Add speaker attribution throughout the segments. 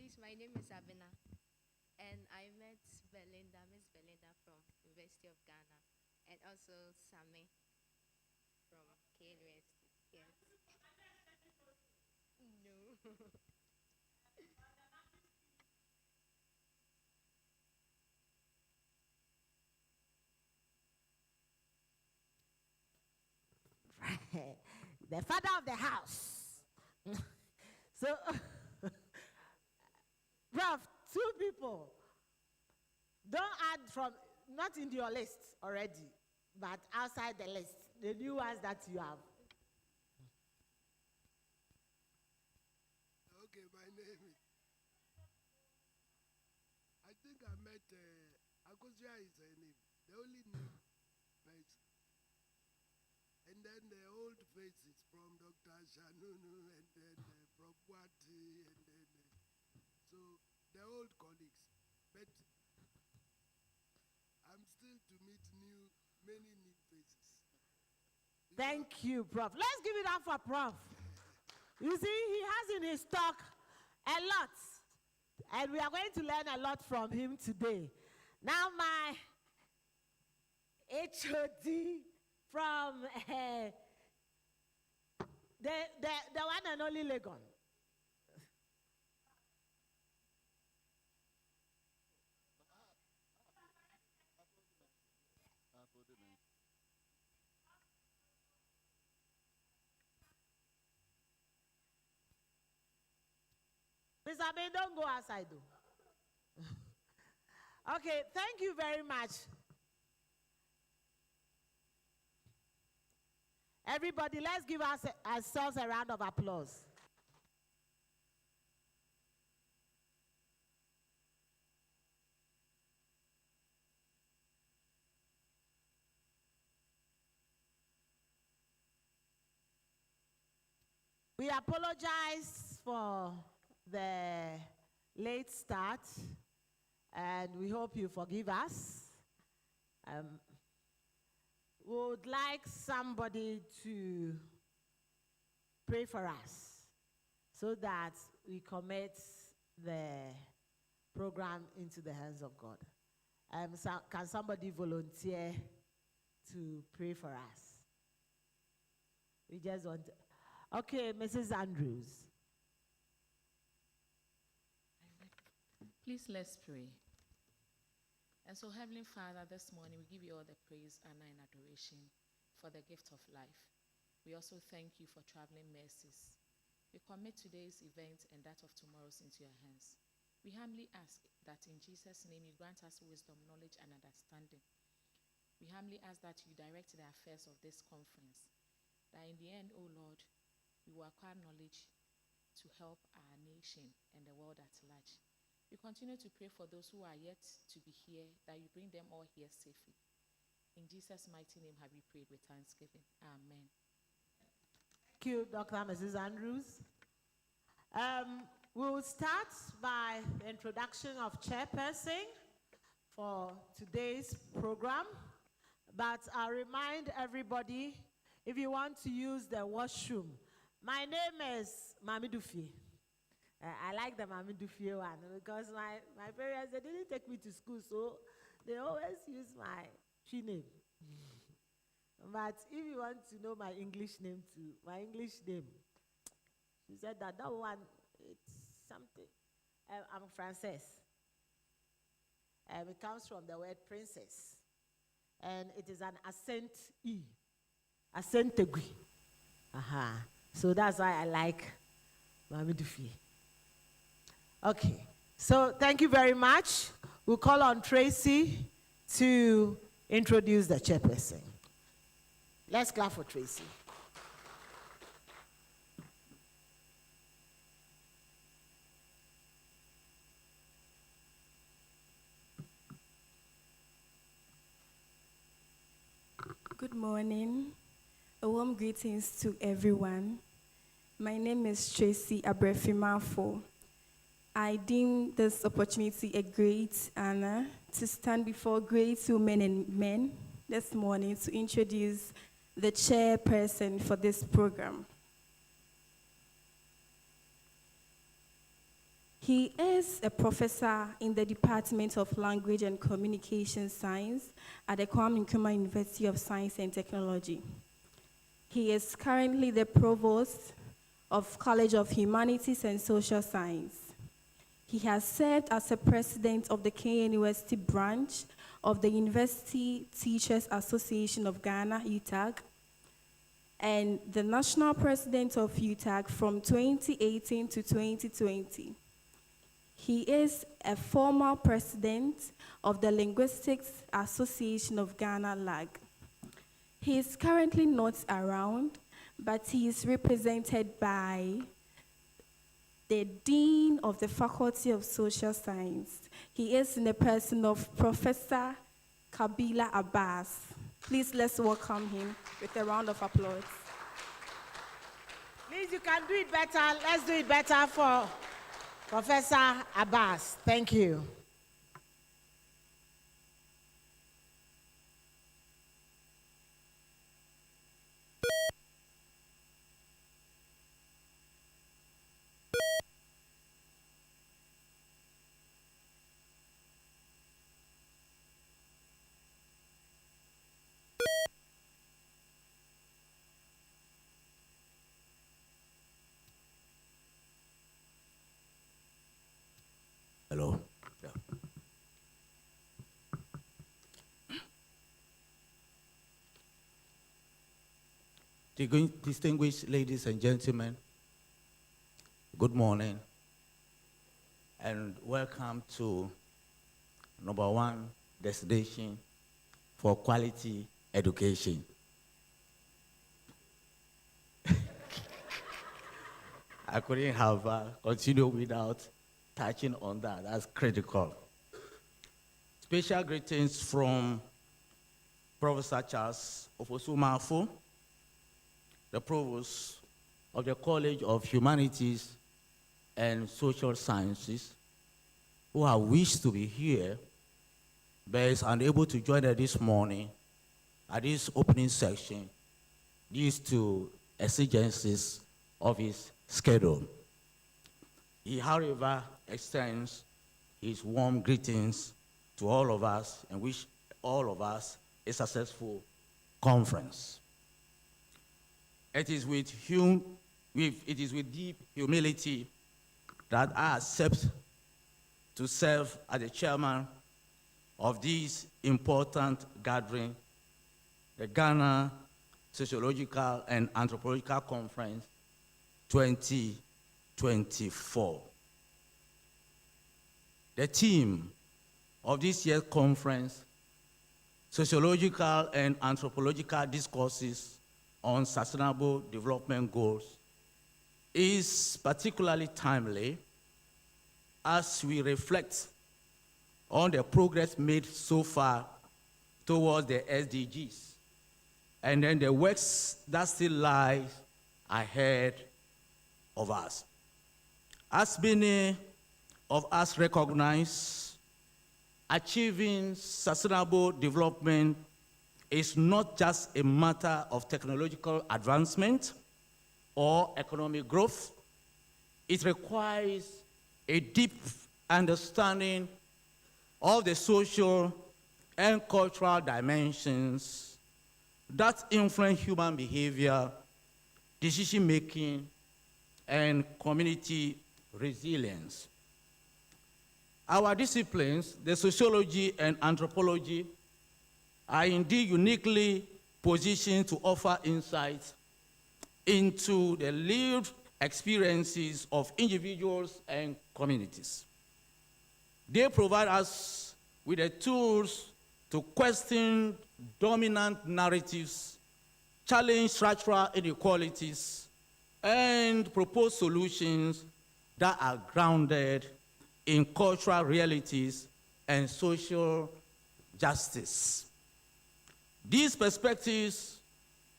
Speaker 1: Please, my name is Abena, and I met Miss Belinda from University of Ghana, and also Same from KNUST. Yes. No.
Speaker 2: The father of the house. So, Prof, two people. Don't add from, not in your list already, but outside the list, the new ones that you have.
Speaker 3: Okay, my name is. I think I met Akosia is her name, the only new face. And then the old faces from Dr. Shanunu and then from Wati and then so the old colleagues. But I'm still to meet many new faces.
Speaker 2: Thank you, Prof. Let's give it up for Prof. You see, he has in his talk a lot. And we are going to learn a lot from him today. Now, my HOD from the one and only Legon. Mr. Amin, don't go outside though. Okay, thank you very much. Everybody, let's give ourselves a round of applause. We apologize for the late start, and we hope you forgive us. We would like somebody to pray for us so that we commit the program into the hands of God. Can somebody volunteer to pray for us? We just want to. Okay, Mrs. Andrews.
Speaker 4: Please let's pray. And so, Heavenly Father, this morning we give you all the praise, honor, and adoration for the gift of life. We also thank you for traveling mercies. We commit today's event and that of tomorrow's into your hands. We humbly ask that in Jesus' name you grant us wisdom, knowledge, and understanding. We humbly ask that you direct the affairs of this conference, that in the end, O Lord, we will acquire knowledge to help our nation and the world at large. We continue to pray for those who are yet to be here, that you bring them all here safely. In Jesus' mighty name have we prayed with thanksgiving. Amen.
Speaker 2: Thank you, Dr. Mrs. Andrews. We'll start by the introduction of chairperson for today's program. But I'll remind everybody, if you want to use the washroom, my name is Mami Dufi. I like the Mami Dufi one because my parents, they didn't take me to school, so they always use my tree name. But if you want to know my English name too, my English name, she said that one, it's something. I'm Frances. It comes from the word princess. And it is an accent E. Accent Tegui. Aha. So that's why I like Mami Dufi. Okay. So thank you very much. We'll call on Tracy to introduce the chairperson. Let's clap for Tracy.
Speaker 5: Good morning. A warm greetings to everyone. My name is Tracy Abrefimafo. I deem this opportunity a great honor to stand before great women and men this morning to introduce the chairperson for this program. He is a professor in the Department of Language and Communication Science at the Kwame Nkrumah University of Science and Technology. He is currently the provost of College of Humanities and Social Science. He has served as a president of the KNUST branch of the University Teachers Association of Ghana, UTAG, and the national president of UTAG from 2018 to 2020. He is a former president of the Linguistics Association of Ghana, LAG. He is currently not around, but he is represented by the Dean of the Faculty of Social Science. He is in the person of Professor Kabila Abbas. Please let's welcome him with a round of applause.
Speaker 2: Please, you can do it better. Let's do it better for Professor Abbas. Thank you.
Speaker 6: Hello. Yeah. Distinguished ladies and gentlemen, good morning and welcome to #1 destination for quality education. I couldn't have continued without touching on that. That's critical. Special greetings from Professor Charles Ofosumafo, the Provost of the College of Humanities and Social Sciences, who have wished to be here, but is unable to join us this morning at this opening section due to exigencies of his schedule. He, however, extends his warm greetings to all of us and wish all of us a successful conference. It is with deep humility that I accept to serve as the chairman of this important gathering, the Ghana Sociological and Anthropological Conference 2024. The theme of this year's conference, Sociological and Anthropological Discourses on Sustainable Development Goals, is particularly timely as we reflect on the progress made so far towards the SDGs, and then the works that still lie ahead of us. As many of us recognize, achieving sustainable development is not just a matter of technological advancement or economic growth. It requires a deep understanding of the social and cultural dimensions that influence human behavior, decision-making, and community resilience. Our disciplines, the sociology and anthropology, are indeed uniquely positioned to offer insights into the lived experiences of individuals and communities. They provide us with the tools to question dominant narratives, challenge structural inequalities, and propose solutions that are grounded in cultural realities and social justice. These perspectives,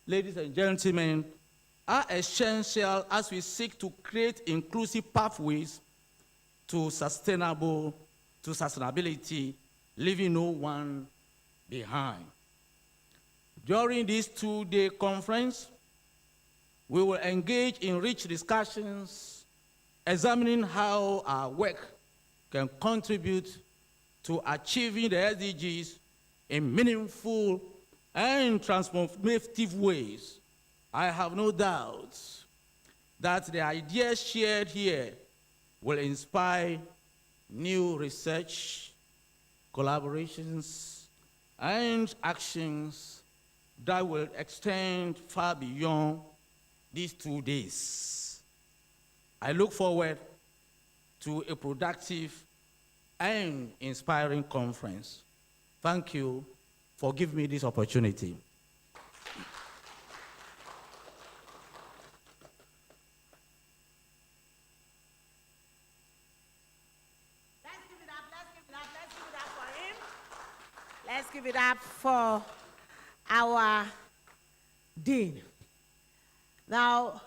Speaker 6: ladies and gentlemen, are essential as we seek to create inclusive pathways to sustainability, leaving no one behind. During this two-day conference, we will engage in rich discussions examining how our work can contribute to achieving the SDGs in meaningful and transformative ways, I have no doubts that the ideas shared here will inspire new research, collaborations, and actions that will extend far beyond these 2 days. I look forward to a productive and inspiring conference. Thank you for giving me this opportunity.
Speaker 2: Let's give it up for our dean. Now,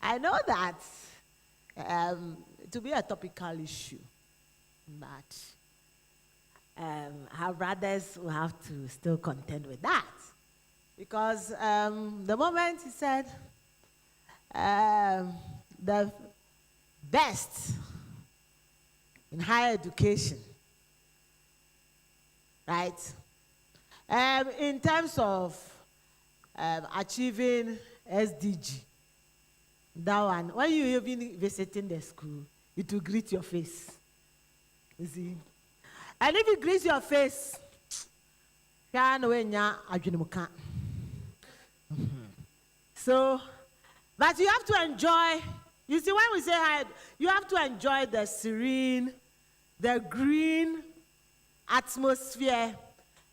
Speaker 2: I know that to be a topical issue, but our brothers will have to still contend with that. Because the moment he said the best in higher education, right? In terms of achieving SDG, that one, when you even visiting the school, it will greet your face. You see? And if it greets your face, so, but you have to enjoy, you see, when we say hi, you have to enjoy the serene, the green atmosphere.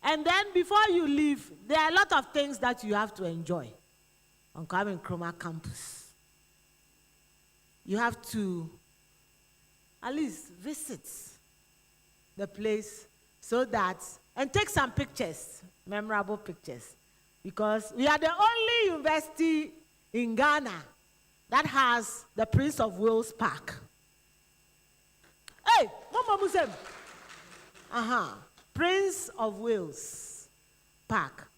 Speaker 2: And then before you leave, there are a lot of things that you have to enjoy on Kwame Nkrumah campus. You have to at least visit the place so that, and take some pictures, memorable pictures, because we are the only university in Ghana that has the Prince of Wales Park. Hey, Mama Musem. Prince of Wales Park.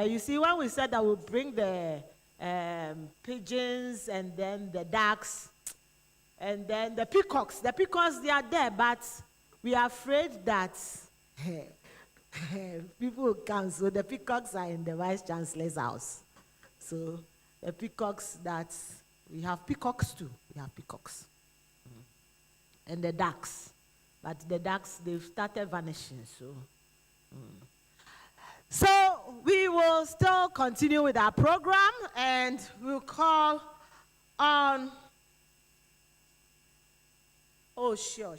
Speaker 2: You see, when we said that we'll bring the pigeons and then the ducks and then the peacocks they are there, but we are afraid that people will come, so the peacocks are in the Vice Chancellor's house. So the peacocks that, we have peacocks too, and the ducks. But the ducks, they've started vanishing, so. So we will still continue with our program, and we'll call on, oh, sure.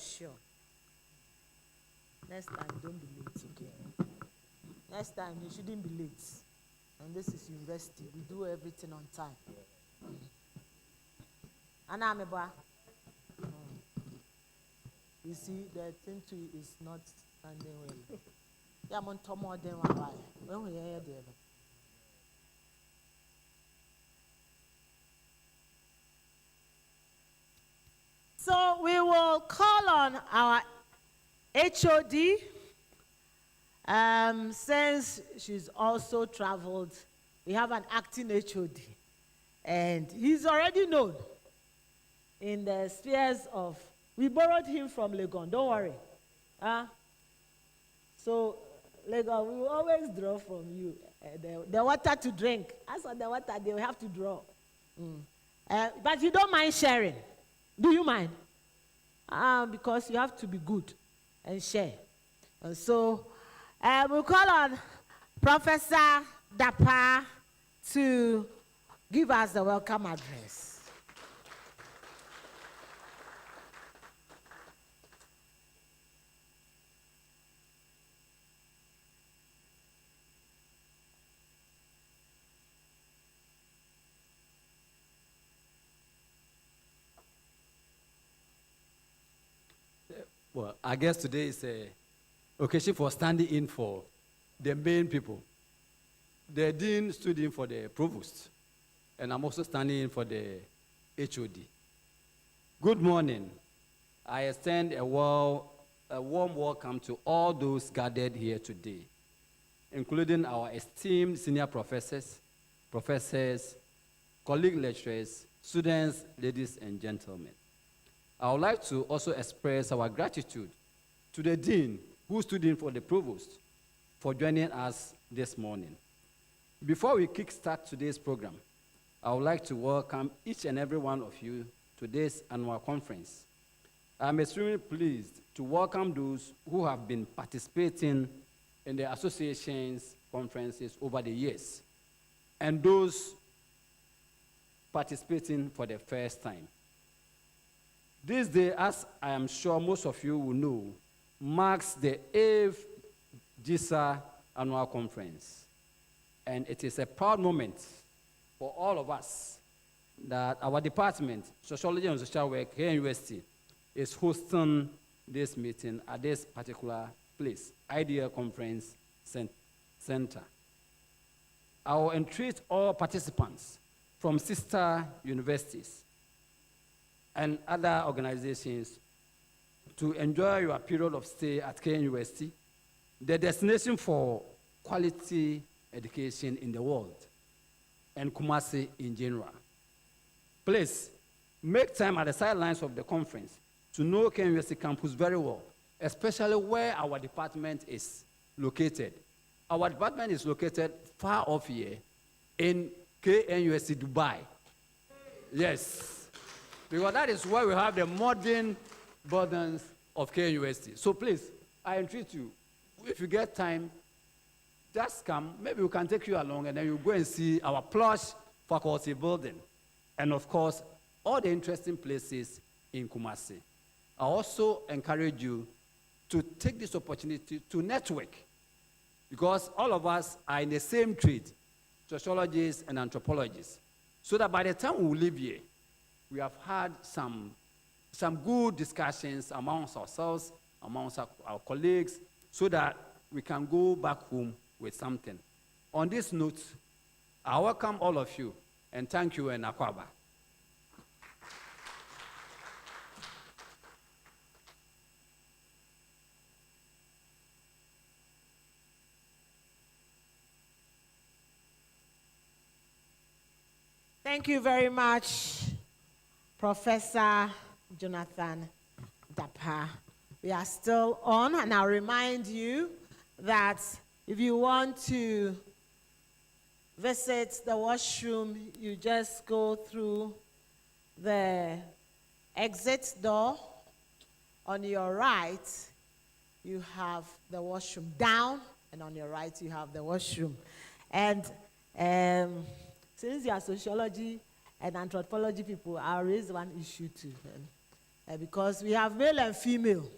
Speaker 2: Next time, don't be late, okay? Next time, you shouldn't be late. And this is university, we do everything on time. Anameba. You see, the thing too is not standing well. Yeah, I'm on top more than one by. When we hear the other. So we will call on our HOD, since she's also traveled. We have an acting HOD, and he's already known in the spheres of. We borrowed him from Legon, don't worry. So, Legon, we will always draw from you the water to drink. As for the water, they will have to draw. But you don't mind sharing. Do you mind? Because you have to be good and share. And so, we'll call on Professor Dapa to give us the welcome address.
Speaker 7: Well, I guess today is a occasion for standing in for the main people. The dean stood in for the provost, and I'm also standing in for the HOD. Good morning. I extend a warm welcome to all those gathered here today, including our esteemed senior professors, colleague lecturers, students, ladies and gentlemen. I would like to also express our gratitude to the Dean who stood in for the Provost for joining us this morning. Before we kickstart today's program, I would like to welcome each and every one of you to this annual conference. I'm extremely pleased to welcome those who have been participating in the association's conferences over the years, and those participating for the first time. This day, as I am sure most of you will know, marks the 8th Gsaa annual conference. And it is a proud moment for all of us that our department, Sociology and Social Work here in University, is hosting this meeting at this particular place, Ideal Conference Center. I will entreat all participants from sister universities and other organizations to enjoy your period of stay at KNUST, the destination for quality education in the world, and Kumasi in general. Please, make time at the sidelines of the conference to know KNUST campus very well, especially where our department is located. Our department is located far off here in KNUST Dubai. Yes, because that is where we have the modern burdens of KNUST. So please, I entreat you, if you get time, just come. Maybe we can take you along, and then you go and see our plush faculty building. And of course, all the interesting places in Kumasi. I also encourage you to take this opportunity to network, because all of us are in the same trade, sociologists and anthropologists, so that by the time we leave here, we have had some good discussions amongst ourselves, amongst our colleagues, so that we can go back home with something. On this note, I welcome all of you, and thank you, and Akwaba.
Speaker 2: Thank you very much, Professor Jonathan Dapa. We are still on, and I'll remind you that if you want to visit the washroom, you just go through the exit door. On your right, you have the washroom down, and on your right, you have the washroom. And since you are sociology and anthropology people, I'll raise one issue too. Because we have male and female.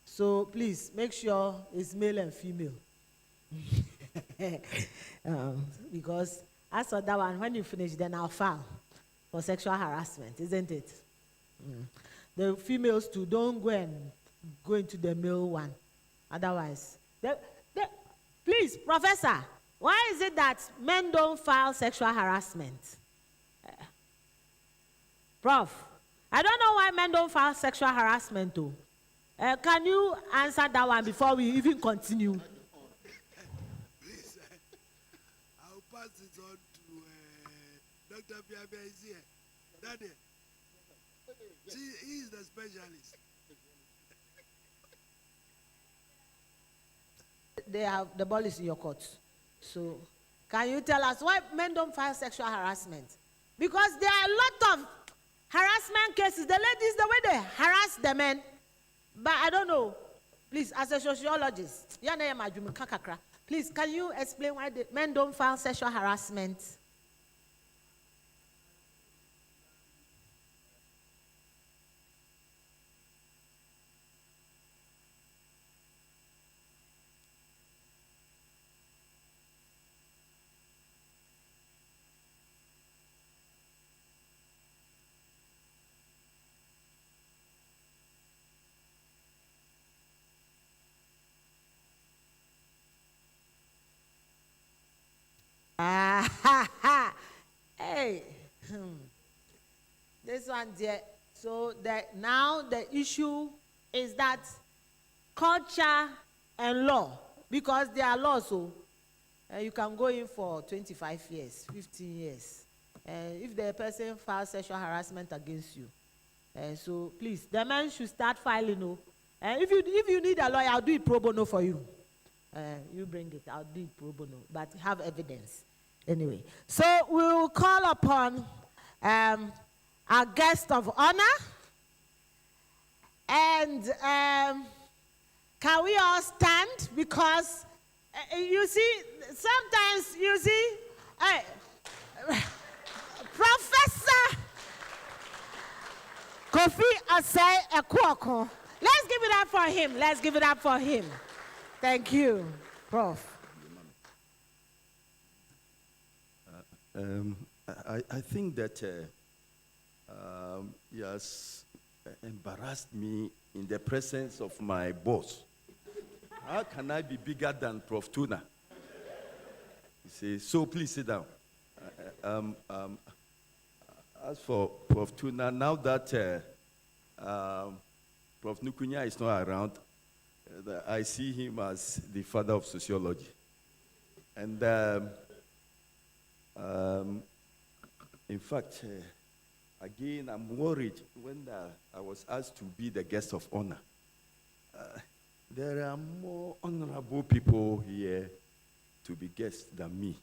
Speaker 2: So please, make sure it's male and female. Because as for that one, when you finish, then I'll file for sexual harassment, isn't it? The females too, don't go into the male one. Otherwise, please, Professor, why is it that men don't file sexual harassment? Prof, I don't know why men don't file sexual harassment too. Can you answer that one before we even continue?
Speaker 3: Please, I'll pass it on to Dr. Biabia is here. Daddy, he is the specialist.
Speaker 2: The ball is in your court. So, can you tell us why men don't file sexual harassment? Because there are a lot of harassment cases. The ladies, the way they harass the men. But I don't know. Please, as a sociologist, please, can you explain why the men don't file sexual harassment? Hey, this one there. So now the issue is that culture and law, because there are laws, so you can go in for 25 years, 15 years. if the person files sexual harassment against you. So please, the men should start filing. If you need a lawyer, I'll do it pro bono for you. You bring it, I'll do it pro bono, but have evidence. Anyway, so we will call upon our guest of honor. And can we all stand? Because you see, sometimes you see, Professor Kofi Asai Ekwoko. Let's give it up for him. Let's give it up for him. Thank you, Prof.
Speaker 8: I think that he has embarrassed me in the presence of my boss. How can I be bigger than Prof. Tuna? He says, so please sit down. As for Prof. Tuna, now that Prof. Nukunya is not around, I see him as the father of sociology. And in fact, again, I'm worried when I was asked to be the guest of honor. There are more honorable people here to be guests than me.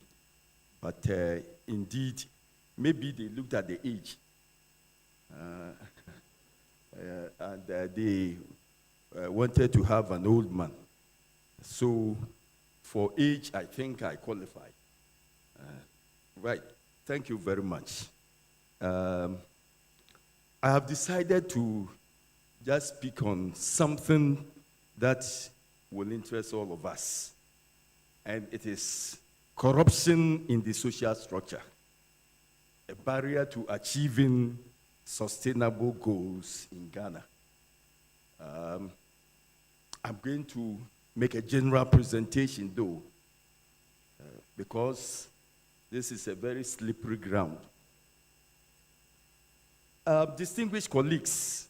Speaker 8: But indeed, maybe they looked at the age. And they wanted to have an old man. So for age, I think I qualify. Right. Thank you very much. I have decided to just speak on something that will interest all of us. And it is corruption in the social structure, a barrier to achieving sustainable goals in Ghana. I'm going to make a general presentation, though, because this is a very slippery ground. Distinguished colleagues,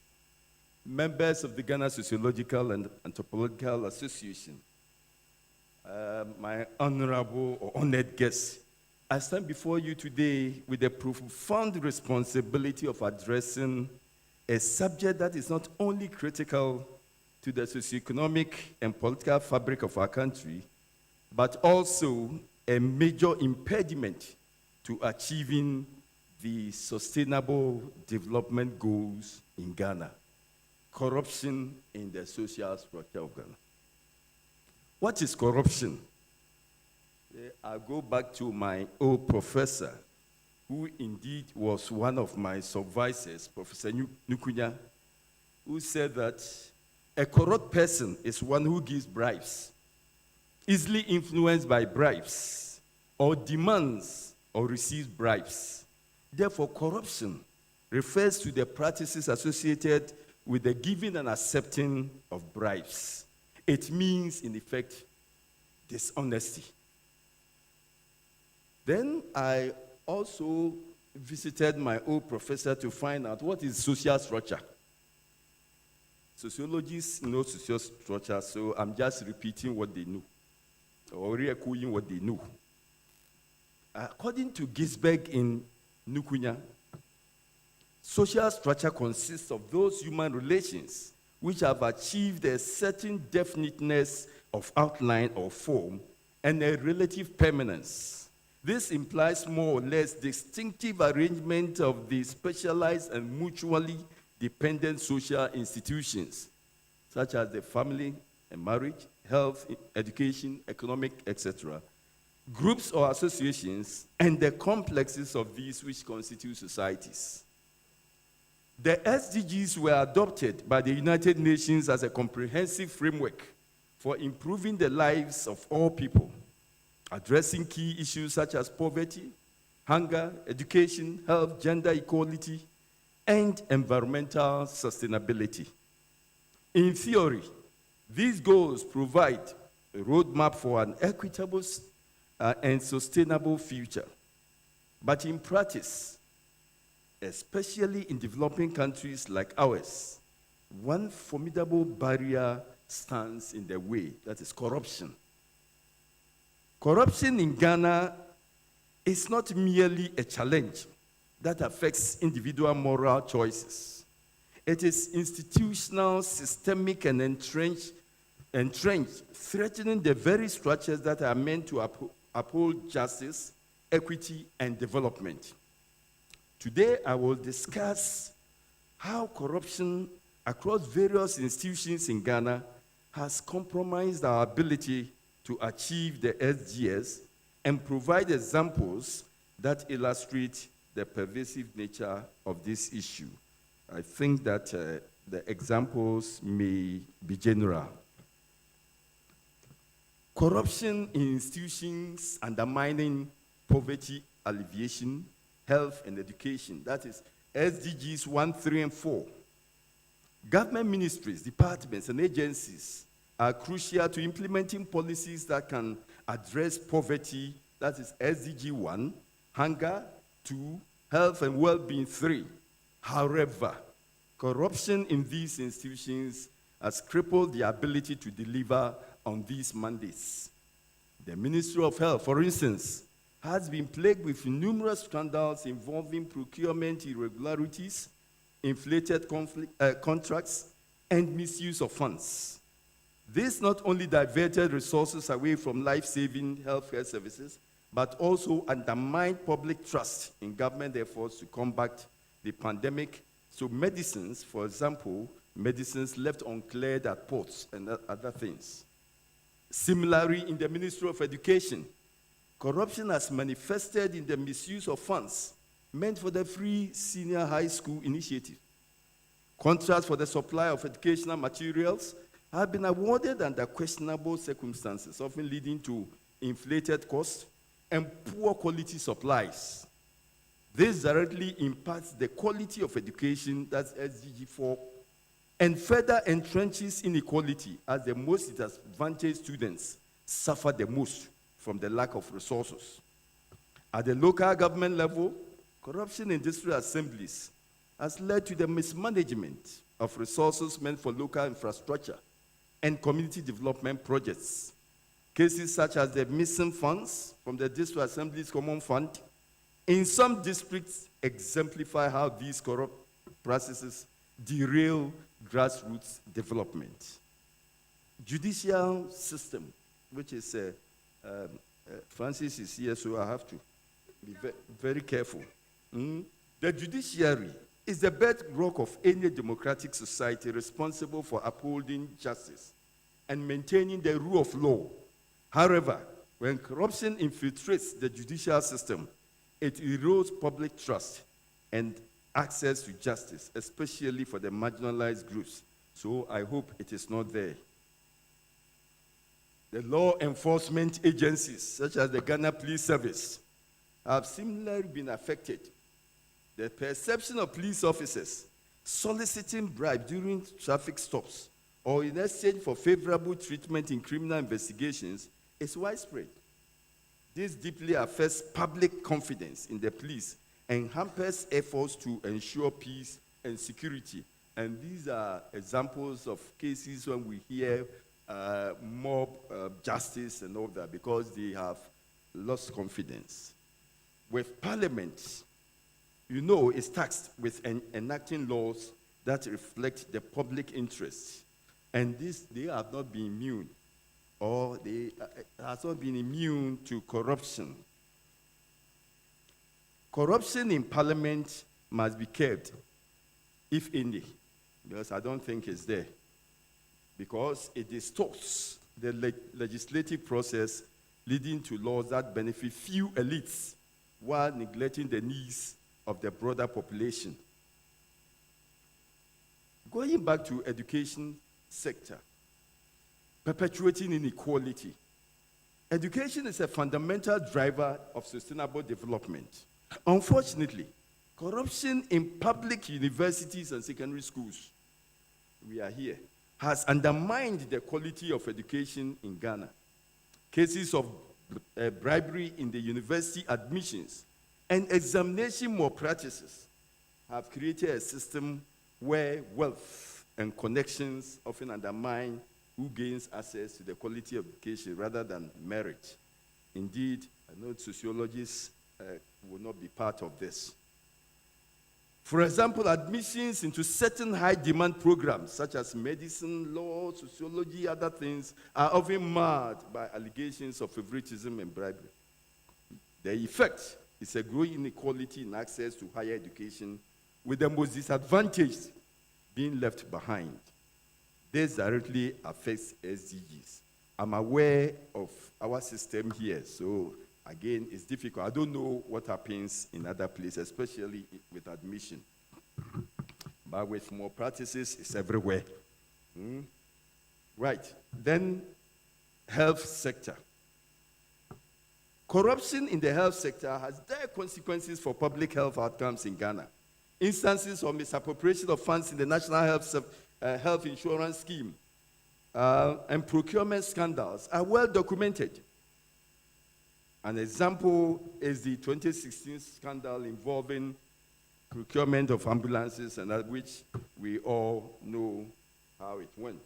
Speaker 8: members of the Ghana Sociological and Anthropological Association, my honorable or honored guests, I stand before you today with the profound responsibility of addressing a subject that is not only critical to the socioeconomic and political fabric of our country, but also a major impediment to achieving the sustainable development goals in Ghana: corruption in the social structure of Ghana. What is corruption? I'll go back to my old professor, who indeed was one of my supervisors, Professor Nukunya, who said that a corrupt person is one who gives bribes, easily influenced by bribes, or demands or receives bribes. Therefore, corruption refers to the practices associated with the giving and accepting of bribes. It means, in effect, dishonesty. Then I also visited my old professor to find out what is social structure. Sociologists know social structure, so I'm just repeating what they know, or re-echoing what they know. According to Gisberg in Nukunya, social structure consists of those human relations which have achieved a certain definiteness of outline or form and a relative permanence. This implies more or less distinctive arrangement of the specialized and mutually dependent social institutions, such as the family and marriage, health, education, economic, etc., groups or associations, and the complexes of these which constitute societies. The SDGs were adopted by the United Nations as a comprehensive framework for improving the lives of all people, addressing key issues such as poverty, hunger, education, health, gender equality, and environmental sustainability. In theory, these goals provide a roadmap for an equitable and sustainable future. But in practice, especially in developing countries like ours, one formidable barrier stands in the way, that is corruption. Corruption in Ghana is not merely a challenge that affects individual moral choices. It is institutional, systemic, and entrenched, threatening the very structures that are meant to uphold justice, equity, and development. Today, I will discuss how corruption across various institutions in Ghana has compromised our ability to achieve the SDGs and provide examples that illustrate the pervasive nature of this issue. I think that the examples may be general. Corruption in institutions undermining poverty alleviation, health, and education. That is SDGs 1, 3, and 4. Government ministries, departments, and agencies are crucial to implementing policies that can address poverty. That is SDG 1, hunger 2, health and well-being 3. However, corruption in these institutions has crippled the ability to deliver on these mandates. The Ministry of Health, for instance, has been plagued with numerous scandals involving procurement irregularities, inflated contracts, and misuse of funds. This not only diverted resources away from life-saving healthcare services, but also undermined public trust in government efforts to combat the pandemic. So medicines, for example, medicines left uncleared at ports and other things. Similarly, in the Ministry of Education, corruption has manifested in the misuse of funds meant for the free senior high school initiative. Contracts for the supply of educational materials have been awarded under questionable circumstances, often leading to inflated costs and poor quality supplies. This directly impacts the quality of education, that's SDG 4, and further entrenches inequality as the most disadvantaged students suffer the most from the lack of resources. At the local government level, corruption in district assemblies has led to the mismanagement of resources meant for local infrastructure and community development projects. Cases such as the missing funds from the district assembly's common fund in some districts exemplify how these corrupt practices derail grassroots development. Judicial system, which is, Francis is here, so I have to be very careful. The judiciary is the bedrock of any democratic society responsible for upholding justice and maintaining the rule of law. However, when corruption infiltrates the judicial system, it erodes public trust and access to justice, especially for the marginalized groups. So I hope it is not there. The law enforcement agencies, such as the Ghana Police Service, have similarly been affected. The perception of police officers soliciting bribes during traffic stops or in exchange for favorable treatment in criminal investigations is widespread. This deeply affects public confidence in the police and hampers efforts to ensure peace and security. And these are examples of cases when we hear mob justice and all that, because they have lost confidence. With Parliament, you know, is tasked with enacting laws that reflect the public interest. And they have not been immune, or they have not been immune to corruption. Corruption in Parliament must be curbed, if any, because I don't think it's there, because it distorts the legislative process, leading to laws that benefit few elites while neglecting the needs of the broader population. Going back to education sector, perpetuating inequality. Education is a fundamental driver of sustainable development. Unfortunately, corruption in public universities and secondary schools, we are here, has undermined the quality of education in Ghana. Cases of bribery in the university admissions and examination malpractices have created a system where wealth and connections often undermine who gains access to the quality of education rather than merit. Indeed, I know sociologists will not be part of this. For example, admissions into certain high-demand programs, such as medicine, law, sociology, other things, are often marred by allegations of favoritism and bribery. The effect is a growing inequality in access to higher education, with the most disadvantaged being left behind. This directly affects SDGs. I'm aware of our system here, so again, it's difficult. I don't know what happens in other places, especially with admission. But with more practices, it's everywhere. Right. Then, health sector. Corruption in the health sector has dire consequences for public health outcomes in Ghana. Instances of misappropriation of funds in the National Health Insurance Scheme and procurement scandals are well documented. An example is the 2016 scandal involving procurement of ambulances, and at which we all know how it went.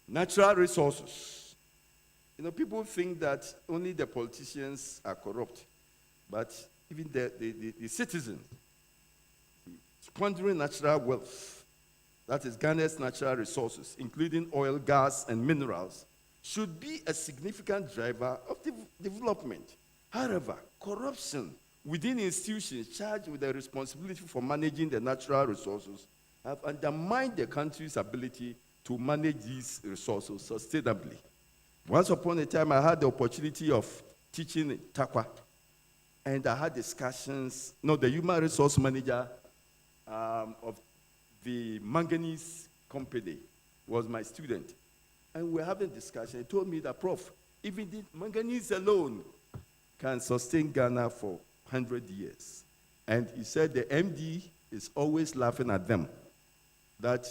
Speaker 8: Natural resources. People think that only the politicians are corrupt, but even the citizens, squandering natural wealth, that is Ghana's natural resources, including oil, gas, and minerals, should be a significant driver of development. However, corruption within institutions charged with the responsibility for managing the natural resources have undermined the country's ability to manage these resources sustainably. Once upon a time, I had the opportunity of teaching in Takwa, and I had discussions. The human resource manager of the manganese company was my student. And we were having a discussion. He told me that, Prof, even the manganese alone can sustain Ghana for 100 years. And he said the MD is always laughing at them, that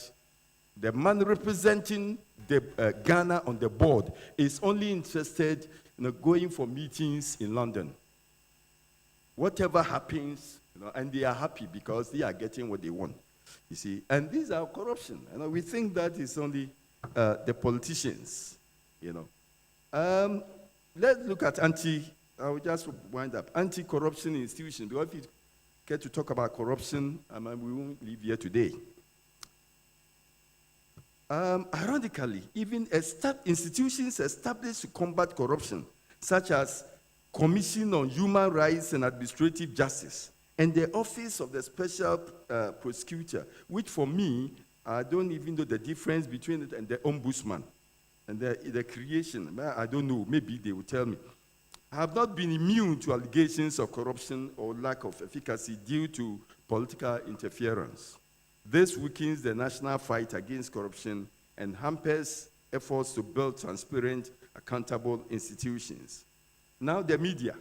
Speaker 8: the man representing the Ghana on the board is only interested in going for meetings in London. Whatever happens, and they are happy because they are getting what they want, you see. And these are corruption. We think that is only the politicians, Let's look at I will just wind up, anti-corruption institutions, because if you care to talk about corruption, we won't leave here today. Ironically, even institutions established to combat corruption, such as Commission on Human Rights and Administrative Justice, and the Office of the Special Prosecutor, which for me, I don't even know the difference between it and the Ombudsman, and the creation. I don't know, maybe they will tell me. Have not been immune to allegations of corruption or lack of efficacy due to political interference. This weakens the national fight against corruption and hampers efforts to build transparent, accountable institutions. Now, the media.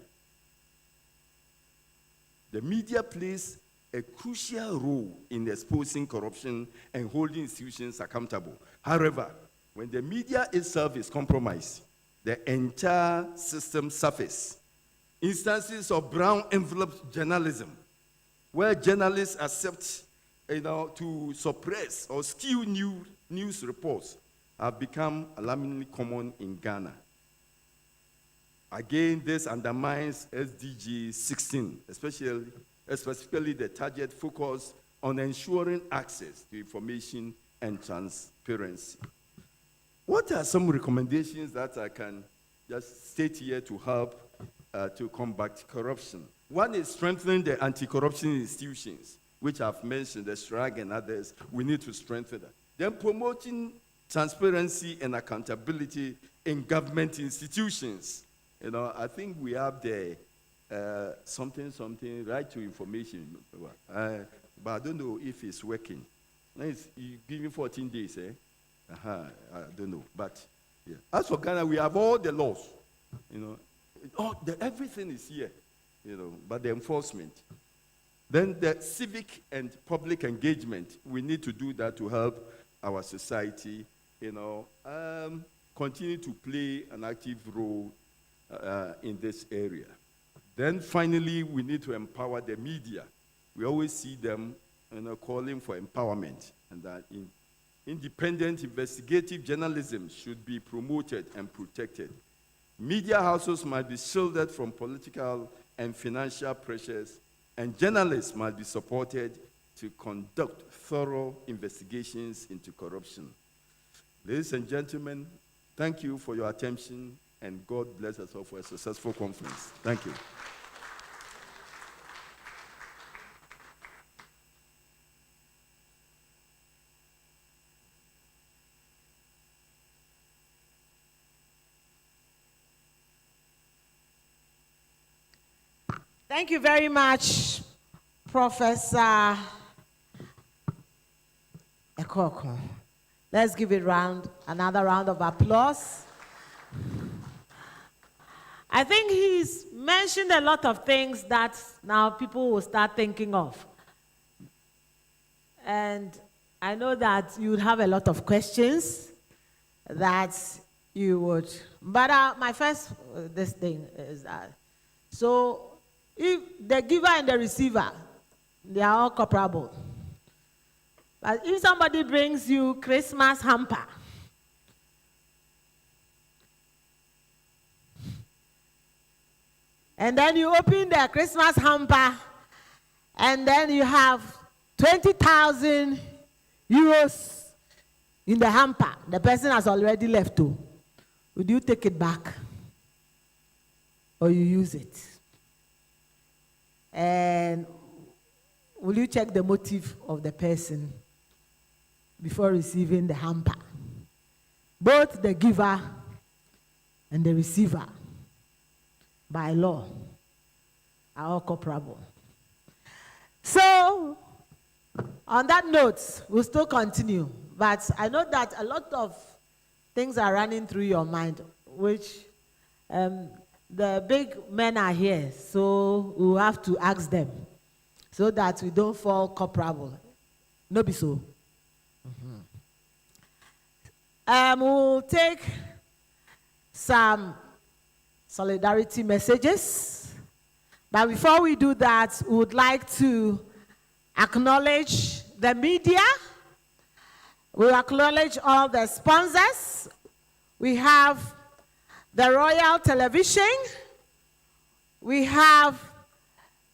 Speaker 8: The media plays a crucial role in exposing corruption and holding institutions accountable. However, when the media itself is compromised, the entire system suffers. Instances of brown envelope journalism, where journalists accept to suppress or skew news reports, have become alarmingly common in Ghana. Again, this undermines SDG 16, specifically the target focus on ensuring access to information and transparency. What are some recommendations that I can just state here to help to combat corruption? One is strengthening the anti-corruption institutions, which I've mentioned, the SRAG and others. We need to strengthen that. Then promoting transparency and accountability in government institutions. I think we have the something, right to information. But I don't know if it's working. You give me 14 days, eh? I don't know. But yeah. As for Ghana, we have all the laws. Everything is here, but the enforcement. Then the civic and public engagement, we need to do that to help our society, continue to play an active role in this area. Then finally, we need to empower the media. We always see them calling for empowerment, and that independent investigative journalism should be promoted and protected. Media houses must be shielded from political and financial pressures and journalists must be supported to conduct thorough investigations into corruption. Ladies and gentlemen, thank you for your attention, and God bless us all for a successful conference. Thank you.
Speaker 2: Thank you very much, Professor Ekoko. Let's give it another round of applause. I think he's mentioned a lot of things that now people will start thinking of. And I know that you would have a lot of questions that you would. But my first this thing is that, so if the giver and the receiver, they are all comparable. But if somebody brings you Christmas hamper, and then you open the Christmas hamper, and then you have 20,000 euros in the hamper, the person has already left too. Would you take it back? Or you use it? And will you check the motive of the person before receiving the hamper? Both the giver and the receiver, by law, are all comparable. So, on that note, we'll still continue. But I know that a lot of things are running through your mind, which the big men are here, so we'll have to ask them so that we don't fall comparable. No be so. We'll take some solidarity messages. But before we do that, we would like to acknowledge the media. We'll acknowledge all the sponsors. We have the Royal Television. We have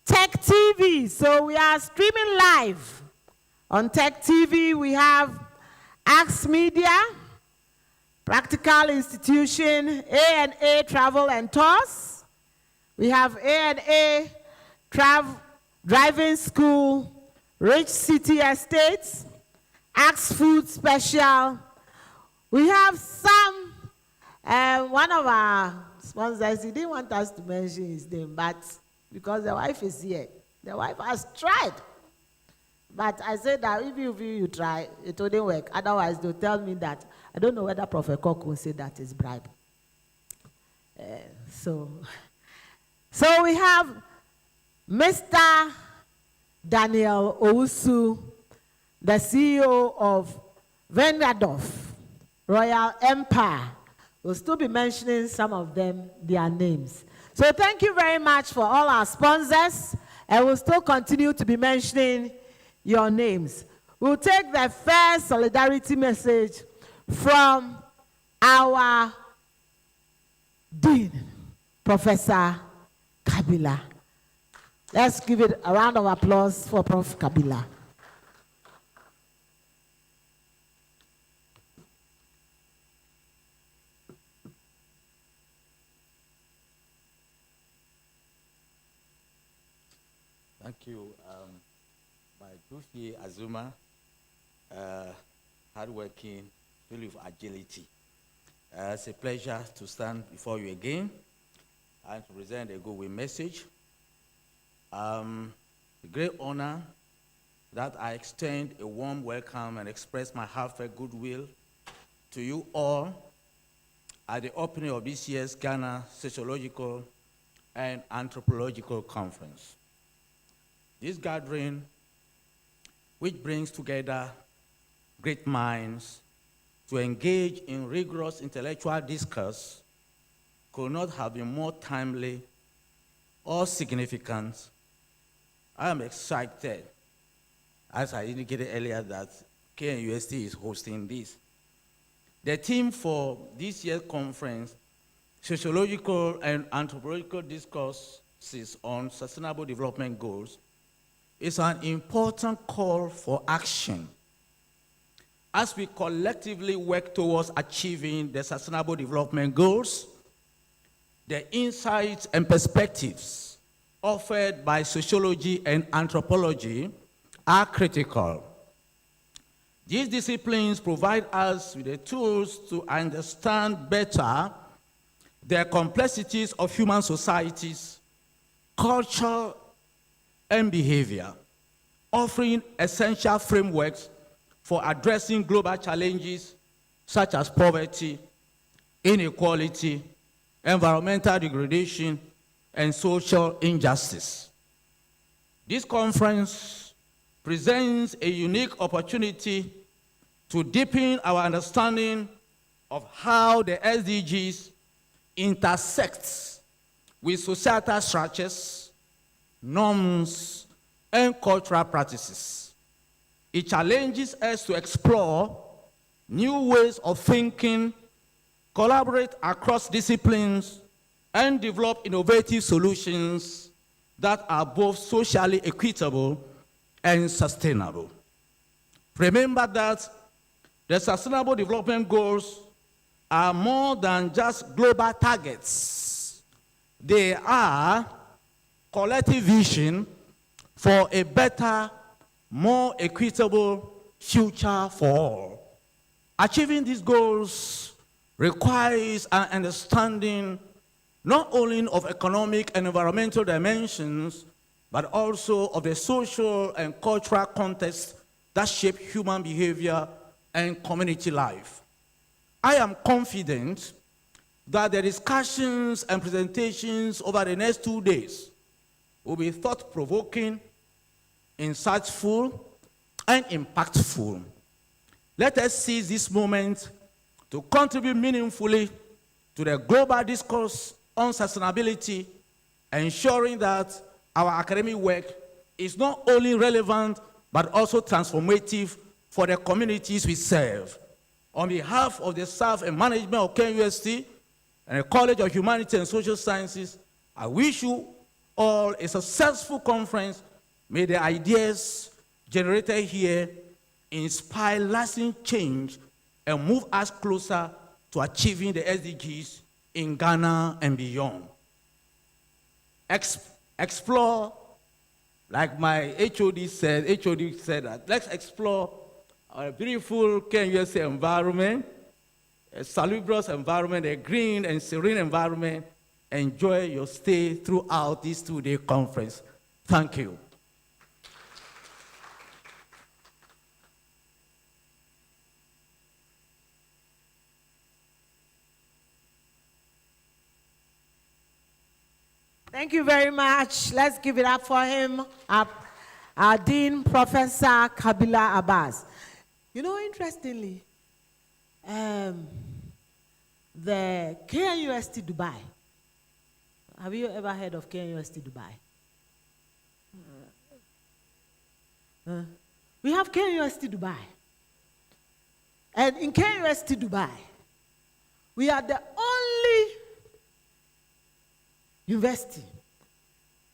Speaker 2: TEK TV. So we are streaming live on TEK TV. We have Axe Media, Practical Institution, A&A Travel and Tours. We have A&A Driving School, Rich City Estates, Axe Food Special. We have some, one of our sponsors, he didn't want us to mention his name, but because the wife is here, the wife has tried. But I said that if you try, it wouldn't work. Otherwise, they'll tell me that, I don't know whether Prophet Kok will say that is bribe. So we have Mr. Daniel Owusu, the CEO of Vengadorf Royal Empire. We'll still be mentioning some of them, their names. So thank you very much for all our sponsors, and we'll still continue to be mentioning your names. We'll take the first solidarity message from our Dean, Professor Kabila. Let's give it a round of applause for Prof. Kabila.
Speaker 6: Thank you. My Dufi Azuma, hardworking, full of agility. It's a pleasure to stand before you again and to present a goodwill message. A great honor that I extend a warm welcome and express my heartfelt goodwill to you all at the opening of this year's Ghana Sociological and Anthropological Conference. This gathering, which brings together great minds to engage in rigorous intellectual discourse, could not have been more timely or significant. I am excited, as I indicated earlier, that KNUST is hosting this. The theme for this year's conference, Sociological and Anthropological Discourses on Sustainable Development Goals is an important call for action as we collectively work towards achieving the Sustainable Development Goals. The insights and perspectives offered by sociology and anthropology are critical. These disciplines provide us with the tools to understand better the complexities of human societies, culture, and behavior, offering essential frameworks for addressing global challenges such as poverty, inequality, environmental degradation, and social injustice. This conference presents a unique opportunity to deepen our understanding of how the SDGs intersect with societal structures, norms, and cultural practices. It challenges us to explore new ways of thinking, collaborate across disciplines, and develop innovative solutions that are both socially equitable and sustainable. Remember that the Sustainable Development Goals are more than just global targets. They are collective vision for a better, more equitable future for all. Achieving these goals requires an understanding not only of economic and environmental dimensions, but also of the social and cultural context that shape human behavior and community life. I am confident that the discussions and presentations over the next 2 days will be thought-provoking, insightful, and impactful. Let us seize this moment to contribute meaningfully to the global discourse on sustainability, ensuring that our academic work is not only relevant, but also transformative for the communities we serve. On behalf of the staff and management of KNUST and the College of Humanities and Social Sciences, I wish you all a successful conference. May the ideas generated here inspire lasting change and move us closer to achieving the SDGs in Ghana and beyond. Explore, like my HOD said that, let's explore a beautiful KNUST environment, a salubrious environment, a green and serene environment. Enjoy your stay throughout this 2-day conference. Thank you.
Speaker 2: Thank you very much. Let's give it up for him, our Dean, Professor Kabila Abbas. You know, interestingly, the KNUST Dubai. Have you ever heard of KNUST Dubai? We have KNUST Dubai. And in KNUST Dubai, we are the only university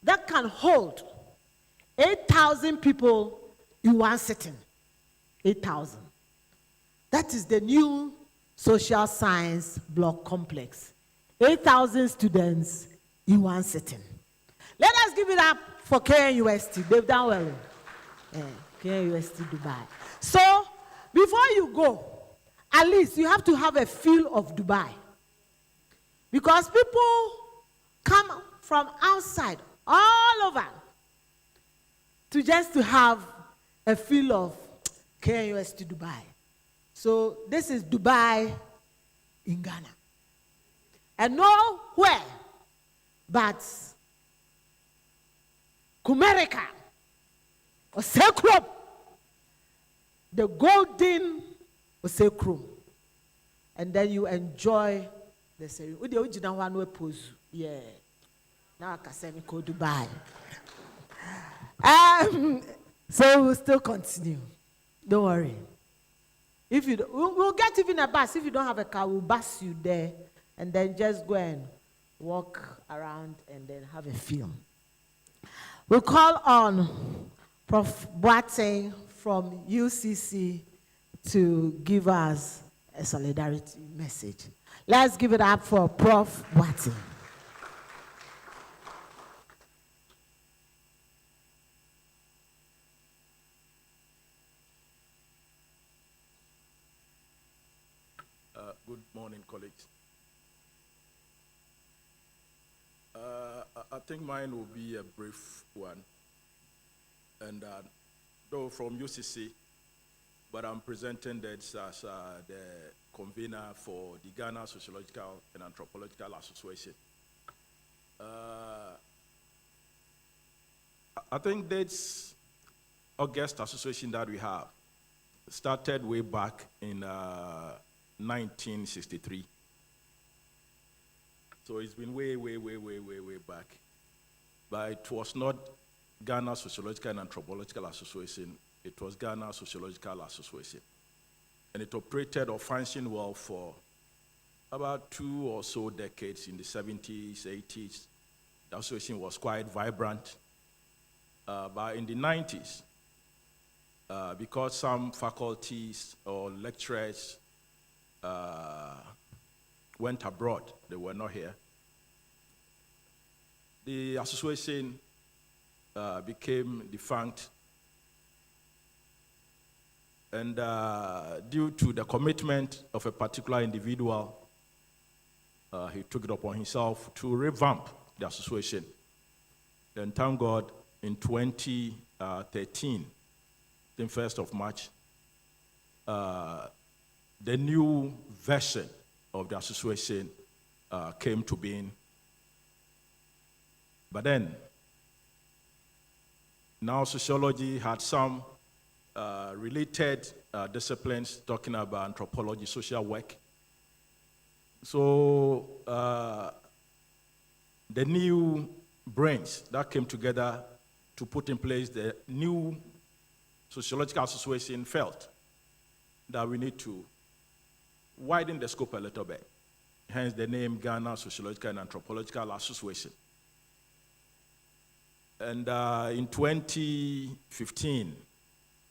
Speaker 2: that can hold 8,000 people in one sitting. 8,000. That is the new social science block complex. 8,000 students in one sitting. Let us give it up for KNUST. They've done well. KNUST Dubai. So, before you go, at least you have to have a feel of Dubai. Because people come from outside, all over, to have a feel of KNUST Dubai. So this is Dubai in Ghana. And nowhere but Kumerica or Sekrom, the golden Sekrom. And then you enjoy the ceremony. The original one we pose. Yeah. Now I can say me go Dubai. So we'll still continue. Don't worry. If you we'll get even a bus. If you don't have a car, we'll bus you there, and then just go and walk around and then have a film. We'll call on Prof. Boateng from UCC to give us a solidarity message. Let's give it up for Prof. Boateng.
Speaker 9: Good morning, colleagues. I think mine will be a brief one. And though from UCC, but I'm presenting that as the convener for the Ghana Sociological and Anthropological Association. I think this August association that we have started way back in 1963. So it's been way back. But it was not Ghana Sociological and Anthropological Association, it was Ghana Sociological Association. And it operated or functioned well for about 2 or so decades in the 70s, 80s. The association was quite vibrant. But in the 90s, because some faculties or lecturers went abroad, they were not here, the association became defunct. And due to the commitment of a particular individual, he took it upon himself to revamp the association. And thank God, in 2013, the 1st of March, the new version of the association came to being. But then, now sociology had some related disciplines talking about anthropology, social work. So the new brains that came together to put in place the new sociological association felt that we need to widen the scope a little bit. Hence the name Ghana Sociological and Anthropological Association. And in 2015,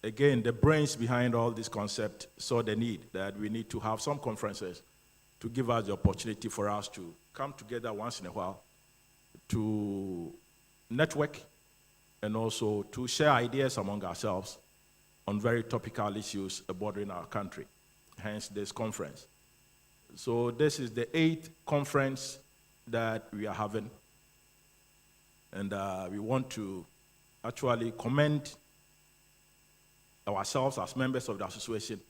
Speaker 9: again, the brains behind all this concept saw the need that we need to have some conferences to give us the opportunity for us to come together once in a while to network and also to share ideas among ourselves on very topical issues bordering our country, hence this conference. So this is the 8th conference that we are having. And we want to actually commend ourselves as members of the association,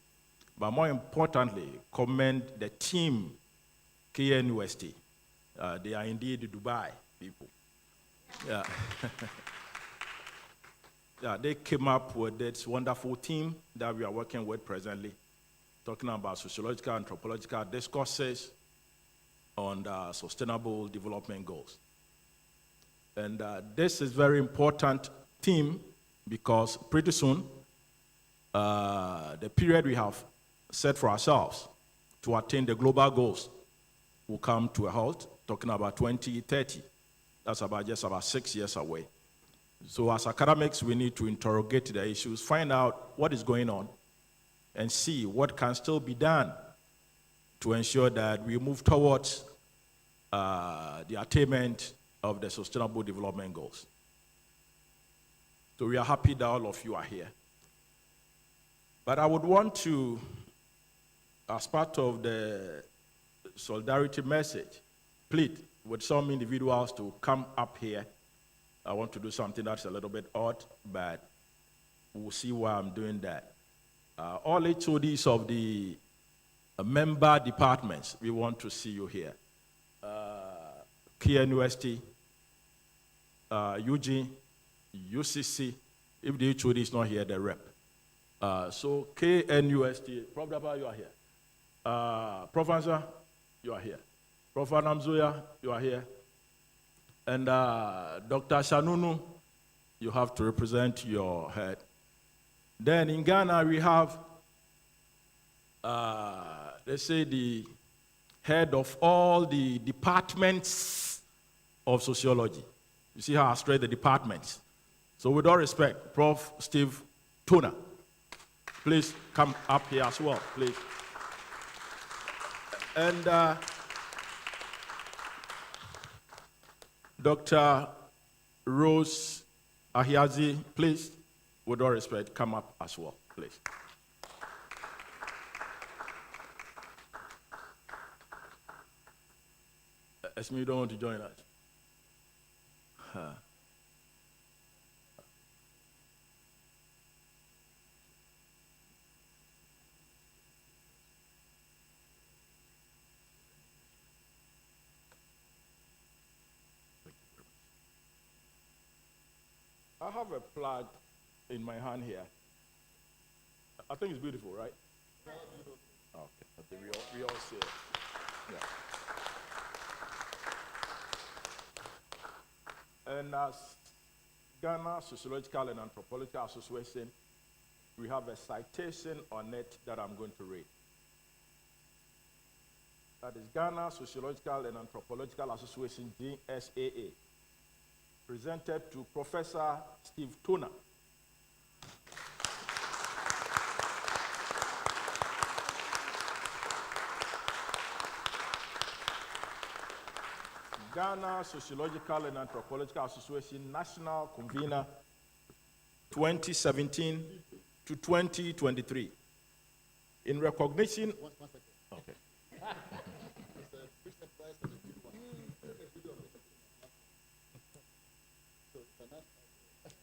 Speaker 9: but more importantly, commend the team, KNUST. They are indeed Dubai people. Yeah. Yeah, they came up with this wonderful team that we are working with presently, talking about sociological, anthropological discourses on the sustainable development goals. And this is very important theme because pretty soon, the period we have set for ourselves to attain the global goals will come to a halt, talking about 2030. That's just about 6 years away. So as academics, we need to interrogate the issues, find out what is going on, and see what can still be done to ensure that we move towards the attainment of the Sustainable Development Goals. So we are happy that all of you are here. But I would want to, as part of the solidarity message, plead with some individuals to come up here. I want to do something that's a little bit odd, but we'll see why I'm doing that. All HODs of the member departments, we want to see you here. KNUST, UG, UCC, if the HOD is not here, the rep. So KNUST, Prof. Dapa, you are here. Prof. Ansa, you are here. Prof. Anamzuya, you are here. And Dr. Shanunu, you have to represent your head. Then in Ghana, we have, let's say, the head of all the departments of sociology. You see how I straight the departments. So with all respect, Prof. Steve Tuna, please come up here as well, please. And Dr. Rose Ahiazi, please, with all respect, come up as well, please. Esme, you don't want to join us? I have a plug in my hand here. I think it's beautiful, right? Okay, we all see it. Yeah. And as Ghana Sociological and Anthropological Association, we have a citation on it that I'm going to read. That is Ghana Sociological and Anthropological Association, GSAA, presented to Professor Steve Tuna. Ghana Sociological and Anthropological Association National Convener 2017 to 2023. In recognition, okay.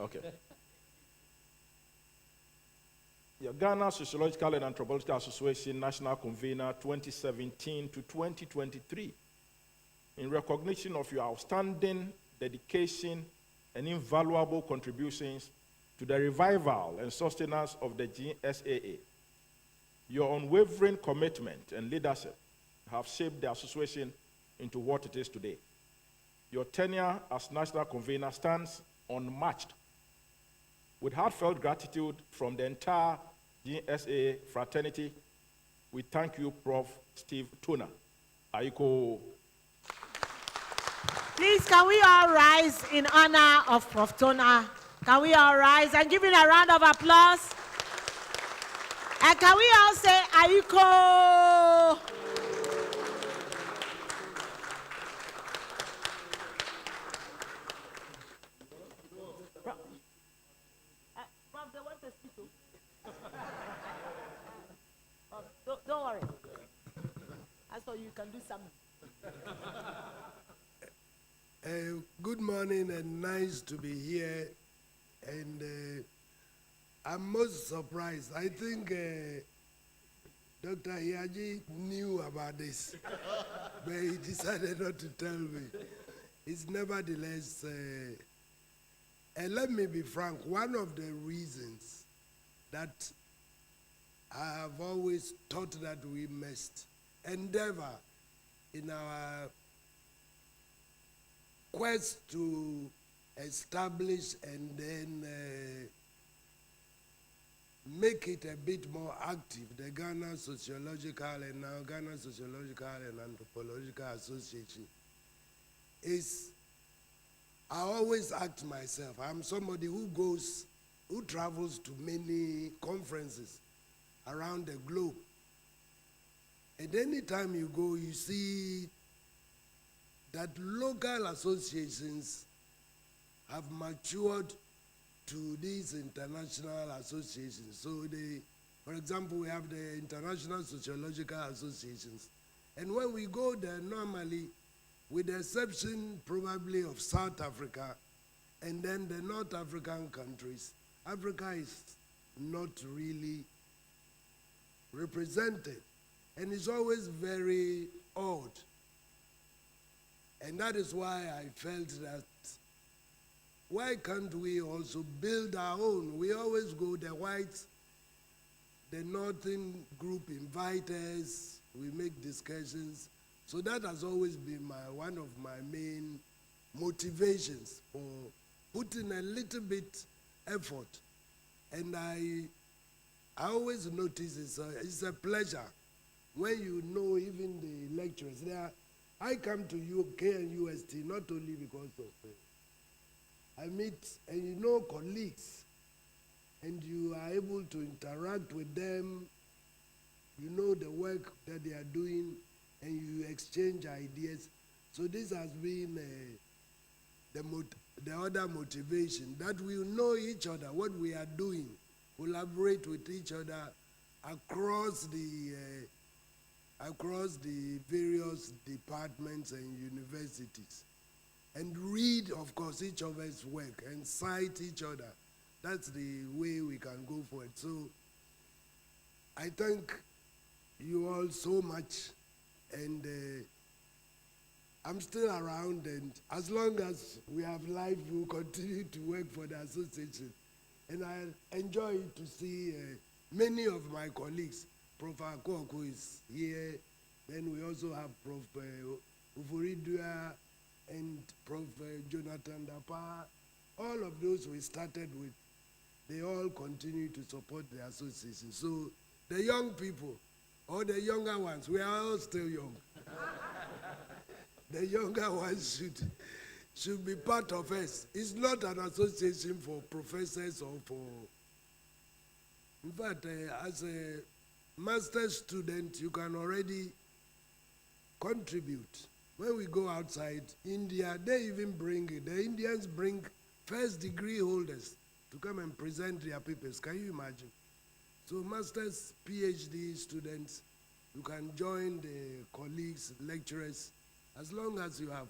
Speaker 9: Okay. Yeah, Ghana Sociological and Anthropological Association National Convener 2017 to 2023. In recognition of your outstanding dedication and invaluable contributions to the revival and sustenance of the GSAA, your unwavering commitment and leadership have shaped the association into what it is today. Your tenure as national convener stands unmatched. With heartfelt gratitude from the entire GSAA fraternity, we thank you, Prof. Steve Tuna. Aiko.
Speaker 2: Please, can we all rise in honor of Prof. Tuna? Can we all rise and give him a round of applause? And can we all say, Aiko? Prof, they want to speak to. Don't worry. I saw you can do something.
Speaker 3: Good morning and nice to be here. And I'm most surprised. I think Dr. Hiaji knew about this, but he decided not to tell me. It's nevertheless, and let me be frank, one of the reasons that I have always thought that we must endeavor in our quest to establish and then make it a bit more active, the Ghana Sociological and now Ghana Sociological and Anthropological Association, is I always ask myself, I'm somebody who travels to many conferences around the globe. And any time you go, you see that local associations have matured to these international associations. So for example, we have the International Sociological Associations. And when we go there, normally, with the exception probably of South Africa and then the North African countries, Africa is not really represented. And it's always very odd. And that is why I felt that why can't we also build our own? We always go, the whites, the northern group invite us, we make discussions. So that has always been one of my main motivations for putting a little bit effort. And I always notice it's a pleasure when you know even the lecturers. I come to KNUST not only because of I meet, and you know colleagues, and you are able to interact with them, you know the work that they are doing, and you exchange ideas. So this has been the other motivation, that we know each other, what we are doing, collaborate with each other across the various departments and universities, and read, of course, each other's work and cite each other. That's the way we can go forward. So I thank you all so much, and I'm still around, and as long as we have life, we will continue to work for the association. And I enjoy to see many of my colleagues. Prof. Akoko is here. Then we also have Prof. Ufuridua and Prof. Jonathan Dapa. All of those we started with, they all continue to support the association. So the young people, or the younger ones, we are all still young. The younger ones should be part of us. It's not an association for professors or for... In fact, as a master's student, you can already contribute. When we go outside India, they even the Indians bring first degree holders to come and present their papers. Can you imagine? So master's, PhD students, you can join the colleagues, lecturers, as long as you have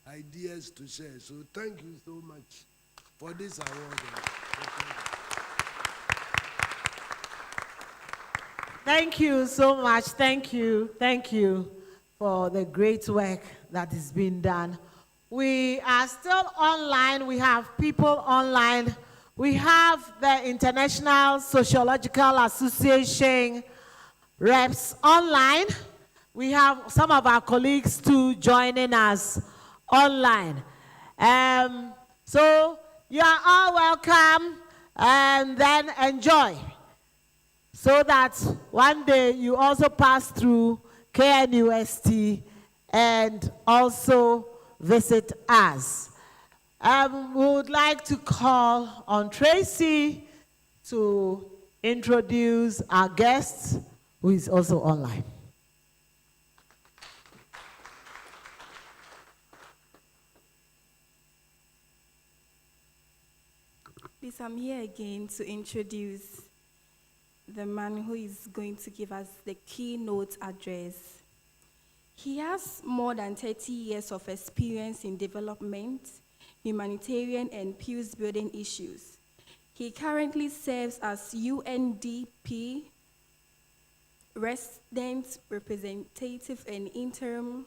Speaker 3: ideas to share. So thank you so much for this award.
Speaker 2: Thank you so much. Thank you. Thank you for the great work that is being done. We are still online. We have people online. We have the International Sociological Association reps online. We have some of our colleagues too joining us online. So you are all welcome, and then enjoy, so that one day you also pass through KNUST and also visit us. We would like to call on Tracy to introduce our guest, who is also online.
Speaker 5: Please, I'm here again to introduce the man who is going to give us the keynote address. He has more than 30 years of experience in development, humanitarian, and peace-building issues. He currently serves as UNDP resident representative and interim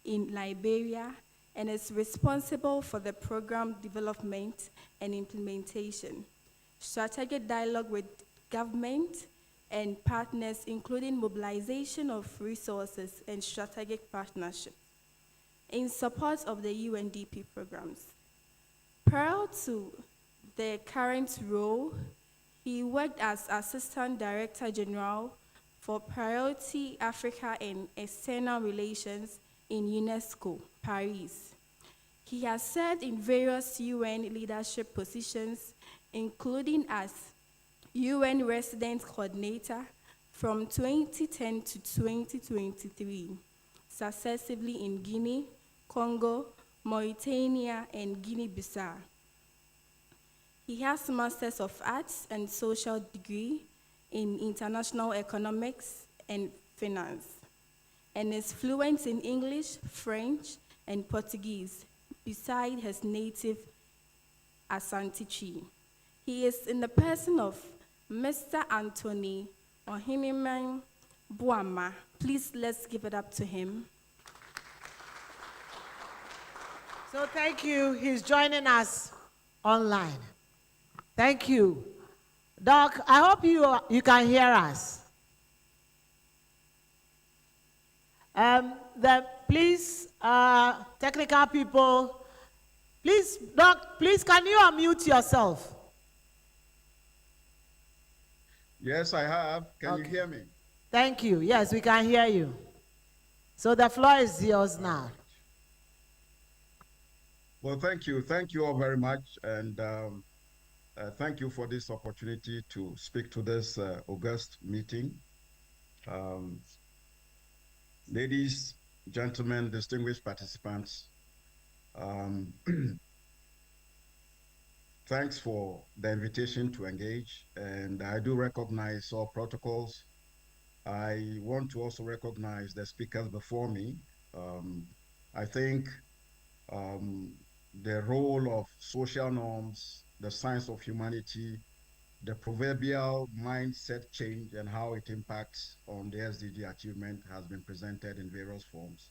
Speaker 5: in Liberia, and is responsible for the program development and implementation, strategic dialogue with government and partners, including mobilization of resources and strategic partnership in support of the UNDP programs. Prior to the current role, he worked as Assistant Director General for Priority Africa and External Relations in UNESCO, Paris. He has served in various UN leadership positions, including as UN Resident Coordinator from 2010 to 2023, successively in Guinea, Congo, Mauritania, and Guinea-Bissau. He has Masters of Arts and Social degree in International Economics and Finance, and is fluent in English, French, and Portuguese, beside his native Asante Twi. He is in the person of Mr. Anthony Ohiniman Buama. Please, let's give it up to him.
Speaker 2: So thank you. He's joining us online. Thank you. Doc, I hope you can hear us. Please, technical people, please, Doc, please, can you unmute yourself?
Speaker 10: Yes, I have. Can you hear me?
Speaker 2: Thank you. Yes, we can hear you. So the floor is yours now.
Speaker 10: Well, thank you. Thank you all very much. And thank you for this opportunity to speak to this august meeting. Um, Ladies, gentlemen, distinguished participants, um, thanks for the invitation to engage. And I do recognize all protocols. I want to also recognize the speakers before me. Um, I think um, the role of social norms, the science of humanity, the proverbial mindset change and how it impacts on the SDG achievement has been presented in various forms.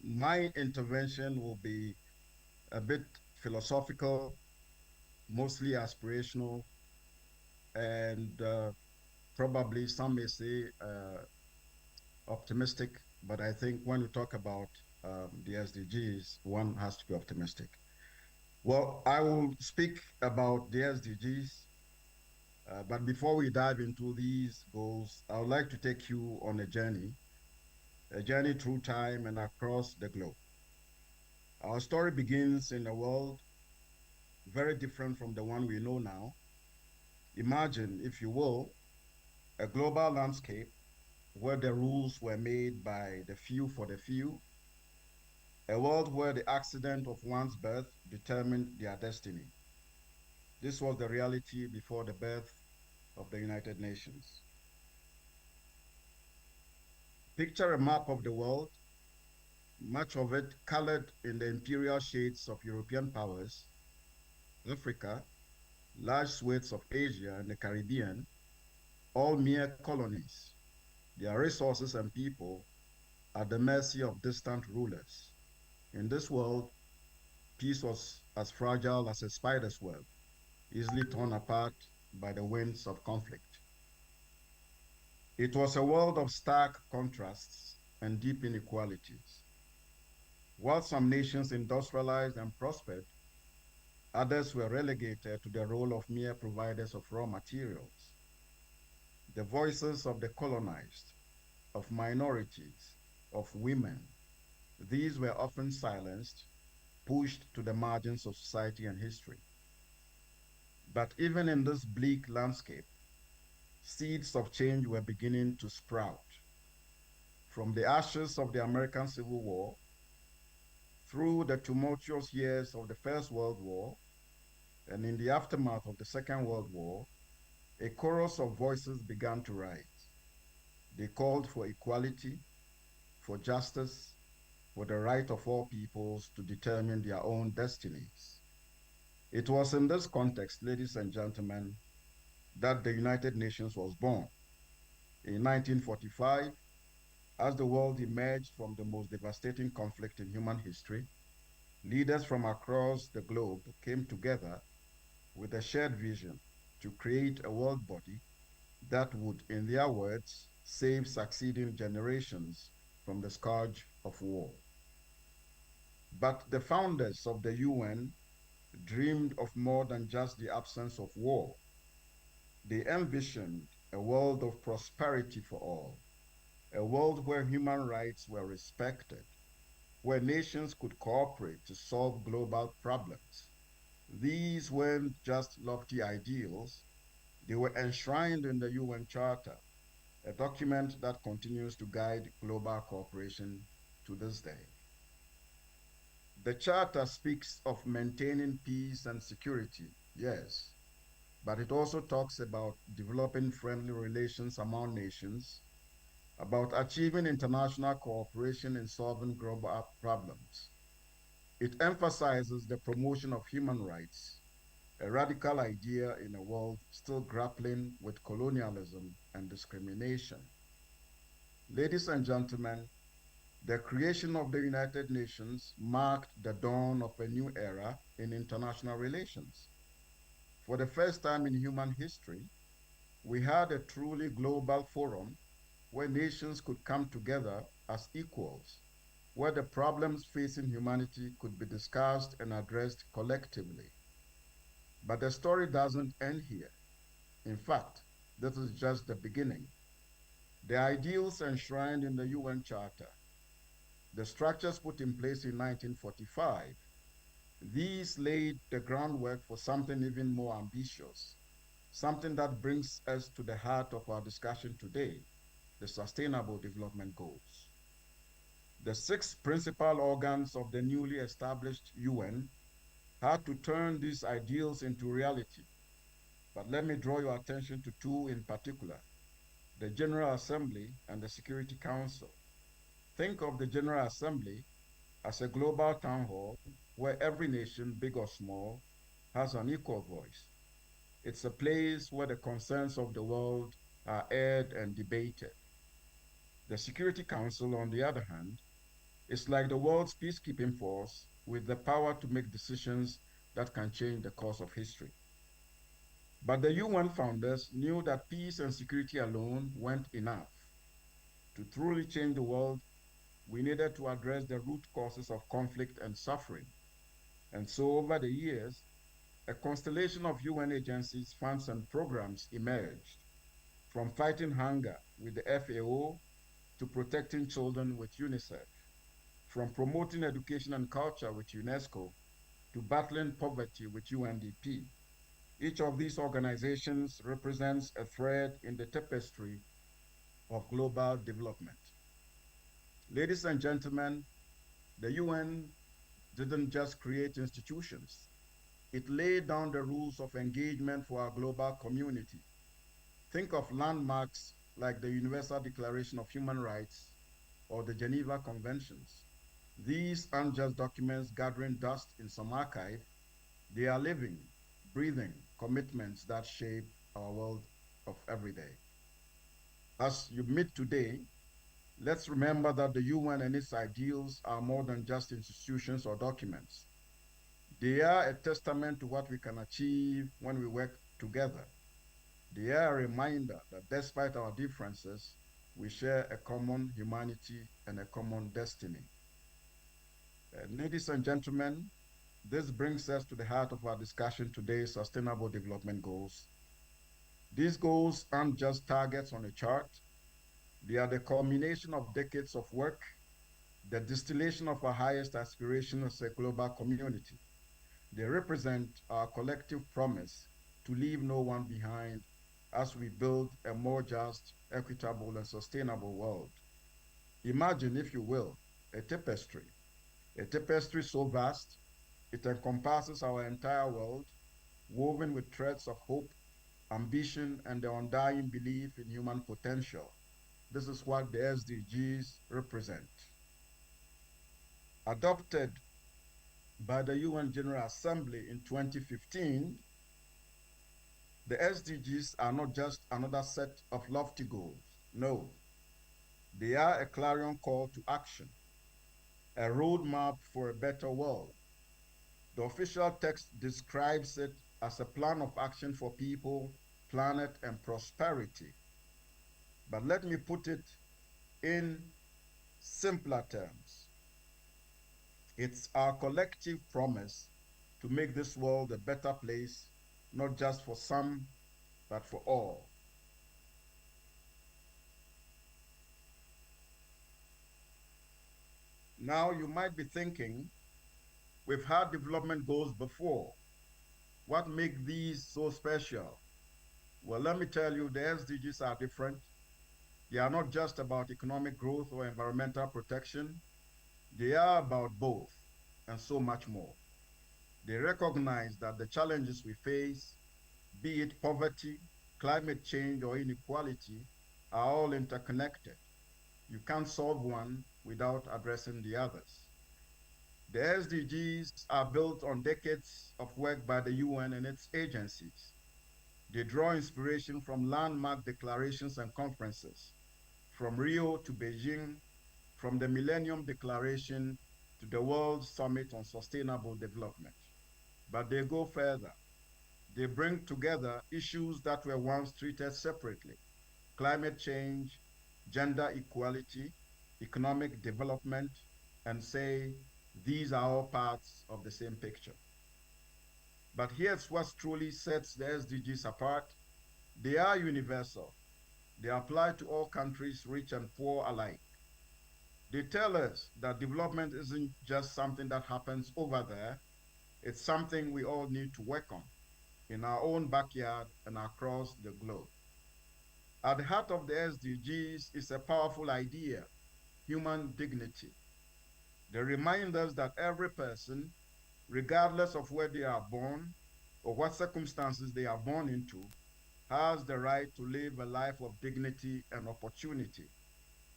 Speaker 10: My intervention will be a bit philosophical, mostly aspirational, and probably some may say optimistic, but I think when we talk about the SDGs, one has to be optimistic. Well, I will speak about the SDGs, but before we dive into these goals, I would like to take you on a journey through time and across the globe. Our story begins in a world very different from the one we know now. Imagine, if you will, a global landscape where the rules were made by the few for the few, a world where the accident of one's birth determined their destiny. This was the reality before the birth of the United Nations. Picture a map of the world, much of it colored in the imperial shades of European powers, Africa, large swathes of Asia and the Caribbean, all mere colonies, their resources and people at the mercy of distant rulers. In this world, peace was as fragile as a spider's web, easily torn apart by the winds of conflict. It was a world of stark contrasts and deep inequalities. While some nations industrialized and prospered, others were relegated to the role of mere providers of raw materials. The voices of the colonized, of minorities, of women, these were often silenced, pushed to the margins of society and history. But even in this bleak landscape, seeds of change were beginning to sprout. From the ashes of the American Civil War, through the tumultuous years of the First World War, and in the aftermath of the Second World War, a chorus of voices began to rise. They called for equality, for justice, for the right of all peoples to determine their own destinies. It was in this context, ladies and gentlemen, that the United Nations was born. In 1945, as the world emerged from the most devastating conflict in human history, leaders from across the globe came together with a shared vision to create a world body that would, in their words, save succeeding generations from the scourge of war. But the founders of the UN dreamed of more than just the absence of war. They envisioned a world of prosperity for all, a world where human rights were respected, where nations could cooperate to solve global problems. These weren't just lofty ideals, they were enshrined in the UN Charter, a document that continues to guide global cooperation to this day. The Charter speaks of maintaining peace and security, yes, but it also talks about developing friendly relations among nations, about achieving international cooperation in solving global problems. It emphasizes the promotion of human rights, a radical idea in a world still grappling with colonialism and discrimination. Ladies and gentlemen, the creation of the United Nations marked the dawn of a new era in international relations. For the first time in human history, we had a truly global forum where nations could come together as equals, where the problems facing humanity could be discussed and addressed collectively. But the story doesn't end here. In fact, this is just the beginning. The ideals enshrined in the UN Charter, the structures put in place in 1945, These laid the groundwork for something even more ambitious, something that brings us to the heart of our discussion today, the Sustainable Development Goals. The 6 principal organs of the newly established UN had to turn these ideals into reality. But let me draw your attention to 2 in particular, the General Assembly and the Security Council. Think of the General Assembly as a global town hall where every nation, big or small, has an equal voice. It's a place where the concerns of the world are aired and debated. The Security Council, on the other hand, is like the world's peacekeeping force with the power to make decisions that can change the course of history. But the UN founders knew that peace and security alone weren't enough. To truly change the world, we needed to address the root causes of conflict and suffering. And so over the years, a constellation of UN agencies, funds, and programs emerged, from fighting hunger with the FAO to protecting children with UNICEF, from promoting education and culture with UNESCO to battling poverty with UNDP. Each of these organizations represents a thread in the tapestry of global development. Ladies and gentlemen, the UN didn't just create institutions. It laid down the rules of engagement for our global community. Think of landmarks like the Universal Declaration of Human Rights or the Geneva Conventions. These aren't just documents gathering dust in some archive. They are living, breathing commitments that shape our world of every day. As you meet today, let's remember that the UN and its ideals are more than just institutions or documents. They are a testament to what we can achieve when we work together. They are a reminder that despite our differences, we share a common humanity and a common destiny. Ladies and gentlemen, this brings us to the heart of our discussion today, Sustainable Development Goals. These goals aren't just targets on a chart. They are the culmination of decades of work, the distillation of our highest aspirations as a global community. They represent our collective promise to leave no one behind as we build a more just, equitable, and sustainable world. Imagine, if you will, a tapestry so vast, it encompasses our entire world, woven with threads of hope, ambition, and the undying belief in human potential. This is what the SDGs represent. Adopted by the UN General Assembly in 2015, the SDGs are not just another set of lofty goals. No, they are a clarion call to action, a roadmap for a better world. The official text describes it as a plan of action for people, planet, and prosperity. But let me put it in simpler terms. It's our collective promise to make this world a better place, not just for some, but for all. Now you might be thinking, we've had development goals before. What makes these so special? Well, let me tell you, the SDGs are different. They are not just about economic growth or environmental protection. They are about both and so much more. They recognize that the challenges we face, be it poverty, climate change, or inequality, are all interconnected. You can't solve one without addressing the others. The SDGs are built on decades of work by the UN and its agencies. They draw inspiration from landmark declarations and conferences, from Rio to Beijing, from the Millennium Declaration to the World Summit on Sustainable Development. But they go further. They bring together issues that were once treated separately: climate change, gender equality, economic development, and say these are all parts of the same picture. But here's what truly sets the SDGs apart. They are universal. They apply to all countries, rich and poor alike. They tell us that development isn't just something that happens over there, It's something we all need to work on in our own backyard and across the globe. At the heart of the SDGs is a powerful idea: human dignity. They remind us that every person, regardless of where they are born or what circumstances they are born into, has the right to live a life of dignity and opportunity.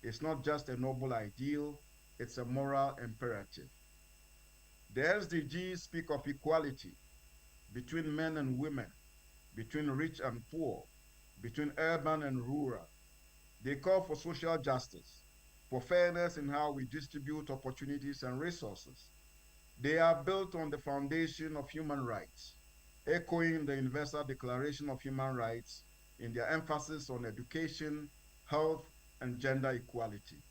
Speaker 10: It's not just a noble ideal, it's a moral imperative. The SDGs speak of equality between men and women, between rich and poor, between urban and rural. They call for social justice, for fairness in how we distribute opportunities and resources. They are built on the foundation of human rights, echoing the Universal Declaration of Human Rights in their emphasis on education, health, and gender equality.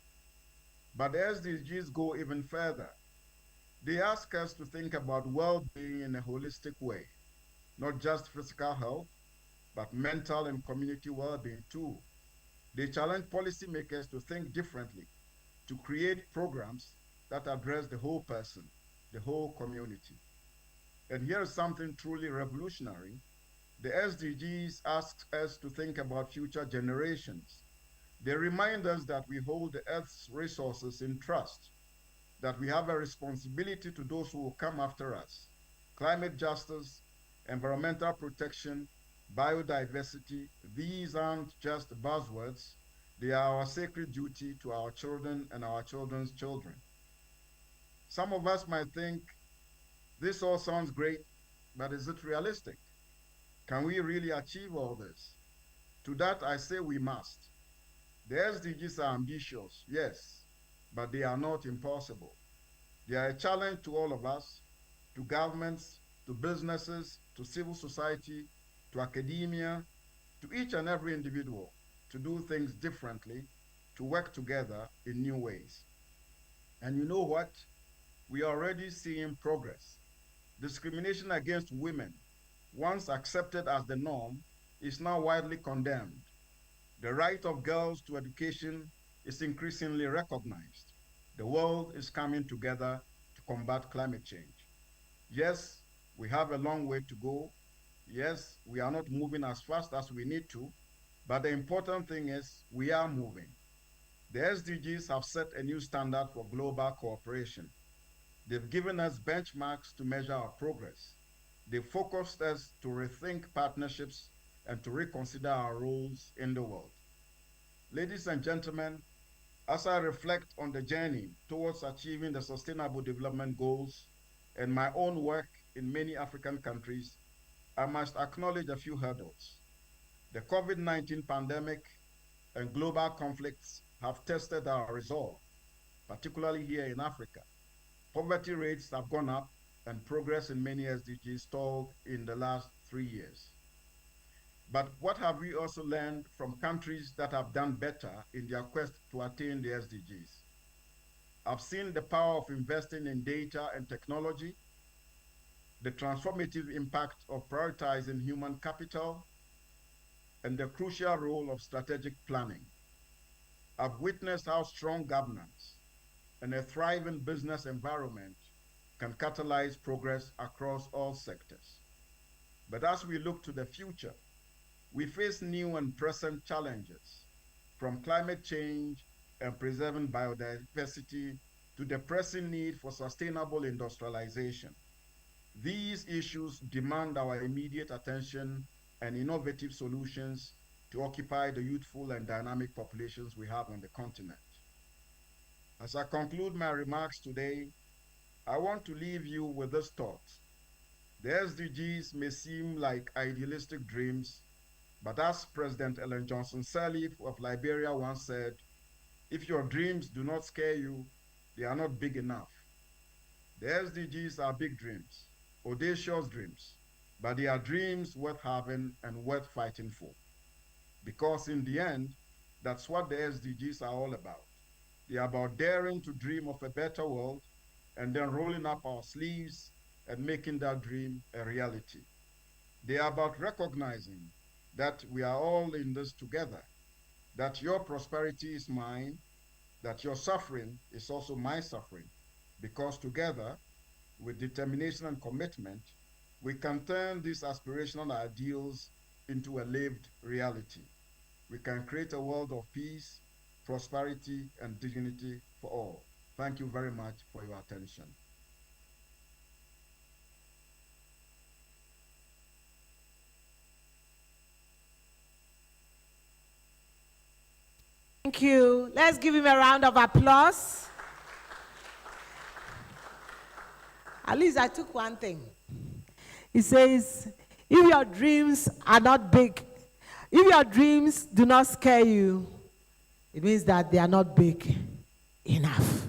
Speaker 10: But the SDGs go even further. They ask us to think about well-being in a holistic way, not just physical health, but mental and community well-being too. They challenge policymakers to think differently, to create programs that address the whole person, the whole community. And here's something truly revolutionary. The SDGs ask us to think about future generations. They remind us that we hold the Earth's resources in trust, that we have a responsibility to those who will come after us. Climate justice, environmental protection, biodiversity, these aren't just buzzwords. They are our sacred duty to our children and our children's children. Some of us might think this all sounds great, but is it realistic? Can we really achieve all this? To that, I say we must. The SDGs are ambitious, yes, but they are not impossible. They are a challenge to all of us, to governments, to businesses, to civil society, to academia, to each and every individual to do things differently, to work together in new ways. And you know what? We are already seeing progress. Discrimination against women, once accepted as the norm, is now widely condemned. The right of girls to education is increasingly recognized. The world is coming together to combat climate change. Yes, we have a long way to go. Yes, we are not moving as fast as we need to, but the important thing is we are moving. The SDGs have set a new standard for global cooperation. They've given us benchmarks to measure our progress. They've focused us to rethink partnerships and to reconsider our roles in the world. Ladies and gentlemen, as I reflect on the journey towards achieving the Sustainable Development Goals and my own work in many African countries, I must acknowledge a few hurdles. The COVID-19 pandemic and global conflicts have tested our resolve, particularly here in Africa. Poverty rates have gone up and progress in many SDGs stalled in the last 3 years. But what have we also learned from countries that have done better in their quest to attain the SDGs? I've seen the power of investing in data and technology, the transformative impact of prioritizing human capital, and the crucial role of strategic planning. I've witnessed how strong governance and a thriving business environment can catalyze progress across all sectors. But as we look to the future, we face new and present challenges, from climate change and preserving biodiversity to the pressing need for sustainable industrialization. These issues demand our immediate attention and innovative solutions to occupy the youthful and dynamic populations we have on the continent. As I conclude my remarks today, I want to leave you with this thought. The SDGs may seem like idealistic dreams, but as President Ellen Johnson Sirleaf of Liberia once said, if your dreams do not scare you, they are not big enough. The SDGs are big dreams, audacious dreams, but they are dreams worth having and worth fighting for. Because in the end, that's what the SDGs are all about. They are about daring to dream of a better world and then rolling up our sleeves and making that dream a reality. They are about recognizing that we are all in this together, that your prosperity is mine, that your suffering is also my suffering, because together with determination and commitment, we can turn these aspirational ideals into a lived reality. We can create a world of peace, prosperity, and dignity for all. Thank you very much for your attention.
Speaker 2: Thank you. Let's give him a round of applause. At least I took one thing. He says, if your dreams are not big, if your dreams do not scare you, it means that they are not big enough.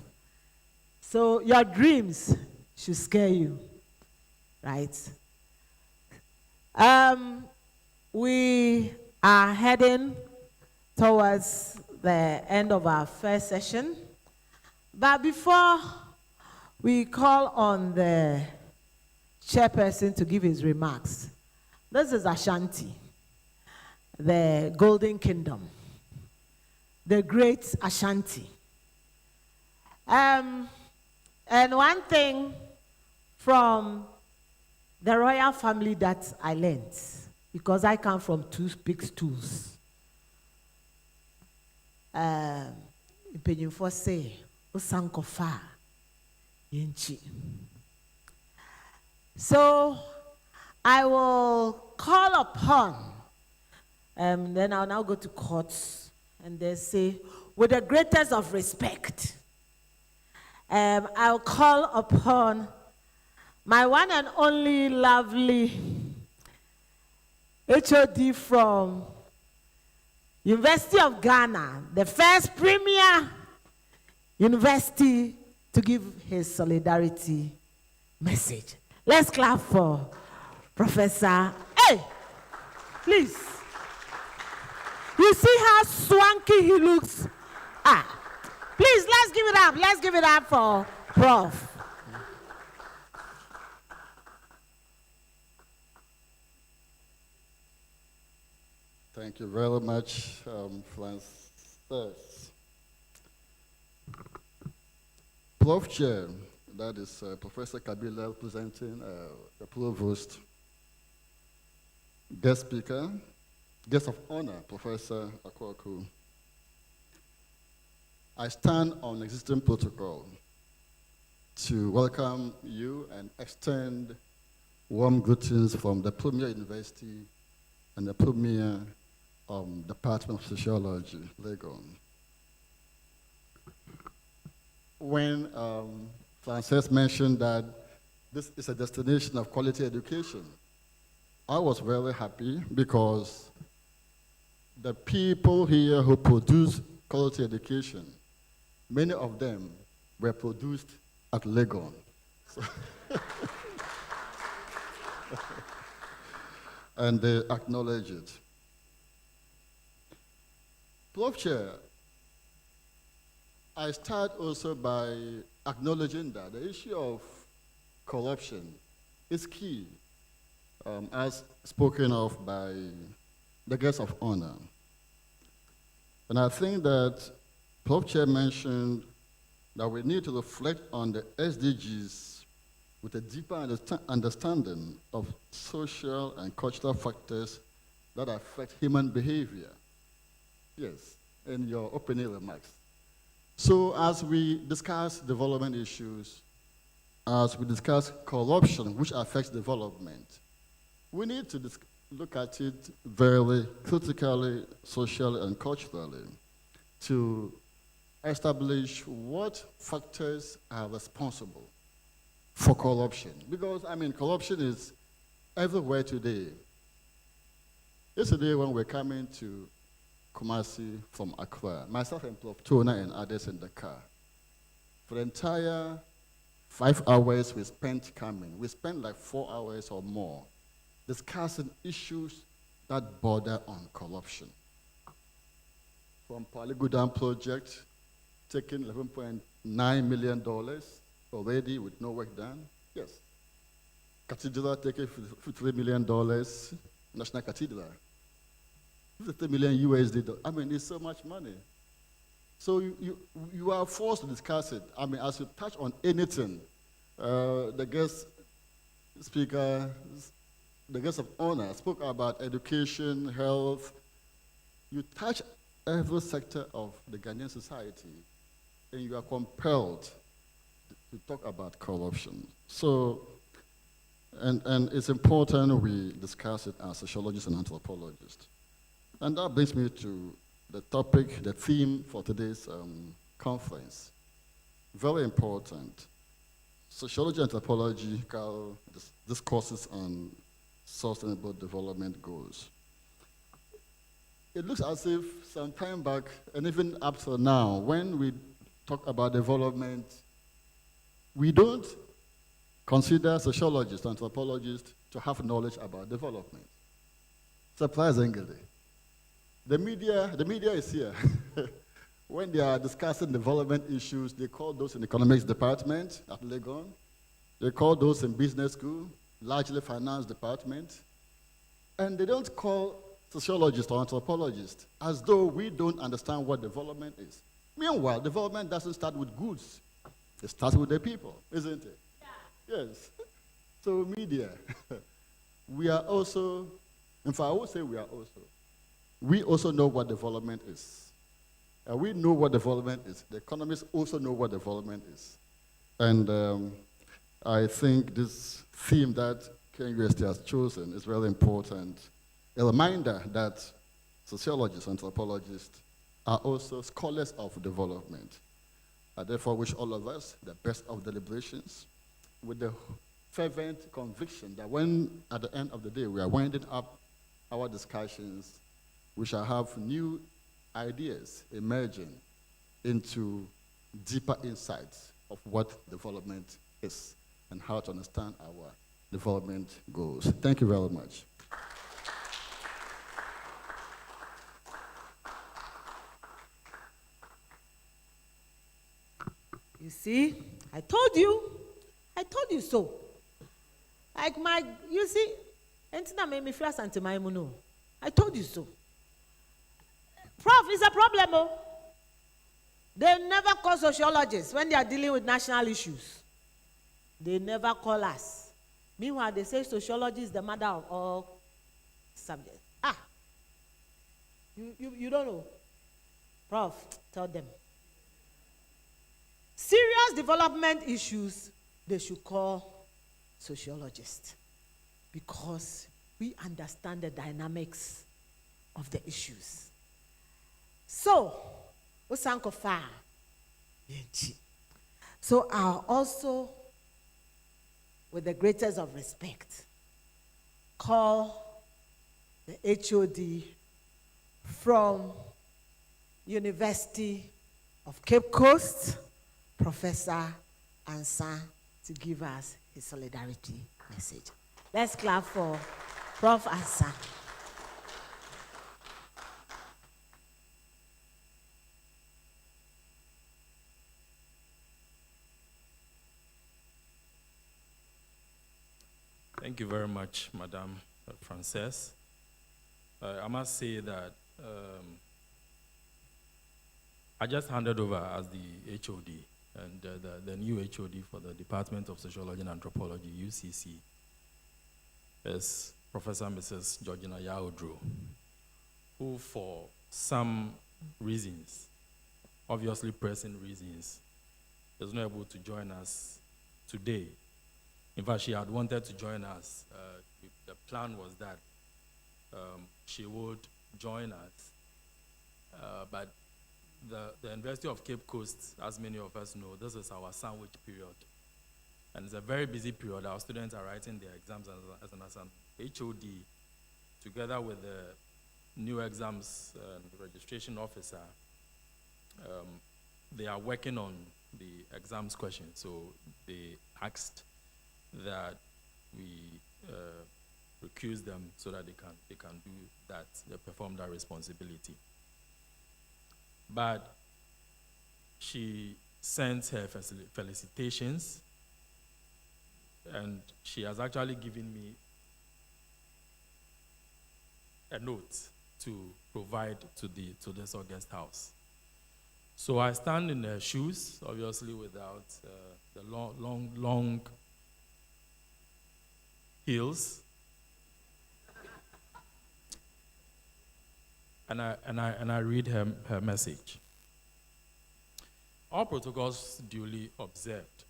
Speaker 2: So your dreams should scare you, right? We are heading towards the end of our first session. But before we call on the chairperson to give his remarks, this is Ashanti, the Golden Kingdom, the great Ashanti. And one thing from the royal family that I learned, because I come from two big stools. Impenium for say, Osankofa, Yinchi. So I will call upon, then I'll now go to courts, and they say, with the greatest of respect, I'll call upon my one and only lovely HOD from University of Ghana, the first premier university to give his solidarity message. Let's clap for Professor. Hey, please. You see how swanky he looks? Please, let's give it up. Let's give it up for Prof.
Speaker 11: Thank you very much, Francis. Prof Chair, that is Professor Kabila presenting the Provost. Guest speaker, guest of honor, Professor Akwaku. I stand on existing protocol to welcome you and extend warm greetings from the Premier University and the Premier Department of Sociology, Legon. When Frances mentioned that this is a destination of quality education, I was very happy because the people here who produce quality education, many of them were produced at Legon. So and they acknowledge it. Prof. Chair, I start also by acknowledging that the issue of corruption is key, as spoken of by the guest of honor. And I think that Prof. Chair mentioned that we need to reflect on the SDGs with a deeper understanding of social and cultural factors that affect human behavior. Yes, in your opening remarks. So as we discuss development issues, as we discuss corruption, which affects development, we need to look at it very critically, socially, and culturally to establish what factors are responsible for corruption. Because, I mean, corruption is everywhere today. Yesterday when we're coming to Kumasi from Accra, myself and Prof. Tona and others in the car, for the entire 5 hours we spent coming, we spent like 4 hours or more discussing issues that border on corruption. From Polygodam project, taking $11.9 million already with no work done. Yes. Cathedral taking $53 million, National Cathedral. 53 million USD. I mean, it's so much money. So you are forced to discuss it. I mean, as you touch on anything, The guest speaker, the guest of honor, spoke about education, health. You touch every sector of the Ghanaian society, and you are compelled to talk about corruption. So, and it's important we discuss it as sociologists and anthropologists. And that brings me to the topic, the theme for today's conference. Very important. Sociology and anthropological discourses on sustainable development goals. It looks as if some time back, and even up to now, when we talk about development, we don't consider sociologists, anthropologists to have knowledge about development. Surprisingly. The media is here. When they are discussing development issues, they call those in the economics department at Legon. They call those in business school, largely finance department. And they don't call sociologists or anthropologists as though we don't understand what development is. Meanwhile, development doesn't start with goods. It starts with the people, isn't it? Yeah. Yes. So media, we are also, in fact, I would say we also know what development is. We know what development is. The economists also know what development is. And I think this theme that KNUST has chosen is very important. A reminder that sociologists, anthropologists are also scholars of development. I therefore wish all of us the best of deliberations with the fervent conviction that when, at the end of the day, we are winding up our discussions, we shall have new ideas emerging into deeper insights of what development is and how to understand our development goals. Thank you very much.
Speaker 2: You see, I told you so. Like you see, Entina made me feel something my mono. I told you so. Prof, it's a problem, oh. They never call sociologists when they are dealing with national issues. They never call us. Meanwhile, they say sociology is the mother of all subjects. You don't know. Prof, tell them. Serious development issues, they should call sociologists because we understand the dynamics of the issues. So, Osankofa, so I'll also, with the greatest of respect, call the HOD from University of Cape Coast, Professor Ansa, to give us his solidarity message. Let's clap for Prof. Ansa.
Speaker 12: Thank you very much, Madam Frances. I must say that I just handed over as the HOD, and the new HOD for the Department of Sociology and Anthropology, UCC, is Professor Mrs. Georgina Yaudro, who for some reasons, obviously pressing reasons, is not able to join us today. In fact, she had wanted to join us. The plan was that she would join us, but the University of Cape Coast, as many of us know, this is our sandwich period. And it's a very busy period. Our students are writing their exams as an HOD, together with the new exams registration officer. They are working on the exams questions, so they asked that we recuse them so that they can do that, they perform that responsibility. But she sent her felicitations, and she has actually given me a note to provide to this August house. So I stand in their shoes, obviously without the long heels. And I read her message. All protocols duly observed.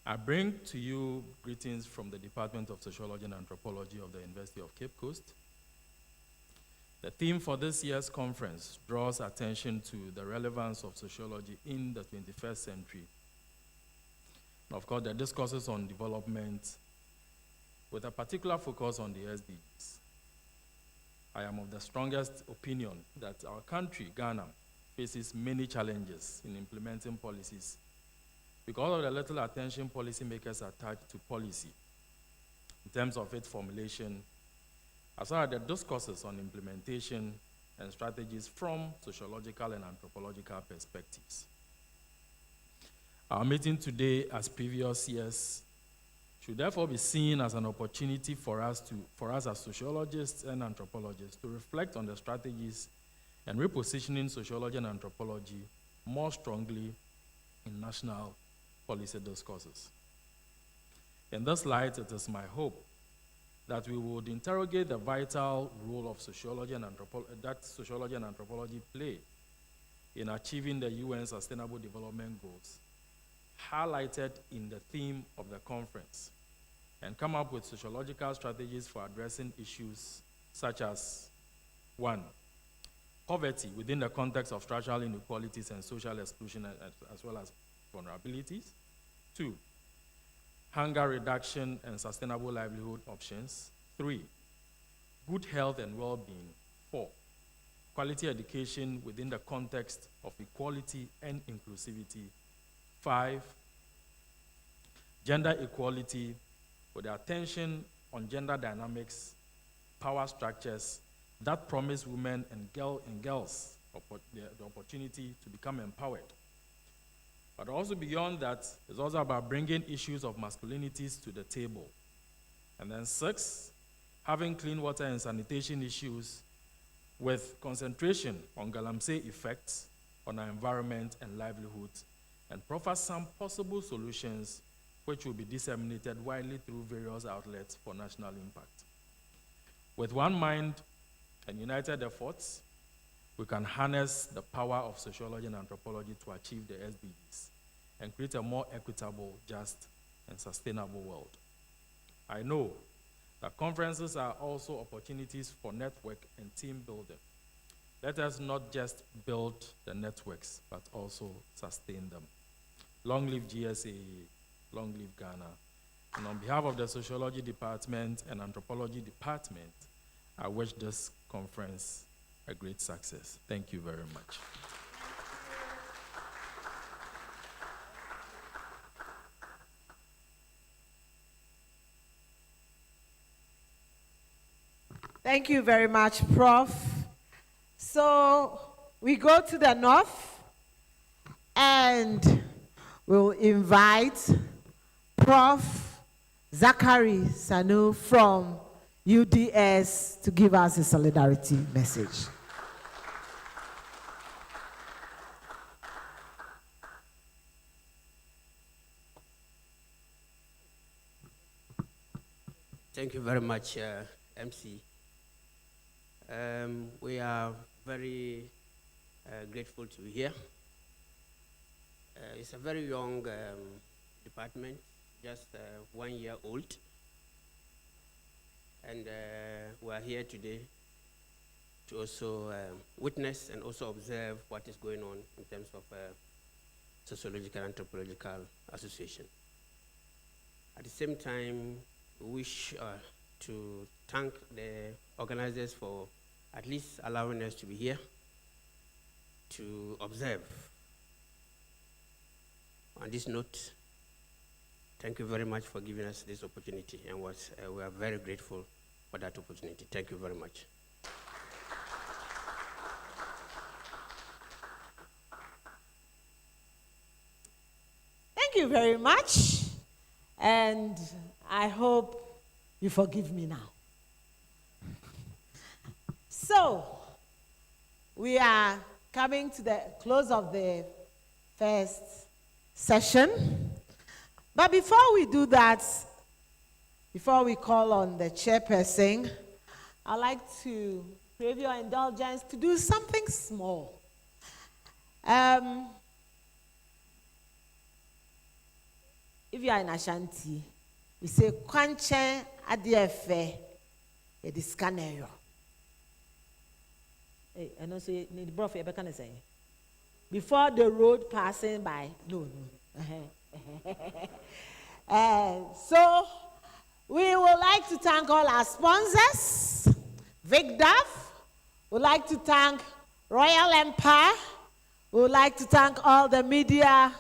Speaker 12: I bring to you greetings from the Department of Sociology and Anthropology of the University of Cape Coast. The theme for this year's conference draws attention to the relevance of sociology in the 21st century. And of course, the discourses on development with a particular focus on the SDGs. I am of the strongest opinion that our country, Ghana, faces many challenges in implementing policies because of the little attention policymakers attach to policy in terms of its formulation, as well as the discourses on implementation and strategies from sociological and anthropological perspectives. Our meeting today, as previous years, should therefore be seen as an opportunity for us as sociologists and anthropologists to reflect on the strategies and repositioning sociology and anthropology more strongly in national policy discourses. In this light, it is my hope that we would interrogate the vital role of sociology and anthropology play in achieving the UN Sustainable Development Goals, highlighted in the theme of the conference, and come up with sociological strategies for addressing issues such as 1, poverty within the context of structural inequalities and social exclusion as well as vulnerabilities. 2, hunger reduction and sustainable livelihood options. 3, good health and well-being. 4, quality education within the context of equality and inclusivity. 5, gender equality with attention on gender dynamics, power structures that promise women and girls the opportunity to become empowered. But also beyond that, it's also about bringing issues of masculinities to the table. And then 6, having clean water and sanitation issues with concentration on galamsey effects on our environment and livelihoods, and proffer some possible solutions which will be disseminated widely through various outlets for national impact. With one mind and united efforts, we can harness the power of sociology and anthropology to achieve the SDGs and create a more equitable, just, and sustainable world. I know that conferences are also opportunities for network and team building. Let us not just build the networks, but also sustain them. Long live GSA, long live Ghana. And on behalf of the Sociology Department and Anthropology Department, I wish this conference a great success. Thank you very much.
Speaker 2: Thank you very much, Prof. So we go to the north and we'll invite Prof. Zachary Sanu from UDS to give us a solidarity message.
Speaker 13: Thank you very much, MC. We are very grateful to be here. It's a very young department, just 1 year old. And we are here today to also witness and also observe what is going on in terms of Sociological and Anthropological Association. At the same time, we wish to thank the organizers for at least allowing us to be here to observe. On this note, thank you very much for giving us this opportunity, and we are very grateful for that opportunity. Thank you very much.
Speaker 2: Thank you very much, and I hope you forgive me now. So, we are coming to the close of the first session. But before we do that, before we call on the chairperson, I'd like to crave your indulgence to do something small. If you are in Ashanti, we say, Kwanche adiefe ediskanero. And also, need broth, say. Before the road passing by. No. So, we would like to thank all our sponsors. VICDAF. We'd like to thank Royal Empire. We would like to thank all the media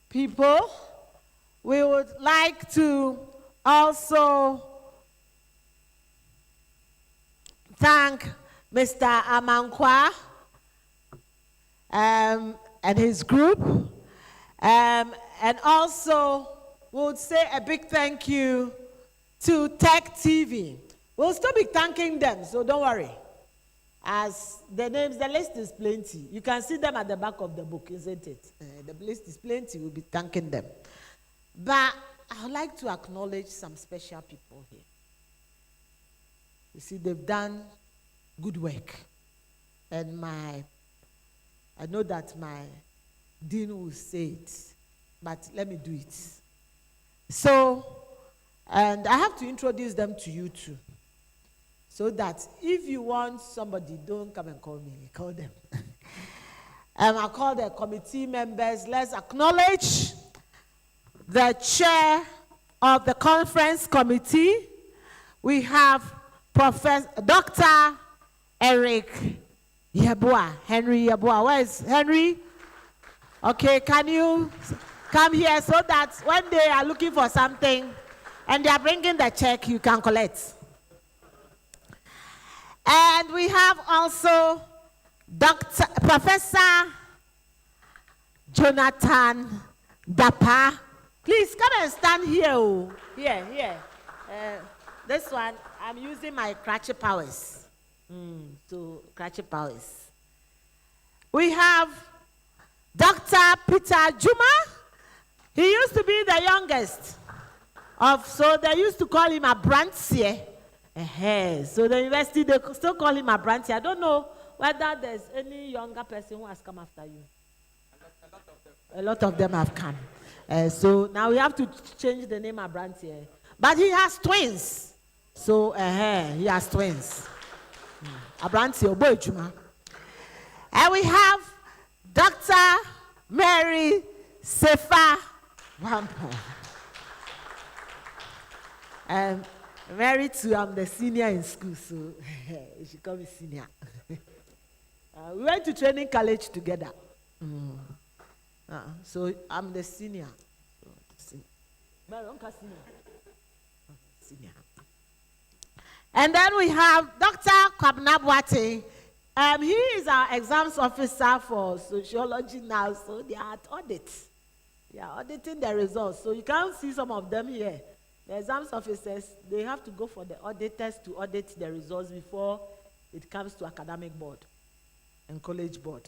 Speaker 2: people. We would like to also thank Mr. Amankwa and his group. And also, we would say a big thank you to TEK TV. We'll still be thanking them, so don't worry. As the names, the list is plenty. You can see them at the back of the book, isn't it? The list is plenty. We'll be thanking them. But I would like to acknowledge some special people here. You see, they've done good work. And I know that my dean will say it, but let me do it. So, and I have to introduce them to you too. So that if you want somebody, don't come and call me, call them. I'll call the committee members. Let's acknowledge the chair of the conference committee. We have Dr. Eric Yeboah, Henry Yeboah. Where is Henry? Okay, can you come here so that when they are looking for something and they are bringing the check, you can collect. And we have also Professor Jonathan Dapa. Please come and stand here. Here. This one, I'm using my crutchy powers. Crutchy powers. We have Dr. Peter Juma. He used to be the youngest so they used to call him a Brantier. So the university, they still call him a Brantier. I don't know whether there's any younger person who has come after you. A lot of them have come. So now we have to change the name of Brantier. But he has twins. So he has twins. Abrantier Obojuma. And we have Dr. Mary Sefa Wampo. And Mary too, I'm the senior in school, so she call me senior. We went to training college together. So I'm the senior. Senior. And then we have Dr. Kwabnabwate. He is our exams officer for sociology now, so they are at audit. They are auditing the results. So you can't see some of them here. The exams officers, they have to go for the auditors to audit the results before it comes to academic board and college board.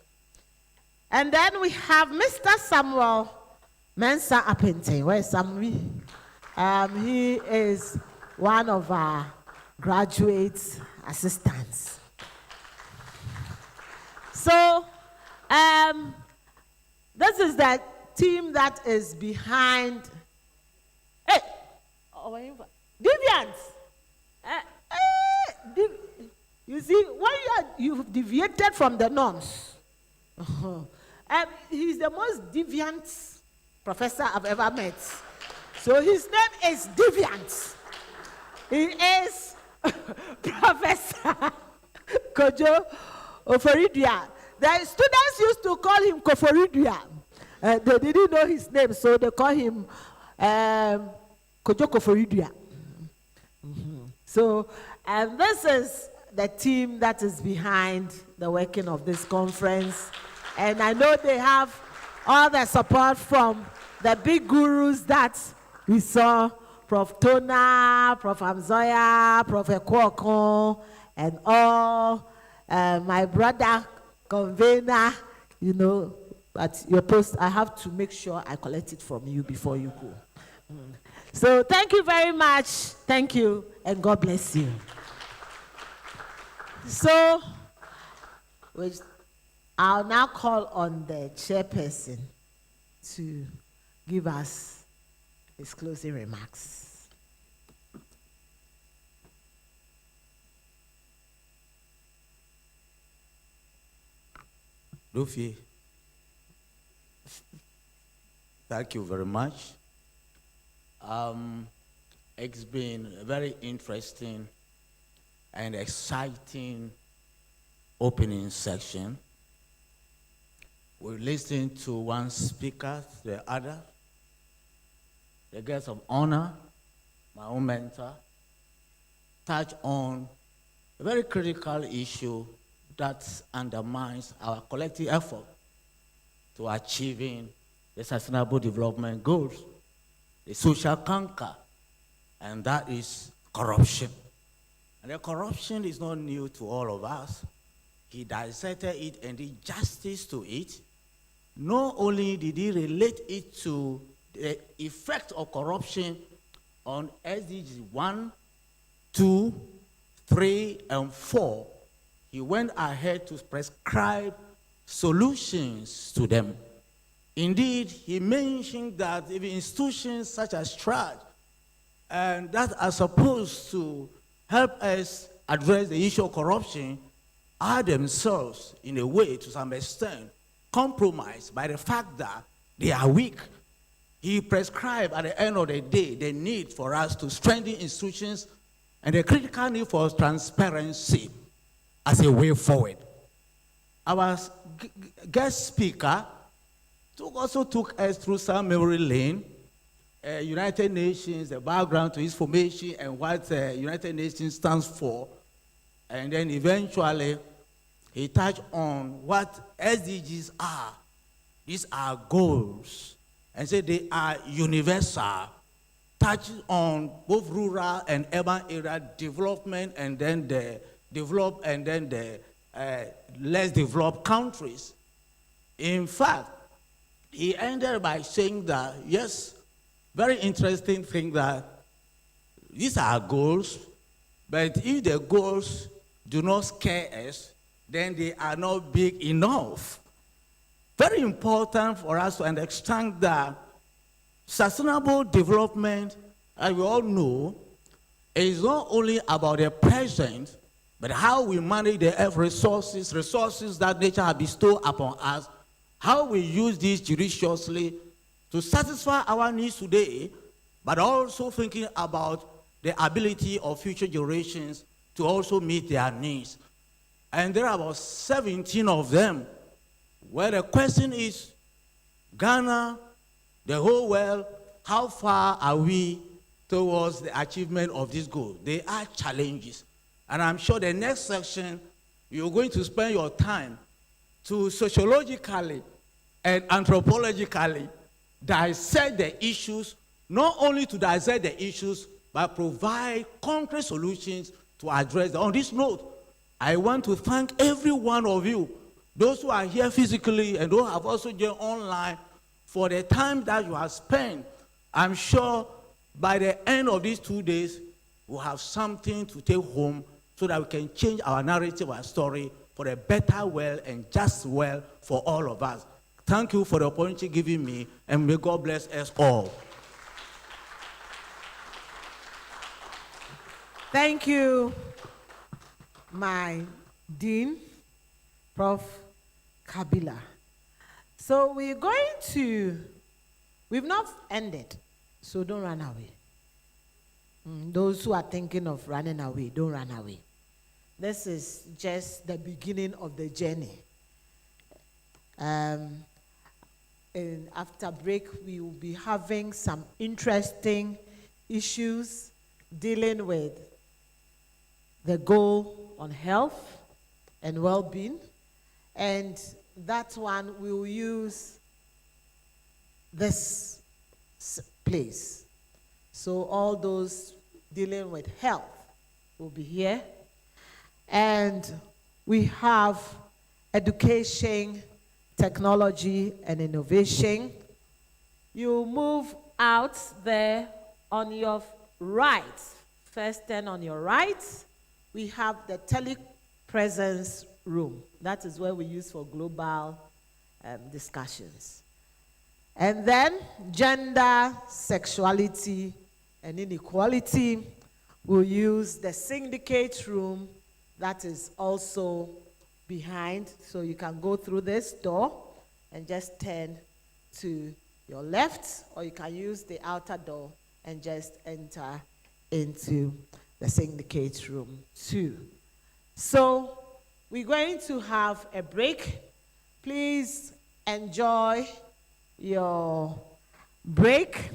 Speaker 2: And then we have Mr. Samuel Mensah Apente. Where is Samuel? He is one of our graduate assistants. So, this is the team that is behind. Hey, deviants. You see, when you've deviated from the norms. He's the most deviant professor I've ever met. So his name is Deviant. He is Professor Kojo Oforidua. The students used to call him Koforidua. They didn't know his name, so they call him Kojo Koforidua. So, this is the team that is behind the working of this conference. And I know they have all the support from the big gurus that we saw, Prof. Tona, Prof. Amzoya, Prof. Ekwokon, and all my brother convener, you know, but your post, I have to make sure I collect it from you before you go. So thank you very much. Thank you, and God bless you. So I'll now call on the chairperson to give us his closing remarks.
Speaker 6: Luffy, thank you very much. It's been a very interesting and exciting opening section. We listened to one speaker, the other, the guest of honor, my own mentor, touch on a very critical issue that undermines our collective effort to achieving the Sustainable Development Goals, the social canker, and that is corruption. And the corruption is not new to all of us. He dissected it and did justice to it. Not only did he relate it to the effect of corruption on SDGs 1, 2, 3, and 4, he went ahead to prescribe solutions to them. Indeed, he mentioned that even institutions such as TRAD and that are supposed to help us address the issue of corruption are themselves, in a way, to some extent, compromised by the fact that they are weak. He prescribed at the end of the day the need for us to strengthen institutions and the critical need for transparency as a way forward. Our guest speaker also took us through some memory lane, United Nations, the background to its formation and what United Nations stands for. And then eventually, he touched on what SDGs are. These are goals. And said they are universal, touching on both rural and urban area development and then the developed and then the less developed countries. In fact, he ended by saying that, yes, very interesting thing that these are goals, but if the goals do not scare us, then they are not big enough. Very important for us to understand that sustainable development, as we all know, is not only about the present, but how we manage the earth resources that nature has bestowed upon us, how we use these judiciously to satisfy our needs today, but also thinking about the ability of future generations to also meet their needs. And there are about 17 of them, where the question is, Ghana, the whole world, how far are we towards the achievement of this goal? They are challenges. And I'm sure the next section, you're going to spend your time to sociologically and anthropologically dissect the issues, not only to dissect the issues, but provide concrete solutions to address them. On this note, I want to thank every one of you, those who are here physically and those who have also joined online, for the time that you have spent. I'm sure by the end of these 2 days, we'll have something to take home so that we can change our narrative, our story, for a better world and just world for all of us. Thank you for the opportunity given me, and may God bless us all.
Speaker 2: Thank you, my Dean, Prof. Kabila. So we're going to, we've not ended, so don't run away. Those who are thinking of running away, don't run away. This is just the beginning of the journey. And after break, we will be having some interesting issues dealing with the goal on health and well-being. And that one we will use this place. So all those dealing with health will be here. And we have education, technology, and innovation. You move out there on your right. First turn on your right, we have the telepresence room. That is where we use for global discussions. And then gender, sexuality, and inequality, we'll use the syndicate room that is also behind. So you can go through this door and just turn to your left, or you can use the outer door and just enter into the syndicate room too. So we're going to have a break. Please enjoy your break.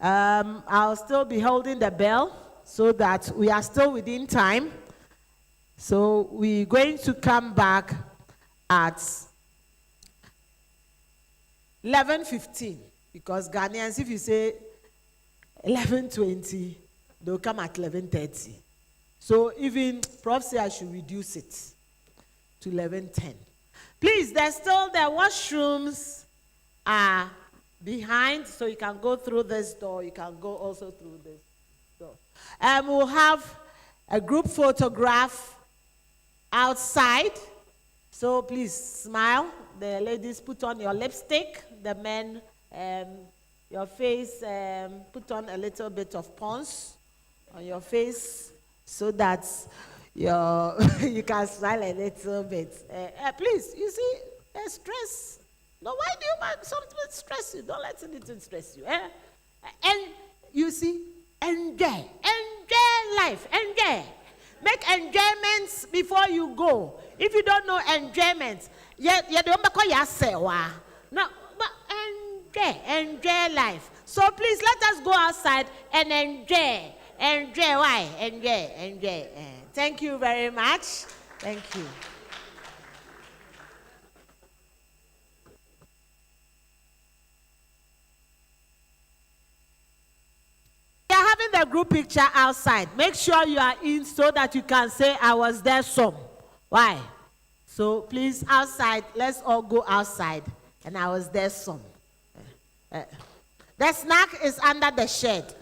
Speaker 2: I'll still be holding the bell so that we are still within time. So we're going to come back at 11:15, because Ghanaians, if you say 11:20, they'll come at 11:30. So even Prof say I should reduce it to 11:10. Please, there's still the washrooms are behind, so you can go through this door. You can go also through this door. We'll have a group photograph outside. So please smile. The ladies, put on your lipstick. The men, your face, put on a little bit of pons on your face so that you can smile a little bit. Please, you see, stress. No, why do you want something to stress you? Don't let anything stress you. And you see, enjoy life, enjoy. Make enjoyments before you go. If you don't know enjoyment, you don't make yourself. No, but enjoy life. So please let us go outside and enjoy. Enjoy. Why? Enjoy. Thank you very much. Thank you. We are having the group picture outside. Make sure you are in so that you can say, I was there some. Why? So please, outside, let's all go outside. And I was there some. The snack is under the shed.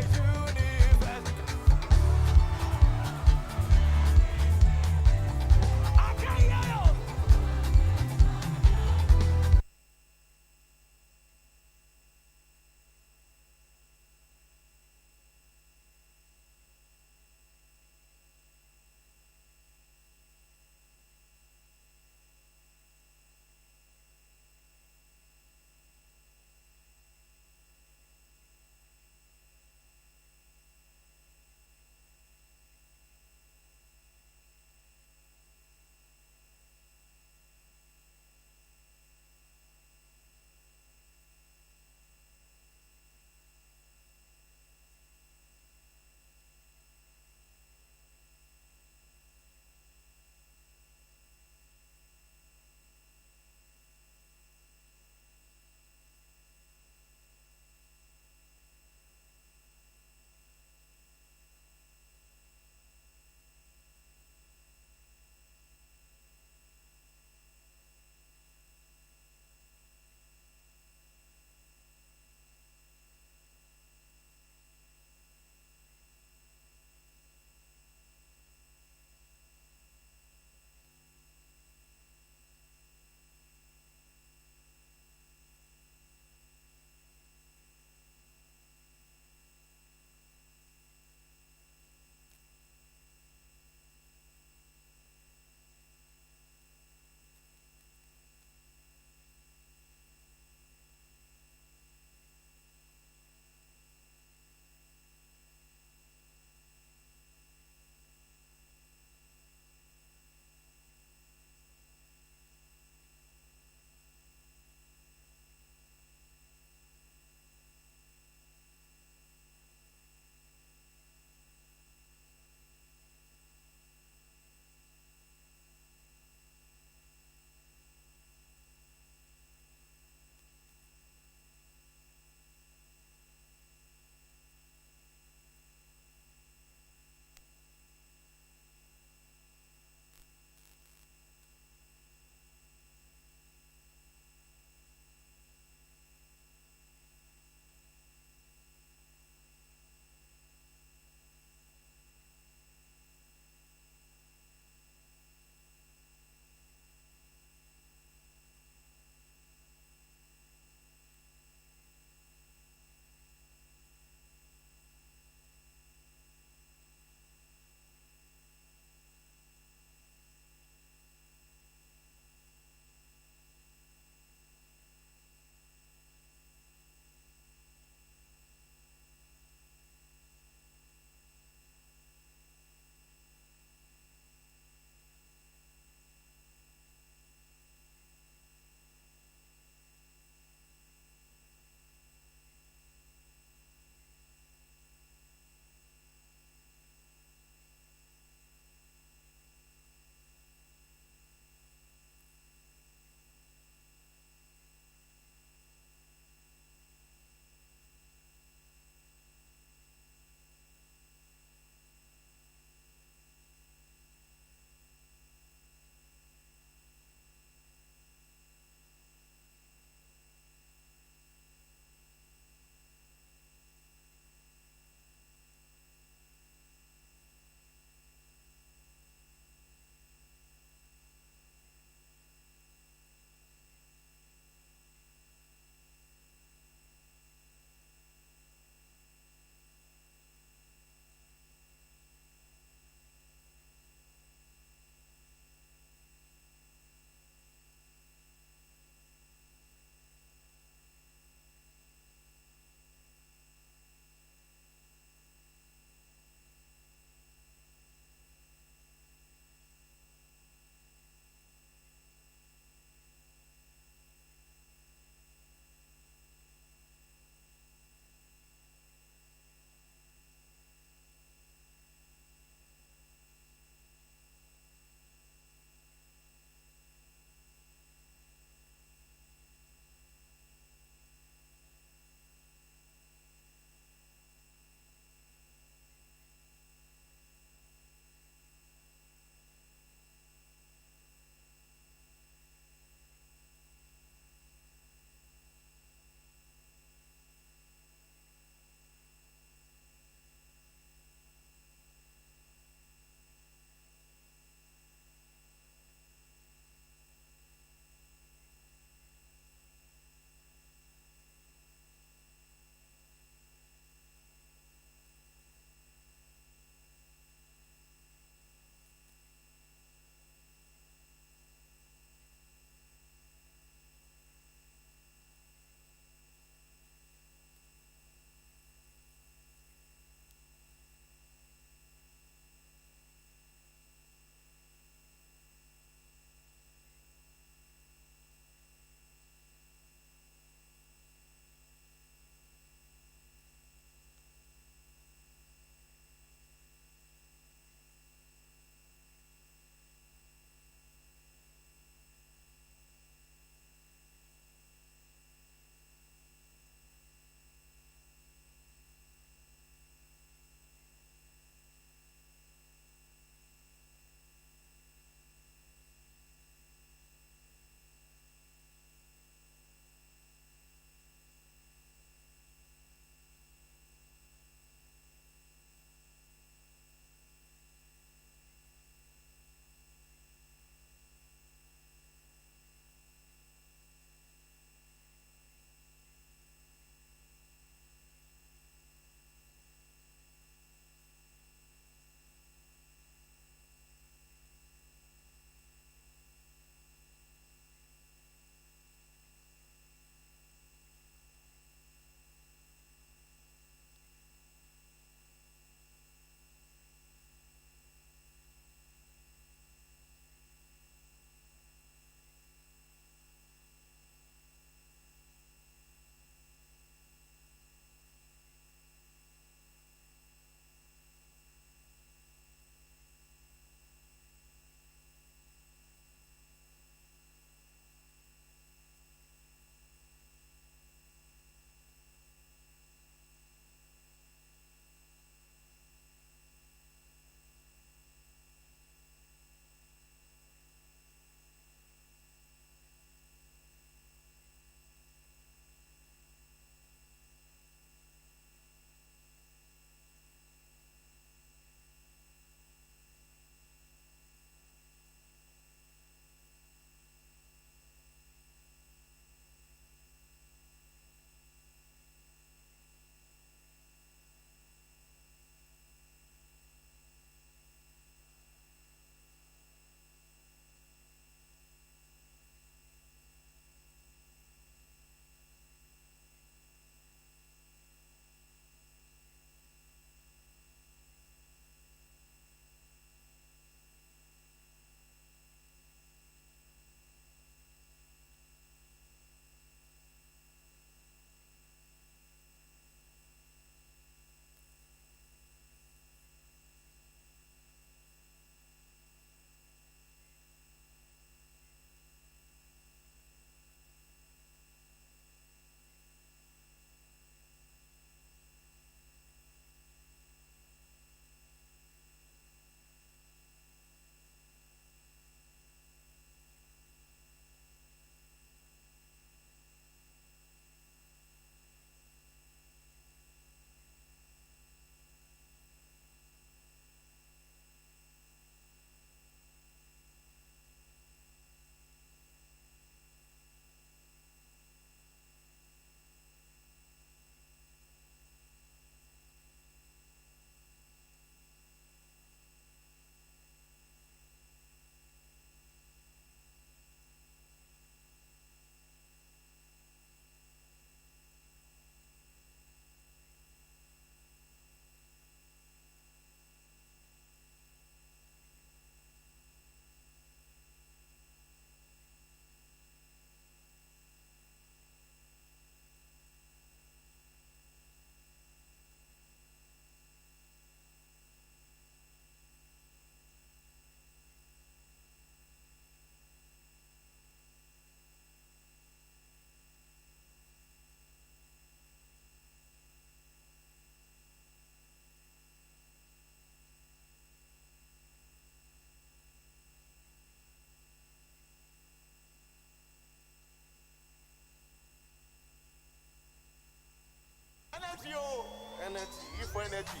Speaker 14: Energy, oh, energy, if energy.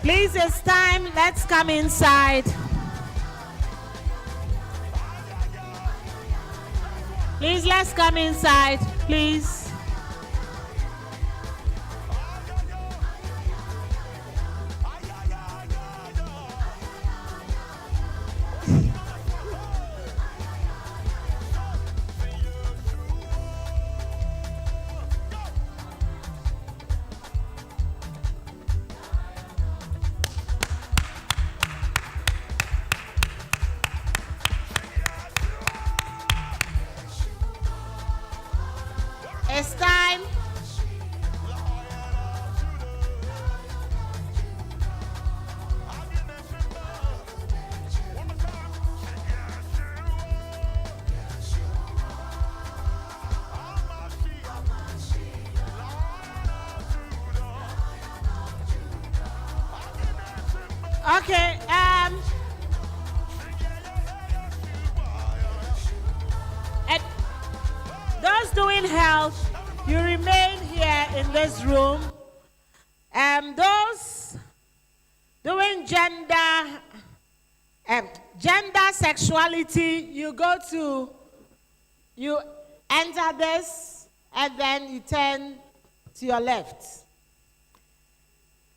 Speaker 2: Please, it's time. Let's come inside. Please, let's come inside, please. It's time. Okay, and those doing health, you remain here in this room. Those doing gender sexuality, you enter this and then you turn to your left.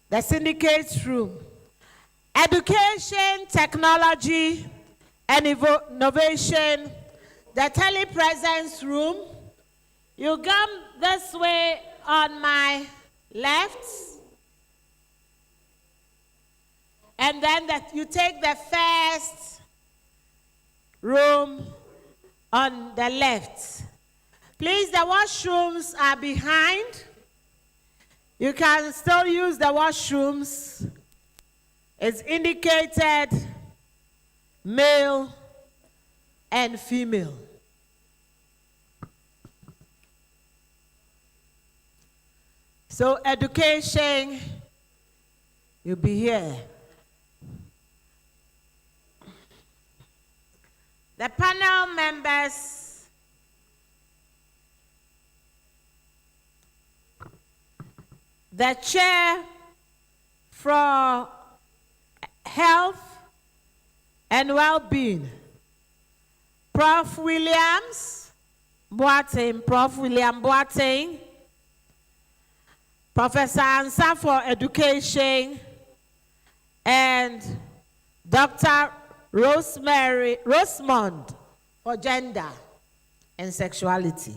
Speaker 2: The syndicates room. Education, technology, and innovation, the telepresence room. You come this way on my left, and then you take the first room on the left. Please, the washrooms are behind. You can still use the washrooms. It's indicated male and female. So education, you'll be here. The panel members, the chair for health and well-being, Prof. Williams Boateng, Prof. William Boateng, Professor Ansa for education, and Dr. Rosemond for gender and sexuality.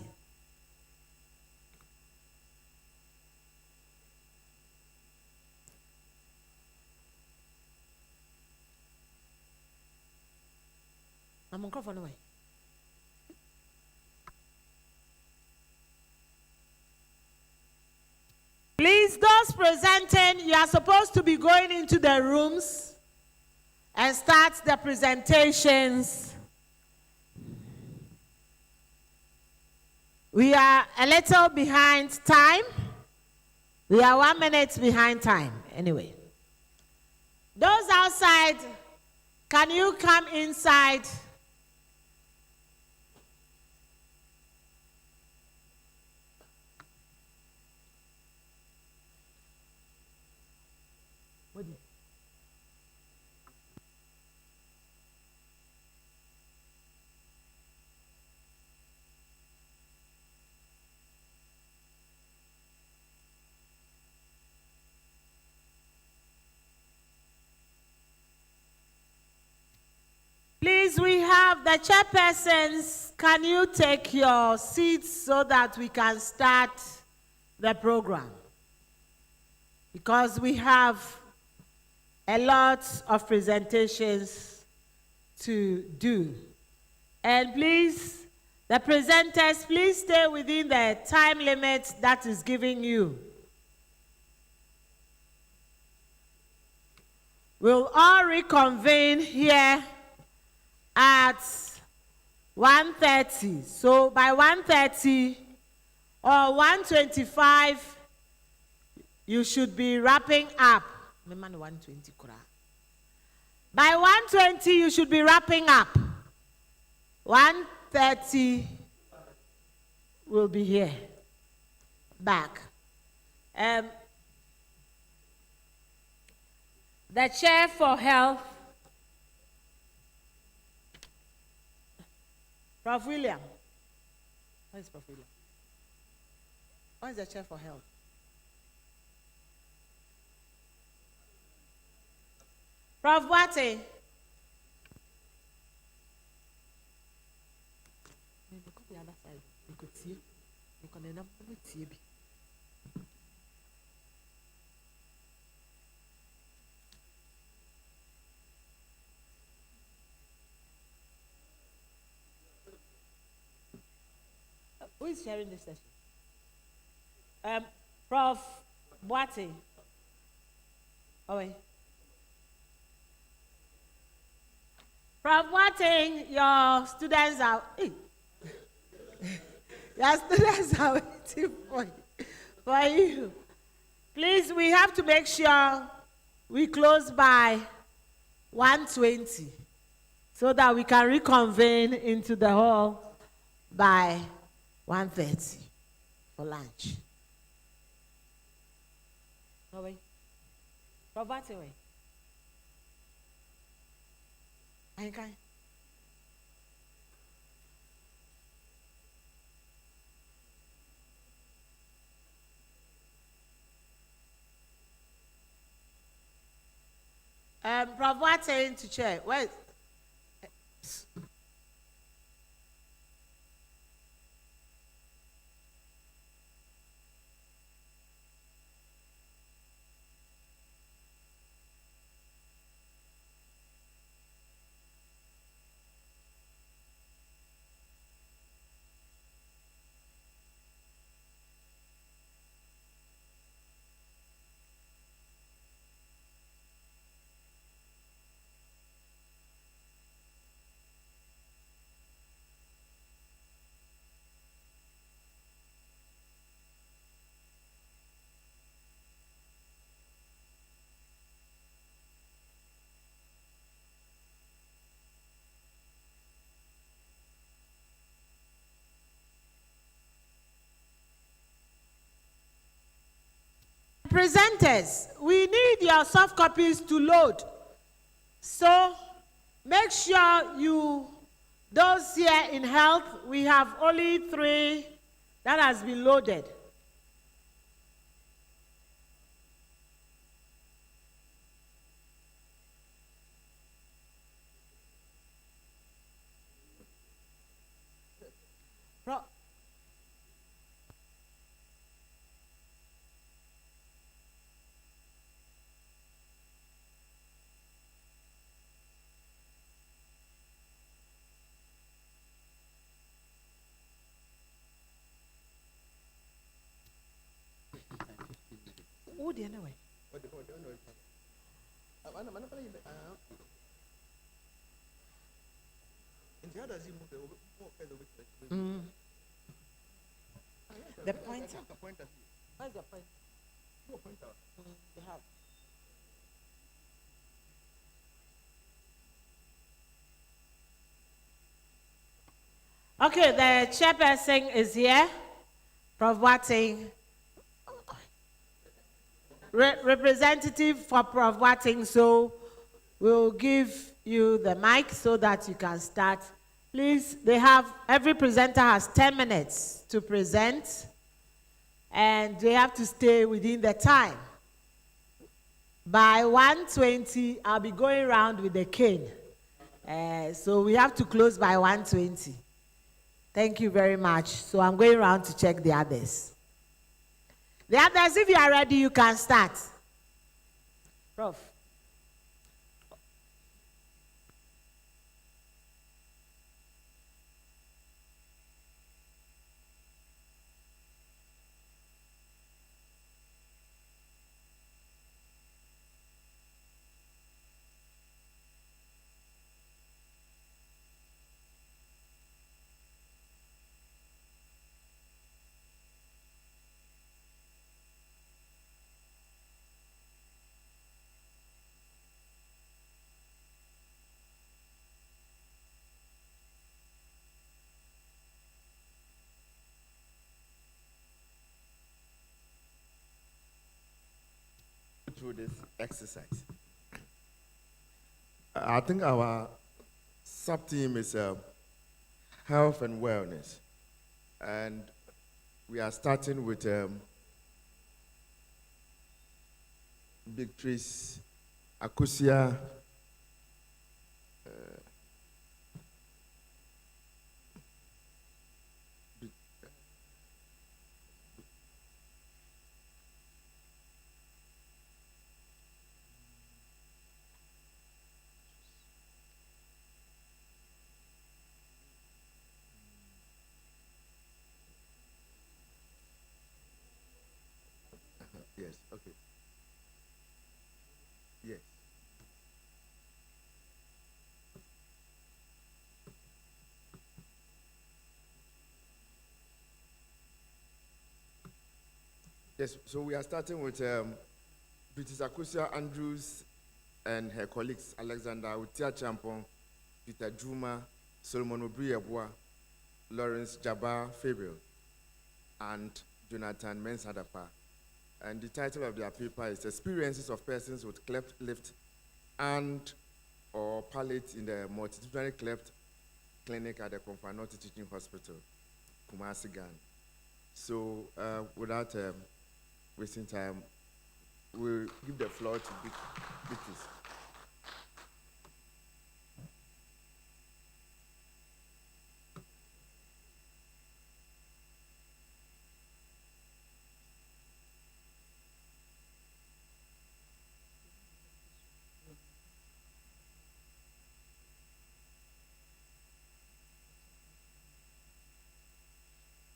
Speaker 2: I'm on microphone away. Please, those presenting, you are supposed to be going into the rooms and start the presentations. We are a little behind time. We are 1 minute behind time, anyway. Those outside, can you come inside? Please, we have the chairpersons. Can you take your seats so that we can start the program? Because we have a lot of presentations to do. And please, the presenters, please stay within the time limit that is given you. We'll all reconvene here at 1:30. So by 1:30 or 1:25, you should be wrapping up. By 1:20, you should be wrapping up. 1:30, we'll be here, back. The Chair for Health, Prof. William. Where is Prof. William? Where is the Chair for Health? Prof. Boate. Go the other side. You could see. You can end up with TB. Who is sharing this session? Prof. Boate. Oh, wait. Prof. Boate, your students are. Hey. Your students are waiting for you. Please, we have to make sure we close by 1:20 so that we can reconvene into the hall by 1:30 for lunch. No way. Robert, way. Okay. Prof. Watson to chair. Where? Presenters, we need your soft copies to load. So make sure you, those here in health, we have only 3 that has been loaded. Oh, the other way. The pointer. Where's the pointer? They have. Okay, the chairperson is here. Prof. Watting. Representative for Prof. Watting, so we'll give you the mic so that you can start. Please, every presenter has 10 minutes to present, and they have to stay within the time. By 1:20, I'll be going around with the cane. So we have to close by 1:20. Thank you very much. So I'm going around to check the others. The others, if you are ready, you can start. Prof.
Speaker 8: Through this exercise.
Speaker 14: I think our sub-theme is health and wellness. And we are starting with Beatrice Akusia. Yes, okay. Yes. Yes, so we are starting with British Akusia Andrews and her colleagues Alexander Utia Champon, Peter Juma, Solomon Obriabwa, Lawrence Jabbar Fabil, and Jonathan Mensadapa. And the title of their paper is Experiences of Persons with Cleft Lip and or Palate in the Multidisciplinary Cleft Clinic at the Konfanoti Teaching Hospital, Kumasi, Ghana. So without wasting time, we'll give the floor to Beatrice.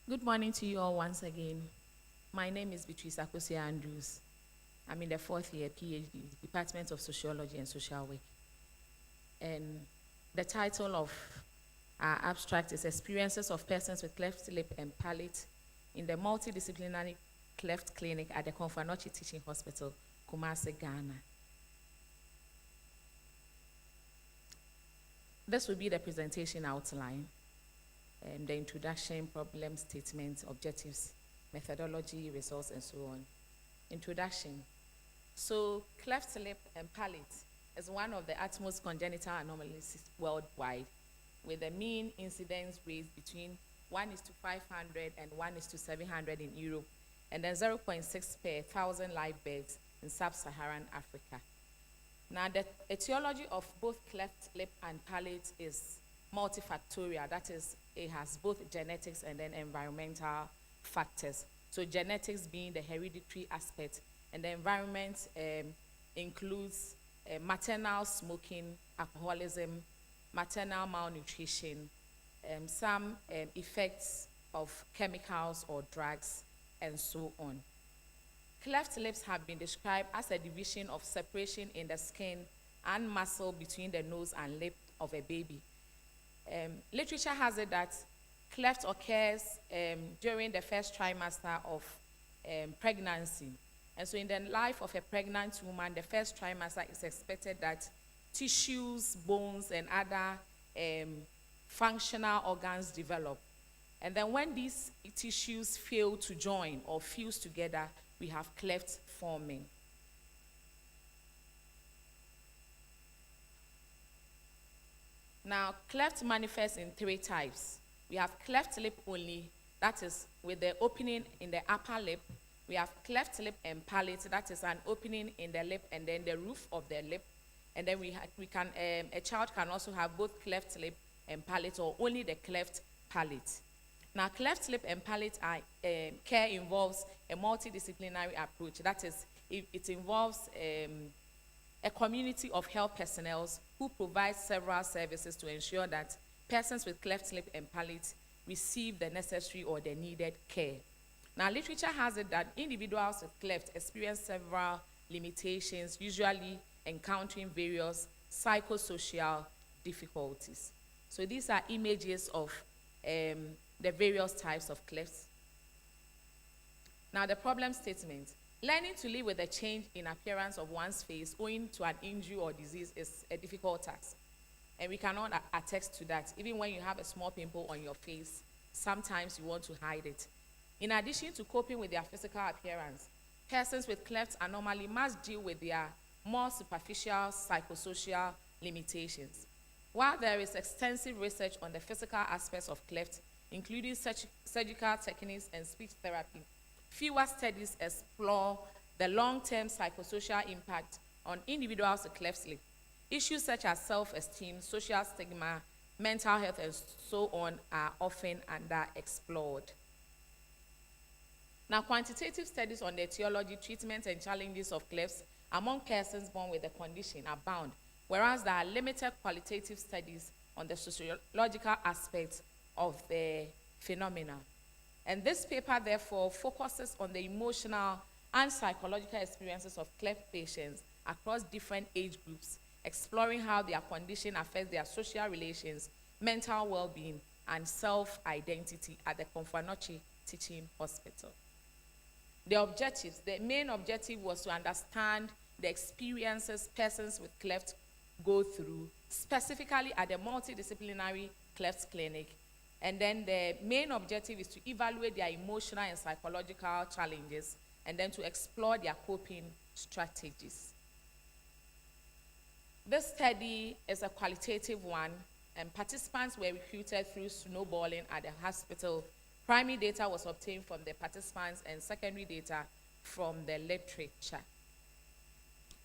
Speaker 4: Good morning to you all once again. My name is Beatrice Akusia Andrews. I'm in the 4th year PhD, Department of Sociology and Social Work. And the title of our abstract is Experiences of Persons with Cleft Lip and Palate in the Multidisciplinary Cleft Clinic at the Konfanochi Teaching Hospital, Kumasi, Ghana. This will be the presentation outline. The introduction, problem statement, objectives, methodology, results, and so on. Introduction. So, cleft lip and palate is one of the utmost congenital anomalies worldwide, with a mean incidence rate between 1:500 and 1:700 in Europe, and then 0.6 per 1,000 live births in sub-Saharan Africa. Now, the etiology of both cleft lip and palate is multifactorial. That is, it has both genetics and then environmental factors. So genetics being the hereditary aspect, and the environment includes maternal smoking, alcoholism, maternal malnutrition, some effects of chemicals or drugs, and so on. Cleft lips have been described as a division of separation in the skin and muscle between the nose and lip of a baby. Literature has it that cleft occurs during the first trimester of pregnancy. And so in the life of a pregnant woman, the first trimester is expected that tissues, bones, and other functional organs develop. And then when these tissues fail to join or fuse together, we have cleft forming. Now, cleft manifests in 3 types. We have cleft lip only, that is with the opening in the upper lip. We have cleft lip and palate, that is an opening in the lip and then the roof of the lip. And then a child can also have both cleft lip and palate, or only the cleft palate. Now, cleft lip and palate care involves a multidisciplinary approach. That is, it involves a community of health personnel who provide several services to ensure that persons with cleft lip and palate receive the necessary or the needed care. Now, literature has it that individuals with cleft experience several limitations, usually encountering various psychosocial difficulties. So these are images of the various types of clefts. Now, the problem statement. Learning to live with a change in appearance of one's face owing to an injury or disease is a difficult task. And we cannot attest to that. Even when you have a small pimple on your face, sometimes you want to hide it. In addition to coping with their physical appearance, persons with cleft anomaly must deal with their more superficial psychosocial limitations. While there is extensive research on the physical aspects of cleft, including surgical techniques and speech therapy, fewer studies explore the long-term psychosocial impact on individuals with cleft lip. Issues such as self-esteem, social stigma, mental health, and so on are often underexplored. Now, quantitative studies on the etiology, treatment, and challenges of clefts among persons born with the condition abound, whereas there are limited qualitative studies on the sociological aspects of the phenomena. And this paper, therefore, focuses on the emotional and psychological experiences of cleft patients across different age groups, exploring how their condition affects their social relations, mental well-being, and self-identity at the Konfanochi Teaching Hospital. The main objective was to understand the experiences persons with cleft go through, specifically at the multidisciplinary cleft clinic. And then the main objective is to evaluate their emotional and psychological challenges, and then to explore their coping strategies. This study is a qualitative one, and participants were recruited through snowballing at the hospital. Primary data was obtained from the participants and secondary data from the literature.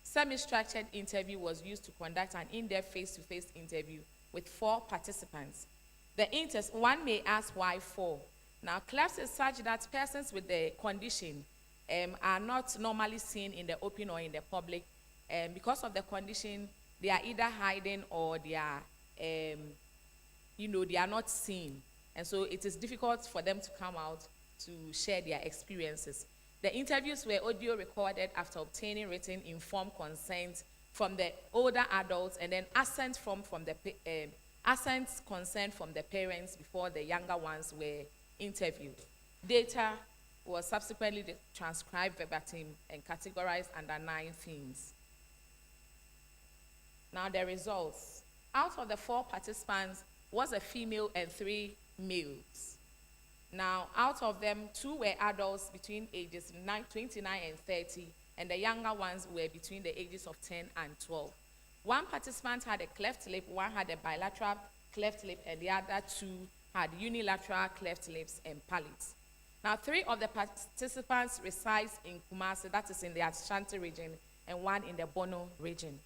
Speaker 4: Semi-structured interview was used to conduct an in-depth face-to-face interview with 4 participants. One may ask why 4. Now, clefts is such that persons with the condition are not normally seen in the open or in the public. Because of the condition, they are either hiding or they are, they are not seen. And so it is difficult for them to come out to share their experiences. The interviews were audio recorded after obtaining written informed consent from the older adults, and then assent consent from the parents before the younger ones were interviewed. Data was subsequently transcribed verbatim and categorized under 9 themes. Now the results. Out of the 4 participants was a female and 3 males. Now, out of them, 2 were adults between ages 29 and 30, and the younger ones were between the ages of 10 and 12. 1 participant had a cleft lip, 1 had a bilateral cleft lip, and the other 2 had unilateral cleft lips and palates. Now, 3 of the participants reside in Kumasi, that is in the Ashanti region, and 1 in the Bono region.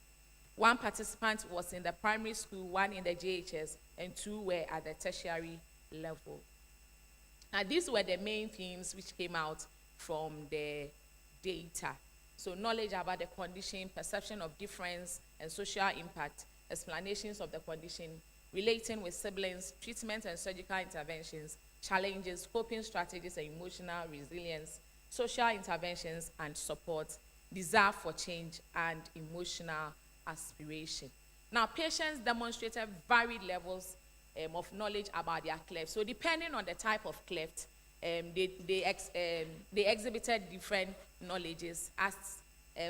Speaker 4: 1 participant was in the primary school, 1 in the JHS, and 2 were at the tertiary level. Now, these were the main themes which came out from the data. So, knowledge about the condition, perception of difference and social impact, explanations of the condition, relating with siblings, treatment and surgical interventions, challenges, coping strategies and emotional resilience, social interventions and support, desire for change, and emotional aspiration. Now, patients demonstrated varied levels of knowledge about their cleft. So depending on the type of cleft, they exhibited different knowledges, as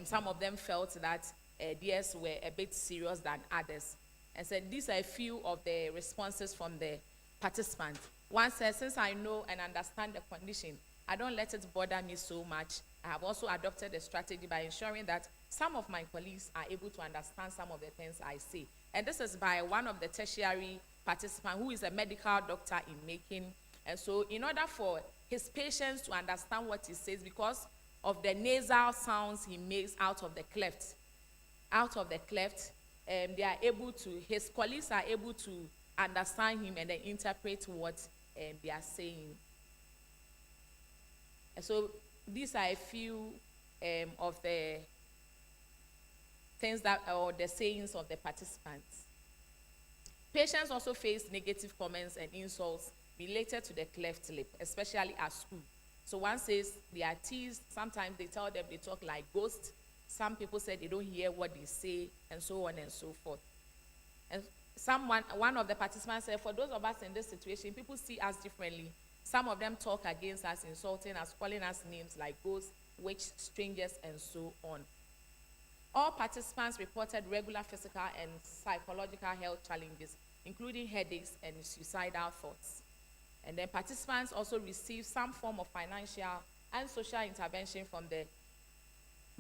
Speaker 4: some of them felt that theirs were a bit serious than others. And said these are a few of the responses from the participants. One said, since I know and understand the condition, I don't let it bother me so much. I have also adopted a strategy by ensuring that some of my colleagues are able to understand some of the things I say. And this is by one of the tertiary participants who is a medical doctor in making. And so in order for his patients to understand what he says, because of the nasal sounds he makes out of the cleft, they are able to, his colleagues are able to understand him and then interpret what they are saying. And so these are a few of the things that, or the sayings of the participants. Patients also face negative comments and insults related to the cleft lip, especially at school. So one says they are teased. Sometimes they tell them they talk like ghosts. Some people say they don't hear what they say, and so on and so forth. And one of the participants said, for those of us in this situation, people see us differently. Some of them talk against us, insulting us, calling us names like ghosts, witch, strangers, and so on. All participants reported regular physical and psychological health challenges, including headaches and suicidal thoughts. And then participants also received some form of financial and social intervention from the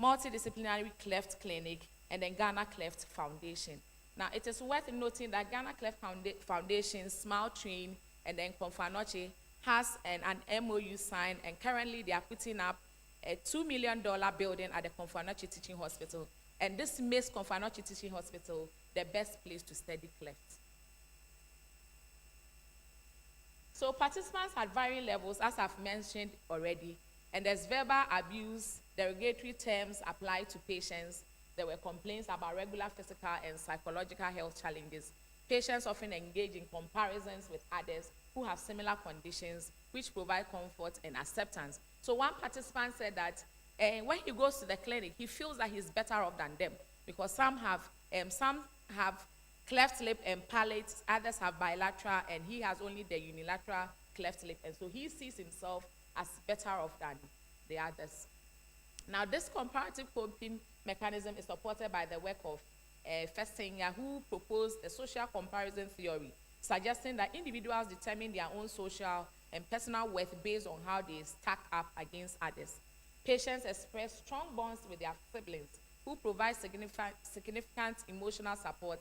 Speaker 4: Multidisciplinary Cleft Clinic and then Ghana Cleft Foundation. Now, it is worth noting that Ghana Cleft Foundation, Smile Train, and then Confanoche has an MOU signed, and currently they are putting up a $2 million building at the Confanoche Teaching Hospital. And this makes Confanoche Teaching Hospital the best place to study cleft. So participants at varying levels, as I've mentioned already, and there's verbal abuse, derogatory terms applied to patients. There were complaints about regular physical and psychological health challenges. Patients often engage in comparisons with others who have similar conditions, which provide comfort and acceptance. So one participant said that when he goes to the clinic, he feels that he's better off than them, because some have cleft lip and palate, others have bilateral, and he has only the unilateral cleft lip. And so he sees himself as better off than the others. Now, this comparative coping mechanism is supported by the work of Festinger, who proposed a social comparison theory, suggesting that individuals determine their own social and personal worth based on how they stack up against others. Patients express strong bonds with their siblings, who provide significant emotional support,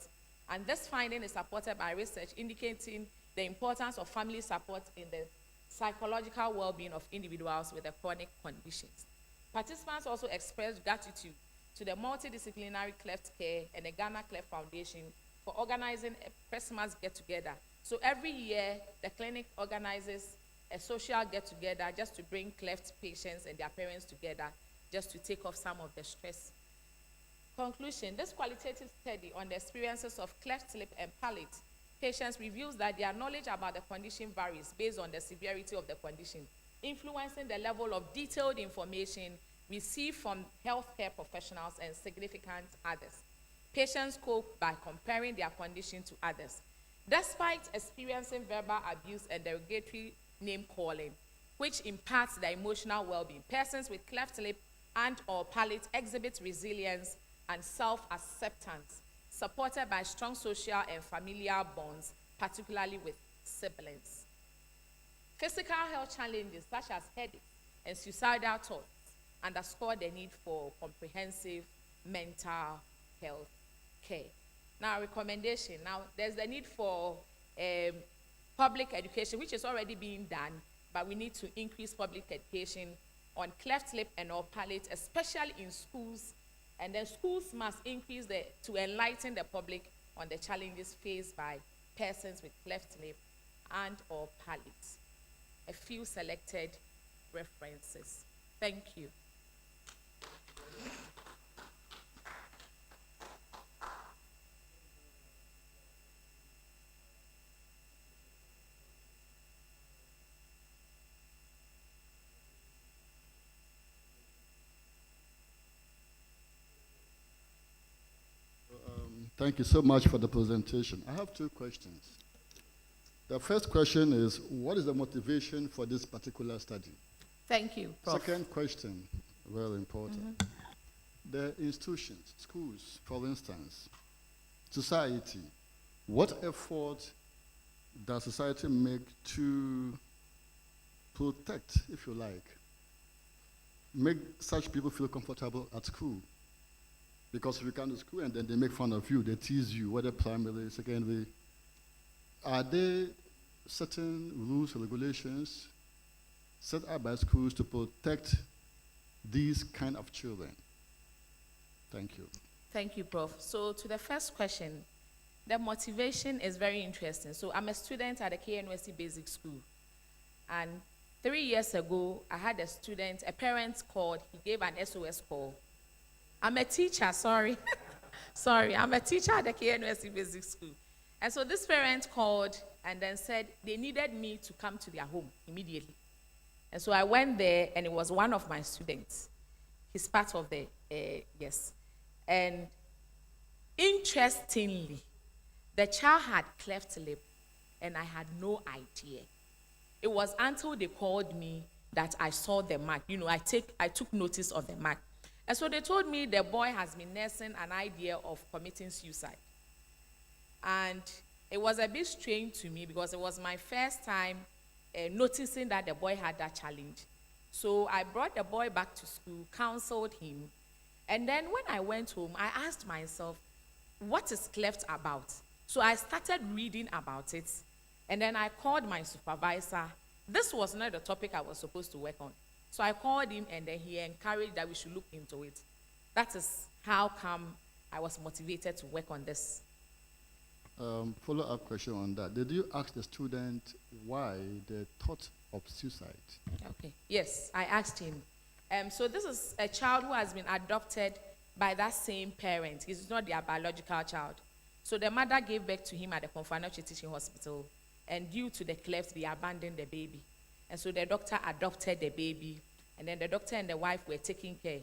Speaker 4: and this finding is supported by research indicating the importance of family support in the psychological well-being of individuals with chronic conditions. Participants also expressed gratitude to the multidisciplinary cleft care and the Ghana Cleft Foundation for organizing a Christmas get-together. So every year, the clinic organizes a social get-together just to bring cleft patients and their parents together, just to take off some of the stress. Conclusion: this qualitative study on the experiences of cleft lip and palate patients reveals that their knowledge about the condition varies based on the severity of the condition, influencing the level of detailed information received from healthcare professionals and significant others. Patients cope by comparing their condition to others. Despite experiencing verbal abuse and derogatory name calling, which impacts their emotional well-being, persons with cleft lip and or palate exhibit resilience and self-acceptance, supported by strong social and familial bonds, particularly with siblings. Physical health challenges such as headaches and suicidal thoughts underscore the need for comprehensive mental health care. Now, recommendation. Now, there's the need for public education, which is already being done, but we need to increase public education on cleft lip and or palate, especially in schools. And then schools must increase to enlighten the public on the challenges faced by persons with cleft lip and or palate. A few selected references. Thank you.
Speaker 11: Thank you so much for the presentation. I have two questions. The first question is, what is the motivation for this particular study?
Speaker 4: Thank you, Prof.
Speaker 11: Second question, very important. The institutions, schools, for instance, society, what effort does society make to protect, if you like, make such people feel comfortable at school? Because if you come to school and then they make fun of you, they tease you, whether primary, secondary, are there certain rules or regulations set up by schools to protect these kind of children? Thank you.
Speaker 4: Thank you, Prof. So to the first question, the motivation is very interesting. So I'm a student at the KNUST Basic School. And 3 years ago, I had a student, a parent called, he gave an SOS call. I'm a teacher, sorry. Sorry, I'm a teacher at the KNUST Basic School. And so this parent called and then said they needed me to come to their home immediately. And so I went there, and it was one of my students. He's part of the, yes. And interestingly, the child had cleft lip, and I had no idea. It was until they called me that I saw the mark. You know, I took notice of the mark. And so they told me the boy has been nursing an idea of committing suicide. And it was a bit strange to me because it was my first time noticing that the boy had that challenge. So I brought the boy back to school, counseled him. And then when I went home, I asked myself, what is cleft about? So I started reading about it, and then I called my supervisor. This was not the topic I was supposed to work on. So I called him, and then he encouraged that we should look into it. That is how come I was motivated to work on this.
Speaker 11: Follow-up question on that. Did you ask the student why they thought of suicide?
Speaker 4: Okay. Yes, I asked him. So this is a child who has been adopted by that same parent. He's not their biological child. So the mother gave birth to him at the Konfanoche Teaching Hospital, and due to the cleft, they abandoned the baby. And so the doctor adopted the baby, and then the doctor and the wife were taking care.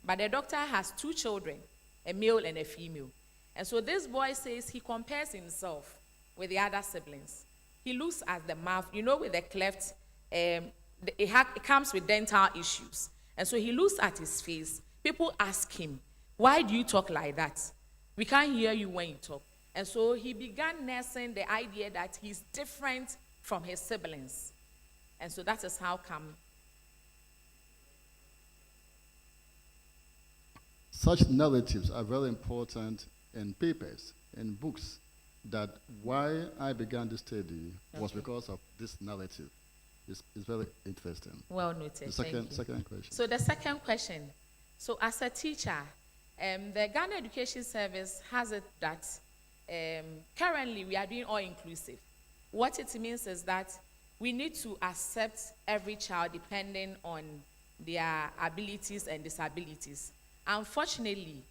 Speaker 4: But the doctor has 2 children, a male and a female. And so this boy says he compares himself with the other siblings. He looks at the mouth, with the cleft, it comes with dental issues. And so he looks at his face. People ask him, why do you talk like that? We can't hear you when you talk. And so he began nursing the idea that he's different from his siblings. And so that is how come.
Speaker 11: Such narratives are very important in papers, in books, that why I began this study was because of this narrative. It's very interesting.
Speaker 4: Well noted.
Speaker 11: The second question.
Speaker 4: So the second question. So as a teacher, the Ghana Education Service has it that currently we are doing all-inclusive. What it means is that we need to accept every child depending on their abilities and disabilities. Unfortunately,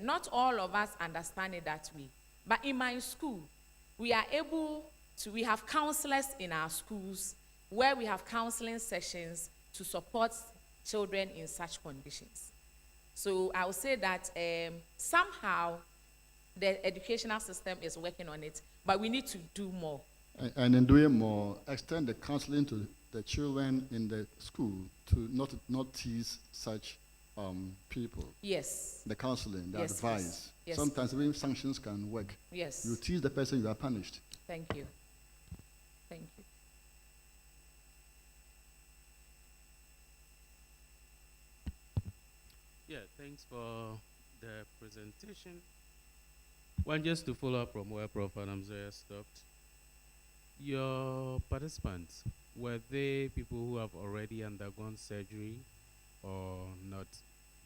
Speaker 4: not all of us understand it that way. But in my school, we have counselors in our schools where we have counseling sessions to support children in such conditions. So I would say that somehow the educational system is working on it, but we need to do more.
Speaker 11: And in doing more, extend the counseling to the children in the school to not tease such people.
Speaker 4: Yes.
Speaker 11: The counseling, the advice.
Speaker 4: Yes.
Speaker 11: Sometimes even sanctions can work.
Speaker 4: Yes.
Speaker 11: You tease the person, you are punished.
Speaker 4: Thank you. Thank you.
Speaker 15: Yeah, thanks for the presentation. One, just to follow up from where Prof. Anamzoya stopped. Your participants, were they people who have already undergone surgery or not?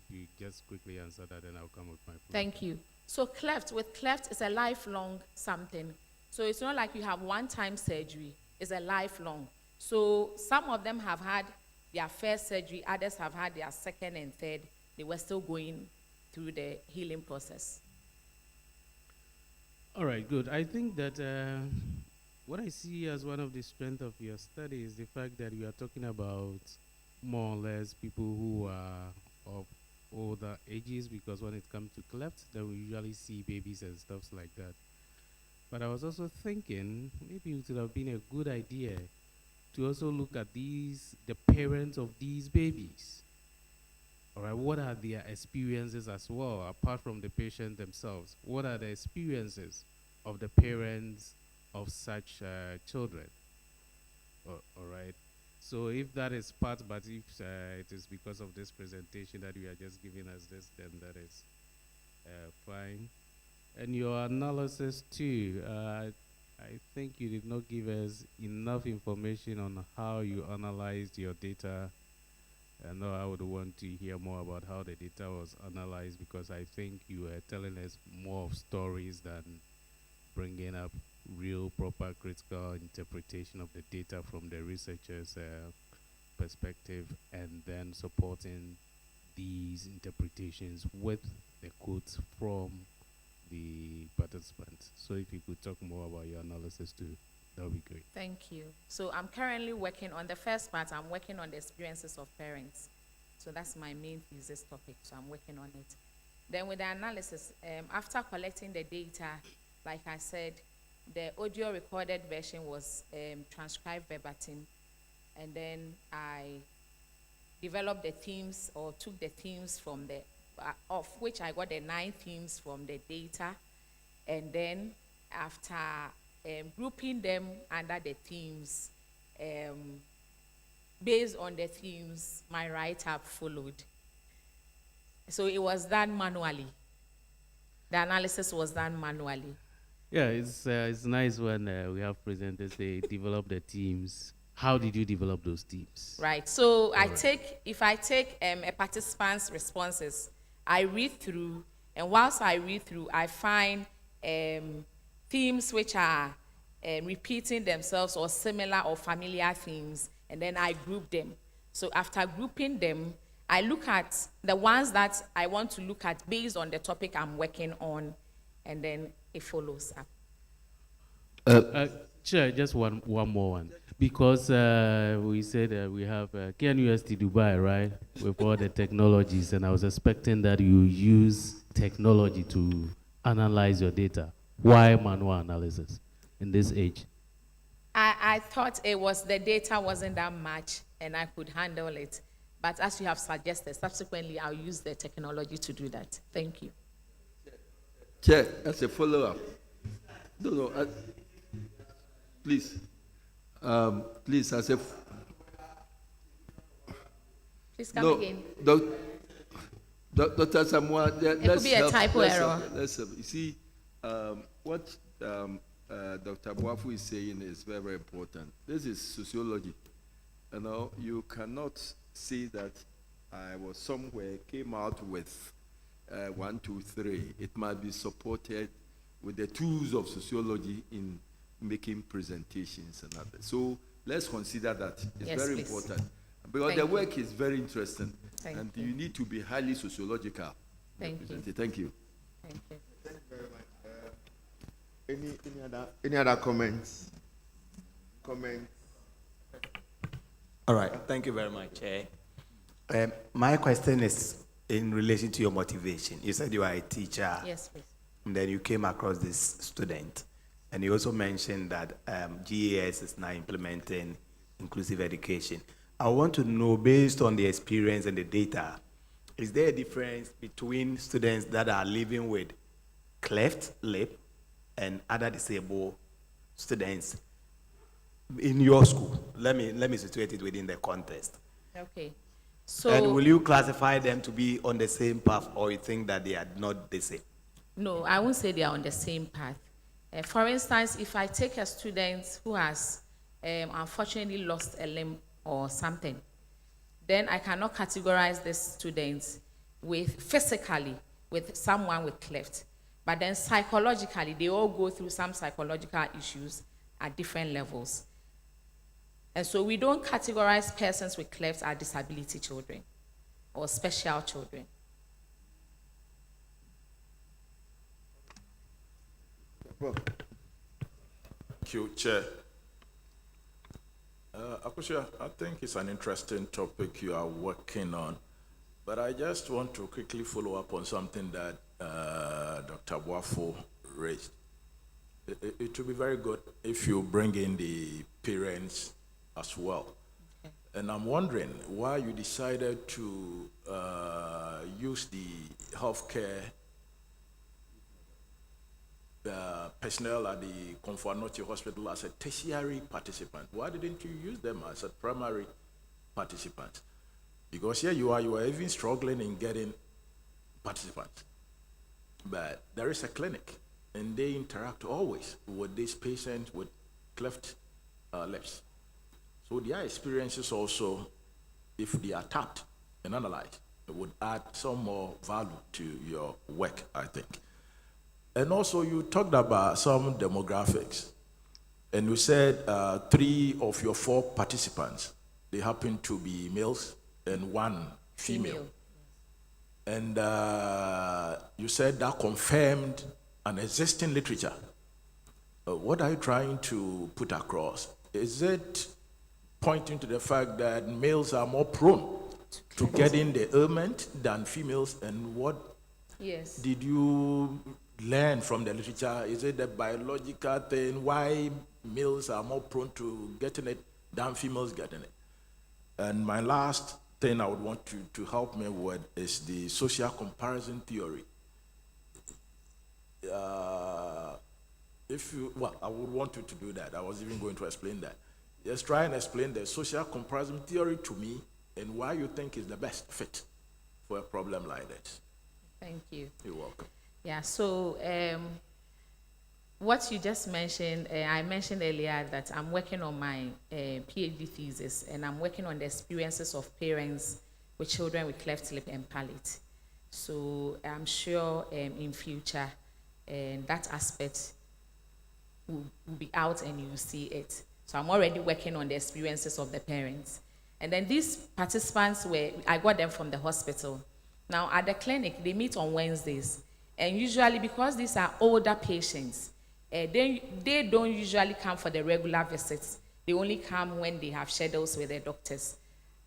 Speaker 15: You just quickly answer that and I'll come with my point.
Speaker 4: Thank you. So cleft is a lifelong something. So it's not like you have one-time surgery. It's a lifelong. So some of them have had their first surgery, others have had their second and third. They were still going through the healing process.
Speaker 15: All right, good. I think that what I see as one of the strengths of your study is the fact that you are talking about more or less people who are of older ages, because when it comes to cleft, then we usually see babies and stuff like that. But I was also thinking maybe it would have been a good idea to also look at the parents of these babies. All right, what are their experiences as well, apart from the patient themselves? What are the experiences of the parents of such children? All right. So if that is part, but if it is because of this presentation that you are just giving us this, then that is fine. And your analysis too, I think you did not give us enough information on how you analyzed your data. I know I would want to hear more about how the data was analyzed, because I think you were telling us more of stories than bringing up real, proper, critical interpretation of the data from the researcher's perspective, and then supporting these interpretations with the quotes from the participants. So if you could talk more about your analysis too, that would be great.
Speaker 4: Thank you. So I'm currently working on the first part. I'm working on the experiences of parents. So that's my main thesis topic. So I'm working on it. Then with the analysis, after collecting the data, like I said, the audio recorded version was transcribed verbatim. And then I developed the themes, or took the themes from the, of which I got the 9 themes from the data. And then after grouping them under the themes, based on the themes, my write-up followed. So it was done manually. the analysis was done manually.
Speaker 15: Yeah, it's nice when we have presenters, they develop the teams. How did you develop those teams?
Speaker 4: Right. So if I take a participant's responses, I read through, and whilst I read through, I find themes which are repeating themselves or similar or familiar themes, and then I group them. So after grouping them, I look at the ones that I want to look at based on the topic I'm working on, and then it follows up.
Speaker 15: Sure, just one more one. Because we said we have KNUST Dubai, right, with all the technologies, and I was expecting that you use technology to analyze your data. Why manual analysis in this age?
Speaker 4: I thought the data wasn't that much, and I could handle it. But as you have suggested, subsequently I'll use the technology to do that. Thank you.
Speaker 8: Chair, as a follow-up. No, please. Please, as a...
Speaker 4: Please come again.
Speaker 8: Dr. Samoa,
Speaker 4: it could be a typo error.
Speaker 8: You see, what Dr. Boafu is saying is very, very important. This is sociology. You know, you cannot say that I was somewhere, came out with 1, 2, 3. It must be supported with the tools of sociology in making presentations and others. So let's consider that. It's very important. Because the work is very interesting. And you need to be highly sociological.
Speaker 4: Thank you.
Speaker 8: Thank you.
Speaker 4: Thank you.
Speaker 14: Thank you very much. Any other comments?
Speaker 16: All right. Thank you very much. My question is in relation to your motivation. You said you are a teacher.
Speaker 4: Yes, please.
Speaker 16: And then you came across this student. And you also mentioned that GAS is now implementing inclusive education. I want to know, based on the experience and the data, is there a difference between students that are living with cleft lip and other disabled students in your school? Let me situate it within the context.
Speaker 4: Okay. So,
Speaker 16: and will you classify them to be on the same path, or you think that they are not the same?
Speaker 4: No, I won't say they are on the same path. For instance, if I take a student who has unfortunately lost a limb or something, then I cannot categorize this student physically with someone with cleft. But then psychologically, they all go through some psychological issues at different levels. And so we don't categorize persons with cleft as disability children or special children.
Speaker 9: Thank you, Chair. Akusha, I think it's an interesting topic you are working on, but I just want to quickly follow up on something that Dr. Boafo raised. It would be very good if you bring in the parents as well. Okay. And I'm wondering why you decided to use the healthcare personnel at the Konfanoche Hospital as a tertiary participant. Why didn't you use them as a primary participant? Because here you are even struggling in getting participants. But there is a clinic, and they interact always with these patients with cleft lips. So their experiences also, if they are tapped and analyzed, it would add some more value to your work, I think. And also, you talked about some demographics, and you said 3 of your 4 participants, they happen to be males and 1 female. And you said that confirmed an existing literature. What are you trying to put across? Is it pointing to the fact that males are more prone to getting the ailment than females? And what did you learn from the literature? Is it the biological thing, why males are more prone to getting it than females getting it? And my last thing I would want you to help me with is the social comparison theory. I would want you to do that. I was even going to explain that. Just try and explain the social comparison theory to me and why you think is the best fit for a problem like this.
Speaker 4: Thank you.
Speaker 9: You're welcome.
Speaker 4: Yeah, so what you just mentioned, I mentioned earlier that I'm working on my PhD thesis, and I'm working on the experiences of parents with children with cleft lip and palate. So I'm sure in future that aspect will be out and you'll see it. So I'm already working on the experiences of the parents. And then these participants I got them from the hospital. Now at the clinic, they meet on Wednesdays. And usually because these are older patients, they don't usually come for the regular visits. They only come when they have schedules with their doctors.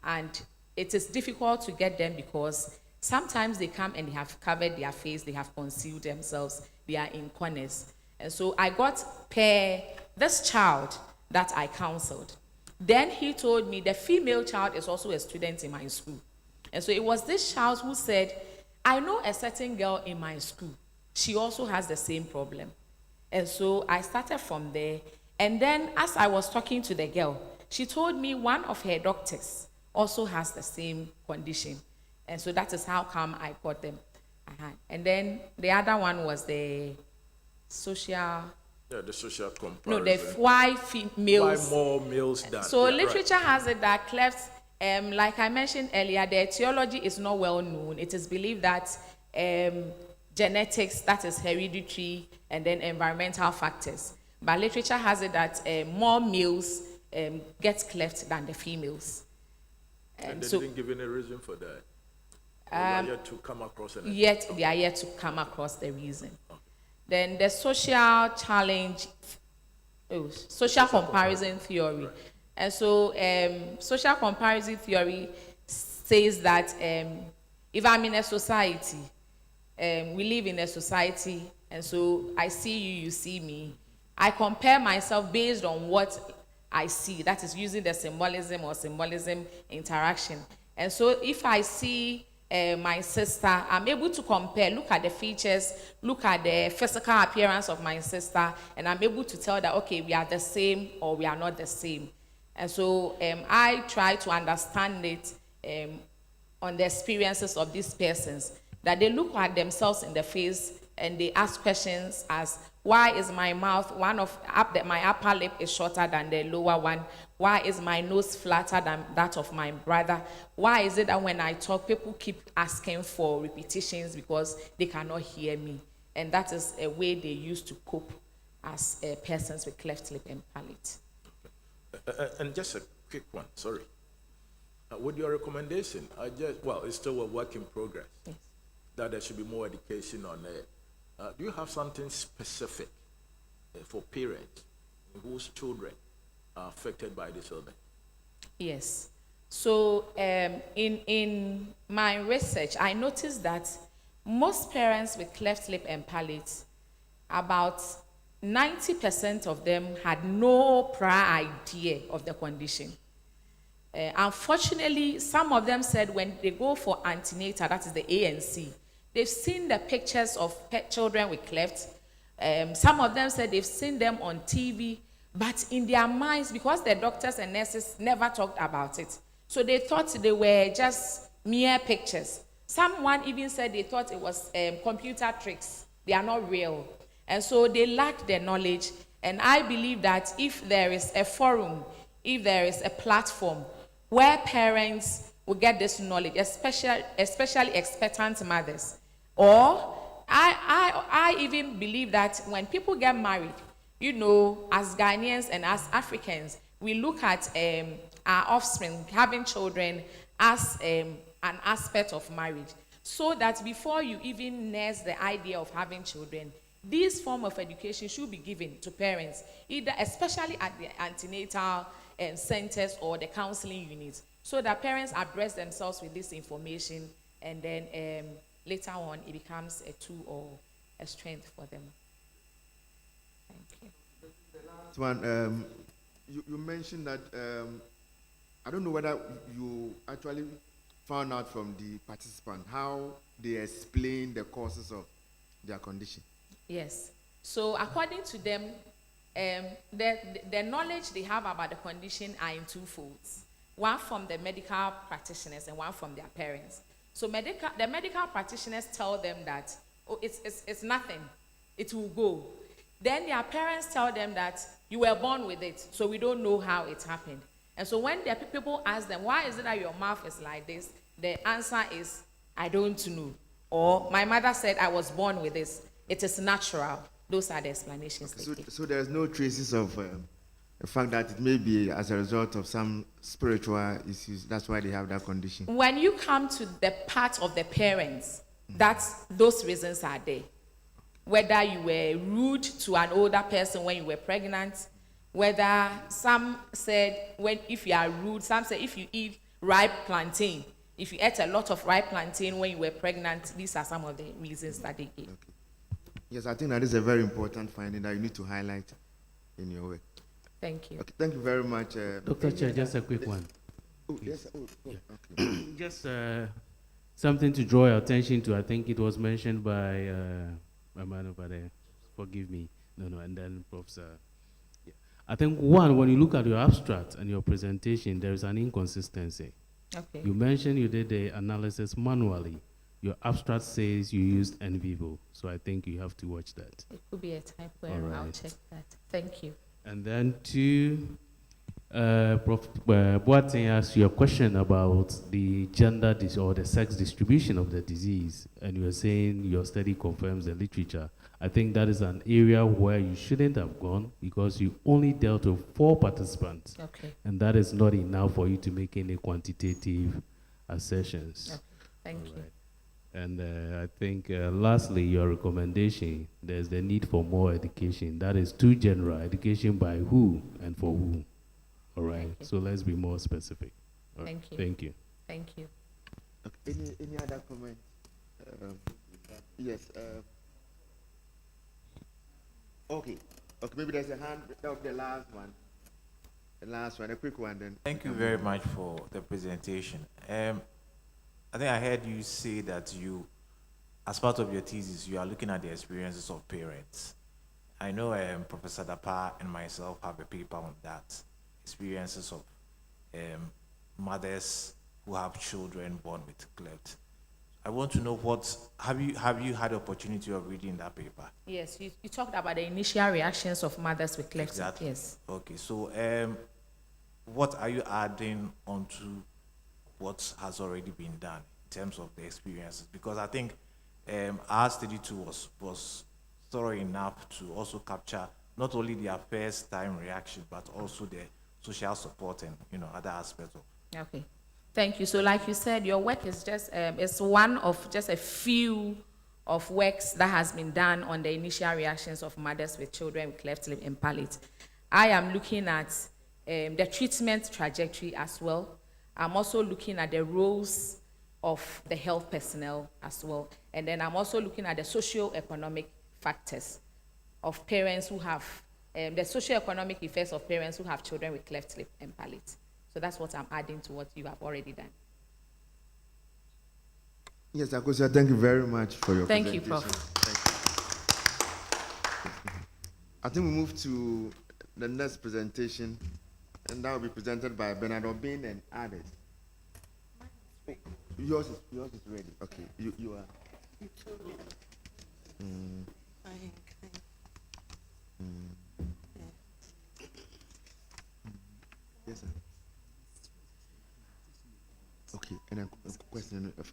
Speaker 4: And it is difficult to get them because sometimes they come and they have covered their face, they have concealed themselves, they are in corners. And so I got this child that I counseled. Then he told me the female child is also a student in my school. And so it was this child who said, I know a certain girl in my school. She also has the same problem. And so I started from there. And then as I was talking to the girl, she told me one of her doctors also has the same condition. And so that is how come I got them. And then the other one was the social...
Speaker 9: Yeah, the social comparison.
Speaker 4: No, the why males.
Speaker 9: Why more males than...
Speaker 4: So
Speaker 9: yeah,
Speaker 4: literature
Speaker 9: right.
Speaker 4: has it that cleft, like I mentioned earlier, the etiology is not well known. It is believed that genetics, that is hereditary, and then environmental factors. But literature has it that more males get cleft than the females.
Speaker 9: And they didn't give any reason for that? They are yet to come across anything?
Speaker 4: Yet, they are yet to come across the reason. Okay. Then the social challenge, social comparison theory. Right. And so social comparison theory says that if I'm in a society, we live in a society, and so I see you, you see me. I compare myself based on what I see. That is using the symbolism or symbolism interaction. And so if I see my sister, I'm able to compare, look at the features, look at the physical appearance of my sister, and I'm able to tell that, okay, we are the same or we are not the same. And so I try to understand it on the experiences of these persons, that they look at themselves in the face and they ask questions as, why is my mouth, my upper lip is shorter than the lower one? Why is my nose flatter than that of my brother? Why is it that when I talk, people keep asking for repetitions because they cannot hear me? And that is a way they use to cope as persons with cleft lip and palate.
Speaker 9: And just a quick one, sorry. With your recommendation, it's still a work in progress, yes, that there should be more education on it. Do you have something specific for parents whose children are affected by this illness?
Speaker 4: Yes. So in my research, I noticed that most parents with cleft lip and palate, about 90% of them had no prior idea of the condition. Unfortunately, some of them said when they go for antenatal, that is the ANC, they've seen the pictures of children with cleft. Some of them said they've seen them on TV, but in their minds, because the doctors and nurses never talked about it, so they thought they were just mere pictures. Someone even said they thought it was computer tricks. They are not real. And so they lack the knowledge. And I believe that if there is a forum, if there is a platform where parents will get this knowledge, especially expectant mothers, or I even believe that when people get married, you know, as Ghanaians and as Africans, we look at our offspring, having children, as an aspect of marriage. So that before you even nurse the idea of having children, this form of education should be given to parents, either especially at the antenatal centers or the counseling units, so that parents address themselves with this information, and then later on it becomes a tool or a strength for them. Thank you.
Speaker 14: The last one, you mentioned that, I don't know whether you actually found out from the participant how they explain the causes of their condition.
Speaker 4: Yes. So according to them, the knowledge they have about the condition are in two folds. One from the medical practitioners and one from their parents. So the medical practitioners tell them that oh, it's nothing. It will go. Then their parents tell them that you were born with it, so we don't know how it happened. And so when the people ask them, why is it that your mouth is like this? The answer is, I don't know. Or my mother said I was born with this. It is natural. Those are the explanations.
Speaker 14: So there's no traces of the fact that it may be as a result of some spiritual issues. That's why they have that condition.
Speaker 4: When you come to the part of the parents, those reasons are there. Whether you were rude to an older person when you were pregnant, whether some said if you are rude, some said if you eat ripe plantain, if you ate a lot of ripe plantain when you were pregnant, these are some of the reasons that they gave.
Speaker 14: Okay. Yes, I think that is a very important finding that you need to highlight in your work.
Speaker 4: Thank you.
Speaker 14: Okay, thank you very much.
Speaker 15: Dr. Chair, just a quick one.
Speaker 14: Oh, yes.
Speaker 15: Yeah.
Speaker 14: Okay.
Speaker 15: Just something to draw your attention to. I think it was mentioned by my man over there. Forgive me. No, and then Professor. Yeah. I think when you look at your abstract and your presentation, there is an inconsistency.
Speaker 4: Okay.
Speaker 15: You mentioned you did the analysis manually. Your abstract says you used en vivo, so I think you have to watch that.
Speaker 4: It could be a typo error. I'll check that. Thank you.
Speaker 15: And then to Prof. Boateng asked you a question about the gender or the sex distribution of the disease, and you were saying your study confirms the literature. I think that is an area where you shouldn't have gone because you only dealt with 4 participants.
Speaker 4: Okay.
Speaker 15: And that is not enough for you to make any quantitative assertions.
Speaker 4: Okay. Thank you.
Speaker 15: And I think lastly, your recommendation, there's the need for more education. That is too general. Education by who and for who. All right. So let's be more specific. All
Speaker 4: Thank
Speaker 15: right.
Speaker 4: you.
Speaker 15: Thank you.
Speaker 4: Thank you.
Speaker 14: Okay. Any other comment? Yes. Okay. Okay. Maybe there's a hand of the last one. The last one, a quick one then.
Speaker 17: Thank you very much for the presentation. I think I heard you say that you, as part of your thesis, you are looking at the experiences of parents. I know Professor Dapa and myself have a paper on that, experiences of mothers who have children born with cleft. I want to know have you had the opportunity of reading that paper?
Speaker 4: Yes, you talked about the initial reactions of mothers with cleft.
Speaker 17: Exactly.
Speaker 4: Yes.
Speaker 17: Okay, so what are you adding onto what has already been done in terms of the experiences? Because I think our study too was thorough enough to also capture not only their first time reaction, but also the social support and other aspects of.
Speaker 4: Okay, thank you. So like you said, your work is just it's one of just a few of works that has been done on the initial reactions of mothers with children with cleft lip and palate. I am looking at the treatment trajectory as well. I'm also looking at the roles of the health personnel as well. And then I'm also looking at the socio-economic factors of parents who have, the socio-economic effects of parents who have children with cleft lip and palate. So that's what I'm adding to what you have already done.
Speaker 14: Yes, Akosia, thank you very much for your
Speaker 4: presentation.
Speaker 14: Thank you, Prof. Thank you. I think we move to the next presentation, and that will be presented by Bernard Obin and others. Yours is ready. Okay, you are. Yes, sir. Okay, and a question of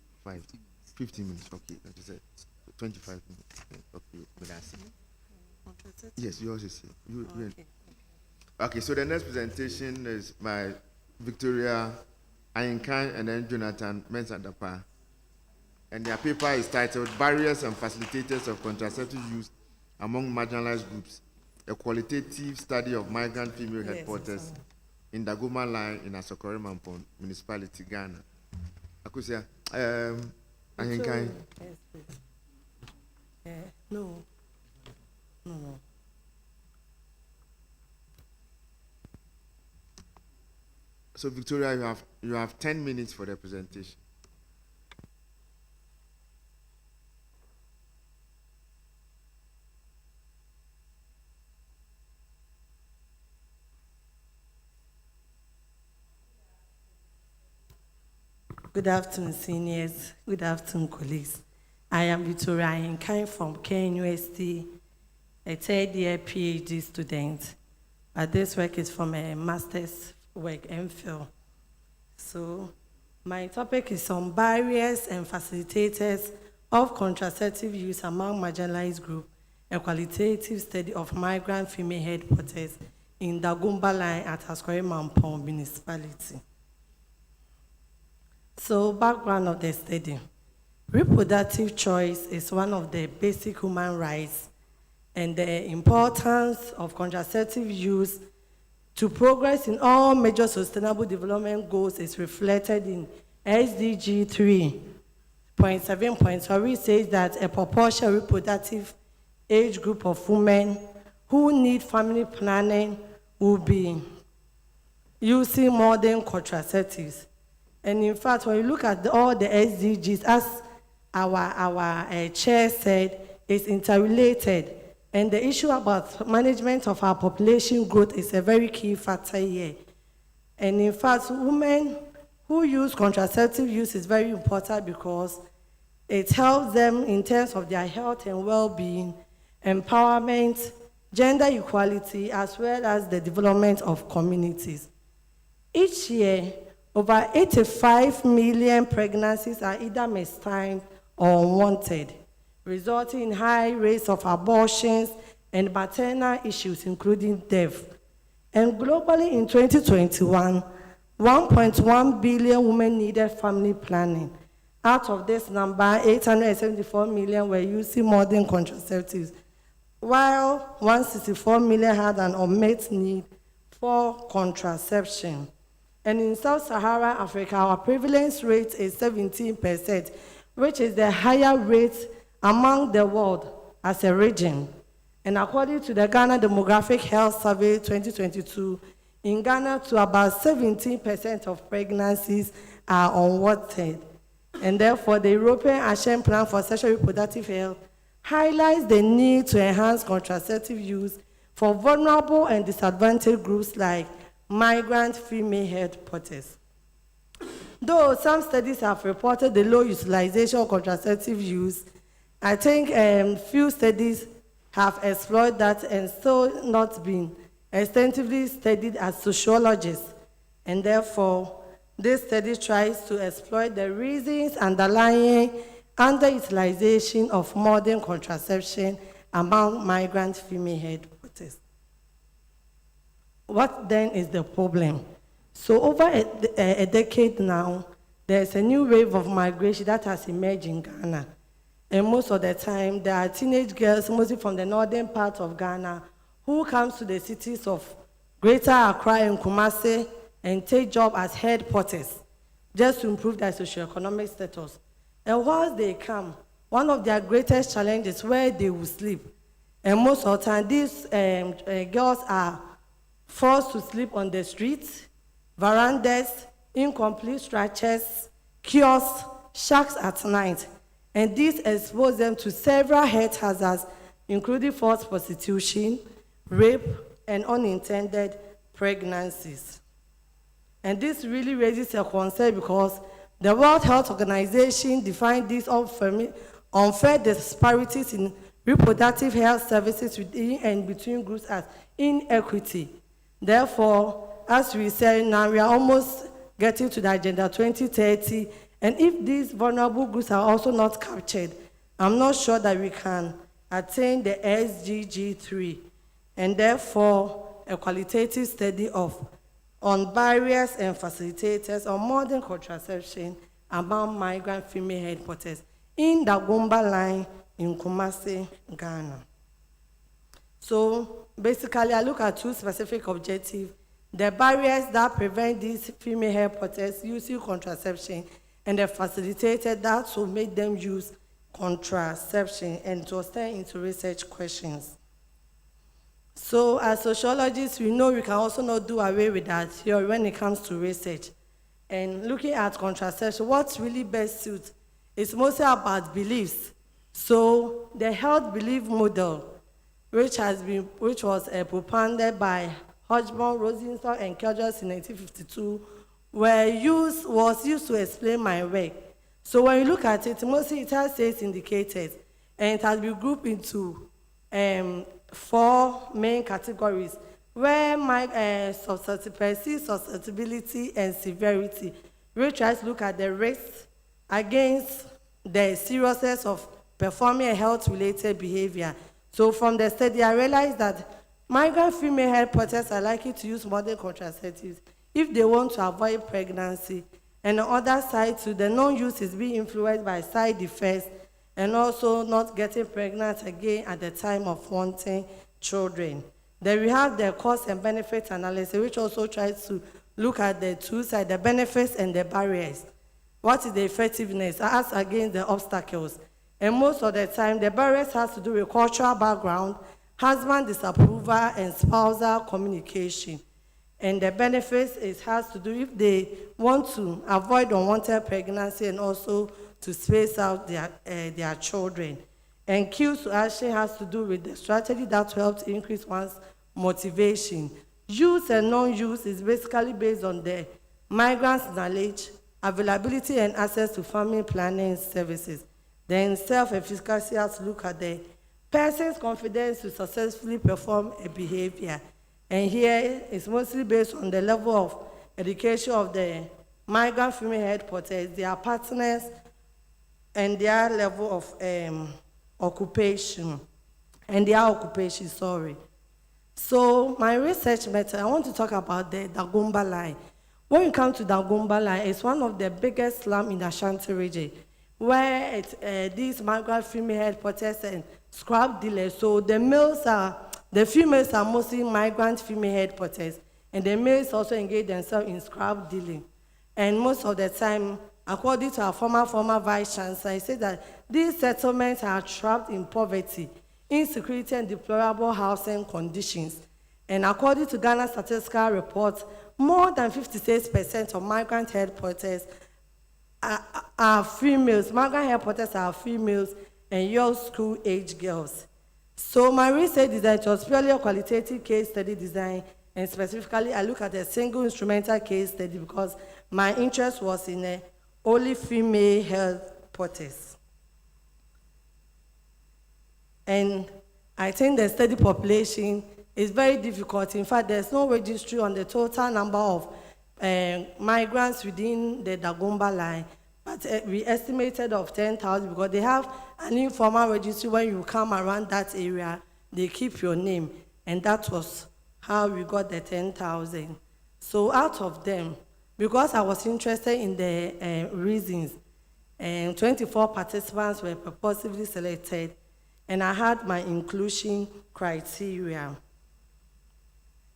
Speaker 14: 15 minutes. Okay, that is it. 25 minutes. Okay, but that's it. Yes, yours is here. Okay, so the next presentation is by Victoria Ayenkan and then Jonathan Mensah-Dapa. And their paper is titled Barriers and Facilitators of Contraceptive Use Among Marginalized Groups, a qualitative study of migrant female headquarters in Dagoma Line in Asokore Mampon Municipality, Ghana. Akusia, Ayenkan.
Speaker 18: No.
Speaker 14: So Victoria, you have 10 minutes for the presentation.
Speaker 18: Good afternoon, seniors. Good afternoon, colleagues. I am Victoria Henkai from KNUST, a third-year PhD student. But this work is from a master's work, MPhil. So my topic is on barriers and facilitators of contraceptive use among marginalized groups, a qualitative study of migrant female headquarters in the Gumba line at Askwari-Mampong municipality. So background of the study. Reproductive choice is one of the basic human rights, and the importance of contraceptive use to progress in all major sustainable development goals is reflected in SDG 3.7.4, which says that a proportional reproductive age group of women who need family planning will be using modern contraceptives. And in fact, when you look at all the SDGs, as our chair said, is interrelated. And the issue about management of our population growth is a very key factor here. And in fact, women who use contraceptive use is very important because it helps them in terms of their health and well-being, empowerment, gender equality, as well as the development of communities. Each year, over 85 million pregnancies are either mistimed or unwanted, resulting in high rates of abortions and maternal issues, including death. And globally in 2021, 1.1 billion women needed family planning. Out of this number, 874 million were using modern contraceptives, while 164 million had an unmet need for contraception. And in Sub-Saharan Africa, our prevalence rate is 17%, which is the higher rate among the world as a region. And according to the Ghana Demographic Health Survey 2022, in Ghana, to about 17% of pregnancies are unwanted. And therefore, the European Action Plan for Sexual Reproductive Health highlights the need to enhance contraceptive use for vulnerable and disadvantaged groups like migrant female headquarters. Though some studies have reported the low utilization of contraceptive use, I think few studies have explored that and still not been extensively studied as sociologists. And therefore, this study tries to exploit the reasons underlying underutilization of modern contraception among migrant female headquarters. What then is the problem? So over a decade now, there's a new wave of migration that has emerged in Ghana. And most of the time, there are teenage girls, mostly from the northern part of Ghana, who comes to the cities of Greater Accra and Kumasi and take job as headquarters just to improve their socioeconomic status. And once they come, one of their greatest challenges is where they will sleep. And most of the time, these girls are forced to sleep on the streets, verandas, incomplete structures, kiosks, shacks at night. And this exposes them to several health hazards, including forced prostitution, rape, and unintended pregnancies. And this really raises a concern because the World Health Organization defined these unfair disparities in reproductive health services within and between groups as inequity. Therefore, as we say now, we are almost getting to the Agenda 2030, and if these vulnerable groups are also not captured, I'm not sure that we can attain the SDG 3, and therefore, a qualitative study on barriers and facilitators on modern contraception among migrant female headquarters in the Gumba line in Kumasi, Ghana. So basically, I look at two specific objectives: the barriers that prevent these female headquarters using contraception, and the facilitator that will make them use contraception, and to extend into research questions. So as sociologists, we know we can also not do away with that theory when it comes to research. And looking at contraception, what's really best suits is mostly about beliefs. So the health belief model, which was propounded by Hodgman, Rosenthal, and Kjellers in 1952, was used to explain my work. So when you look at it, mostly it has six indicators, and it has been grouped into 4 main categories, where susceptibility, and severity, which tries to look at the risk against the seriousness of performing a health-related behavior. So from the study, I realized that migrant female health protectors are likely to use modern contraceptives if they want to avoid pregnancy. And on the other side, too, the non-use is being influenced by side effects and also not getting pregnant again at the time of wanting children. Then we have the cost and benefit analysis, which also tries to look at the two sides, the benefits and the barriers. What is the effectiveness as against the obstacles? And most of the time, the barriers has to do with cultural background, husband disapproval, and spousal communication. And the benefits has to do if they want to avoid unwanted pregnancy and also to space out their children. And cues to action has to do with the strategy that helps increase one's motivation. Use and non-use is basically based on the migrant's knowledge, availability, and access to family planning services. Then self-efficacy has to look at the person's confidence to successfully perform a behavior. And here it's mostly based on the level of education of the migrant female health protectors, their partners, and their level of occupation, sorry. So my research method, I want to talk about the Dagomba line. When you come to Dagomba line, it's one of the biggest slums in the Ashanti region, where these migrant female health protectors and scrap dealers. So the females are mostly migrant female health protectors, and the males also engage themselves in scrap dealing. And most of the time, according to our former vice chancellor, he said that these settlements are trapped in poverty, insecurity, and deplorable housing conditions. And according to Ghana statistical reports, more than 56% of migrant health protectors are females. Migrant health protectors are females and young school-age girls. So my research design was purely a qualitative case study design, and specifically I look at a single instrumental case study because my interest was in only female health protectors. And I think the study population is very difficult. In fact, there's no registry on the total number of migrants within the Dagomba line, but we estimated of 10,000 because they have an informal registry. When you come around that area, they keep your name, and that was how we got the 10,000. So out of them, because I was interested in the reasons, 24 participants were purposely selected, and I had my inclusion criteria.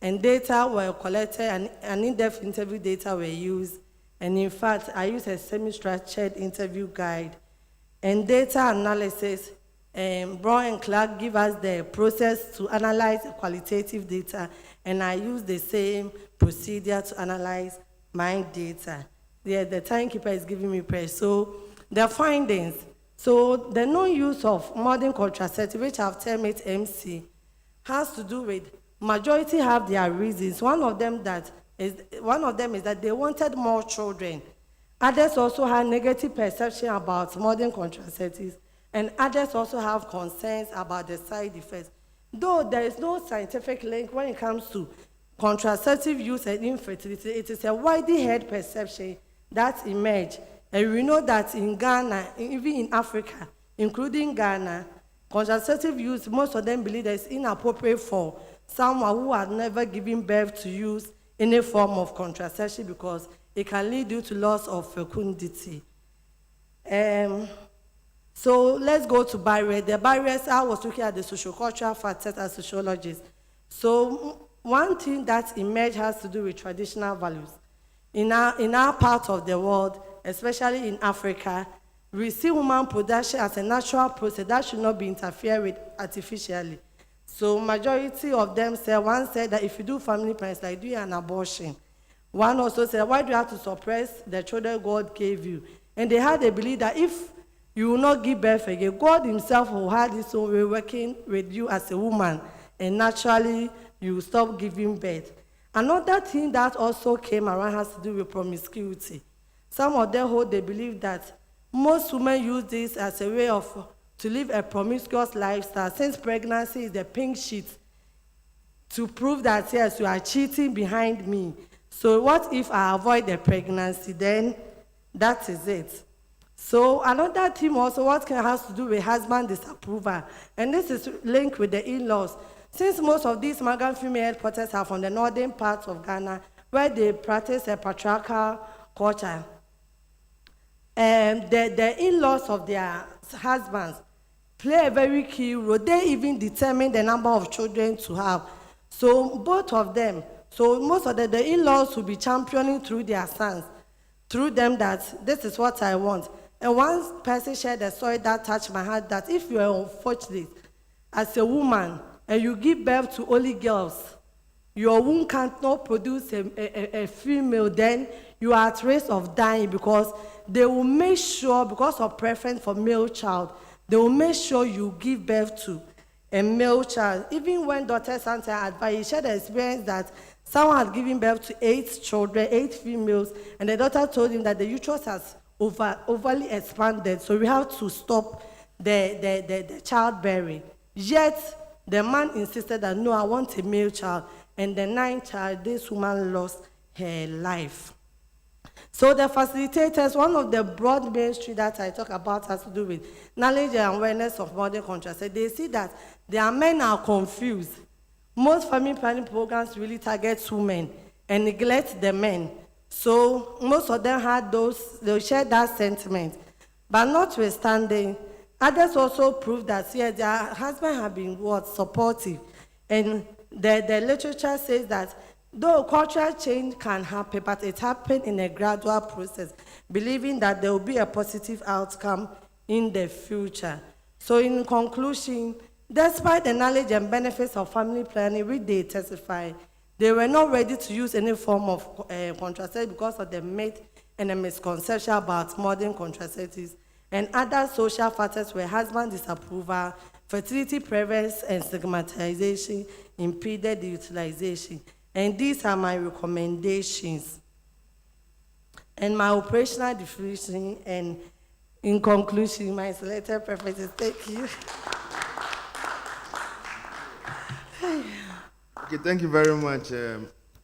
Speaker 18: And data were collected, and an in-depth interview data were used. And in fact, I used a semi-structured interview guide. And data analysis, Brown and Clark give us the process to analyze the qualitative data, and I use the same procedure to analyze my data. The timekeeper is giving me praise. So the findings, so the non-use of modern contraceptive, which I've termed it MC, has to do with majority have their reasons. One of them is that they wanted more children. Others also had negative perception about modern contraceptives, and others also have concerns about the side effects. Though there is no scientific link when it comes to contraceptive use and infertility, it is a widely held perception that emerged. And we know that in Ghana, even in Africa, including Ghana, contraceptive use, most of them believe that it's inappropriate for someone who had never given birth to use any form of contraception because it can lead you to loss of fecundity. So let's go to barriers. The barriers, I was looking at the sociocultural factors as sociologists. So one thing that emerged has to do with traditional values. In our part of the world, especially in Africa, we see human production as a natural process that should not be interfered with artificially. So majority of them said, one said that if you do family planning, it's like doing an abortion. One also said, why do you have to suppress the children God gave you? And they had a belief that if you will not give birth again, God himself will have his own way working with you as a woman, and naturally you will stop giving birth. Another thing that also came around has to do with promiscuity. Some of them hold the belief that Most women use this as a way to live a promiscuous lifestyle, since pregnancy is the pink sheet to prove that, yes, you are cheating behind me. So what if I avoid the pregnancy? Then that is it. So another theme also, what has to do with husband disapproval, and this is linked with the in-laws. Since most of these migrant female headquarters are from the northern parts of Ghana, where they practice a patriarchal culture, and the in-laws of their husbands play a very key role. They even determine the number of children to have. So both of them, so most of the in-laws will be championing through their sons, through them, that this is what I want. And one person shared a story that touched my heart, that if you are unfortunate as a woman and you give birth to only girls, your womb cannot produce a female, then you are at risk of dying, because they will make sure, because of preference for male child, they will make sure you give birth to a male child. Even when Dr. Santa advised, he shared the experience that someone had given birth to 8 children, 8 females, and the doctor told him that the uterus has overly expanded, so we have to stop the childbearing. Yet the man insisted that, no, I want a male child. And the 9th child, this woman lost her life. So the facilitators, one of the broad mainstream that I talk about has to do with knowledge and awareness of modern contraception. They see that their men are confused. Most family planning programs really target women and neglect the men. So most of them had they share that sentiment. But notwithstanding, others also prove that, yes, their husband have been supportive. And the literature says that though cultural change can happen, but it happens in a gradual process, believing that there will be a positive outcome in the future. So in conclusion, despite the knowledge and benefits of family planning, which they testify, they were not ready to use any form of contraceptive because of the myth and the misconception about modern contraceptives. And other social factors were husband disapproval, fertility preference, and stigmatization impeded the utilization. And these are my recommendations and my operational definition. And in conclusion, my selected preferences. Thank you.
Speaker 14: Okay, thank you very much,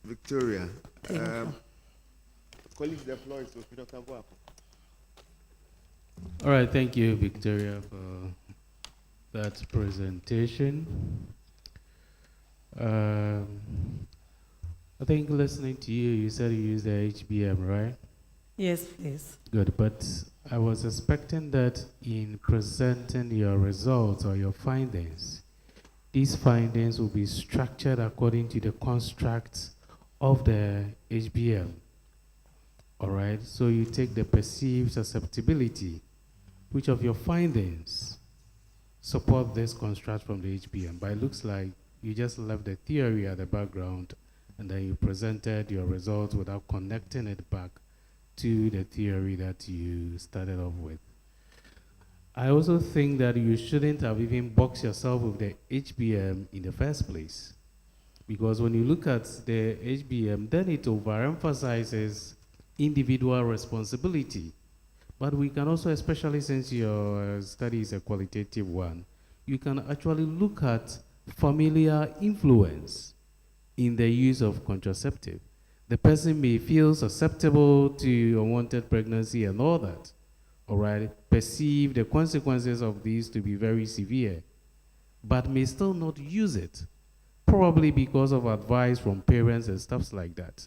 Speaker 14: Victoria.
Speaker 18: Thank you.
Speaker 14: Colleagues, the floor is open. Dr. Boapo.
Speaker 15: All right, thank you, Victoria, for that presentation. I think listening to you, you said you use the HBM, right?
Speaker 18: Yes, please.
Speaker 15: Good, but I was expecting that in presenting your results or your findings, these findings will be structured according to the construct of the HBM. All right, so you take the perceived susceptibility. Which of your findings support this construct from the HBM? But it looks like you just left the theory at the background and then you presented your results without connecting it back to the theory that you started off with. I also think that you shouldn't have even boxed yourself with the HBM in the first place. Because when you look at the HBM, then it overemphasizes individual responsibility. But we can also, especially since your study is a qualitative one, you can actually look at familiar influence in the use of contraceptive. The person may feel susceptible to unwanted pregnancy and all that, all right, perceive the consequences of these to be very severe, but may still not use it, probably because of advice from parents and stuff like that.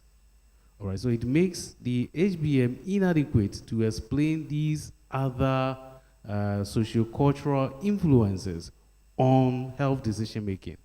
Speaker 15: All right, so it makes the HBM inadequate to explain these other sociocultural influences on health decision making.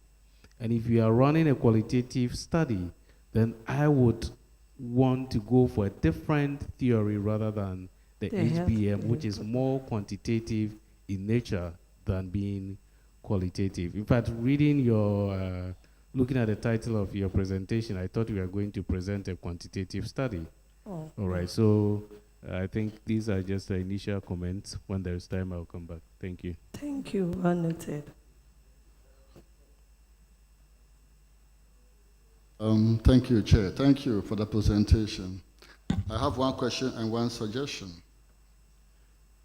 Speaker 15: And if you are running a qualitative study, then I would want to go for a different theory rather than the HBM, which is more quantitative in nature than being qualitative. In fact, reading your looking at the title of your presentation, I thought we were going to present a quantitative study.
Speaker 18: Oh.
Speaker 15: All right, so I think these are just the initial comments. When there's time, I'll come back. Thank you.
Speaker 18: Thank you, well noted.
Speaker 11: Thank you, Chair. Thank you for the presentation. I have one question and one suggestion.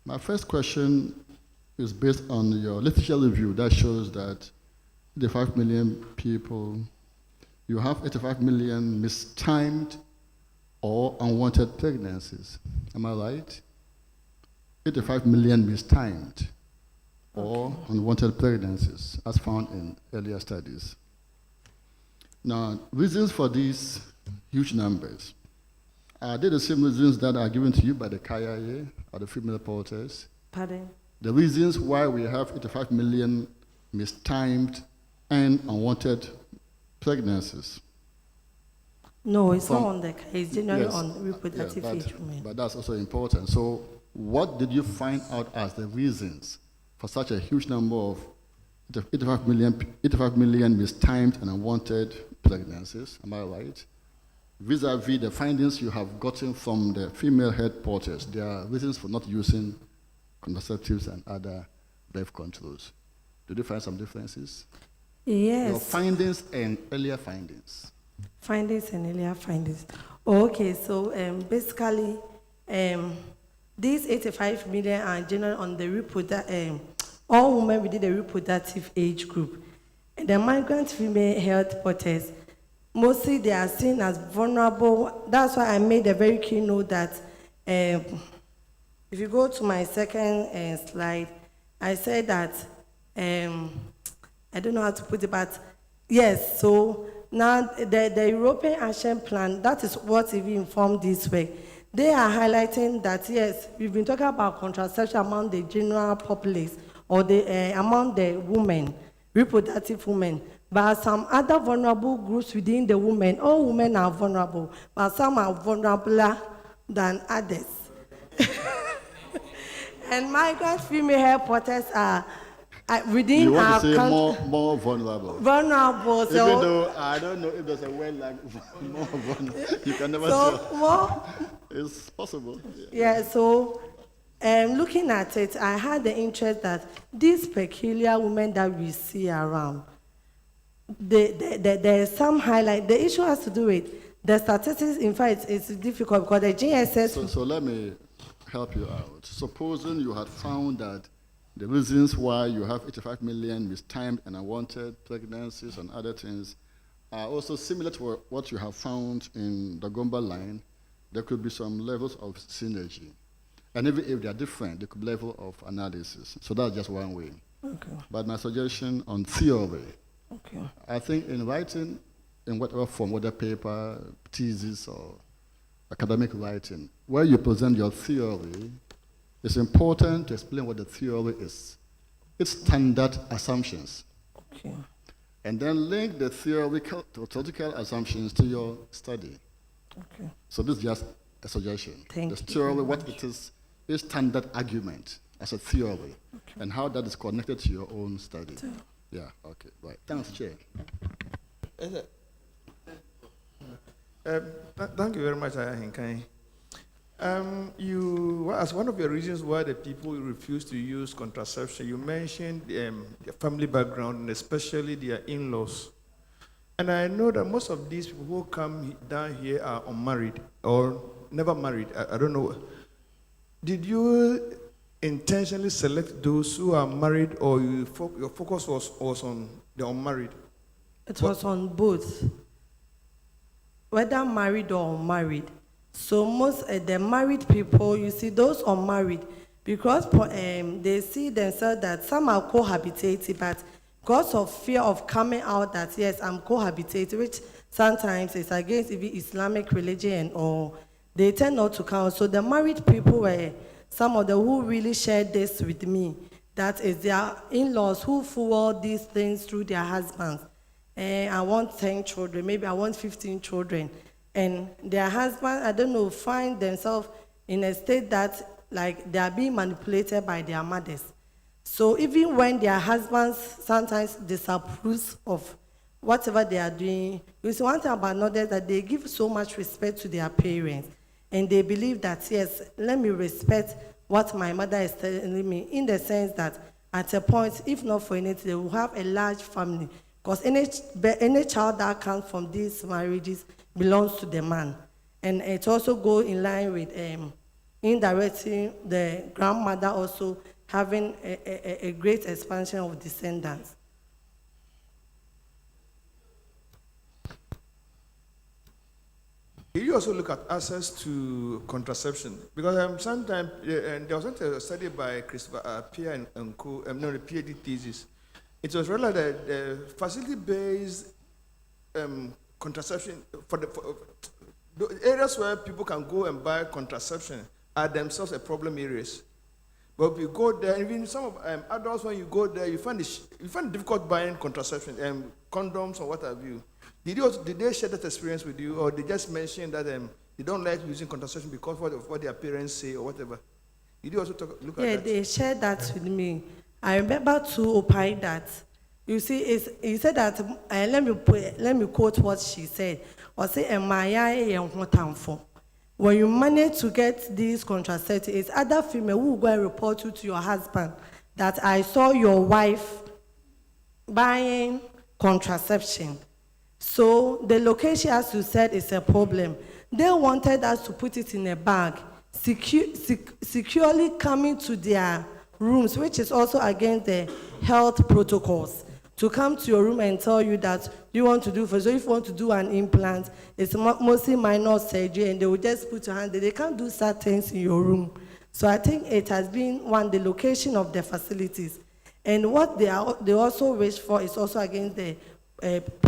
Speaker 11: My first question is based on your literature review that shows that 85 million people, you have 85 million mistimed or unwanted pregnancies. Am I right? 85 million mistimed or unwanted pregnancies, as found in earlier studies. Now, reasons for these huge numbers. Are they the same reasons that are given to you by the KIA or the female reporters?
Speaker 18: Pardon?
Speaker 11: The reasons why we have 85 million mistimed and unwanted pregnancies.
Speaker 18: No, it's not on the KIA, it's generally
Speaker 11: Yes,
Speaker 18: on reproductive age women.
Speaker 11: but that's also important. So what did you find out as the reasons for such a huge number of 85 million mistimed and unwanted pregnancies? Am I right? Vis-a-vis the findings you have gotten from the female head porters, there are reasons for not using contraceptives and other birth controls. Did you find some differences?
Speaker 18: Yes.
Speaker 11: Your findings and earlier findings.
Speaker 18: Findings and earlier findings. Okay, so basically, these 85 million are generally on the all women within the reproductive age group. And the migrant female health porters, mostly they are seen as vulnerable. That's why I made a very key note that if you go to my second slide, I said that, I don't know how to put it, but yes, so now the European Action Plan, that is what even informed this way. They are highlighting that, yes, we've been talking about contraception among the general populace or among the women, reproductive women. But some other vulnerable groups within the women, all women are vulnerable, but some are vulnerabler than others. And migrant female health porters are within
Speaker 11: you want
Speaker 18: our
Speaker 11: to say
Speaker 18: country.
Speaker 11: more vulnerable.
Speaker 18: Vulnerable, so.
Speaker 11: Even though I don't know if there's a word like more vulnerable. You can never
Speaker 18: So,
Speaker 11: say.
Speaker 18: more,
Speaker 11: It's possible.
Speaker 18: yeah, so looking at it, I had the interest that these peculiar women that we see around, there's some highlight. The issue has to do with the statistics. In fact, it's difficult because the GSS.
Speaker 11: So let me help you out. Supposing you had found that the reasons why you have 85 million mistimed and unwanted pregnancies and other things are also similar to what you have found in the Gomba line, there could be some levels of synergy. And even if they are different, there could be level of analysis. So that's just one way.
Speaker 18: Okay.
Speaker 11: But my suggestion on theory,
Speaker 18: Okay.
Speaker 11: I think in writing, in whatever form, whether paper, thesis, or academic writing, where you present your theory, it's important to explain what the theory is. It's standard assumptions.
Speaker 18: Okay.
Speaker 11: And then link the theoretical assumptions to your study.
Speaker 18: Okay.
Speaker 11: So this is just a suggestion.
Speaker 18: Thank
Speaker 11: the
Speaker 18: you
Speaker 11: theory,
Speaker 18: very
Speaker 11: what
Speaker 18: much.
Speaker 11: it is standard argument as a theory, and how that is connected to your own study. Yeah, okay, right. Thanks, Chair.
Speaker 14: Thank you very much, Henkai. As one of your reasons why the people refuse to use contraception, you mentioned their family background and especially their in-laws. And I know that most of these people who come down here are unmarried or never married. I don't know. Did you intentionally select those who are married, or your focus was on the unmarried?
Speaker 18: It was on both, whether married or unmarried. So most the married people, you see those unmarried, because they see themselves that some are cohabitating, but because of fear of coming out that, yes, I'm cohabitating, which sometimes is against even Islamic religion, or they tend not to come. So the married people were some of them who really shared this with me. That is their in-laws who forward these things through their husbands. I want 10 children, maybe I want 15 children. And their husband, I don't know, find themselves in a state that like they are being manipulated by their mothers. So even when their husbands sometimes disapprove of whatever they are doing, you see one thing about mothers that they give so much respect to their parents. And they believe that, yes, let me respect what my mother is telling me, in the sense that at a point, if not for anything, they will have a large family. Because any child that comes from these marriages belongs to the man. And it also goes in line with indirectly the grandmother also having a great expansion of descendants.
Speaker 14: You also look at access to contraception because sometimes and there was a study by Christopher Pierre and co. No, the PhD thesis. It was realized that facility-based contraception for the areas where people can go and buy contraception are themselves a problem areas. But if you go there, even some of adults, when you go there, you find it difficult buying contraception, condoms or what have you. Did they share that experience with you, or they just mentioned that they don't like using contraception because of what their parents say or whatever? Did you also look at that?
Speaker 18: Yeah, they shared that with me. I remember to opine that. You see, he said that. Let me quote what she said. Or say, when you manage to get these contraceptives, it's other female who will go and report you to your husband that I saw your wife buying contraception. So the location, as you said, is a problem. They wanted us to put it in a bag, securely coming to their rooms, which is also against the health protocols. To come to your room and tell you that you want to do, so if you want to do an implant, it's mostly minor surgery, and they will just put your hand there. They can't do certain things in your room. So I think it has been the location of the facilities. And what they also wish for is also against the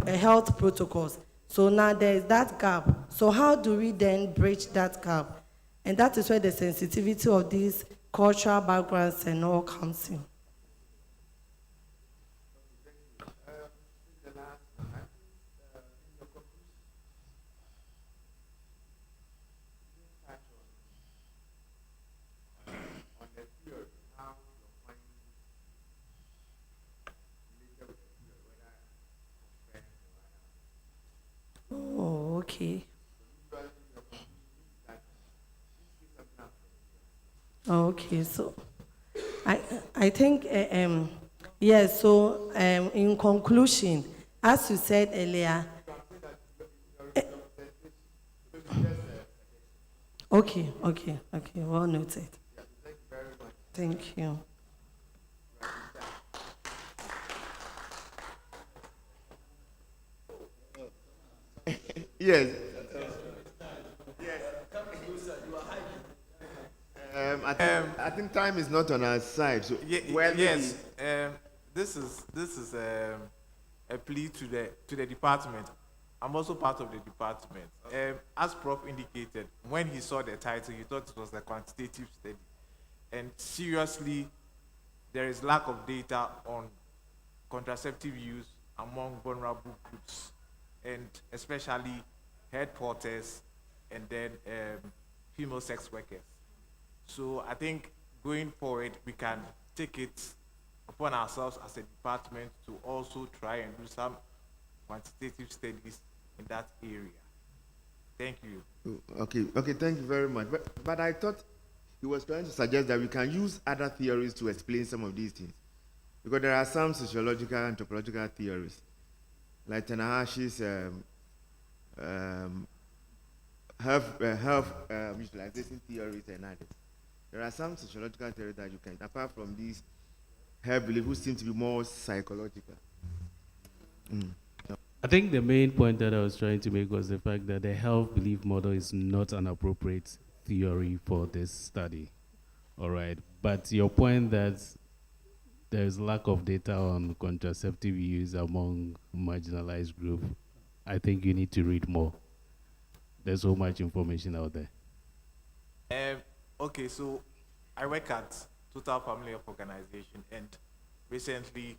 Speaker 18: health protocols. So now there is that gap. So how do we then bridge that gap? And that is where the sensitivity of these cultural backgrounds and all comes in. Oh, okay. Okay, so I think yes. So in conclusion, as you said earlier. Okay. Well noted. Thank you.
Speaker 14: Yes. I think time is not on our side. So
Speaker 17: yes, this is a plea to the department. I'm also part of the department. As Prof indicated, when he saw the title, he thought it was a quantitative study, and seriously, there is lack of data on contraceptive use among vulnerable groups, and especially head porters and then female sex workers. So I think going forward, we can take it upon ourselves as a department to also try and do some quantitative studies in that area. Thank you.
Speaker 14: Okay, thank you very much. But I thought he was trying to suggest that we can use other theories to explain some of these things. Because there are some sociological and anthropological theories, like Tanahashi's health utilization theories and others. There are some sociological theories that you can, apart from these health beliefs, who seem to be more psychological.
Speaker 15: I think the main point that I was trying to make was the fact that the health belief model is not an appropriate theory for this study. All right. But your point that there is lack of data on contraceptive use among marginalized groups, I think you need to read more. There's so much information out there.
Speaker 17: Okay, so I work at Total Family Health Organization, and recently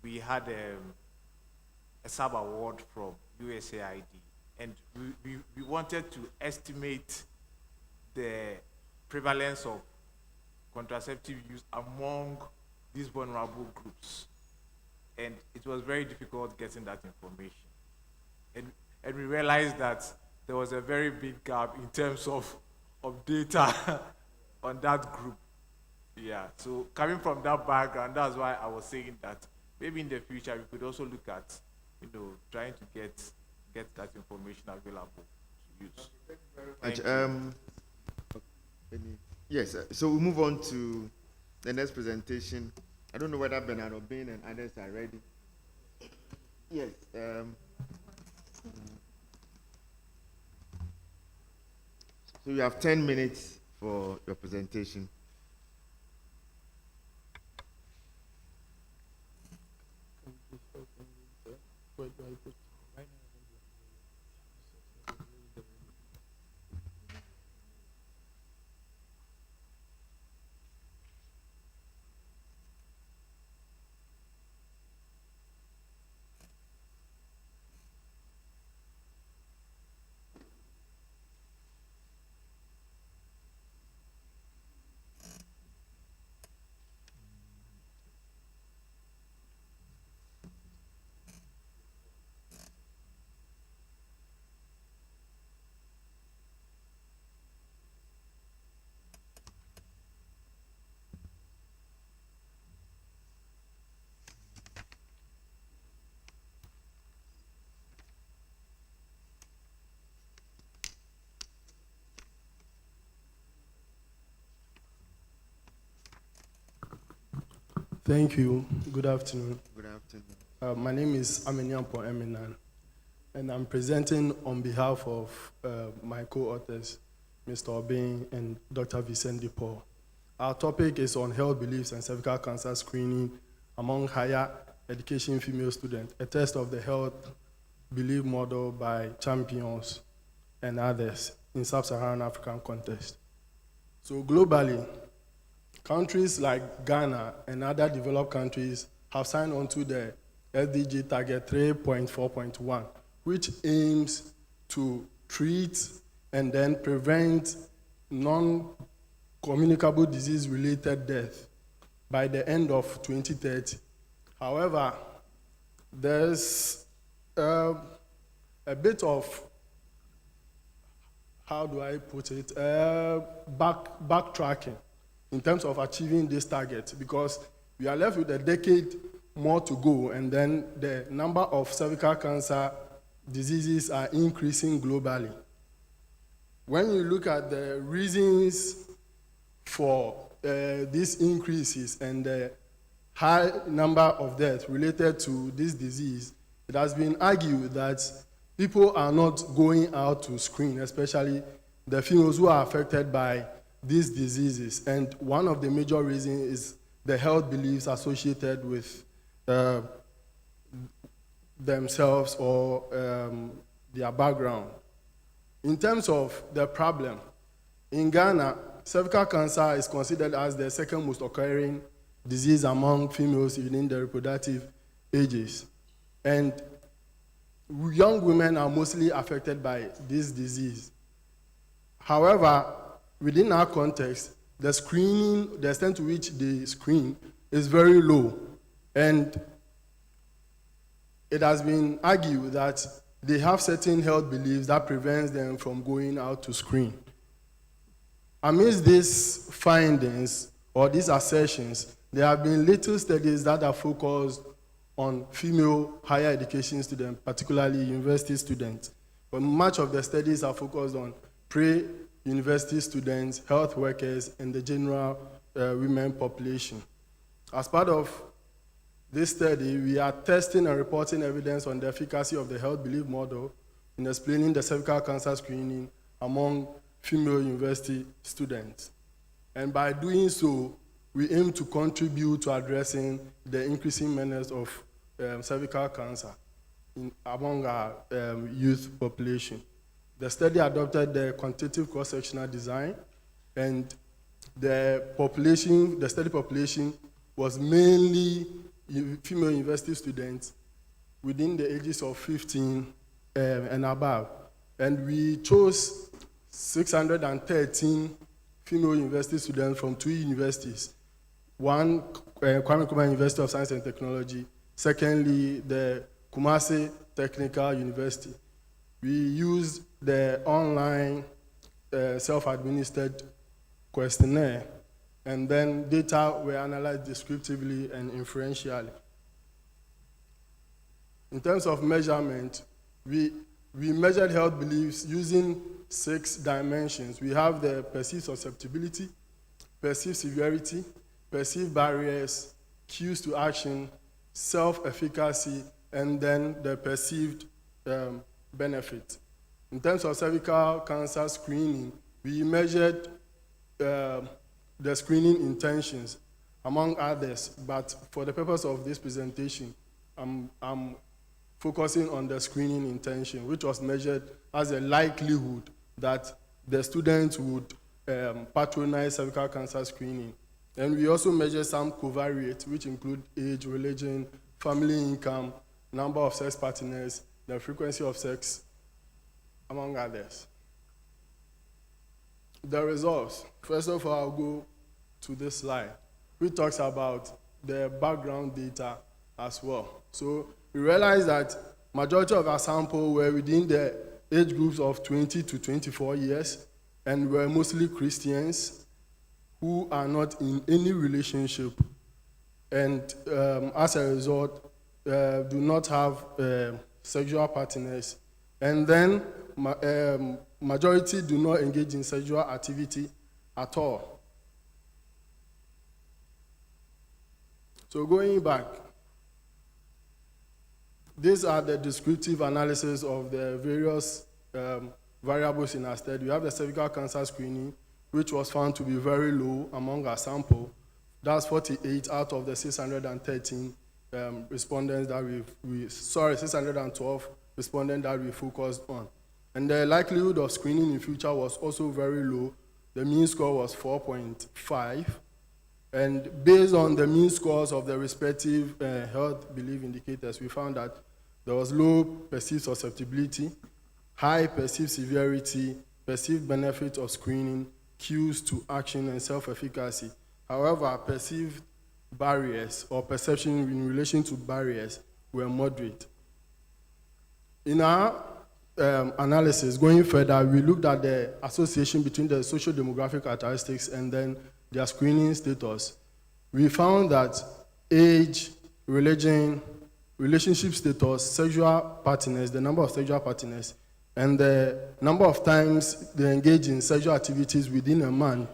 Speaker 17: we had a sub-award from USAID, and we wanted to estimate the prevalence of contraceptive use among these vulnerable groups, and it was very difficult getting that information, and we realized that there was a very big gap in terms of data on that group. Yeah, so coming from that background, that's why I was saying that maybe in the future we could also look at, trying to get that information available to use.
Speaker 14: Thank you very much. Yes, so we move on to the next presentation. I don't know whether Bernard Obin and others are ready. Yes. So you have 10 minutes for your presentation.
Speaker 19: Thank you. Good afternoon.
Speaker 14: Good afternoon.
Speaker 19: My name is Amenyampo Eminan, and I'm presenting on behalf of my co-authors, Mr. Obin and Dr. Vicente Paul. Our topic is on health beliefs and cervical cancer screening among higher education female students, a test of the health belief model by champions and others in sub-Saharan African context. So globally, countries like Ghana and other developed countries have signed on to the SDG target 3.4.1, which aims to treat and then prevent non-communicable disease-related death by the end of 2030. However, there's a bit of, how do I put it, backtracking in terms of achieving this target, because we are left with a decade more to go, and then the number of cervical cancer diseases are increasing globally. When you look at the reasons for these increases and the high number of deaths related to this disease, it has been argued that people are not going out to screen, especially the females who are affected by these diseases. And one of the major reasons is the health beliefs associated with themselves or their background. In terms of the problem, in Ghana, cervical cancer is considered as the second most occurring disease among females within the reproductive ages. And young women are mostly affected by this disease. However, within our context, the screening, the extent to which they screen is very low. And it has been argued that they have certain health beliefs that prevents them from going out to screen. Amidst these findings or these assertions, there have been little studies that are focused on female higher education students, particularly university students. But much of the studies are focused on pre-university students, health workers, and the general women population. As part of this study, we are testing and reporting evidence on the efficacy of the health belief model in explaining the cervical cancer screening among female university students. And by doing so, we aim to contribute to addressing the increasing menace of cervical cancer among our youth population. The study adopted the quantitative cross-sectional design, and the study population was mainly female university students within the ages of 15 and above. And we chose 613 female university students from 2 universities. One, Kwame Nkrumah University of Science and Technology. Secondly, the Kumasi Technical University. We used the online self-administered questionnaire, and then data were analyzed descriptively and inferentially. In terms of measurement, we measured health beliefs using 6 dimensions. We have the perceived susceptibility, perceived severity, perceived barriers, cues to action, self-efficacy, and then the perceived benefit. In terms of cervical cancer screening, we measured the screening intentions, among others, but for the purpose of this presentation, I'm focusing on the screening intention, which was measured as a likelihood that the students would patronize cervical cancer screening. And we also measure some covariates, which include age, religion, family income, number of sex partners, the frequency of sex, among others. The results. First of all, I'll go to this slide, which talks about the background data as well. So we realized that majority of our sample were within the age groups of 20 to 24 years and were mostly Christians who are not in any relationship and as a result do not have sexual partners. And then majority do not engage in sexual activity at all. So going back, these are the descriptive analysis of the various variables in our study. We have the cervical cancer screening, which was found to be very low among our sample. That's 48 out of the 613 respondents that 612 respondents that we focused on. And the likelihood of screening in future was also very low. The mean score was 4.5. And based on the mean scores of the respective health belief indicators, we found that there was low perceived susceptibility, high perceived severity, perceived benefit of screening, cues to action, and self-efficacy. However, perceived barriers or perception in relation to barriers were moderate. In our analysis, going further, we looked at the association between the social demographic characteristics and then their screening status. We found that age, religion, relationship status, sexual partners, the number of sexual partners, and the number of times they engage in sexual activities within a month,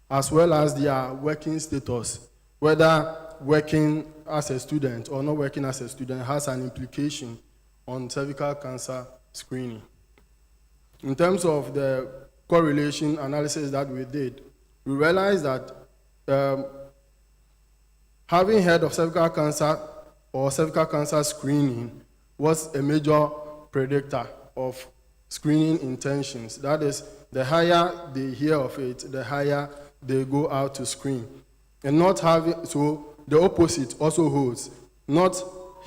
Speaker 19: as well as their working status, whether working as a student or not working as a student, has an implication on cervical cancer screening. In terms of the correlation analysis that we did, we realized that having heard of cervical cancer or cervical cancer screening was a major predictor of screening intentions. That is, the higher they hear of it, the higher they go out to screen. And not having, so the opposite also holds. Not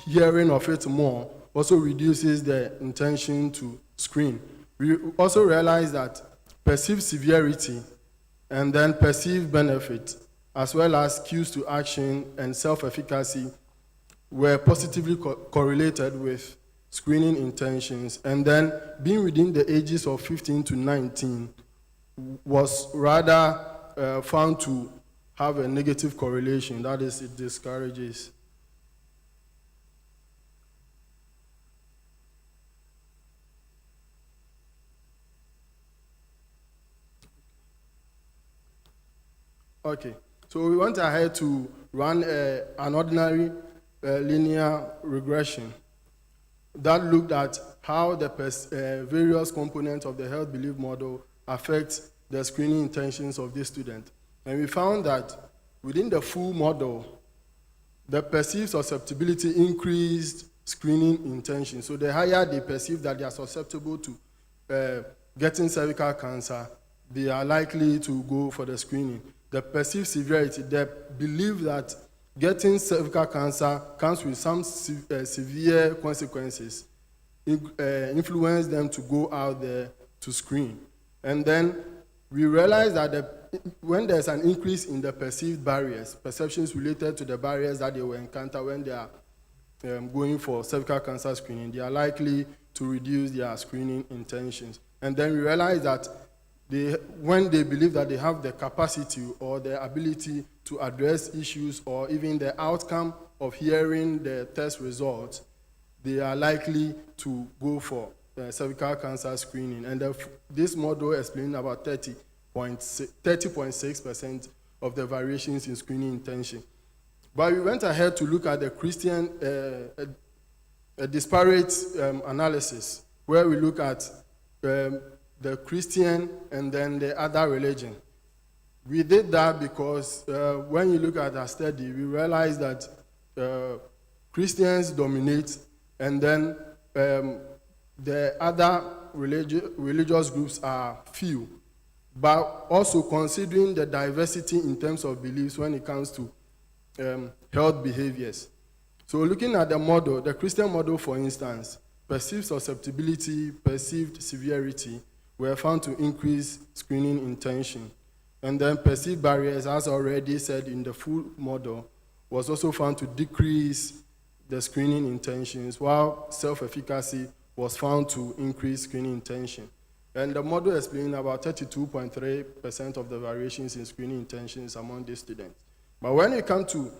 Speaker 19: hearing of it more also reduces the intention to screen. We also realize that perceived severity and then perceived benefit, as well as cues to action and self-efficacy, were positively correlated with screening intentions. And then being within the ages of 15 to 19 was rather found to have a negative correlation. That is, it discourages. Okay, so we went ahead to run an ordinary linear regression that looked at how the various components of the health belief model affect the screening intentions of this student. And we found that within the full model, the perceived susceptibility increased screening intention. So the higher they perceive that they are susceptible to getting cervical cancer, they are likely to go for the screening. The perceived severity, they believe that getting cervical cancer comes with some severe consequences, influence them to go out there to screen. And then we realize that when there's an increase in the perceived barriers, perceptions related to the barriers that they will encounter when they are going for cervical cancer screening, they are likely to reduce their screening intentions. And then we realize that when they believe that they have the capacity or the ability to address issues or even the outcome of hearing the test results, they are likely to go for cervical cancer screening. And this model explained about 30.6% of the variations in screening intention. But we went ahead to look at the Christian, a disparate analysis, where we look at the Christian and then the other religion. We did that because when you look at our study, we realized that Christians dominate, and then the other religious groups are few. But also considering the diversity in terms of beliefs when it comes to health behaviors. So looking at the model, the Christian model, for instance, perceived susceptibility, perceived severity were found to increase screening intention. And then perceived barriers, as already said in the full model, was also found to decrease the screening intentions, while self-efficacy was found to increase screening intention. And the model explained about 32.3% of the variations in screening intentions among these students. But when it comes to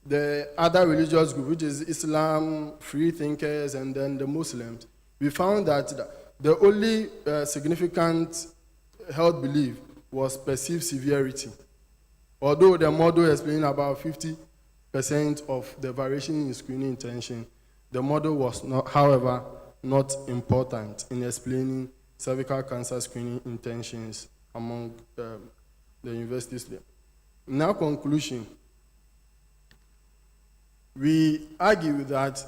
Speaker 19: the other religious group, which is Islam, free thinkers, and then the Muslims, we found that the only significant health belief was perceived severity. Although the model explained about 50% of the variation in screening intention, the model was not, however, not important in explaining cervical cancer screening intentions among the university students. Now, conclusion. We argue that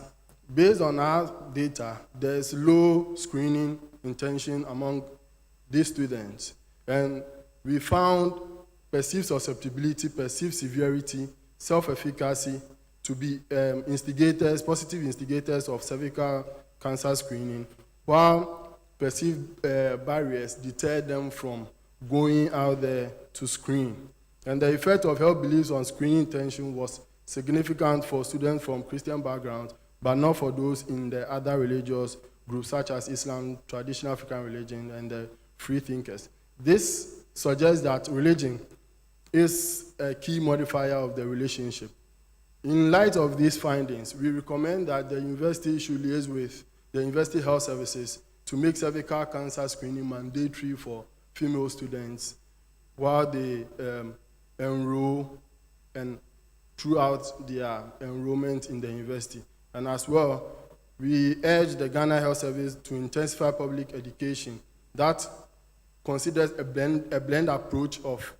Speaker 19: based on our data, there's low screening intention among these students. And we found perceived susceptibility, perceived severity, self-efficacy to be instigators, positive instigators of cervical cancer screening, while perceived barriers deter them from going out there to screen. And the effect of health beliefs on screening intention was significant for students from Christian backgrounds, but not for those in the other religious groups such as Islam, traditional African religion, and the free thinkers. This suggests that religion is a key modifier of the relationship. In light of these findings, we recommend that the university should liaise with the university health services to make cervical cancer screening mandatory for female students while they enroll and throughout their enrollment in the university. And as well, we urge the Ghana Health Service to intensify public education that considers a blend approach of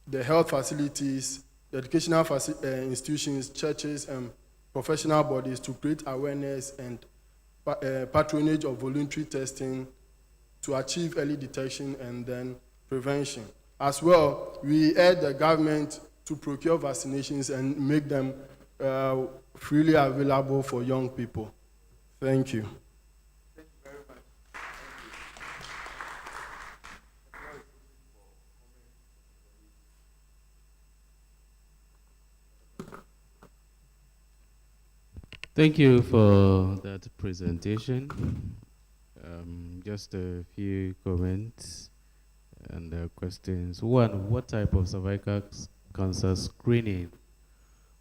Speaker 19: the health facilities, the educational institutions, churches, and professional bodies to create awareness and patronage of voluntary testing to achieve early detection and then prevention. As well, we urge the government to procure vaccinations and make them freely available for young people. Thank you.
Speaker 14: Thank you very much.
Speaker 15: Thank you for that presentation. Just a few comments and questions. One, what type of cervical cancer screening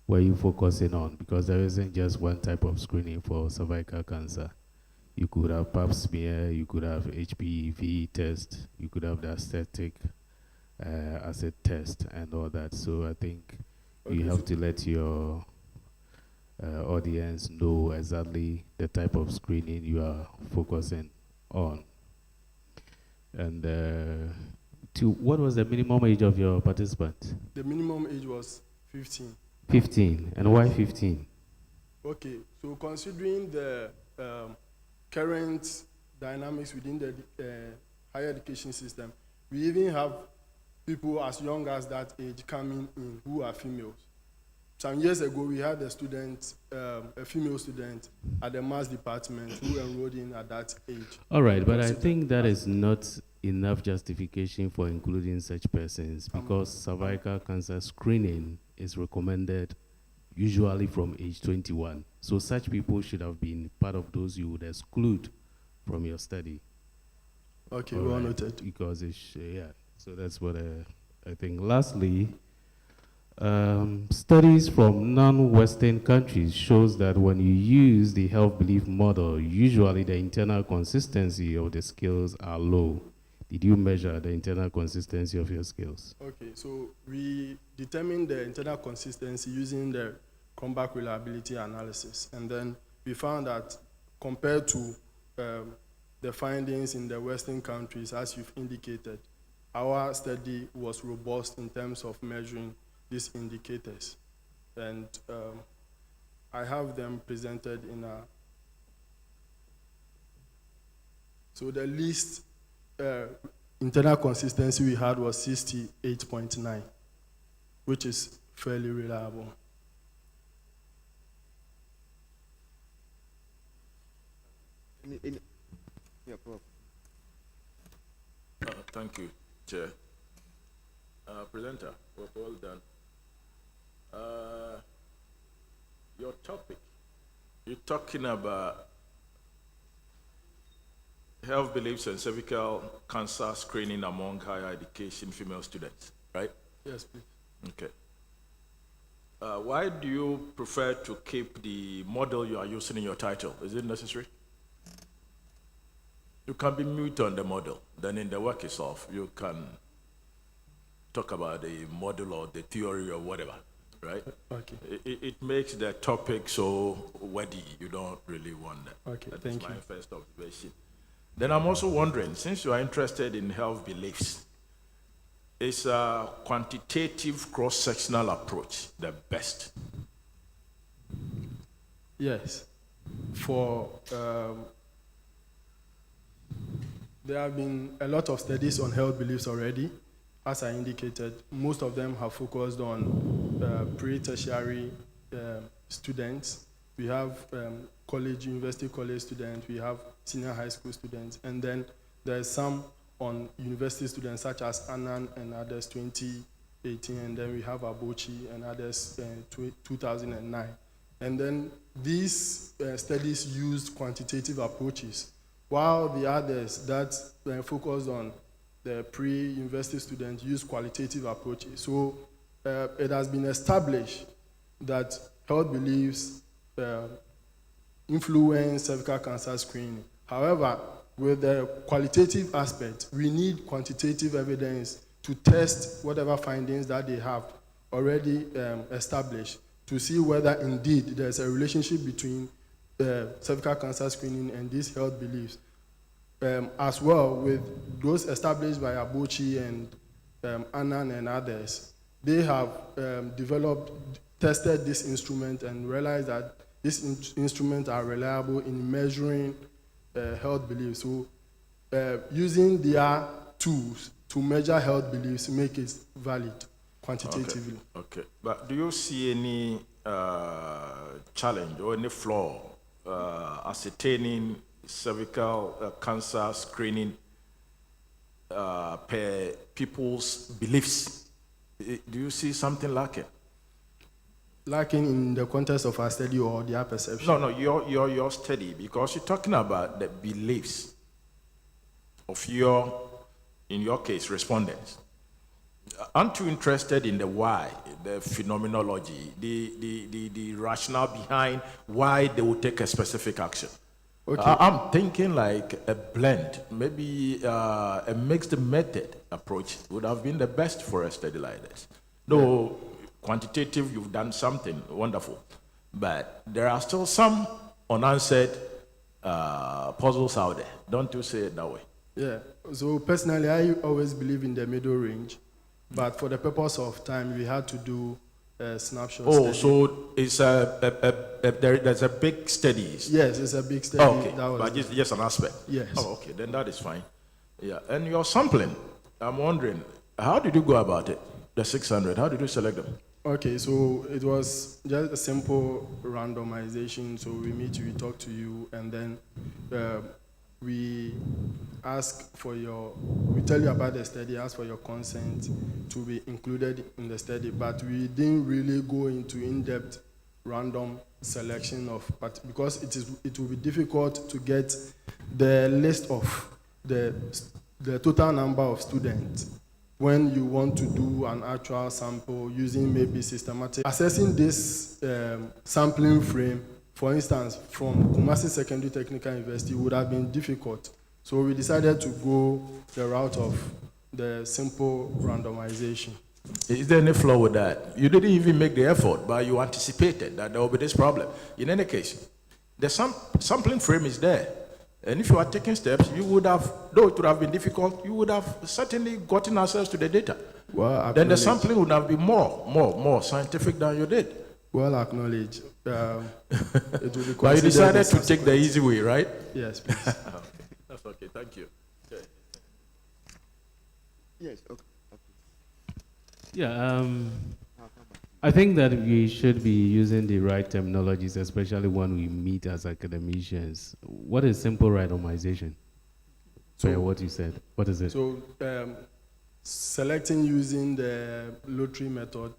Speaker 15: were you focusing on? Because there isn't just one type of screening for cervical cancer. You could have pap smear, you could have HPV test, you could have the aesthetic as a test and all that. So I think you have to let your audience know exactly the type of screening you are focusing on. And what was the minimum age of your participant?
Speaker 19: The minimum age was 15.
Speaker 15: 15. And why 15?
Speaker 19: Okay, so considering the current dynamics within the higher education system, we even have people as young as that age coming in who are females. Some years ago, we had a student, a female student at the maths department who enrolled in at that age.
Speaker 15: All right, but I think that is not enough justification for including such persons because cervical cancer screening is recommended usually from age 21. So such people should have been part of those you would exclude from your study.
Speaker 19: Okay, well noted.
Speaker 15: Because it's, yeah, so that's what I think. Lastly, Studies from non-Western countries shows that when you use the health belief model, usually the internal consistency of the skills are low. Did you measure the internal consistency of your skills?
Speaker 19: Okay, so we determined the internal consistency using the comeback reliability analysis. And then we found that compared to the findings in the Western countries, as you've indicated, our study was robust in terms of measuring these indicators. And I have them presented in a, so the least internal consistency we had was 68.9, which is fairly reliable.
Speaker 9: Thank you, Chair. Presenter, well done. Your topic, you're talking about health beliefs and cervical cancer screening among higher education female students, right?
Speaker 19: Yes, please.
Speaker 9: Okay. Why do you prefer to keep the model you are using in your title? Is it necessary? You can be mute on the model. Then in the work itself, you can talk about the model or the theory or whatever, right?
Speaker 19: Okay.
Speaker 9: It makes the topic so wordy. You don't really want that.
Speaker 19: Okay,
Speaker 9: That
Speaker 19: thank
Speaker 9: is my
Speaker 19: you.
Speaker 9: first observation. Then I'm also wondering, since you are interested in health beliefs, is a quantitative cross-sectional approach the best?
Speaker 19: Yes. For there have been a lot of studies on health beliefs already. As I indicated, most of them have focused on pre-tertiary students. We have university college students, we have senior high school students, and then there's some on university students such as Annan and others 2018, and then we have Abochi and others 2009. And then these studies used quantitative approaches, while the others that focused on the pre-university students use qualitative approaches. So it has been established that health beliefs influence cervical cancer screening. However, with the qualitative aspect, we need quantitative evidence to test whatever findings that they have already established to see whether indeed there's a relationship between cervical cancer screening and these health beliefs. As well with those established by Abochi and Annan and others, they have tested this instrument and realized that these instruments are reliable in measuring health beliefs. So using their tools to measure health beliefs make it valid quantitatively.
Speaker 9: Okay. But do you see any challenge or any flaw ascertaining cervical cancer screening per people's beliefs? Do you see something lacking?
Speaker 19: Lacking in the context of our study or their perception?
Speaker 9: No, your study, because you're talking about the beliefs of in your case, respondents. Aren't you interested in the why, the phenomenology, the rationale behind why they will take a specific action?
Speaker 19: Okay.
Speaker 9: I'm thinking like a blend, maybe a mixed method approach would have been the best for a study like this. Though quantitative, you've done something wonderful, but there are still some unanswered puzzles out there. Don't you say it that way?
Speaker 19: Yeah. So personally, I always believe in the middle range, but for the purpose of time, we had to do a snapshot.
Speaker 9: Oh,
Speaker 19: study.
Speaker 9: so it's there's a big study.
Speaker 19: Yes, it's a big study.
Speaker 9: Oh, okay,
Speaker 19: That was
Speaker 9: but just an aspect.
Speaker 19: Yes.
Speaker 9: Oh, okay, then that is fine. Yeah, and your sampling, I'm wondering, how did you go about it? The 600, how did you select them?
Speaker 19: Okay, so it was just a simple randomization. So we meet you, we talk to you, and then we ask for we tell you about the study, ask for your consent to be included in the study, but we didn't really go into in-depth random selection because it will be difficult to get the list of the total number of students when you want to do an actual sample using maybe systematic. Assessing this sampling frame, for instance, from Kumasi Secondary Technical University would have been difficult. So we decided to go the route of the simple randomization.
Speaker 9: Is there any flaw with that? You didn't even make the effort, but you anticipated that there will be this problem. In any case, the sampling frame is there. And if you are taking steps, you would have, though it would have been difficult, you would have certainly gotten access to the data.
Speaker 19: Well,
Speaker 9: then the sampling would have been more scientific than you did.
Speaker 19: Well acknowledged. It will be
Speaker 9: but you decided to take the easy way, right?
Speaker 19: Yes, please.
Speaker 9: Okay. That's okay. Thank you. Okay.
Speaker 14: Yes, okay.
Speaker 15: Yeah, I think that we should be using the right terminologies, especially when we meet as academicians. What is simple randomization? So, what you said. What is it?
Speaker 19: So, selecting using the lottery method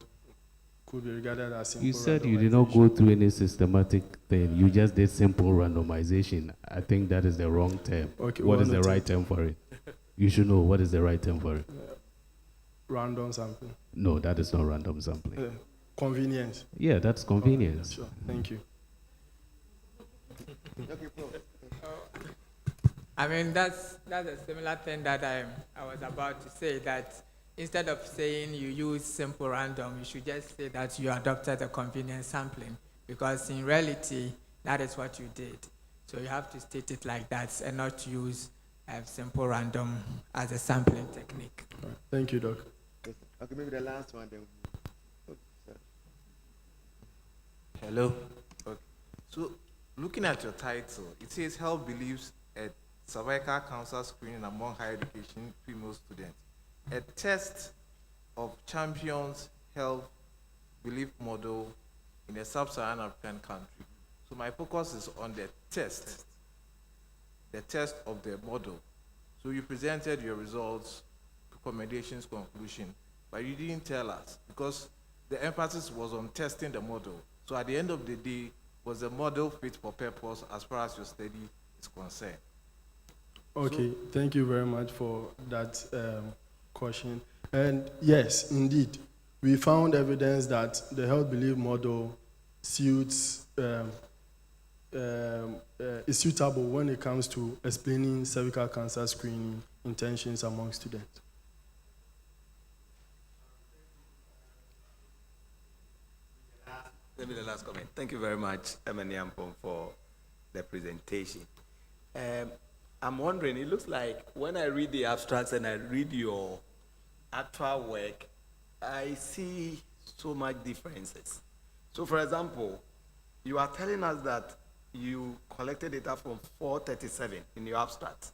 Speaker 19: could be regarded as simple.
Speaker 15: You said you did not go through any systematic thing. You just did simple randomization. I think that is the wrong term.
Speaker 19: Okay,
Speaker 15: what is the right term for it? You should know what is the right term for it.
Speaker 19: Random sampling.
Speaker 15: No, that is not random sampling.
Speaker 19: Convenience.
Speaker 15: Yeah, that's convenience.
Speaker 19: Sure. Thank you.
Speaker 20: I mean, that's a similar thing that I was about to say, that instead of saying you use simple random, you should just say that you adopted a convenience sampling, because in reality, that is what you did. So you have to state it like that and not use simple random as a sampling technique.
Speaker 19: Right. Thank you, Doc.
Speaker 14: Okay, maybe the last one then.
Speaker 17: Hello. Okay. So, looking at your title, it says Health Beliefs at Cervical Cancer Screening Among Higher Education Female Students. A test of champions health belief model in a sub-Saharan African country. So my focus is on the test of the model. So you presented your results, recommendations, conclusion, but you didn't tell us, because the emphasis was on testing the model. So at the end of the day, was the model fit for purpose as far as your study is concerned?
Speaker 19: Okay, thank you very much for that question. And yes, indeed, we found evidence that the health belief model suits is suitable when it comes to explaining cervical cancer screening intentions among students.
Speaker 16: Let me the last comment. Thank you very much, Emily Ampon, for the presentation. I'm wondering, it looks like when I read the abstracts and I read your actual work, I see so much differences. So for example, you are telling us that you collected data from 437 in your abstract,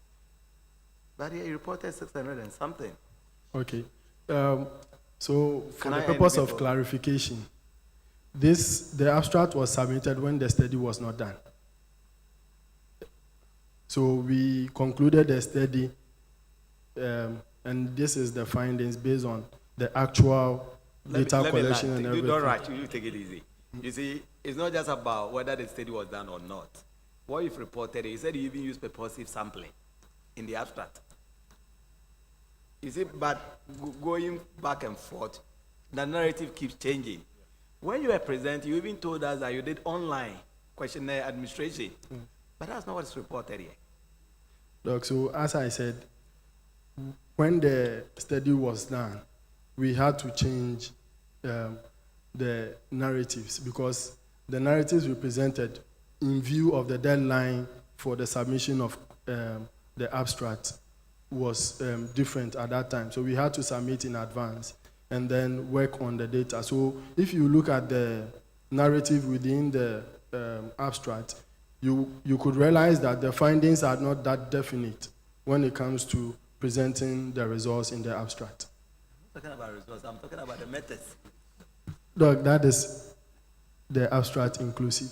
Speaker 16: but here you reported 600 and something.
Speaker 19: Okay. So for the purpose of clarification, the abstract was submitted when the study was not done. So we concluded the study, and this is the findings based on the actual data collection and everything.
Speaker 16: You don't rush, you take it easy. You see, it's not just about whether the study was done or not. What you've reported, you said you even used purposive sampling in the abstract. You see, but going back and forth, the narrative keeps changing. When you were presenting, you even told us that you did online questionnaire administration, but that's not what's reported here.
Speaker 19: Doc, so as I said, when the study was done, we had to change the narratives, because the narratives we presented in view of the deadline for the submission of the abstract was different at that time. So we had to submit in advance and then work on the data. So if you look at the narrative within the abstract, you could realize that the findings are not that definite when it comes to presenting the results in the abstract.
Speaker 16: I'm talking about results, I'm talking about the methods.
Speaker 19: Doc, that is the abstract inclusive.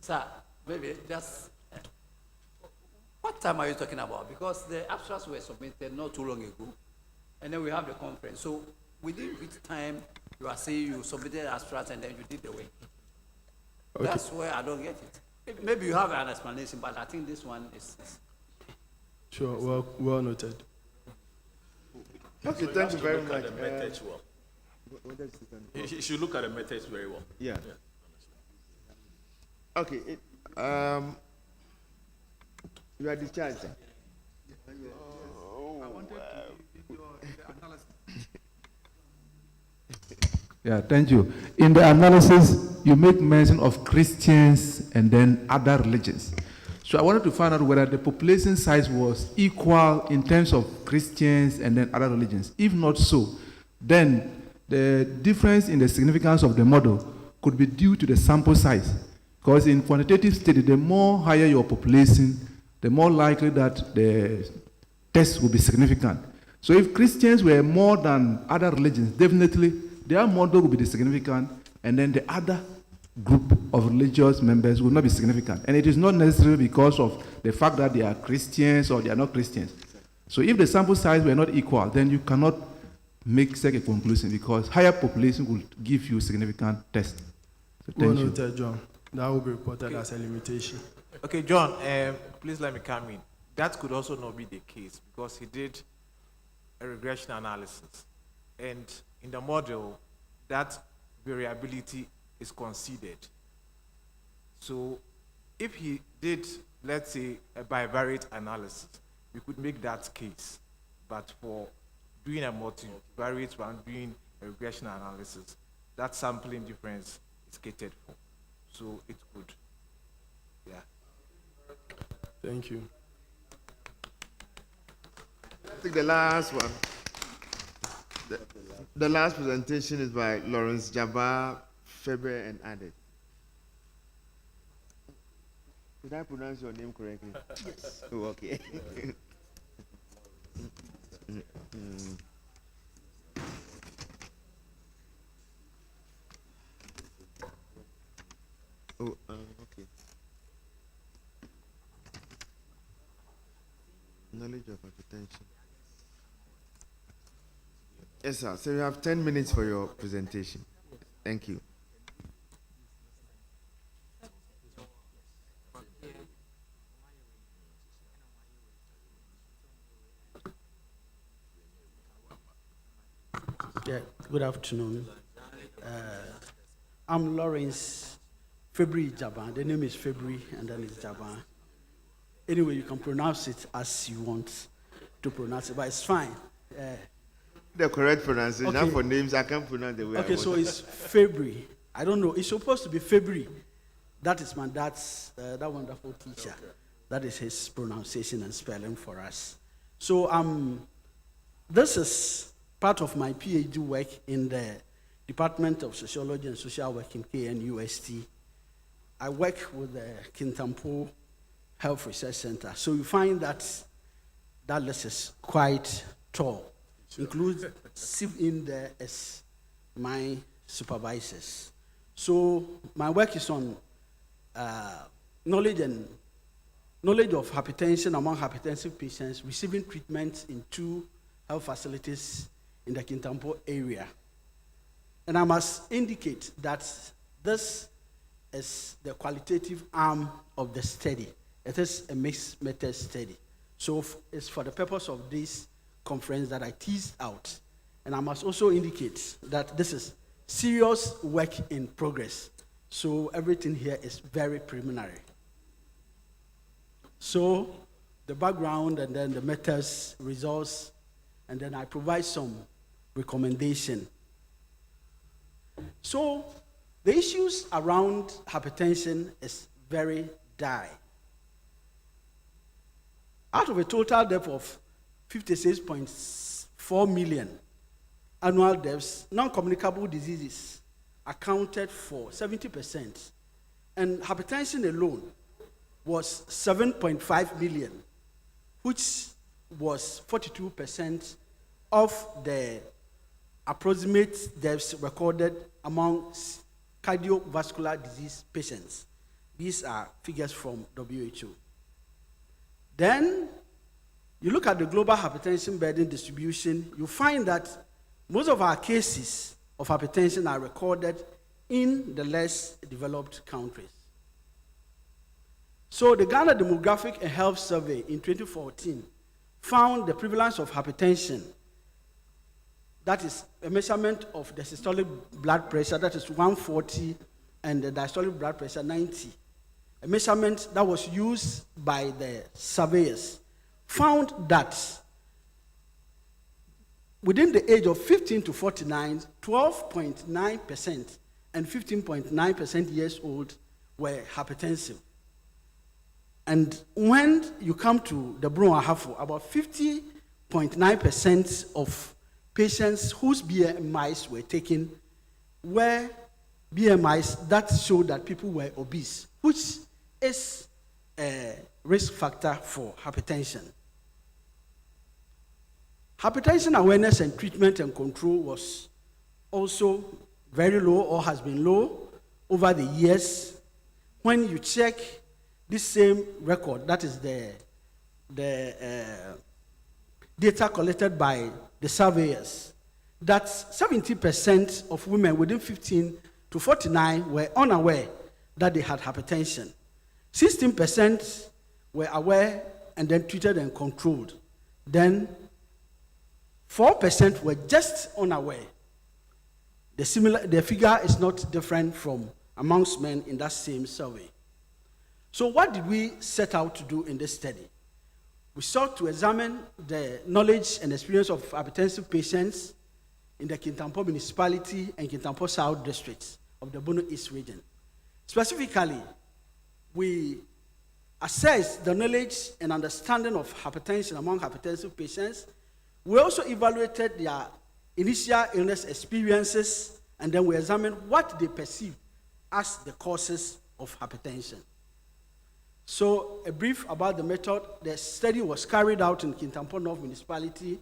Speaker 7: Sir, maybe just, what time are you talking about? Because the abstracts were submitted not too long ago, and then we have the conference. So within which time you are saying you submitted abstracts and then you did the work? Okay. That's where I don't get it. Maybe you have an explanation, but I think this one is...
Speaker 19: Sure, well noted.
Speaker 14: Okay,
Speaker 9: So
Speaker 14: thank you
Speaker 9: has to
Speaker 14: very
Speaker 9: look
Speaker 14: much.
Speaker 9: at the methods well. You should look at the methods very well.
Speaker 14: Yeah. Okay. You are discharged, sir.
Speaker 21: I wanted to give you the analysis. Yeah, thank you. In the analysis, you make mention of Christians and then other religions. So I wanted to find out whether the population size was equal in terms of Christians and then other religions. If not so, then the difference in the significance of the model could be due to the sample size. Because in quantitative study, the more higher your population, the more likely that the test will be significant. So if Christians were more than other religions, definitely their model will be significant, and then the other group of religious members will not be significant. And it is not necessarily because of the fact that they are Christians or they are not Christians. So if the sample size were not equal, then you cannot make such a conclusion, because higher population will give you significant test. So thank you.
Speaker 19: Noted, John. That will be reported as a limitation.
Speaker 17: Okay, John, please let me come in. That could also not be the case, because he did a regression analysis. And in the model, that variability is considered. So if he did, let's say, a bivariate analysis, we could make that case. But for doing a multivariate one, doing a regression analysis, that sampling difference is catered for. So it could, yeah.
Speaker 19: Thank you.
Speaker 14: I think the last one. The last presentation is by Lawrence Jabbar, Feber, and Added. Did I pronounce your name correctly?
Speaker 22: Yes.
Speaker 14: Oh, okay. Okay. Knowledge of hypertension. Yes, sir. So you have 10 minutes for your presentation. Thank you.
Speaker 22: Yeah, good afternoon. I'm Lawrence February Jaban. The name is February and then it's Jaban. Anyway, you can pronounce it as you want to pronounce it, but it's fine.
Speaker 14: The correct pronunciation.
Speaker 22: Okay.
Speaker 14: For names, I can't pronounce the way I
Speaker 22: Okay,
Speaker 14: want.
Speaker 22: so it's February. I don't know. It's supposed to be February. That is my dad's, that wonderful teacher. That is his pronunciation and spelling for us. So this is part of my PhD work in the Department of Sociology and Social Work in KNUST. I work with the Kintampo Health Research Center. So you find that list is quite tall. Includes in there as my supervisors. So my work is on knowledge of hypertension among hypertensive patients receiving treatment in 2 health facilities in the Kintampo area. And I must indicate that this is the qualitative arm of the study. It is a mixed method study. So it's for the purpose of this conference that I teased out. And I must also indicate that this is serious work in progress. So everything here is very preliminary. So the background and then the methods, results, and then I provide some recommendation. So the issues around hypertension is very dire. Out of a total death of 56.4 million annual deaths, non-communicable diseases accounted for 70%, and hypertension alone was 7.5 million, which was 42% of the approximate deaths recorded among cardiovascular disease patients. These are figures from WHO. Then you look at the global hypertension burden distribution, you find that most of our cases of hypertension are recorded in the less developed countries. So the Ghana Demographic and Health Survey in 2014 found the prevalence of hypertension That is a measurement of the systolic blood pressure, that is 140, and the diastolic blood pressure 90. A measurement that was used by the surveyors found that within the age of 15 to 49, 12.9% and 15.9% years old were hypertensive. And when you come to the Brun-Ahafo, about 50.9% of patients whose BMIs were taken were BMIs that showed that people were obese, which is a risk factor for hypertension. Hypertension awareness and treatment and control was also very low or has been low over the years. When you check this same record, that is the data collected by the surveyors, that 70% of women within 15 to 49 were unaware that they had hypertension. 16% were aware and then treated and controlled. Then 4% were just unaware. The figure is not different from amongst men in that same survey. So what did we set out to do in this study? We sought to examine the knowledge and experience of hypertensive patients in the Kintampo municipality and Kintampo South districts of the Bono East region. Specifically, we assessed the knowledge and understanding of hypertension among hypertensive patients. We also evaluated their initial illness experiences, and then we examined what they perceived as the causes of hypertension. So, a brief about the method. The study was carried out in Kintampo North Municipality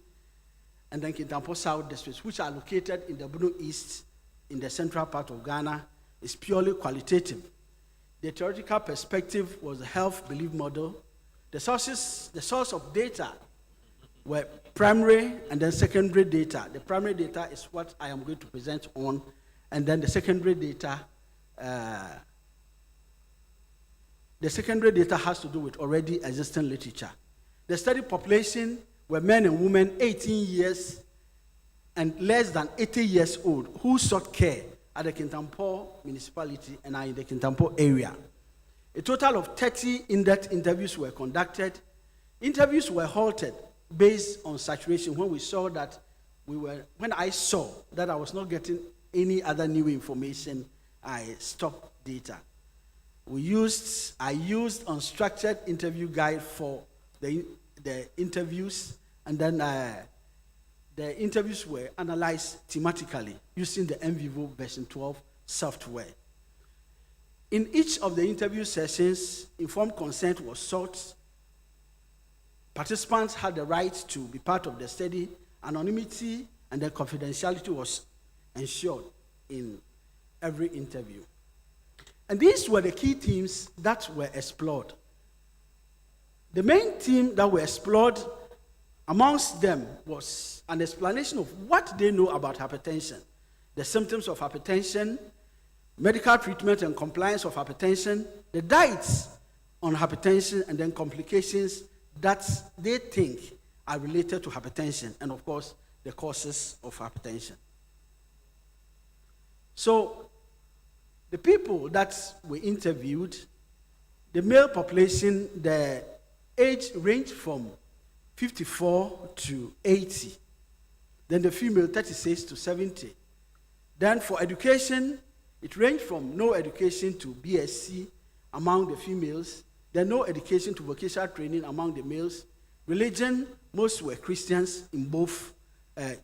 Speaker 22: and then Kintampo South districts, which are located in the Bono East in the central part of Ghana. Is purely qualitative. The theoretical perspective was the health belief model. The source of data were primary and then secondary data. The primary data is what I am going to present on, and then the secondary data has to do with already existing literature. The study population were men and women 18 years and less than 80 years old who sought care at the Kintampo municipality and are in the Kintampo area. A total of 30 in-depth interviews were conducted. Interviews were halted based on saturation when I saw that I was not getting any other new information, I stopped data. I used unstructured interview guide for the interviews, and then the interviews were analyzed thematically using the NVivo version 12 software. In each of the interview sessions, informed consent was sought. Participants had the right to be part of the study. Anonymity and the confidentiality was ensured in every interview. And these were the key themes that were explored. The main theme that were explored amongst them was an explanation of what they know about hypertension, the symptoms of hypertension, medical treatment and compliance of hypertension, the diets on hypertension, and then complications that they think are related to hypertension, and of course, the causes of hypertension. So, the people that we interviewed, the male population, the age ranged from 54 to 80. Then the female, 36 to 70. Then for education, it ranged from no education to BSc among the females, then no education to vocational training among the males. Religion, most were Christians in both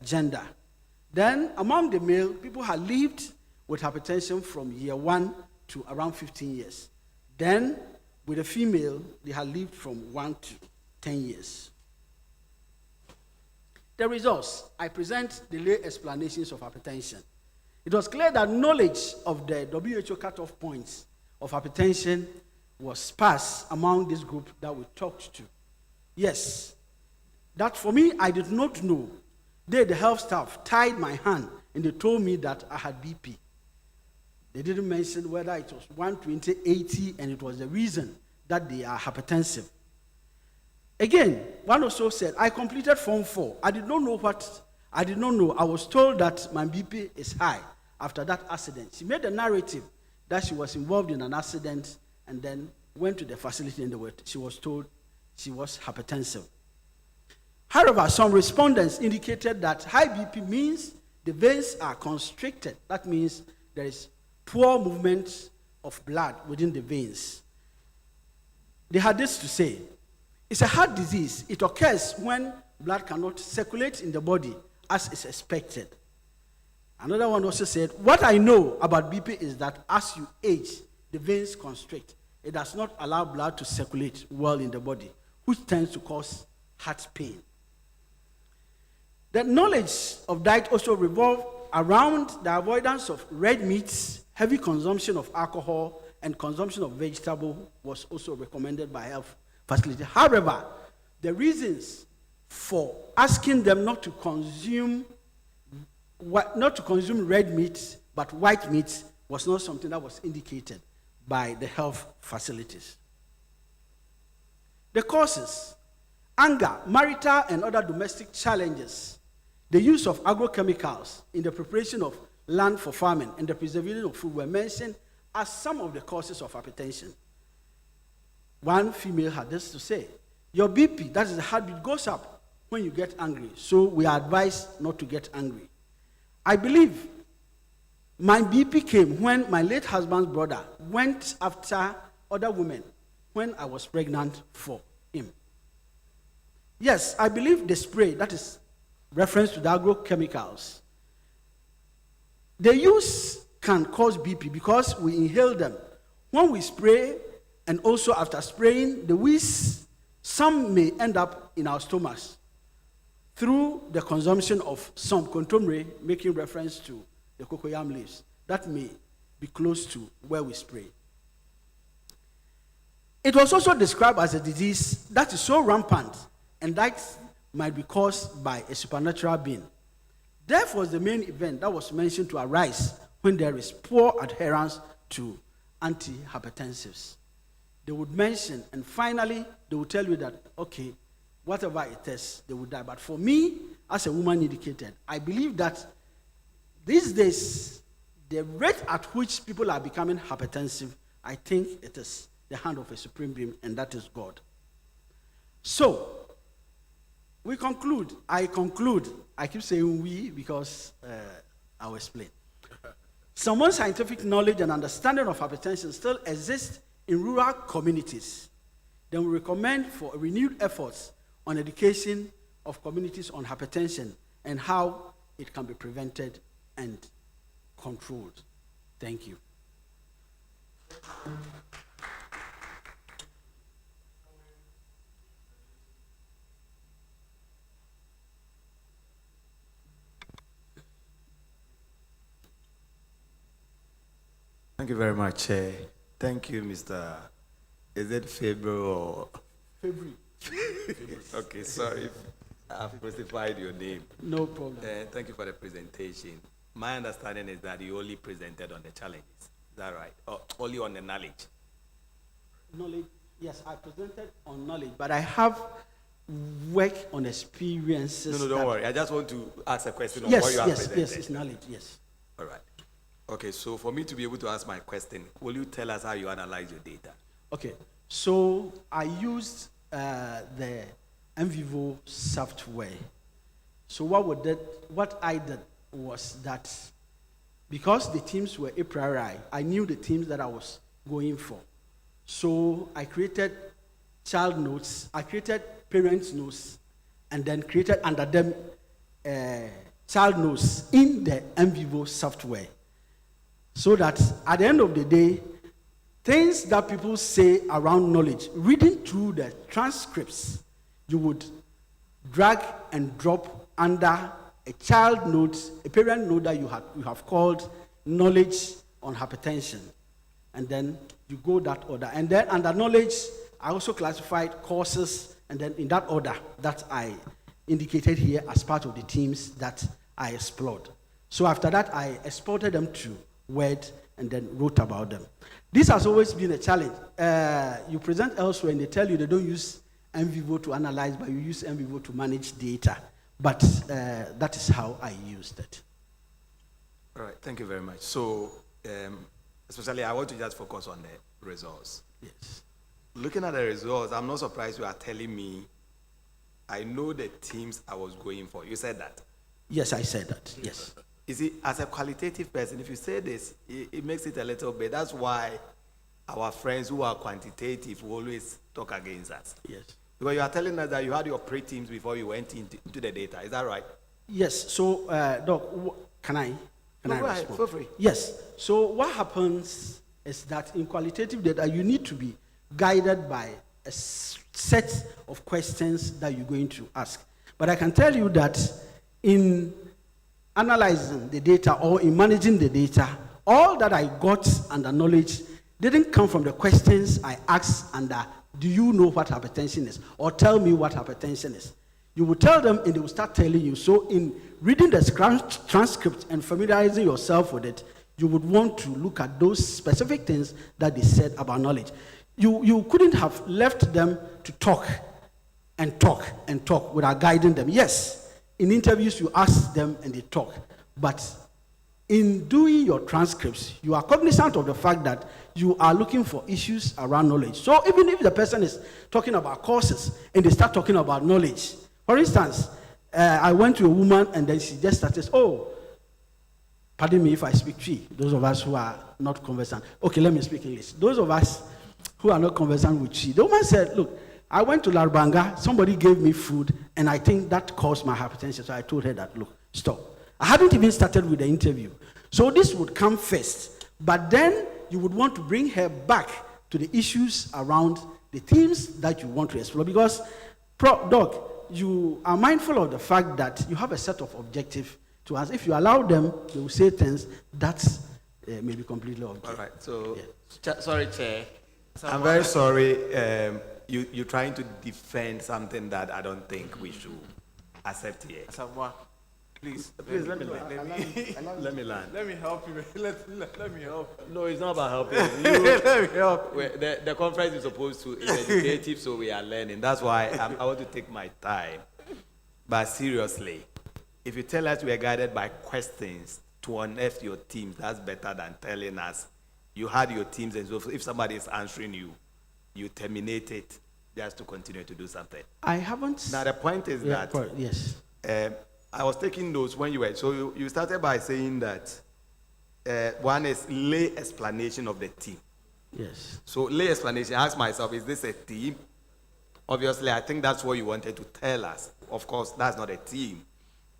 Speaker 22: gender. Then among the male, people had lived with hypertension from year 1 to around 15 years. Then with the female, they had lived from 1 to 10 years. The results, I present the lay explanations of hypertension. It was clear that knowledge of the WHO cutoff points of hypertension was sparse among this group that we talked to. Yes, that for me, I did not know. They, the health staff, tied my hand and they told me that I had BP. They didn't mention whether it was 120, 80, and it was the reason that they are hypertensive. Again, one also said, I completed Form 4. I did not know what I did not know. I was told that my BP is high after that accident. She made a narrative that she was involved in an accident and then went to the facility and she was told she was hypertensive. However, some respondents indicated that high BP means the veins are constricted. That means there is poor movement of blood within the veins. They had this to say: it's a heart disease. It occurs when blood cannot circulate in the body as is expected. Another one also said, what I know about BP is that as you age, the veins constrict. It does not allow blood to circulate well in the body, which tends to cause heart pain. The knowledge of diet also revolved around the avoidance of red meats, heavy consumption of alcohol, and consumption of vegetable was also recommended by health facility. However, the reasons for asking them not to consume red meat but white meat was not something that was indicated by the health facilities. The causes: anger, marital and other domestic challenges, the use of agrochemicals in the preparation of land for farming, and the preservation of food were mentioned as some of the causes of hypertension. One female had this to say: your BP, that is the heartbeat, goes up when you get angry, so we are advised not to get angry. I believe my BP came when my late husband's brother went after other women when I was pregnant for him. Yes, I believe the spray, that is reference to the agrochemicals, the use can cause BP because we inhale them. When we spray, and also after spraying, the whiz, some may end up in our stomachs through the consumption of some contumely, making reference to the cocoyam leaves. That may be close to where we spray. It was also described as a disease that is so rampant and that might be caused by a supernatural being. Death was the main event that was mentioned to arise when there is poor adherence to antihypertensives. They would mention, and finally, they would tell you that, okay, whatever it is, they would die. But for me, as a woman indicated, I believe that these days, the rate at which people are becoming hypertensive, I think it is the hand of a supreme being, and that is God. So, we conclude. I keep saying we because I'll explain. Some scientific knowledge and understanding of hypertension still exists in rural communities. Then we recommend for renewed efforts on education of communities on hypertension and how it can be prevented and controlled. Thank you.
Speaker 16: Thank you very much. Thank you, Mr. Is it February or?
Speaker 22: February.
Speaker 16: Okay, sorry if I've crucified your name.
Speaker 22: No problem.
Speaker 16: Thank you for the presentation. My understanding is that you only presented on the challenges. Is that right? Or only on the knowledge?
Speaker 22: Knowledge, yes, I presented on knowledge, but I have work on experiences.
Speaker 16: No, don't worry. I just want to ask a question on what you have presented.
Speaker 22: Yes, it's knowledge, yes.
Speaker 16: All right. Okay, so for me to be able to ask my question, will you tell us how you analyze your data?
Speaker 22: Okay, so I used the NVivo software. So what I did was that because the teams were a priori, I knew the teams that I was going for. So I created child notes, I created parent notes, and then created under them child notes in the NVivo software. So that at the end of the day, things that people say around knowledge, reading through the transcripts, you would drag and drop under a child note, a parent note that you have called knowledge on hypertension. And then you go that order. And then under knowledge, I also classified courses, and then in that order that I indicated here as part of the teams that I explored. So after that, I exported them to Word and then wrote about them. This has always been a challenge. You present elsewhere and they tell you they don't use NVivo to analyze, but you use NVivo to manage data. But that is how I used it.
Speaker 16: All right, thank you very much. So, especially I want to just focus on the results.
Speaker 22: Yes.
Speaker 16: Looking at the results, I'm not surprised you are telling me I know the teams I was going for. You said that?
Speaker 22: Yes, I said that, yes.
Speaker 16: You see, as a qualitative person, if you say this, it makes it a little bit. That's why our friends who are quantitative will always talk against us.
Speaker 22: Yes.
Speaker 16: Because you are telling us that you had your pre-teams before you went into the data. Is that right?
Speaker 22: Yes. So, Doc, can I
Speaker 16: No, go ahead.
Speaker 22: respond?
Speaker 16: Feel free.
Speaker 22: Yes. So what happens is that in qualitative data, you need to be guided by a set of questions that you're going to ask. But I can tell you that in analyzing the data or in managing the data, all that I got under knowledge didn't come from the questions I asked under, do you know what hypertension is? Or tell me what hypertension is. You will tell them and they will start telling you. So in reading the transcript and familiarizing yourself with it, you would want to look at those specific things that they said about knowledge. You couldn't have left them to talk and talk and talk without guiding them. Yes, in interviews you ask them and they talk. But in doing your transcripts, you are cognizant of the fact that you are looking for issues around knowledge. So even if the person is talking about courses and they start talking about knowledge, for instance, I went to a woman and then she just started, oh, pardon me if I speak Twi, those of us who are not conversant. Okay, let me speak English. Those of us who are not conversant with Twi, the woman said, look, I went to Larbanga, somebody gave me food, and I think that caused my hypertension. So I told her that, look, stop. I hadn't even started with the interview. So this would come first, but then you would want to bring her back to the issues around the themes that you want to explore, because, Doc, you are mindful of the fact that you have a set of objectives to us. If you allow them, they will say things that may be completely objective.
Speaker 16: All right, so, sorry, Chair. I'm very sorry you're trying to defend something that I don't think we should accept here.
Speaker 17: Samoa, please
Speaker 16: let me land.
Speaker 17: Let me help you. Let me help.
Speaker 16: No, it's not about helping. Let me help. The conference is supposed to be educative, so we are learning. That's why I want to take my time. But seriously, if you tell us we are guided by questions to unearth your teams, that's better than telling us you had your teams, and so if somebody is answering you, you terminate it just to continue to do something.
Speaker 22: I haven't.
Speaker 16: Now the point is that
Speaker 22: yes.
Speaker 16: I was taking notes when you were. So you started by saying that one is lay explanation of the team.
Speaker 22: Yes.
Speaker 16: So lay explanation. I asked myself, is this a team? Obviously, I think that's what you wanted to tell us. Of course, that's not a team.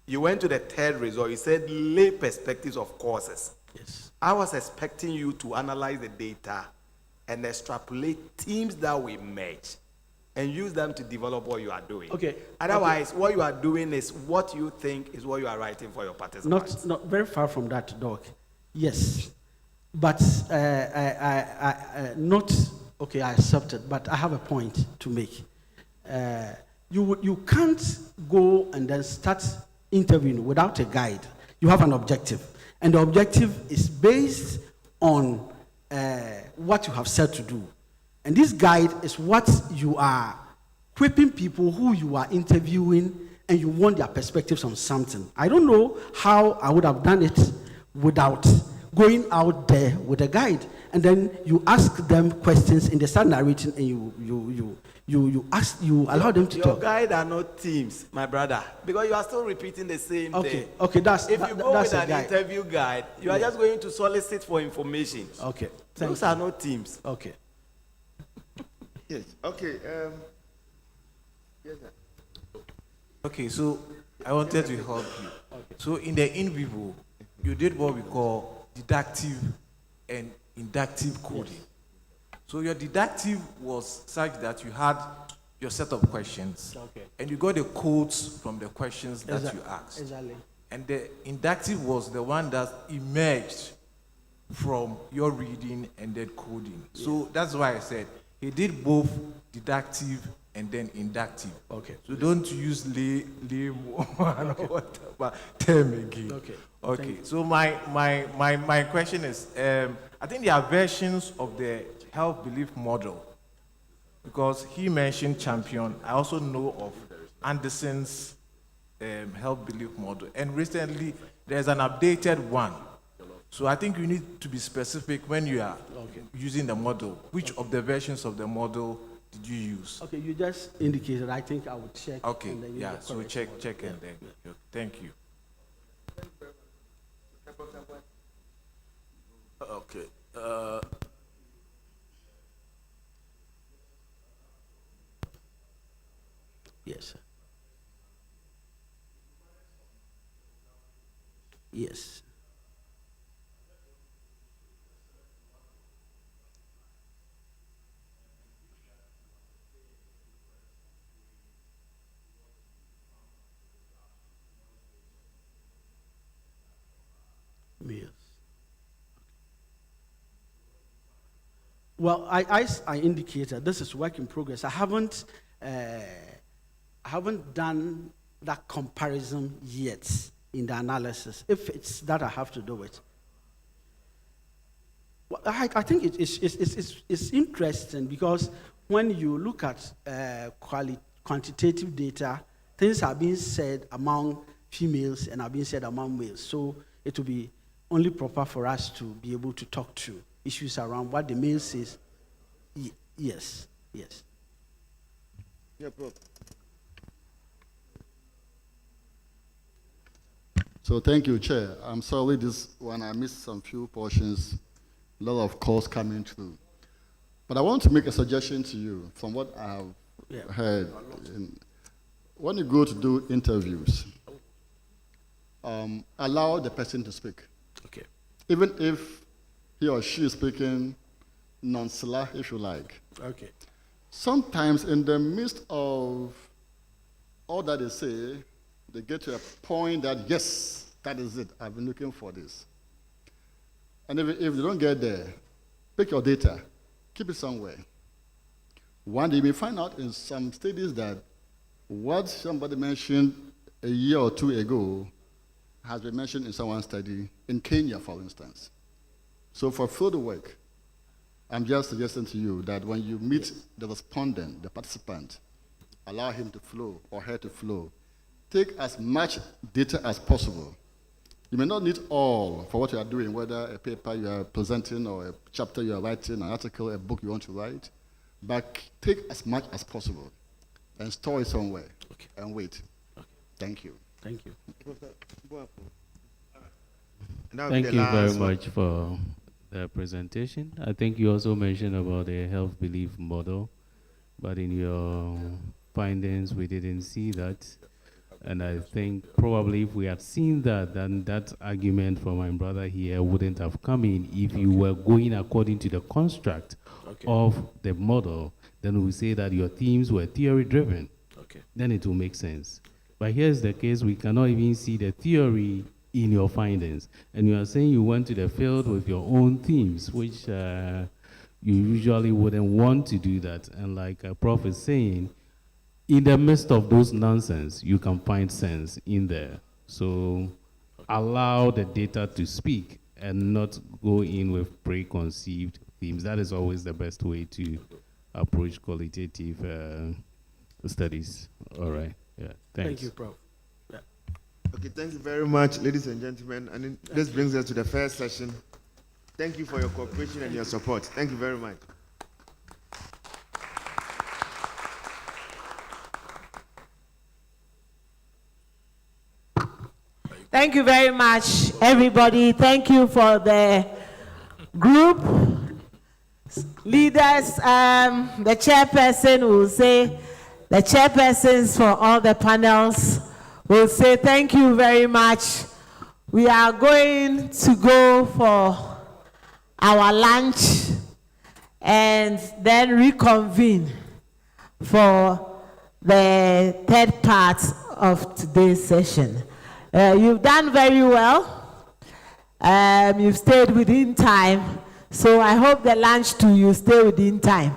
Speaker 16: You went to the third result. You said lay perspectives of courses.
Speaker 22: Yes.
Speaker 16: I was expecting you to analyze the data and extrapolate teams that we merge and use them to develop what you are doing.
Speaker 22: Okay.
Speaker 16: Otherwise, what you are doing is what you think is what you are writing for your participants.
Speaker 22: Not very far from that, Doc. Yes. But not, okay, I accept it, but I have a point to make. You can't go and then start interviewing without a guide. You have an objective. And the objective is based on what you have said to do. And this guide is what you are equipping people who you are interviewing, and you want their perspectives on something. I don't know how I would have done it without going out there with a guide. And then you ask them questions and they start narrating, and you allow them to talk.
Speaker 16: Your guide are not teams, my brother, because you are still repeating the same thing.
Speaker 22: Okay,
Speaker 16: if you go with an interview guide, you are just going to solicit for information.
Speaker 22: Okay,
Speaker 16: those are not teams.
Speaker 22: Okay.
Speaker 14: Yes. Okay. Yes, sir.
Speaker 17: Okay, so I wanted to help you. Okay. So in the in vivo, you did what we call deductive and inductive coding. Yes. So your deductive was such that you had your set of questions, okay, and you got the codes from the questions that you asked.
Speaker 22: Exactly.
Speaker 17: And the inductive was the one that emerged from your reading and then coding. Yeah. So that's why I said he did both deductive and then inductive.
Speaker 22: Okay.
Speaker 17: So don't use lay one or whatever term again.
Speaker 22: Okay.
Speaker 17: Okay. So my question is, I think there are versions of the health belief model, because he mentioned champion. I also know of Anderson's health belief model. And recently, there's an updated one. So I think you need to be specific when you are using the model. Which of the versions of the model did you use?
Speaker 22: Okay, you just indicated. I think I would check.
Speaker 17: Okay,
Speaker 22: and then
Speaker 17: yeah,
Speaker 22: you
Speaker 17: so check and then. Thank you.
Speaker 9: Okay.
Speaker 22: Yes. Yes. Yes. Well, I indicated this is work in progress. I haven't done that comparison yet in the analysis. If it's that I have to do it, well, I think it's interesting because when you look at quantitative data, things are being said among females and are being said among males. So it will be only proper for us to be able to talk to issues around what the male says. Yes, yes.
Speaker 14: Yeah, bro.
Speaker 11: So thank you, Chair. I'm sorry this one, I missed some few portions, a lot of calls coming through. But I want to make a suggestion to you from what I have heard. When you go to do interviews, allow the person to speak.
Speaker 22: Okay.
Speaker 11: Even if he or she is speaking non-sla, if you like.
Speaker 22: Okay.
Speaker 11: Sometimes in the midst of all that they say, they get to a point that, yes, that is it. I've been looking for this. And if they don't get there, pick your data, keep it somewhere. One day you may find out in some studies that what somebody mentioned a year or two ago has been mentioned in someone's study in Kenya, for instance. So for further work, I'm just suggesting to you that when you meet the respondent, the participant, allow him to flow or her to flow. Take as much data as possible. You may not need all for what you are doing, whether a paper you are presenting or a chapter you are writing, an article, a book you want to write, but take as much as possible and store it somewhere and wait. Thank you.
Speaker 22: Thank you.
Speaker 15: Thank you very much for the presentation. I think you also mentioned about the health belief model, but in your findings, we didn't see that. And I think probably if we had seen that, then that argument from my brother here wouldn't have come in. If you were going according to the construct of the model, then we say that your themes were theory-driven. Then it will make sense. But here's the case, we cannot even see the theory in your findings. And you are saying you went to the field with your own themes, which you usually wouldn't want to do that. And like Prof is saying, in the midst of those nonsense, you can find sense in there. So allow the data to speak and not go in with preconceived themes. That is always the best way to approach qualitative studies. All right. Yeah. Thanks.
Speaker 22: Thank you, Prof. Yeah.
Speaker 14: Okay, thank you very much, ladies and gentlemen. And this brings us to the first session. Thank you for your cooperation and your support. Thank you very much.
Speaker 2: Thank you very much, everybody. Thank you for the group leaders. The chairperson will say, the chairpersons for all the panels will say thank you very much. We are going to go for our lunch and then reconvene for the third part of today's session. You've done very well. You've stayed within time. So I hope the lunch too, you stay within time.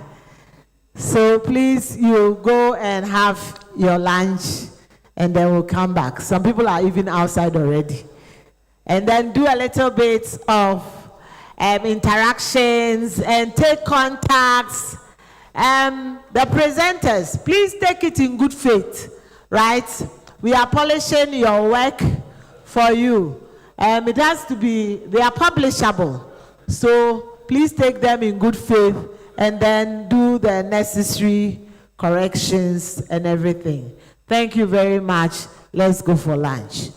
Speaker 2: So please, you go and have your lunch and then we'll come back. Some people are even outside already. And then do a little bit of interactions and take contacts. The presenters, please take it in good faith, right? we are polishing your work for you. It has to be, they are publishable. So please take them in good faith and then do the necessary corrections and everything. Thank you very much. Let's go for lunch.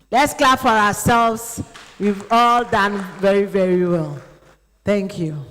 Speaker 2: Let's clap for ourselves. We've all done very, very well. Thank you.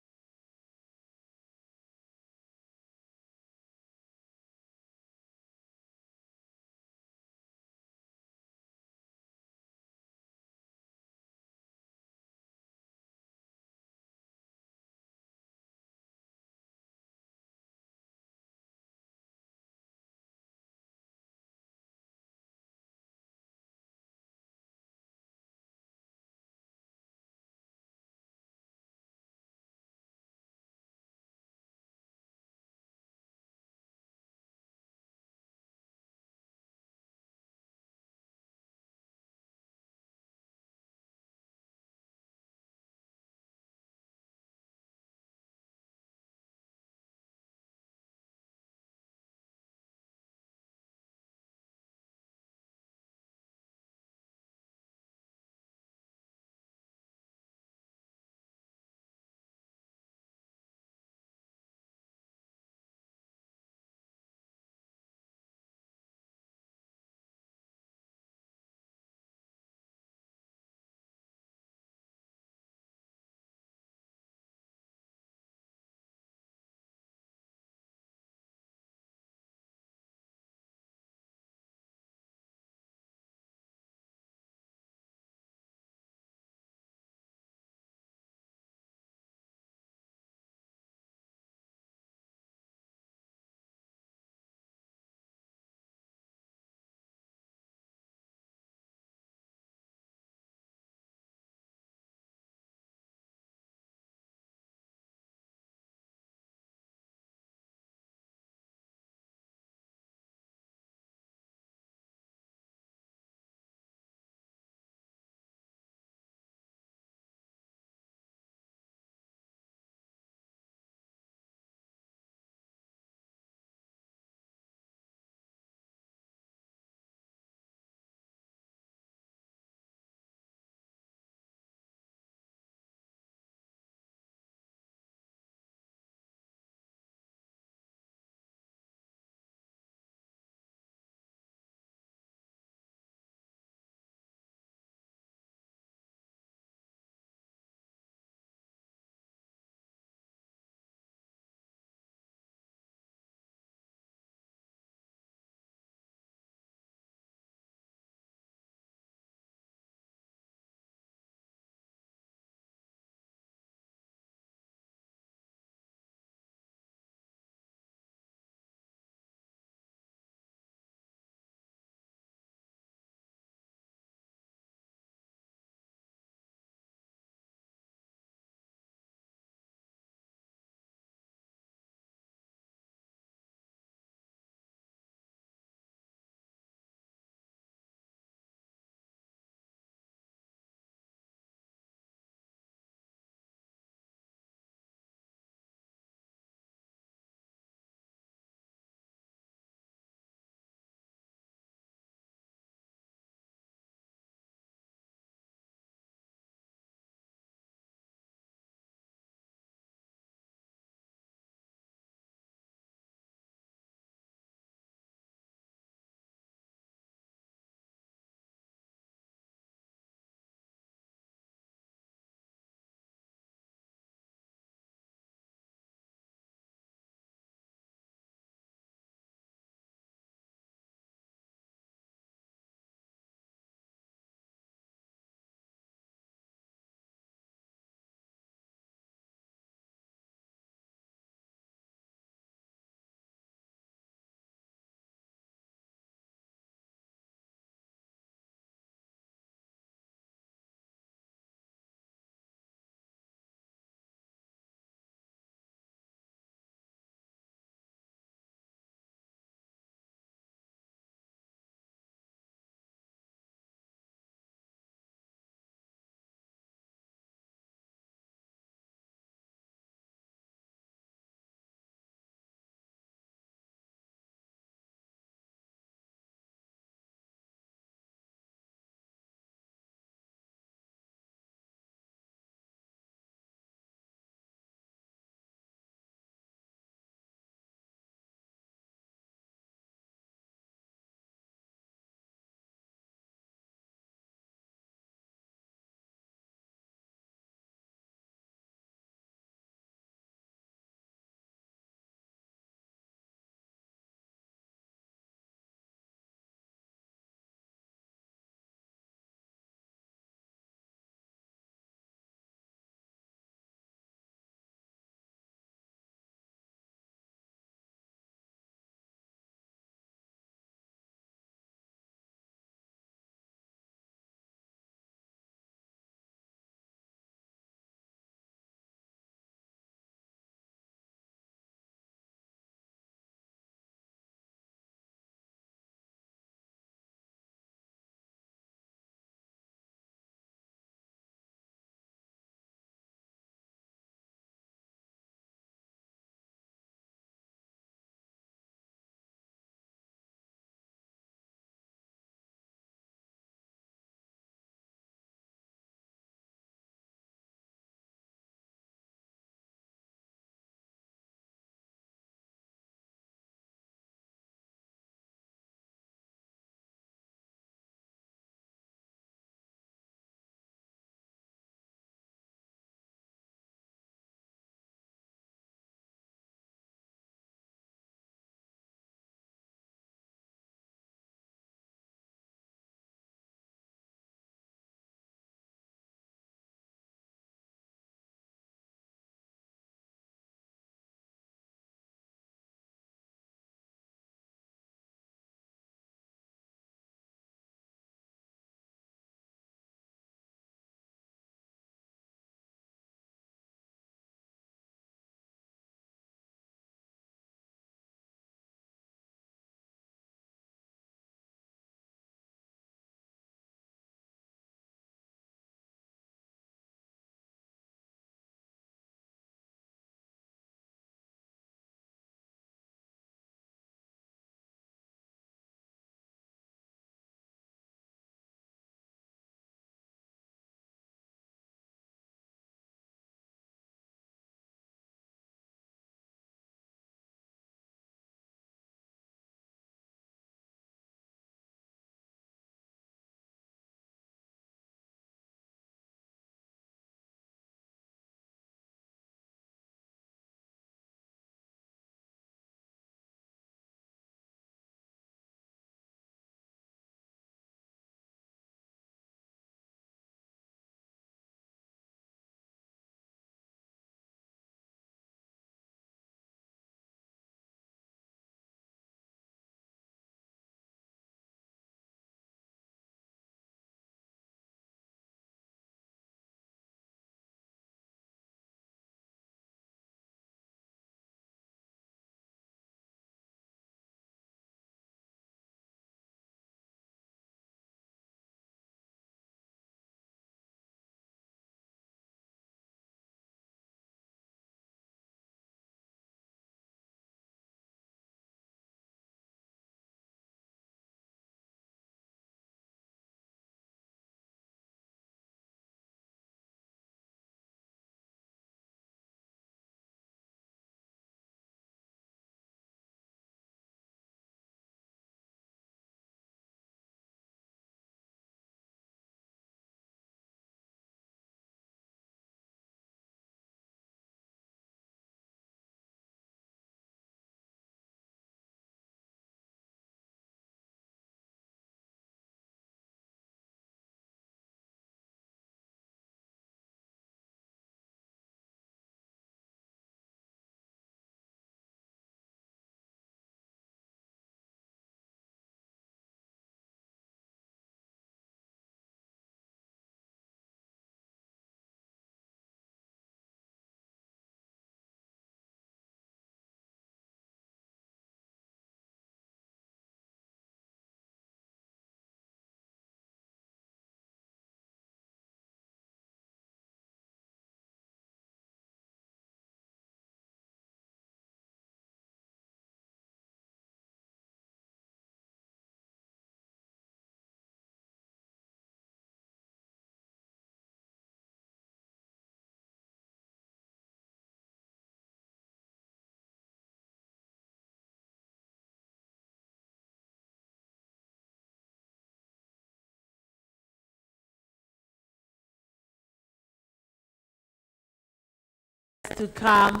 Speaker 2: to come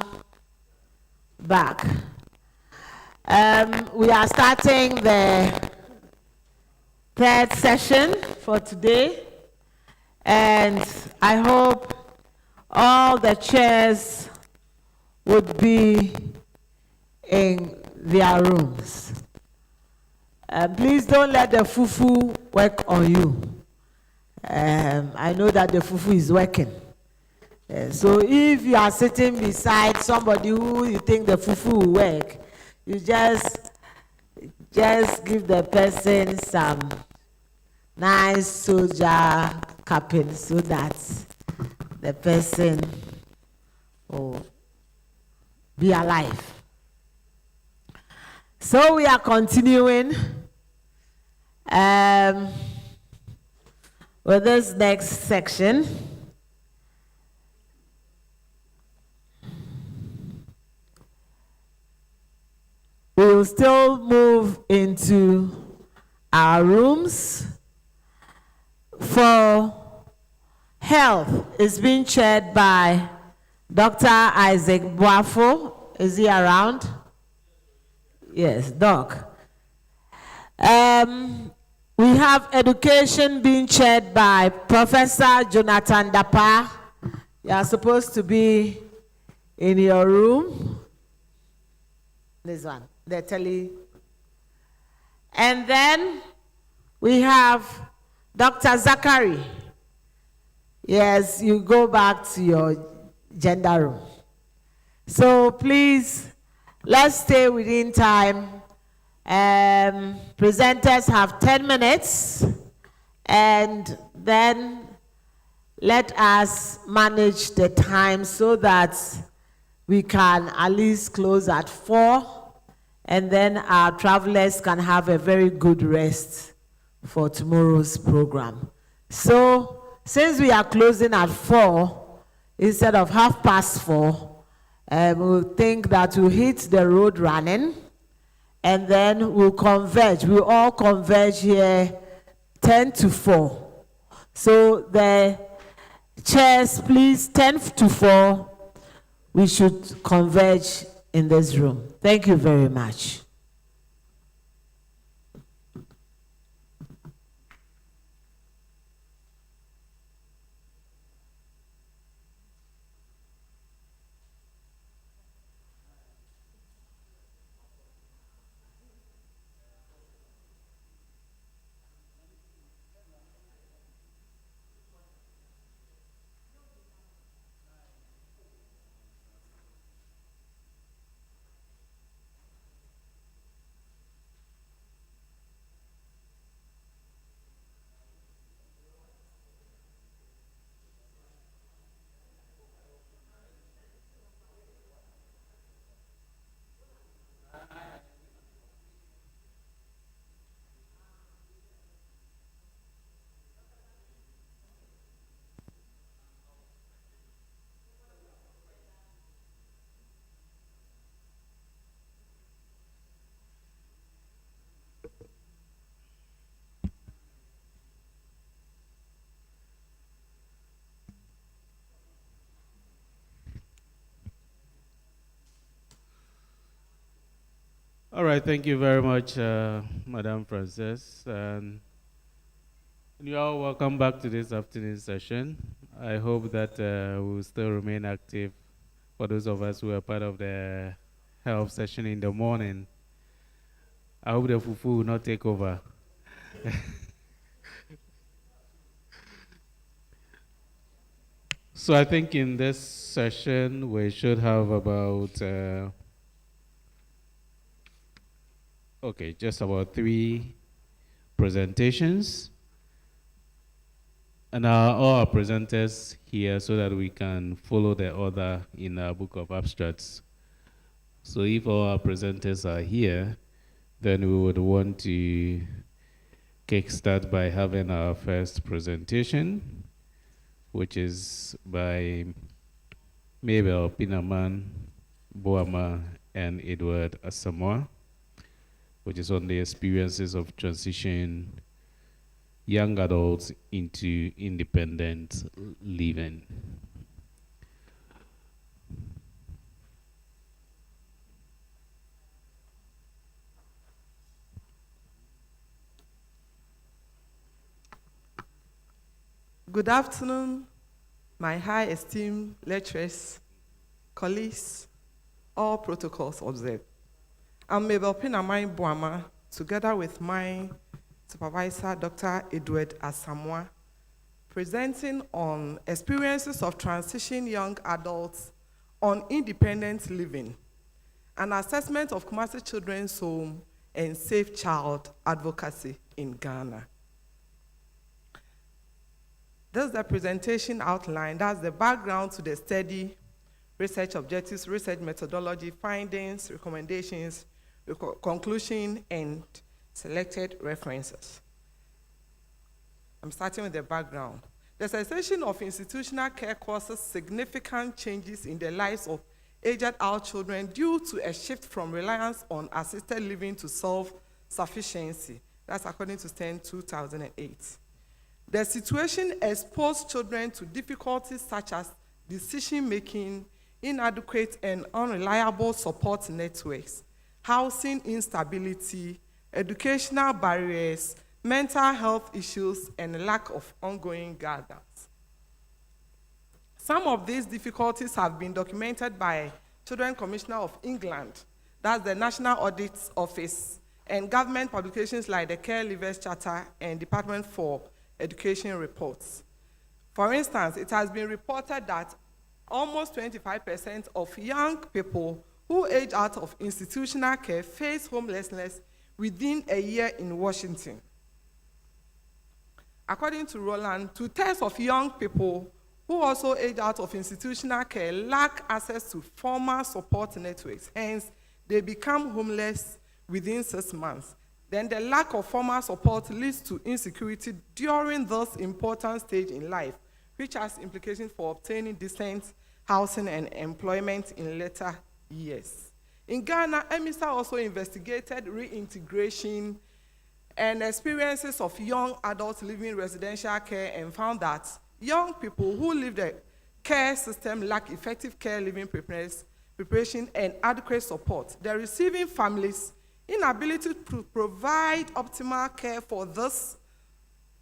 Speaker 2: back. We are starting the third session for today, and I hope all the chairs would be in their rooms. Please don't let the fufu work on you. I know that the fufu is working. So if you are sitting beside somebody who you think the fufu will work, you just give the person some nice soldier cupping so that the person will be alive. So we are continuing with this next section. We will still move into our rooms. For health is being chaired by Dr. Isaac Boafo. Is he around? Yes, Doc. We have education being chaired by Professor Jonathan Dapa. You are supposed to be in your room. This one, the tele. And then we have Dr. Zachary. Yes, you go back to your gender room. So please, let's stay within time. Presenters have 10 minutes, and then let us manage the time so that we can at least close at 4, and then our travelers can have a very good rest for tomorrow's program. So, since we are closing at 4, instead of 4:30, we'll think that we'll hit the road running, and then we'll converge. We'll all converge here 10 to 4. So the chairs, please, 10 to 4, we should converge in this room. Thank you very much.
Speaker 15: All right, thank you very much, Madam Frances. And you all welcome back to this afternoon session. I hope that we'll still remain active for those of us who are part of the health session in the morning. I hope the fufu will not take over. So I think in this session, we should have about just about 3 presentations. And all our presenters here so that we can follow the order in our book of abstracts. So if all our presenters are here, then we would want to kickstart by having our first presentation, which is by Mabel Pinaman, Boama, and Edward Asamoah, which is on the experiences of transition young adults into independent living.
Speaker 1: Good afternoon, my high esteemed lecturers, colleagues, all protocols observed. I'm Mabel Pinamai Boama, together with my supervisor, Dr. Edward Asamoah, presenting on experiences of transition young adults on independent living, an assessment of Kumasi Children's Home and Safe Child Advocacy in Ghana. This is the presentation outline. That's the background to the study, research objectives, research methodology, findings, recommendations, conclusion, and selected references. I'm starting with the background. The cessation of institutional care causes significant changes in the lives of aged adult children due to a shift from reliance on assisted living to self-sufficiency. That's according to STEM 2008. The situation exposed children to difficulties such as decision-making, inadequate and unreliable support networks, housing instability, educational barriers, mental health issues, and lack of ongoing guidance. Some of these difficulties have been documented by Children Commissioner of England, that's the National Audit Office, and government publications like the Care Leavers Charter and Department for Education reports. For instance, it has been reported that almost 25% of young people who age out of institutional care face homelessness within a year in Washington. According to Roland, 2/3 of young people who also age out of institutional care lack access to formal support networks. Hence, they become homeless within 6 months. Then the lack of formal support leads to insecurity during this important stage in life, which has implications for obtaining decent housing and employment in later years. In Ghana, EMISA also investigated reintegration and experiences of young adults living in residential care and found that young people who leave the care system lack effective care living preparation and adequate support. The receiving families' inability to provide optimal care for these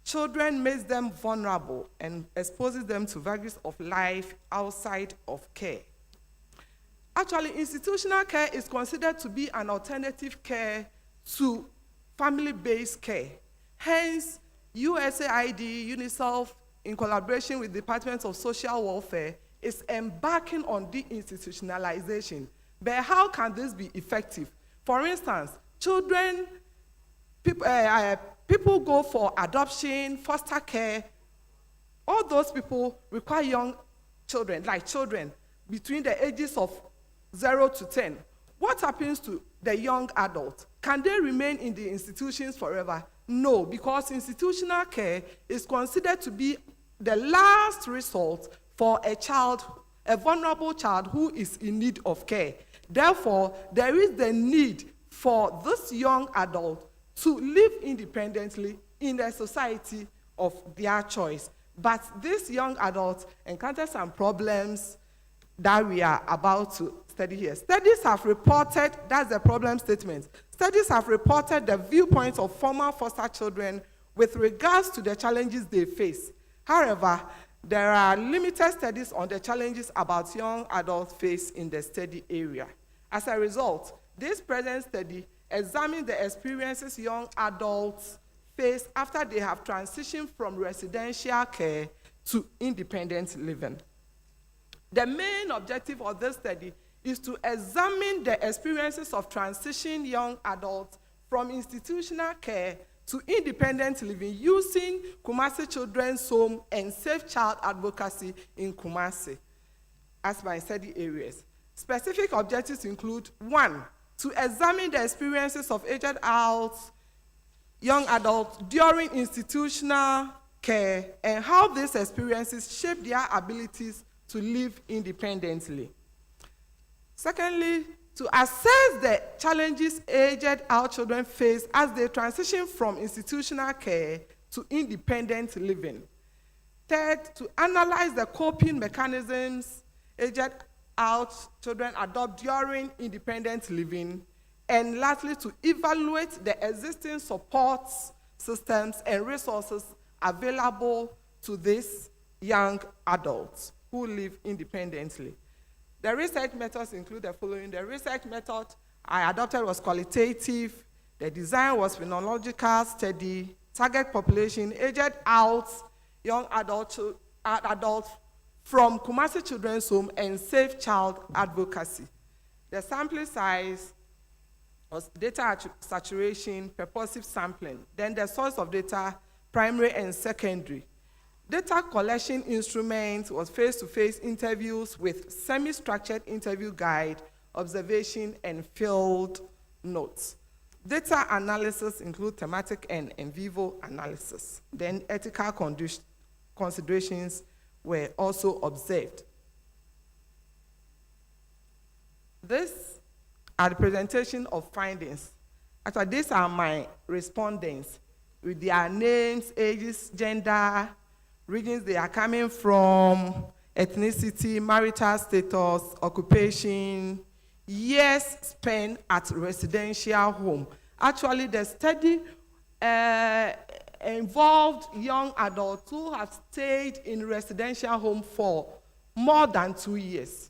Speaker 1: children makes them vulnerable and exposes them to vagaries of life outside of care. Actually, institutional care is considered to be an alternative care to family-based care. Hence, USAID, UNICEF, in collaboration with the Department of Social Welfare, is embarking on deinstitutionalization. But how can this be effective? For instance, people go for adoption, foster care. All those people require young children, like children, between the ages of 0 to 10. What happens to the young adult? Can they remain in the institutions forever? No, because institutional care is considered to be the last resort for a child, a vulnerable child who is in need of care. Therefore, there is the need for this young adult to live independently in a society of their choice. But this young adult encounters some problems that we are about to study here. Studies have reported, that's the problem statement, studies have reported the viewpoints of former foster children with regards to the challenges they face. However, there are limited studies on the challenges about young adults face in the study area. As a result, this present study examines the experiences young adults face after they have transitioned from residential care to independent living. The main objective of this study is to examine the experiences of transition young adults from institutional care to independent living using Kumasi Children's Home and Safe Child Advocacy in Kumasi as my study areas. Specific objectives include: 1, to examine the experiences of aged adults, young adults during institutional care and how these experiences shape their abilities to live independently. Secondly, to assess the challenges aged adult children face as they transition from institutional care to independent living. Third, to analyze the coping mechanisms aged adult children adopt during independent living. And lastly, to evaluate the existing support systems and resources available to these young adults who live independently. The research methods include the following. The research method I adopted was qualitative. The design was phenological study, target population, aged out, young adults from Kumasi Children's Home, and safe child advocacy. The sampling size was data saturation, purposive sampling. Then the source of data, primary and secondary. Data collection instrument was face-to-face interviews with semi-structured interview guide, observation, and field notes. Data analysis include thematic and in vivo analysis. Then ethical considerations were also observed. These are the presentation of findings. Actually, these are my respondents with their names, ages, gender, regions they are coming from, ethnicity, marital status, occupation, years spent at residential home. Actually, the study involved young adults who have stayed in residential home for more than 2 years.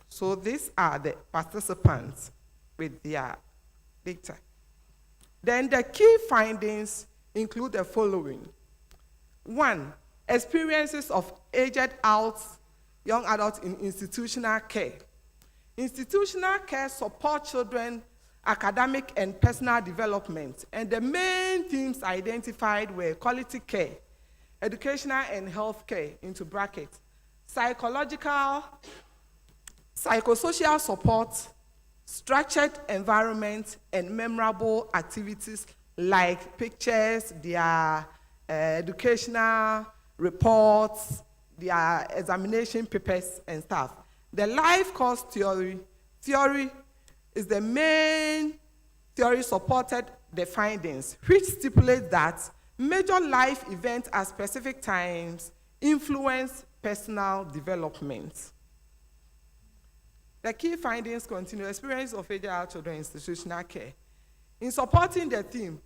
Speaker 1: So these are the participants with their data. Then the key findings include the following. 1, experiences of aged out young adults in institutional care. Institutional care supports children academic and personal development, and the main themes identified were quality care, educational and health care, into brackets, psychological, psychosocial support, structured environment, and memorable activities like pictures, their educational reports, their examination papers and stuff. The life course theory is the main theory supported the findings, which stipulates that major life events at specific times influence personal development. The key findings continue. Experience of aged out children in institutional care. In supporting the theme,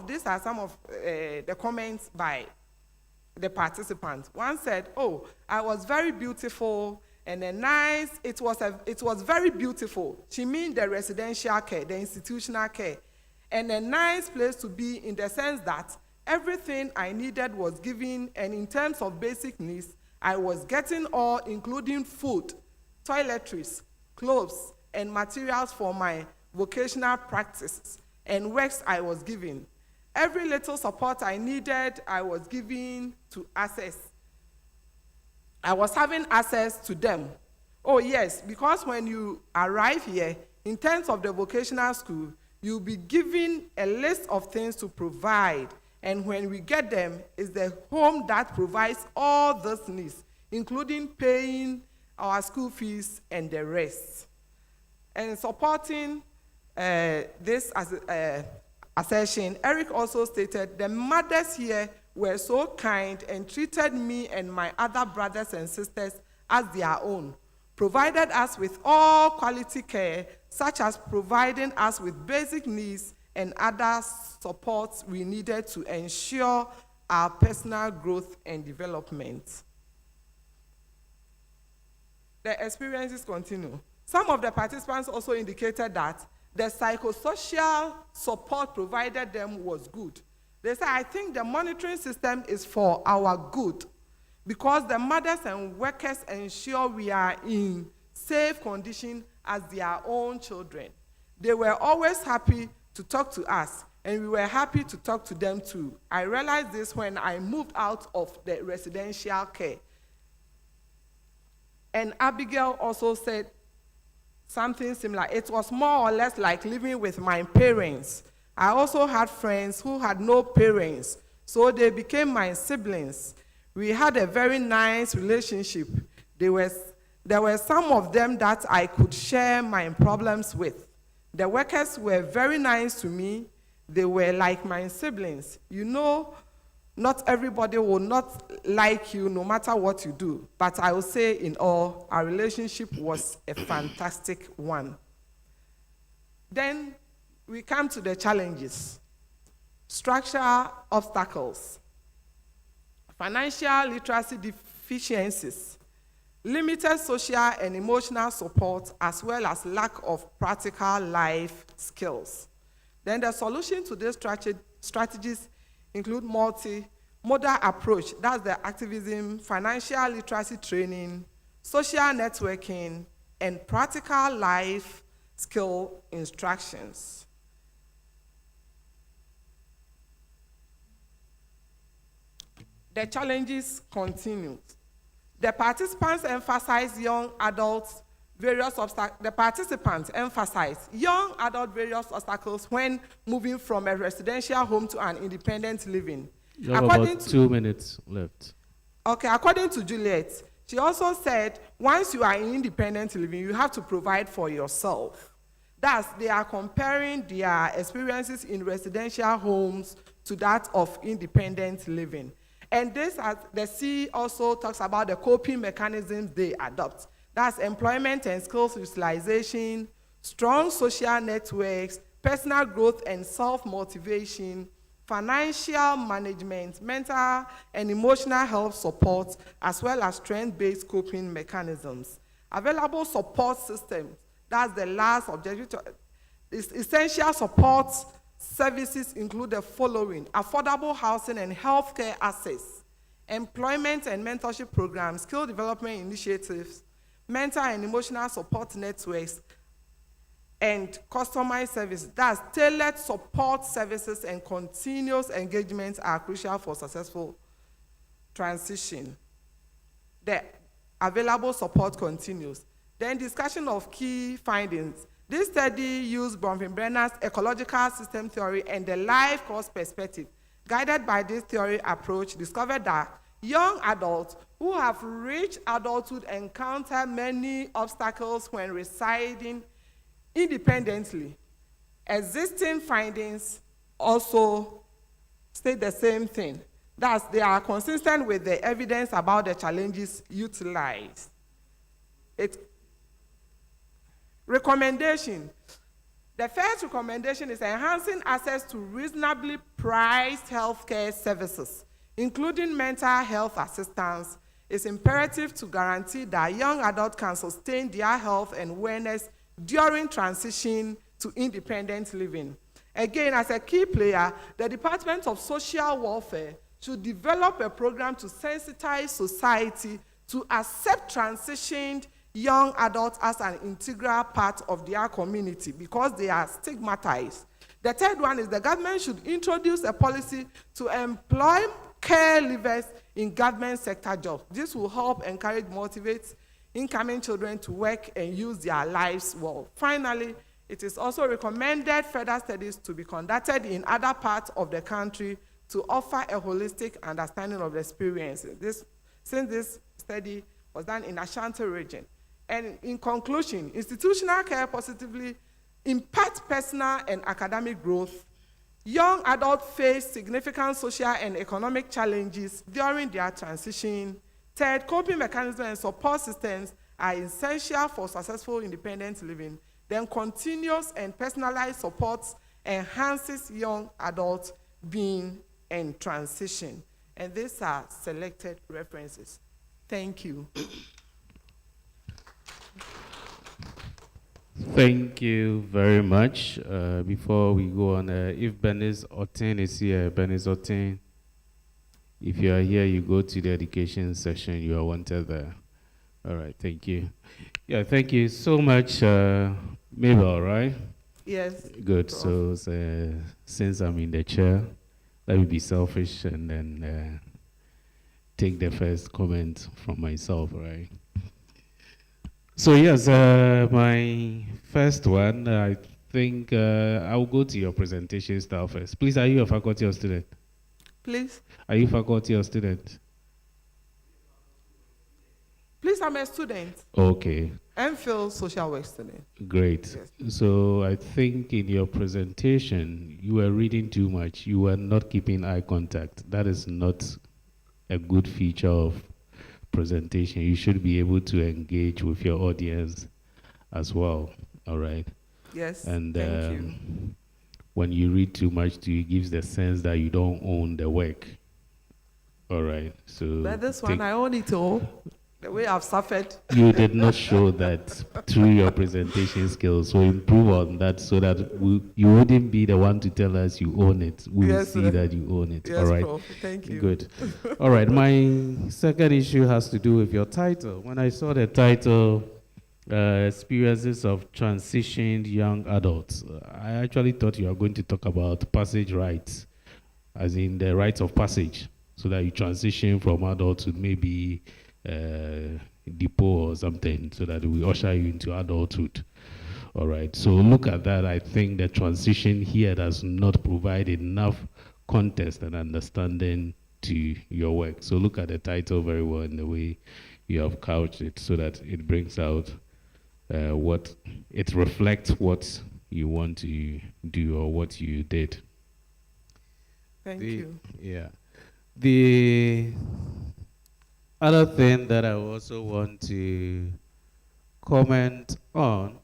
Speaker 1: these are some of the comments by the participants. One said, "Oh, I was very beautiful and a nice, it was very beautiful." She means the residential care, the institutional care, and a nice place to be in the sense that everything I needed was given, and in terms of basic needs, I was getting all, including food, toiletries, clothes, and materials for my vocational practices and works I was given. Every little support I needed, I was given to access. I was having access to them. Oh yes, because when you arrive here, in terms of the vocational school, you'll be given a list of things to provide. And when we get them, it's the home that provides all those needs, including paying our school fees and the rest. And supporting this assertion, Eric also stated, the mothers here were so kind and treated me and my other brothers and sisters as their own, provided us with all quality care, such as providing us with basic needs and other supports we needed to ensure our personal growth and development. The experiences continue. Some of the participants also indicated that the psychosocial support provided them was good. They said, "I think the monitoring system is for our good because the mothers and workers ensure we are in safe condition as their own children. They were always happy to talk to us, and we were happy to talk to them too. I realized this when I moved out of the residential care." And Abigail also said something similar. "It was more or less like living with my parents. I also had friends who had no parents, so they became my siblings. We had a very nice relationship. There were some of them that I could share my problems with. The workers were very nice to me. They were like my siblings. You know, not everybody will not like you no matter what you do, but I will say in all, our relationship was a fantastic one." Then we come to the challenges. Structural obstacles. financial literacy deficiencies, limited social and emotional support, as well as lack of practical life skills. Then the solution to these strategies include multi-modal approach, that's the activism, financial literacy training, social networking, and practical life skill instructions. The challenges continue. The participants emphasize young adults various obstacles. The participants emphasize young adult various obstacles when moving from a residential home to an independent living.
Speaker 15: You have about 2 minutes left.
Speaker 1: Okay, according to Juliet, she also said once you are in independent living, you have to provide for yourself. Thus, they are comparing their experiences in residential homes to that of independent living. And this, as the C also talks about the coping mechanisms they adopt. That's employment and skills utilization, strong social networks, personal growth and self-motivation, financial management, mental and emotional health support, as well as strength-based coping mechanisms. Available support systems, that's the last objective. Essential support services include the following: affordable housing and healthcare access, employment and mentorship programs, skill development initiatives, mental and emotional support networks, and customized services. That's tailored support services and continuous engagement are crucial for successful transition. The available support continues. Then discussion of key findings. This study used Bronfenbrenner's ecological system theory and the life course perspective. Guided by this theory approach, discovered that young adults who have reached adulthood encounter many obstacles when residing independently. Existing findings also state the same thing. Thus, they are consistent with the evidence about the challenges utilized. Recommendation. The first recommendation is enhancing access to reasonably priced healthcare services, including mental health assistance. It's imperative to guarantee that young adults can sustain their health and wellness during transition to independent living. Again, as a key player, the Department of Social Welfare should develop a program to sensitize society to accept transitioned young adults as an integral part of their community because they are stigmatized. The third one is the government should introduce a policy to employ care leavers in government sector jobs. This will help encourage, motivate incoming children to work and use their lives well. Finally, it is also recommended further studies to be conducted in other parts of the country to offer a holistic understanding of the experiences. Since this study was done in Ashanti region. And in conclusion, institutional care positively impacts personal and academic growth. Young adults face significant social and economic challenges during their transition. Third, coping mechanisms and support systems are essential for successful independent living. Then continuous and personalized support enhances young adult being and transition. And these are selected references. Thank you.
Speaker 15: Thank you very much. Before we go on, if Bernice Otin is here, Bernice Otin, if you are here, you go to the education session, you are wanted there. All right, thank you. Yeah, thank you so much, Mabel, right?
Speaker 1: Yes.
Speaker 15: Good, so since I'm in the chair, let me be selfish and then take the first comment from myself, right? So yes, my first one, I think I'll go to your presentation style first. Please, are you a faculty or student?
Speaker 1: Please?
Speaker 15: Are you faculty or student?
Speaker 1: Please, I'm a student.
Speaker 15: Okay.
Speaker 1: MPhil social work student.
Speaker 15: Great. Yes. So I think in your presentation, you were reading too much. You were not keeping eye contact. That is not a good feature of presentation. You should be able to engage with your audience as well. All right.
Speaker 1: Yes.
Speaker 15: And
Speaker 1: thank you.
Speaker 15: When you read too much, it gives the sense that you don't own the work. All right. So
Speaker 1: But this one, I own it all. The way I've suffered.
Speaker 15: you did not show that through your presentation skills. So improve on that so that you wouldn't be the one to tell us you own it. We will
Speaker 1: Yes,
Speaker 15: see
Speaker 1: sir.
Speaker 15: that you own it.
Speaker 1: Yes,
Speaker 15: all right.
Speaker 1: Prof. Thank you.
Speaker 15: Good. All right. My second issue has to do with your title. When I saw the title, Experiences of Transitioned Young Adults, I actually thought you were going to talk about passage rights, as in the rites of passage, so that you transition from adulthood, maybe depot or something, so that we usher you into adulthood. All right. So look at that. I think the transition here does not provide enough context and understanding to your work. So look at the title very well in the way you have couched it, so that it brings out what it reflects what you want to do or what you did.
Speaker 1: Thank you.
Speaker 15: Yeah. The other thing that I also want to comment on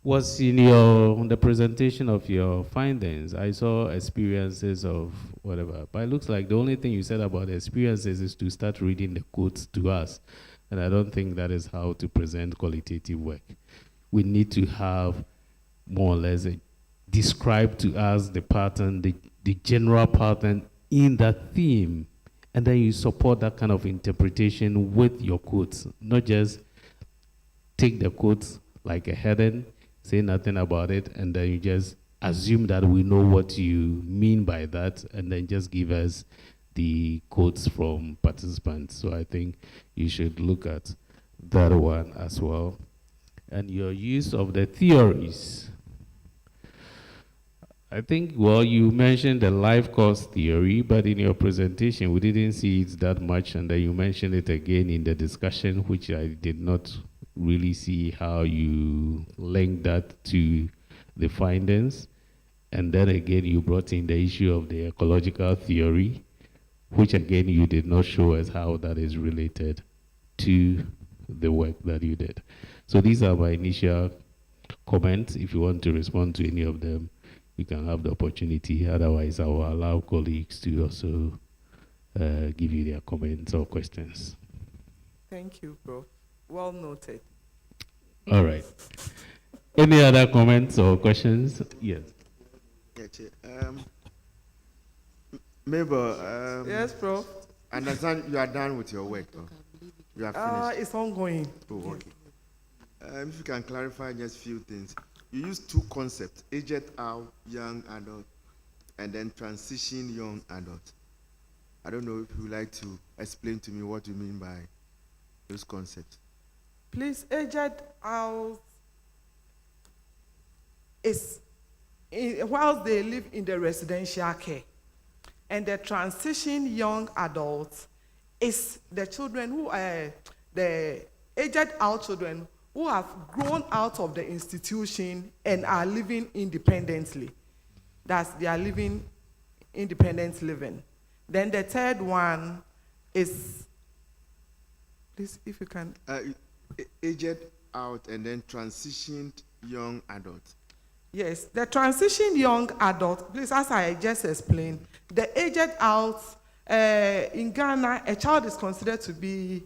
Speaker 15: was in the presentation of your findings. I saw experiences of whatever, but it looks like the only thing you said about experiences is to start reading the quotes to us. And I don't think that is how to present qualitative work. We need to have more or less describe to us the pattern, the general pattern in that theme, and then you support that kind of interpretation with your quotes, not just take the quotes like a heading, say nothing about it, and then you just assume that we know what you mean by that, and then just give us the quotes from participants. So I think you should look at that one as well. And your use of the theories. I think, well, you mentioned the life course theory, but in your presentation, we didn't see it that much, and then you mentioned it again in the discussion, which I did not really see how you link that to the findings. And then again, you brought in the issue of the ecological theory, which again, you did not show us how that is related to the work that you did. So these are my initial comments. If you want to respond to any of them, you can have the opportunity. Otherwise, I will allow colleagues to also give you their comments or questions.
Speaker 1: Thank you, Prof. Well noted.
Speaker 15: All right. Any other comments or questions? Yes.
Speaker 14: Mabel.
Speaker 1: Yes, Prof.
Speaker 14: I understand you are done with your work. You are finished.
Speaker 1: It's ongoing.
Speaker 14: Oh, okay. If you can clarify just a few things. You use two concepts, aged out, young adult, and then transition young adult. I don't know if you would like to explain to me what you mean by those concepts.
Speaker 1: Please, aged out is whilst they live in the residential care, and the transition young adults is the children who are the aged out children who have grown out of the institution and are living independently. That's they are living independent living. Then the third one is, please, if you can.
Speaker 14: Aged out and then transitioned young adult.
Speaker 1: Yes, the transition young adult, please, as I just explained, the aged out, in Ghana, a child is considered to be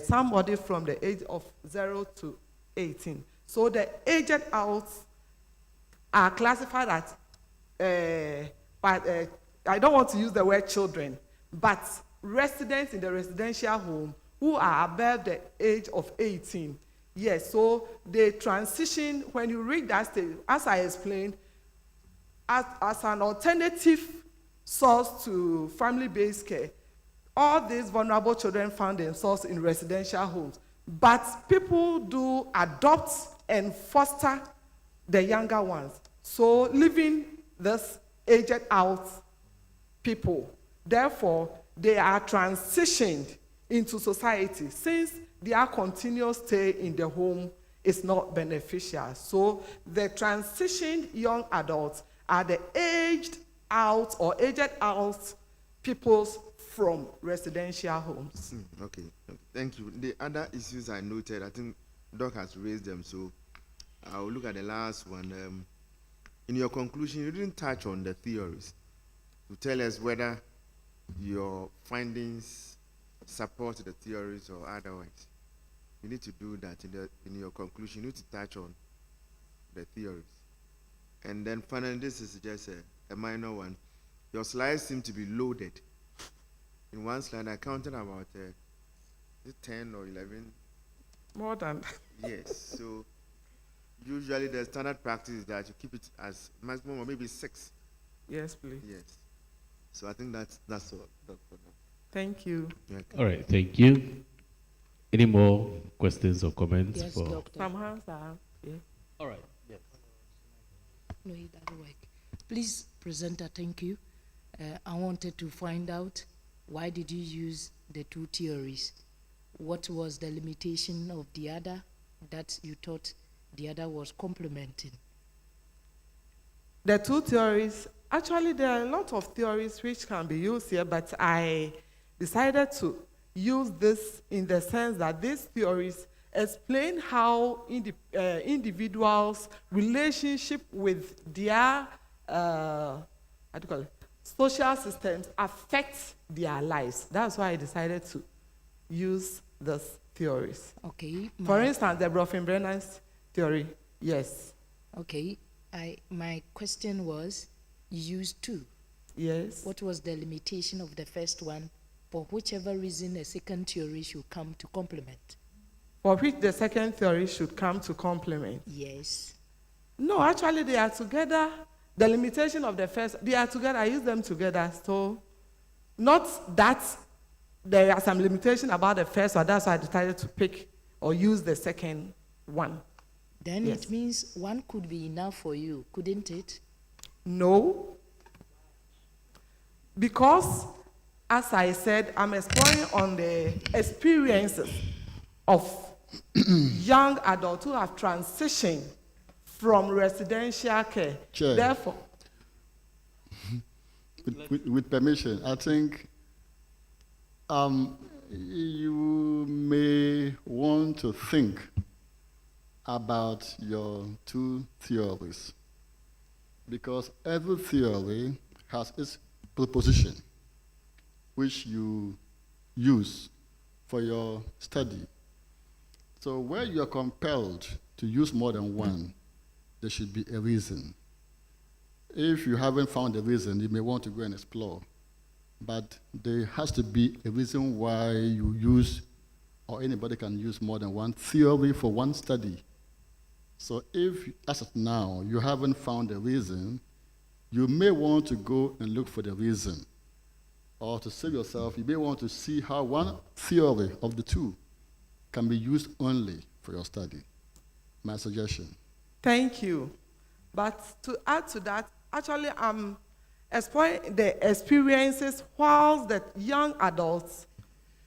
Speaker 1: somebody from the age of 0 to 18. So the aged out are classified as, I don't want to use the word children, but residents in the residential home who are above the age of 18. Yes, so they transition, when you read that state, as I explained, as an alternative source to family-based care. All these vulnerable children found themselves in residential homes. But people do adopt and foster the younger ones. So leaving this aged out people, therefore, they are transitioned into society since their continuous stay in the home is not beneficial. So the transitioned young adults are the aged out or aged out peoples from residential homes.
Speaker 14: Okay, thank you. The other issues I noted, I think Doc has raised them, so I'll look at the last one. in your conclusion, you didn't touch on the theories to tell us whether your findings support the theories or otherwise. You need to do that in your conclusion. You need to touch on the theories. And then finally, this is just a minor one. Your slides seem to be loaded. In one slide, I counted about 10 or 11.
Speaker 1: More than.
Speaker 14: Yes. So usually the standard practice is that you keep it as maximum or maybe 6.
Speaker 1: Yes, please.
Speaker 14: Yes. So I think that's all.
Speaker 1: Thank you.
Speaker 15: All right, thank you. Any more questions or comments?
Speaker 3: Yes,
Speaker 15: for
Speaker 3: Doctor.
Speaker 1: Some hands are up. Yeah.
Speaker 15: All right. Yes.
Speaker 3: No, it doesn't work. Please, presenter, thank you. I wanted to find out, why did you use the two theories? What was the limitation of the other that you thought the other was complementing?
Speaker 1: The two theories, actually there are a lot of theories which can be used here, but I decided to use this in the sense that these theories explain how individuals' relationship with their social systems affects their lives. That's why I decided to use these theories.
Speaker 3: Okay.
Speaker 1: For instance, the Bronfenbrenner's theory, yes.
Speaker 3: Okay. My question was, you used two.
Speaker 1: Yes.
Speaker 3: What was the limitation of the first one? For whichever reason, a second theory should come to complement.
Speaker 1: For which the second theory should come to complement.
Speaker 3: Yes.
Speaker 1: No, actually they are together. The limitation of the first, they are together. I use them together. So, not that there are some limitation about the first one. That's why I decided to pick or use the second one.
Speaker 3: Then
Speaker 1: Yes.
Speaker 3: it means one could be enough for you, couldn't it?
Speaker 1: No. Because, as I said, I'm exploring on the experiences of young adults who have transitioned from residential care.
Speaker 11: Chair.
Speaker 1: Therefore,
Speaker 11: with permission, I think you may want to think about your two theories, because every theory has its proposition, which you use for your study. So where you are compelled to use more than one, there should be a reason. If you haven't found a reason, you may want to go and explore. But there has to be a reason why you use, or anybody can use more than one theory for one study. So if, as of now, you haven't found a reason, you may want to go and look for the reason. Or to save yourself, you may want to see how one theory of the two can be used only for your study. My suggestion.
Speaker 1: thank you. But to add to that, actually I'm exploring the experiences whilst the young adults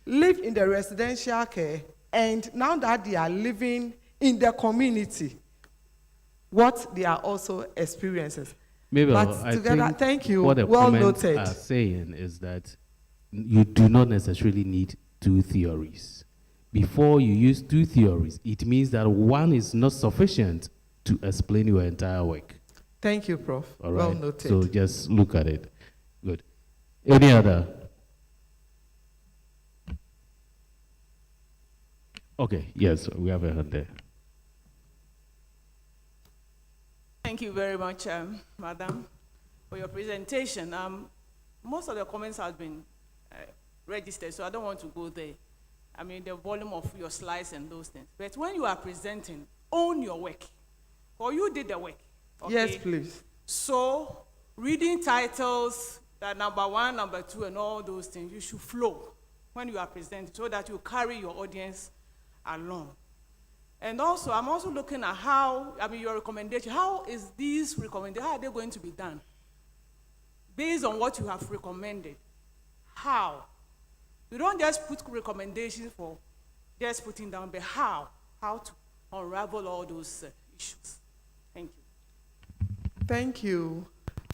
Speaker 1: live in the residential care, and now that they are living in the community, what they are also experiences.
Speaker 15: Maybe
Speaker 1: But
Speaker 15: I
Speaker 1: together,
Speaker 15: think
Speaker 1: thank you,
Speaker 15: what the
Speaker 1: well
Speaker 15: comments
Speaker 1: noted.
Speaker 15: are saying is that you do not necessarily need two theories. Before you use two theories, it means that one is not sufficient to explain your entire work.
Speaker 1: Thank you, Prof.
Speaker 15: All
Speaker 1: Well
Speaker 15: right?
Speaker 1: noted.
Speaker 15: So just look at it. Good. Any other? Okay, yes, we have a hand there.
Speaker 5: Thank you very much, Madam, for your presentation. Most of the comments have been registered, so I don't want to go there. I mean, the volume of your slides and those things. But when you are presenting, own your work. Or you did the work. Okay?
Speaker 1: Yes, please.
Speaker 5: So, reading titles, that number one, number two, and all those things, you should flow when you are presenting so that you carry your audience along. And also, I'm also looking at how, I mean, your recommendation, how is these recommendations, how are they going to be done? Based on what you have recommended. How? You don't just put recommendations for just putting down, but how? How to unravel all those issues. Thank you.
Speaker 1: Thank you.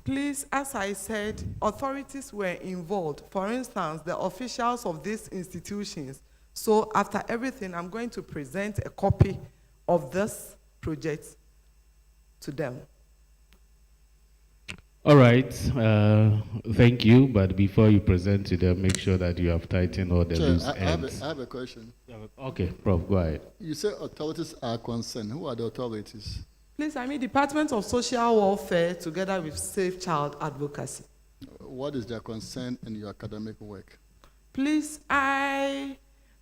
Speaker 1: Please, as I said, authorities were involved. For instance, the officials of these institutions. So after everything, I'm going to present a copy of this project to them.
Speaker 15: All right, thank you. But before you present to them, make sure that you have tightened all the
Speaker 11: Chair,
Speaker 15: loose
Speaker 11: I
Speaker 15: ends.
Speaker 11: have a question.
Speaker 15: Okay, Prof, go ahead.
Speaker 11: You say authorities are concerned. Who are the authorities?
Speaker 1: Please, I mean Department of Social Welfare together with Safe Child Advocacy.
Speaker 11: What is their concern in your academic work?
Speaker 1: Please,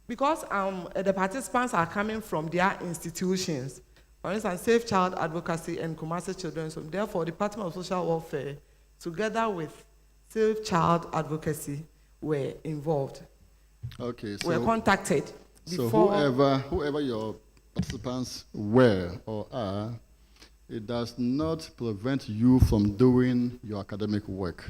Speaker 1: because the participants are coming from their institutions, for instance, Safe Child Advocacy and Kumasi Children's Home, therefore, Department of Social Welfare, together with Safe Child Advocacy, were involved.
Speaker 11: Okay, so
Speaker 1: were contacted
Speaker 11: so
Speaker 1: before.
Speaker 11: whoever your participants were or are, it does not prevent you from doing your academic work.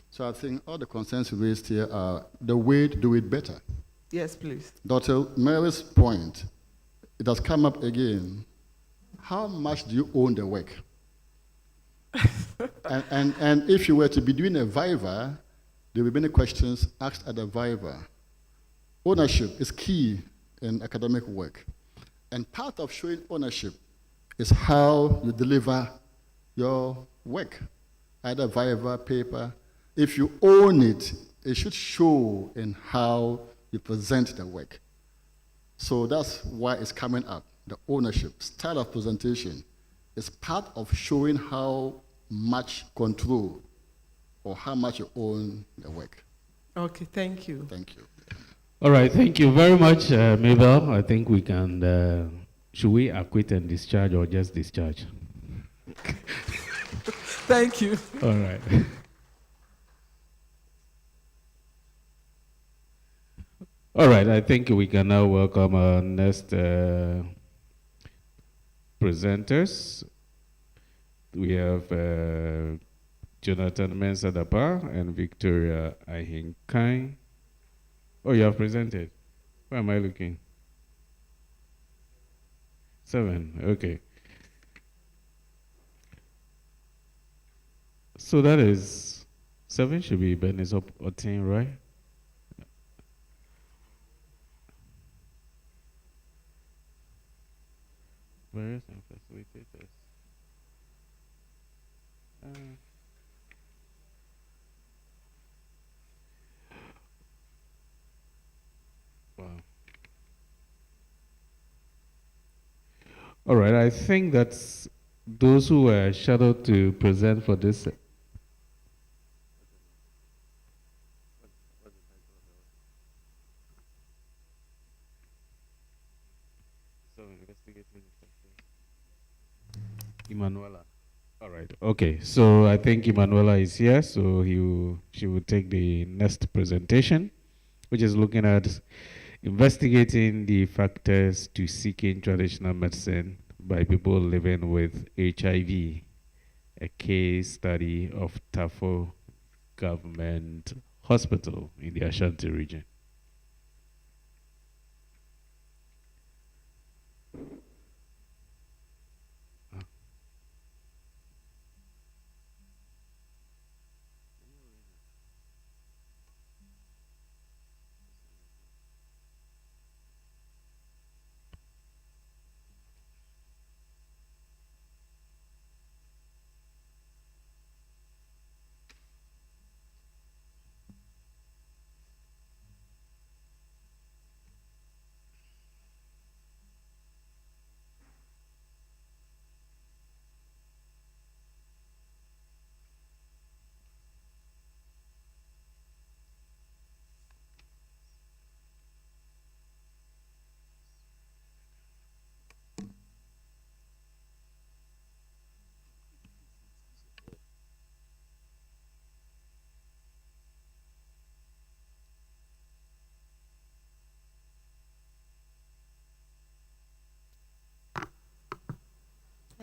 Speaker 11: So I think all the concerns raised here are the way to do it better.
Speaker 1: Yes, please.
Speaker 11: Dr. Mary's point, it has come up again. How much do you own the work? and if you were to be doing a viva, there will be many questions asked at the viva. Ownership is key in academic work. And part of showing ownership is how you deliver your work, either viva, paper. If you own it, it should show in how you present the work. So that's why it's coming up. The ownership, style of presentation is part of showing how much control or how much you own the work.
Speaker 1: Okay, thank you.
Speaker 11: Thank you.
Speaker 15: All right, thank you very much, Mabel. I think we can, should we acquit and discharge or just discharge?
Speaker 1: Thank you.
Speaker 15: All right. All right, I think we can now welcome our next presenters. We have Jonathan Mensah-Dapaah and Victoria Ahinkai. Oh, you have presented. Where am I looking? 7, okay. So that is 7 should be Bernice Otin, right? Various and facilitators. Wow. All right, I think that's those who were shadowed to present for this. So investigating Emanuela. All right. Okay. So I think Emanuela is here. So she will take the next presentation, which is looking at investigating the factors to seeking traditional medicine by people living with HIV, a case study of Tafo Government Hospital in the Ashanti region.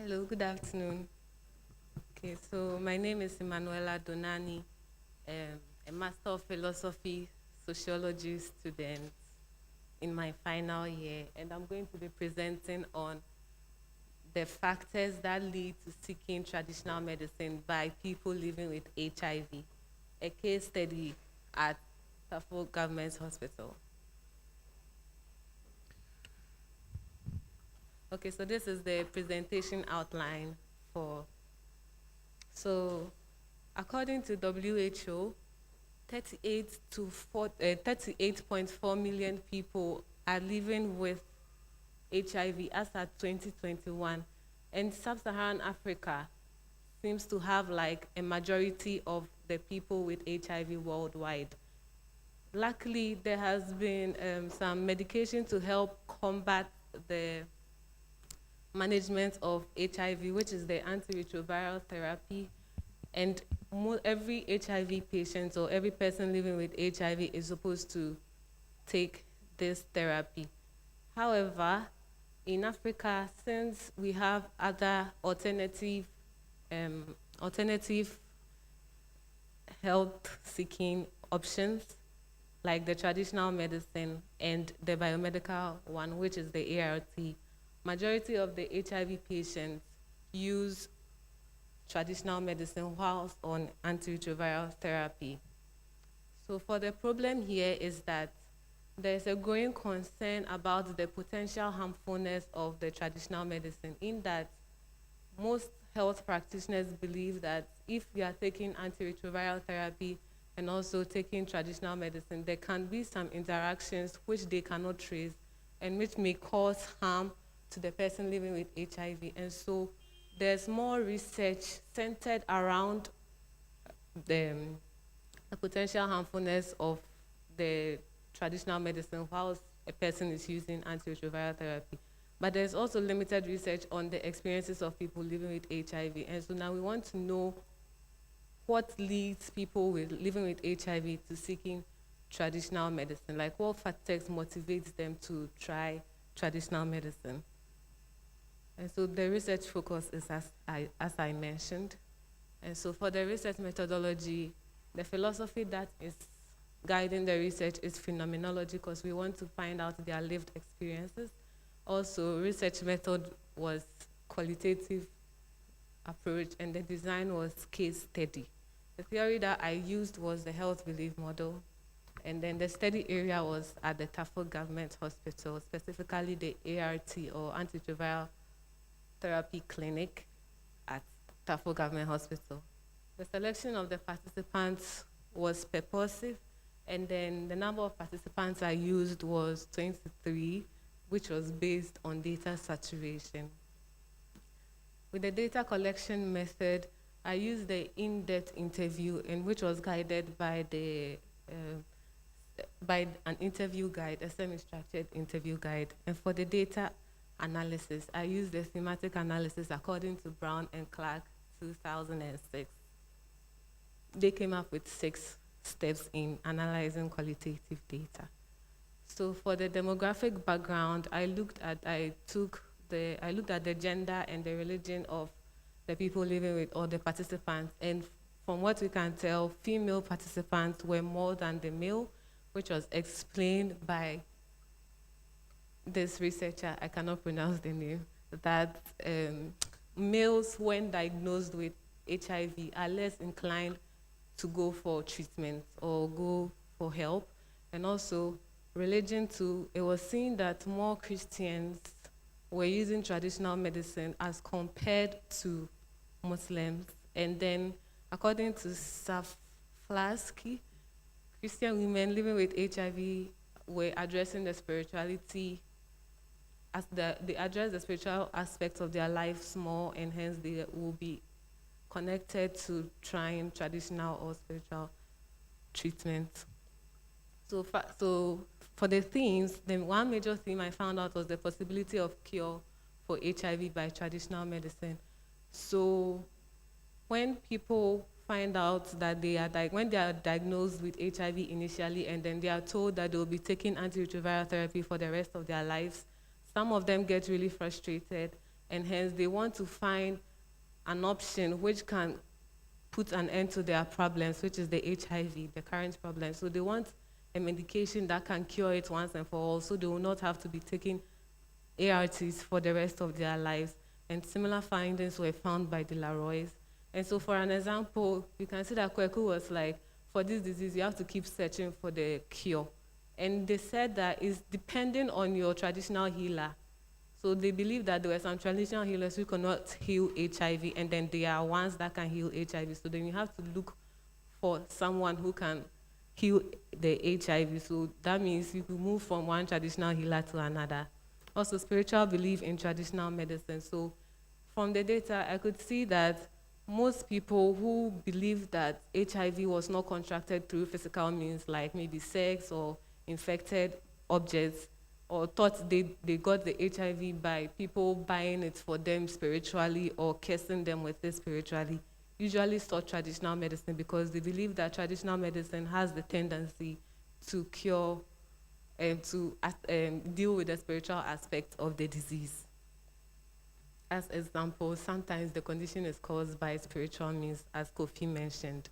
Speaker 10: Hello, good afternoon. Okay, so my name is Emanuela Donani, a Master of Philosophy Sociology student in my final year, and I'm going to be presenting on the factors that lead to seeking traditional medicine by people living with HIV, a case study at Tafo Government Hospital. Okay, so this is the presentation outline for, so According to WHO, 38.4 million people are living with HIV as at 2021. And sub-Saharan Africa seems to have like a majority of the people with HIV worldwide. Luckily, there has been some medication to help combat the management of HIV, which is the antiretroviral therapy. And every HIV patient or every person living with HIV is supposed to take this therapy. However, in Africa, since we have other alternative health-seeking options, like the traditional medicine and the biomedical one, which is the ART, majority of the HIV patients use traditional medicine whilst on antiretroviral therapy. So for the problem here is that there's a growing concern about the potential harmfulness of the traditional medicine, in that most health practitioners believe that if you are taking antiretroviral therapy and also taking traditional medicine, there can be some interactions which they cannot trace and which may cause harm to the person living with HIV. And so there's more research centered around the potential harmfulness of the traditional medicine whilst a person is using antiretroviral therapy. But there's also limited research on the experiences of people living with HIV. And so now we want to know what leads people living with HIV to seeking traditional medicine. Like, what factors motivates them to try traditional medicine? And so the research focus is as I mentioned. And so for the research methodology, the philosophy that is guiding the research is phenomenology, because we want to find out their lived experiences. Also, research method was qualitative approach, and the design was case study. The theory that I used was the health belief model, and then the study area was at the Tafo Government Hospital, specifically the ART, or antiretroviral therapy clinic at Tafo Government Hospital. The selection of the participants was purposive, and then the number of participants I used was 23, which was based on data saturation. With the data collection method, I used the in-depth interview, in which was guided by an interview guide, a semi-structured interview guide. And for the data analysis, I used the thematic analysis according to Brown and Clark 2006. They came up with 6 steps in analyzing qualitative data. So for the demographic background, I looked at the gender and the religion of the people living with all the participants. And from what we can tell, female participants were more than the male, which was explained by this researcher, I cannot pronounce the name, that males, when diagnosed with HIV, are less inclined to go for treatment or go for help. And also, religion too, it was seen that more Christians were using traditional medicine as compared to Muslims. And then, according to Saflasky, Christian women living with HIV were addressing the spirituality, as they address the spiritual aspects of their lives more, and hence they will be connected to trying traditional or spiritual treatment. So for the themes, then one major theme I found out was the possibility of cure for HIV by traditional medicine. So when people find out that when they are diagnosed with HIV initially, and then they are told that they will be taking antiretroviral therapy for the rest of their lives, some of them get really frustrated, and hence they want to find an option which can put an end to their problems, which is the HIV, the current problem. So they want a medication that can cure it once and for all, so they will not have to be taking ARTs for the rest of their lives. And similar findings were found by De La Roy's. And so for an example, you can see that Kweku was like, for this disease, you have to keep searching for the cure. And they said that it's depending on your traditional healer. So they believe that there were some traditional healers who could not heal HIV, and then there are ones that can heal HIV. So then you have to look for someone who can heal the HIV. So that means you could move from one traditional healer to another. Also, spiritual belief in traditional medicine. So from the data, I could see that most people who believe that HIV was not contracted through physical means, like maybe sex or infected objects, or thought they got the HIV by people buying it for them spiritually or cursing them with it spiritually, usually sought traditional medicine because they believe that traditional medicine has the tendency to cure and to deal with the spiritual aspect of the disease. As example, sometimes the condition is caused by spiritual means, as Kofi mentioned.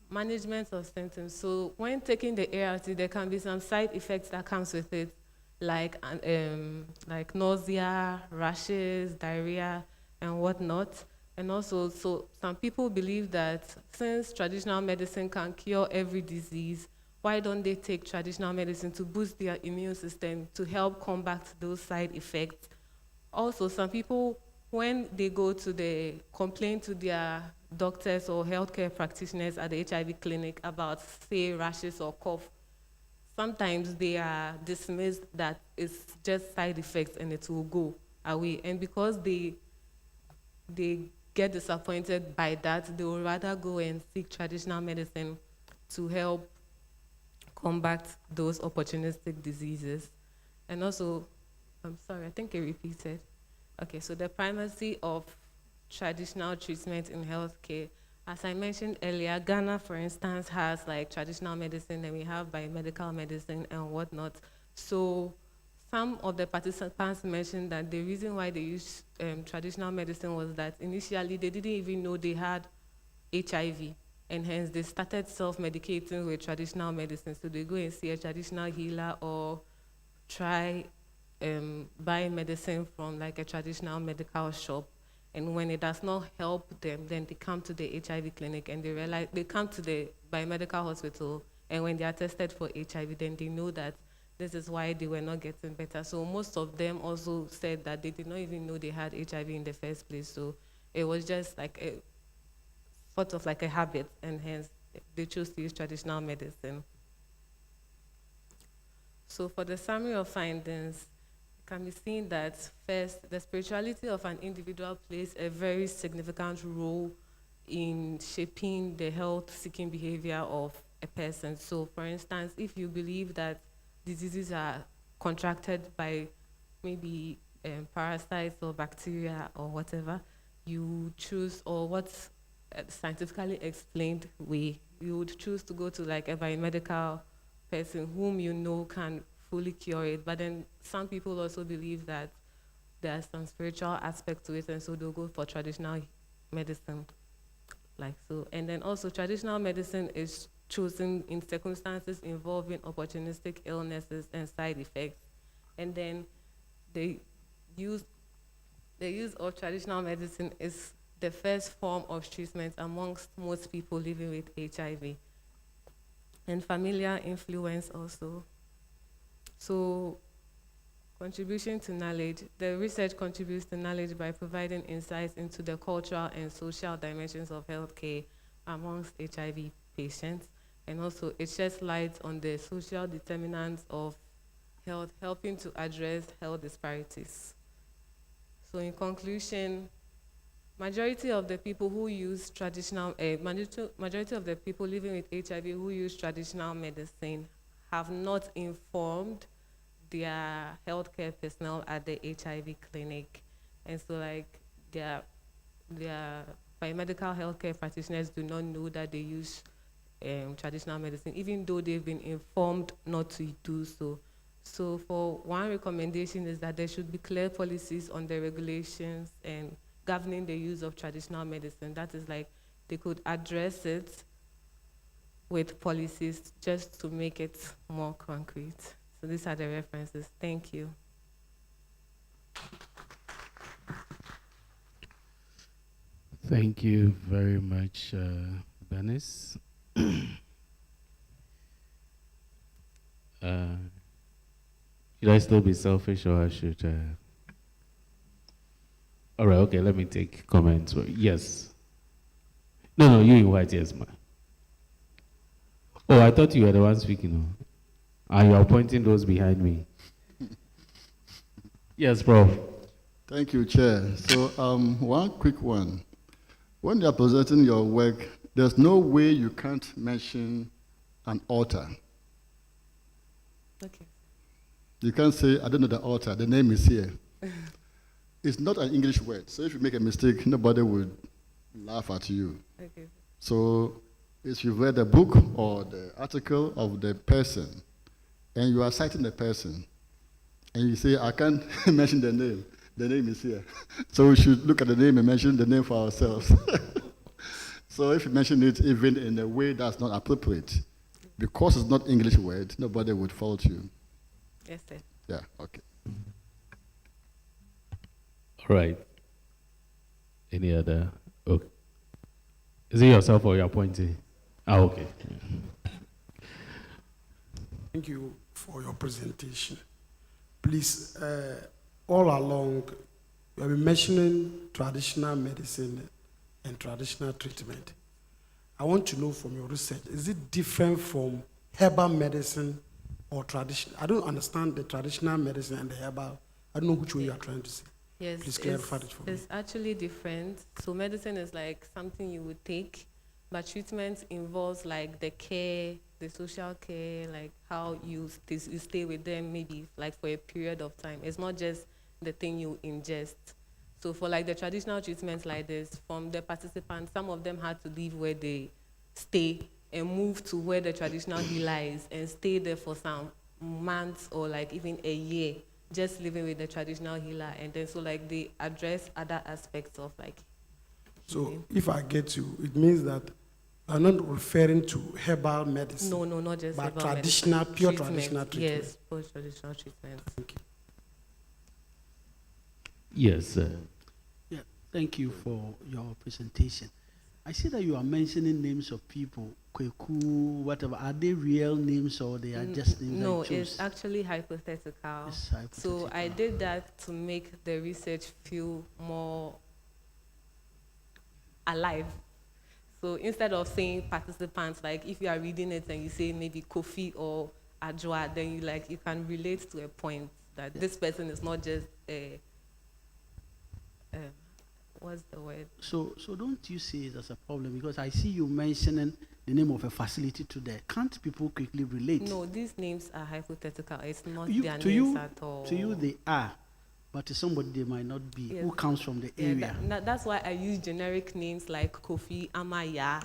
Speaker 10: Management of symptoms. So when taking the ART, there can be some side effects that comes with it, like nausea, rashes, diarrhea, and whatnot. And also, so some people believe that since traditional medicine can cure every disease, why don't they take traditional medicine to boost their immune system to help combat those side effects? Also, some people, when they go to complain to their doctors or healthcare practitioners at the HIV clinic about, say, rashes or cough, sometimes they are dismissed that it's just side effects and it will go away. And because they get disappointed by that, they will rather go and seek traditional medicine to help combat those opportunistic diseases. And also, I'm sorry, I think it repeated. Okay, so the primacy of traditional treatment in healthcare. As I mentioned earlier, Ghana, for instance, has like traditional medicine, and we have biomedical medicine and whatnot. So some of the participants mentioned that the reason why they used traditional medicine was that initially they didn't even know they had HIV, and hence they started self-medicating with traditional medicine. So they go and see a traditional healer or try buy medicine from like a traditional medical shop. And when it does not help them, then they come to the HIV clinic and they realize, they come to the biomedical hospital, and when they are tested for HIV, then they know that this is why they were not getting better. So most of them also said that they did not even know they had HIV in the first place. So it was just like a sort of like a habit, and hence they chose to use traditional medicine. So for the summary of findings, can be seen that first, the spirituality of an individual plays a very significant role in shaping the health-seeking behavior of a person. So for instance, if you believe that diseases are contracted by maybe parasites or bacteria or whatever, you choose, or what's scientifically explained way, you would choose to go to like a biomedical person whom you know can fully cure it. But then some people also believe that there's some spiritual aspect to it, and so they'll go for traditional medicine, like so. And then also traditional medicine is chosen in circumstances involving opportunistic illnesses and side effects. And then the use of traditional medicine is the first form of treatment amongst most people living with HIV. And familiar influence also. So, contribution to knowledge. The research contributes to knowledge by providing insights into the cultural and social dimensions of healthcare amongst HIV patients. And also, it sheds light on the social determinants of health, helping to address health disparities. So, in conclusion, majority of the people who use traditional, majority of the people living with HIV who use traditional medicine have not informed their healthcare personnel at the HIV clinic. And so like their biomedical healthcare practitioners do not know that they use traditional medicine, even though they've been informed not to do so. So for one recommendation is that there should be clear policies on the regulations and governing the use of traditional medicine. That is like, they could address it with policies just to make it more concrete. So these are the references. Thank you.
Speaker 15: Thank you very much, Bernice. Should I still be selfish, or I should All right, okay, let me take comments. Yes. No, you in white, yes, ma'am. Oh, I thought you were the one speaking. And you are pointing those behind me. Yes, Prof.
Speaker 11: Thank you, Chair. So, one quick one. When you are presenting your work, there's no way you can't mention an author.
Speaker 10: Okay.
Speaker 11: You can't say, I don't know the author, the name is here. It's not an English word, so if you make a mistake, nobody would laugh at you.
Speaker 10: Okay.
Speaker 11: So, if you've read the book or the article of the person, and you are citing the person, and you say, I can't mention the name is here. So we should look at the name and mention the name for ourselves. So if you mention it even in a way that's not appropriate, because it's not English word, nobody would fault you.
Speaker 10: Yes, sir.
Speaker 11: Yeah, okay.
Speaker 15: All right. Any other? Okay. Is it yourself or you're pointing? Okay.
Speaker 12: Thank you for your presentation. Please, all along, you have been mentioning traditional medicine and traditional treatment. I want to know from your research, is it different from herbal medicine or traditional? I don't understand the traditional medicine and the herbal. I don't know which way you are trying to say.
Speaker 10: Yes,
Speaker 12: Please clarify it for me.
Speaker 10: it's actually different. So medicine is like something you would take, but treatment involves like the care, the social care, like how you stay with them maybe like for a period of time. It's not just the thing you ingest. So for like the traditional treatments like this, from the participants, some of them had to leave where they stay and move to where the traditional healer is and stay there for some months or like even a year, just living with the traditional healer. And then so like they address other aspects of like
Speaker 12: So if I get you, it means that I'm not referring to herbal medicine.
Speaker 10: No, not just
Speaker 12: but
Speaker 10: herbal
Speaker 12: traditional,
Speaker 10: medicine.
Speaker 12: pure
Speaker 10: Treatment,
Speaker 12: traditional treatment.
Speaker 10: Yes, pure traditional treatment.
Speaker 12: Thank you.
Speaker 15: Yes.
Speaker 22: Yeah, thank you for your presentation. I see that you are mentioning names of people, Kweku, whatever. Are they real names or they are just names?
Speaker 10: No,
Speaker 12: Mm-hmm.
Speaker 22: that you chose?
Speaker 10: it's actually hypothetical.
Speaker 22: It's hypothetical.
Speaker 10: So I did that to make the research feel more alive. So instead of saying participants, like if you are reading it and you say maybe Kofi or Adjoa, then you can relate to a point that this person is not just a what's the word?
Speaker 22: So don't you see it as a problem? Because I see you mentioning the name of a facility today. Can't people quickly relate?
Speaker 10: No, these names are hypothetical. It's not
Speaker 22: You-
Speaker 10: their
Speaker 22: to
Speaker 10: names
Speaker 22: you,
Speaker 10: at all.
Speaker 22: To you, they are, but to somebody they might not be.
Speaker 10: Yes.
Speaker 22: Who comes from the
Speaker 10: Yeah,
Speaker 22: area?
Speaker 10: that's why I use generic names like Kofi, Amaya.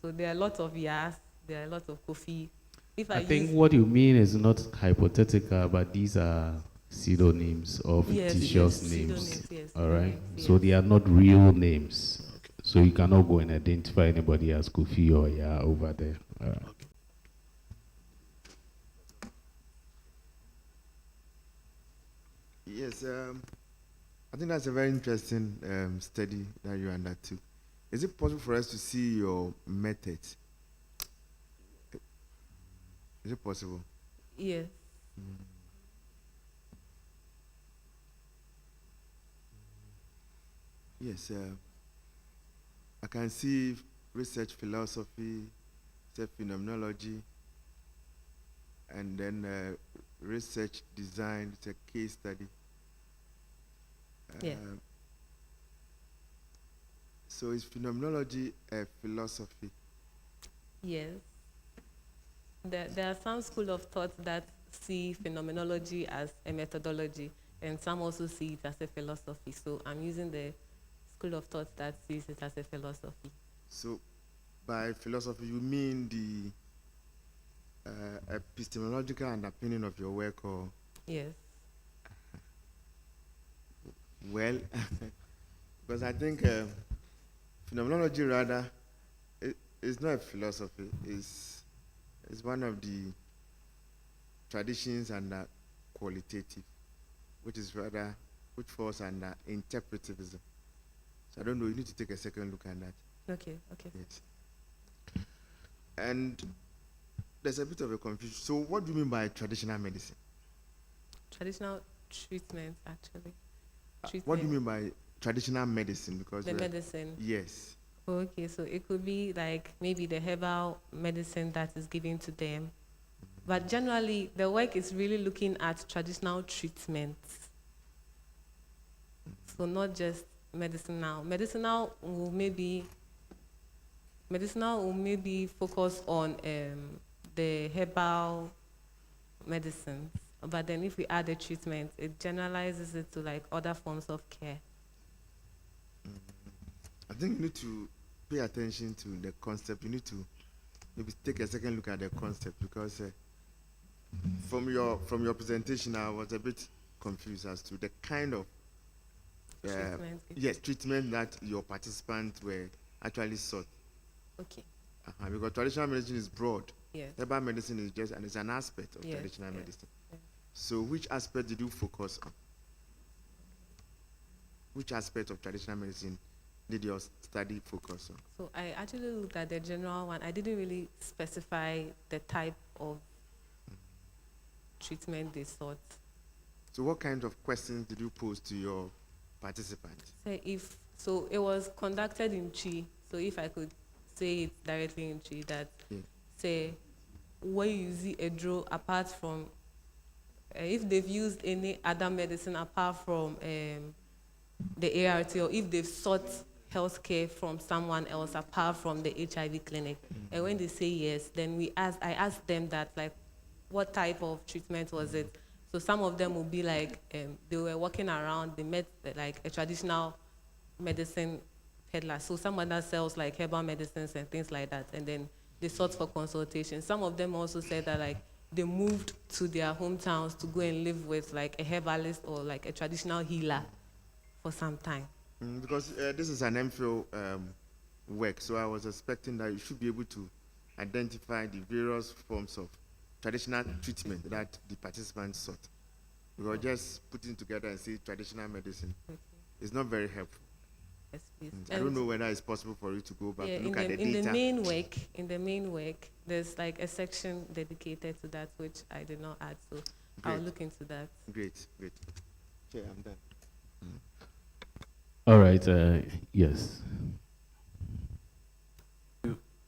Speaker 10: So there are a lot of Yas, there are a lot of Kofi. If I,
Speaker 15: I think
Speaker 10: use,
Speaker 15: what you mean is not hypothetical, but these are pseudonyms or
Speaker 10: Yes,
Speaker 15: fictitious
Speaker 10: yes,
Speaker 15: names.
Speaker 10: pseudonyms, yes,
Speaker 15: All right.
Speaker 10: yes.
Speaker 15: So they are not real names. So you cannot go and identify anybody as Kofi or Ya over there. All right.
Speaker 14: Yes, I think that's a very interesting study that you undertook. Is it possible for us to see your method? Is it possible?
Speaker 10: yes.
Speaker 14: Yes, I can see research philosophy, phenomenology, and then research design. It's a case study.
Speaker 10: Yeah.
Speaker 14: So is phenomenology a philosophy?
Speaker 10: Yes. There are some school of thought that see phenomenology as a methodology, and some also see it as a philosophy. So I'm using the school of thought that sees it as a philosophy.
Speaker 14: So by philosophy, you mean the epistemological underpinning of your work, or?
Speaker 10: Yes.
Speaker 14: Well, because I think phenomenology rather is not a philosophy. It's one of the traditions under qualitative, which falls under interpretivism. So I don't know. You need to take a second look at that.
Speaker 10: Okay.
Speaker 14: Yes. And there's a bit of a confusion. So what do you mean by traditional medicine?
Speaker 10: Traditional treatment, actually.
Speaker 14: What do you mean by traditional medicine because
Speaker 10: The medicine.
Speaker 14: Yes.
Speaker 10: Okay, so it could be like maybe the herbal medicine that is given to them. But generally, the work is really looking at traditional treatments. So not just medicinal. Medicinal will maybe focus on the herbal medicines. But then if we add the treatment, it generalizes it to like other forms of care.
Speaker 14: I think you need to pay attention to the concept. You need to maybe take a second look at the concept because from your presentation, I was a bit confused as to the kind of treatment that your participants were actually sought.
Speaker 10: Okay.
Speaker 14: Because traditional medicine is broad.
Speaker 10: Yes.
Speaker 14: Herbal medicine is just is an aspect of
Speaker 10: Yes,
Speaker 14: traditional
Speaker 10: yes,
Speaker 14: medicine.
Speaker 10: yes.
Speaker 14: So which aspect did you focus on? Which aspect of traditional medicine did your study focus on?
Speaker 10: So I actually looked at the general one. I didn't really specify the type of treatment they sought.
Speaker 14: So what kind of questions did you pose to your participants?
Speaker 10: So it was conducted in Chi. So if I could say it directly in Chi, that say where you use a draw apart from if they've used any other medicine apart from the ART, or if they've sought healthcare from someone else apart from the HIV clinic. And when they say yes, then I asked them that like, what type of treatment was it? So some of them will be like, they were walking around, they met like a traditional medicine peddler. So some other sells like herbal medicines and things like that. And then they sought for consultation. Some of them also said that like, they moved to their hometowns to go and live with like a herbalist or like a traditional healer for some time.
Speaker 14: Because this is an MPhil work, so I was expecting that you should be able to identify the various forms of traditional treatment that the participants sought. Because just putting together and say traditional medicine is not very helpful.
Speaker 10: Yes, please.
Speaker 14: I don't know whether it's possible for you to go back and look at the
Speaker 10: in
Speaker 14: data.
Speaker 10: In the main work, there's like a section dedicated to that, which I did not add, so I'll look into that.
Speaker 14: Great. Okay, I'm done.
Speaker 15: All right, yes.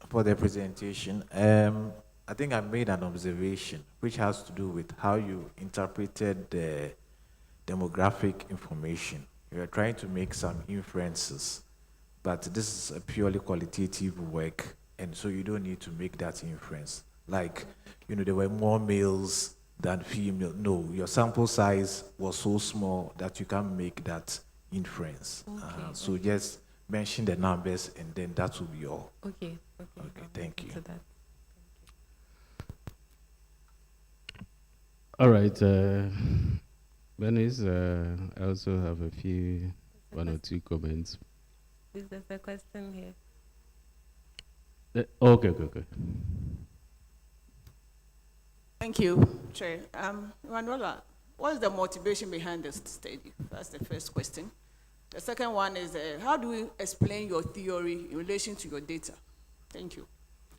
Speaker 17: For the presentation, I think I made an observation which has to do with how you interpreted the demographic information. You are trying to make some inferences, but this is a purely qualitative work, and so you don't need to make that inference. Like, there were more males than female. No, your sample size was so small that you can't make that inference. So just mention the numbers, and then that will be all.
Speaker 10: Okay.
Speaker 17: Thank you.
Speaker 15: All right, Bernice, I also have one or two comments.
Speaker 10: Is there a question here?
Speaker 15: Okay.
Speaker 5: Thank you, Chair. Manuela, what is the motivation behind this study? That's the first question. The second one is, how do you explain your theory in relation to your data? Thank you.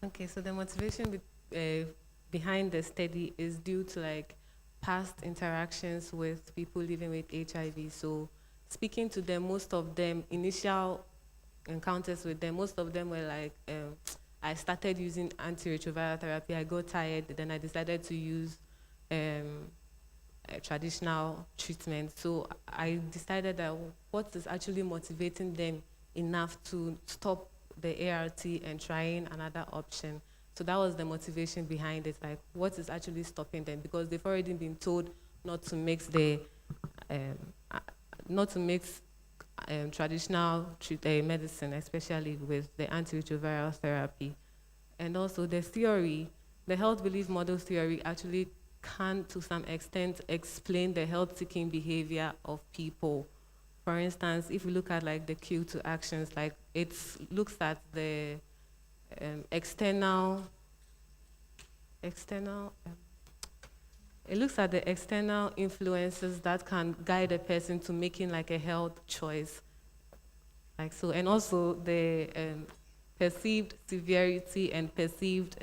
Speaker 10: Okay, so the motivation behind the study is due to like past interactions with people living with HIV. So speaking to them, most of them, initial encounters with them, most of them were like, I started using antiretroviral therapy, I got tired, then I decided to use a traditional treatment. So I decided that what is actually motivating them enough to stop the ART and trying another option. So that was the motivation behind it, like what is actually stopping them, because they've already been told not to mix traditional medicine, especially with the antiretroviral therapy. And also the theory, the health belief model theory actually can to some extent explain the health-seeking behavior of people. For instance, if we look at like the cue to actions, like it looks at the external influences that can guide a person to making like a health choice. Like so, and also the perceived severity and perceived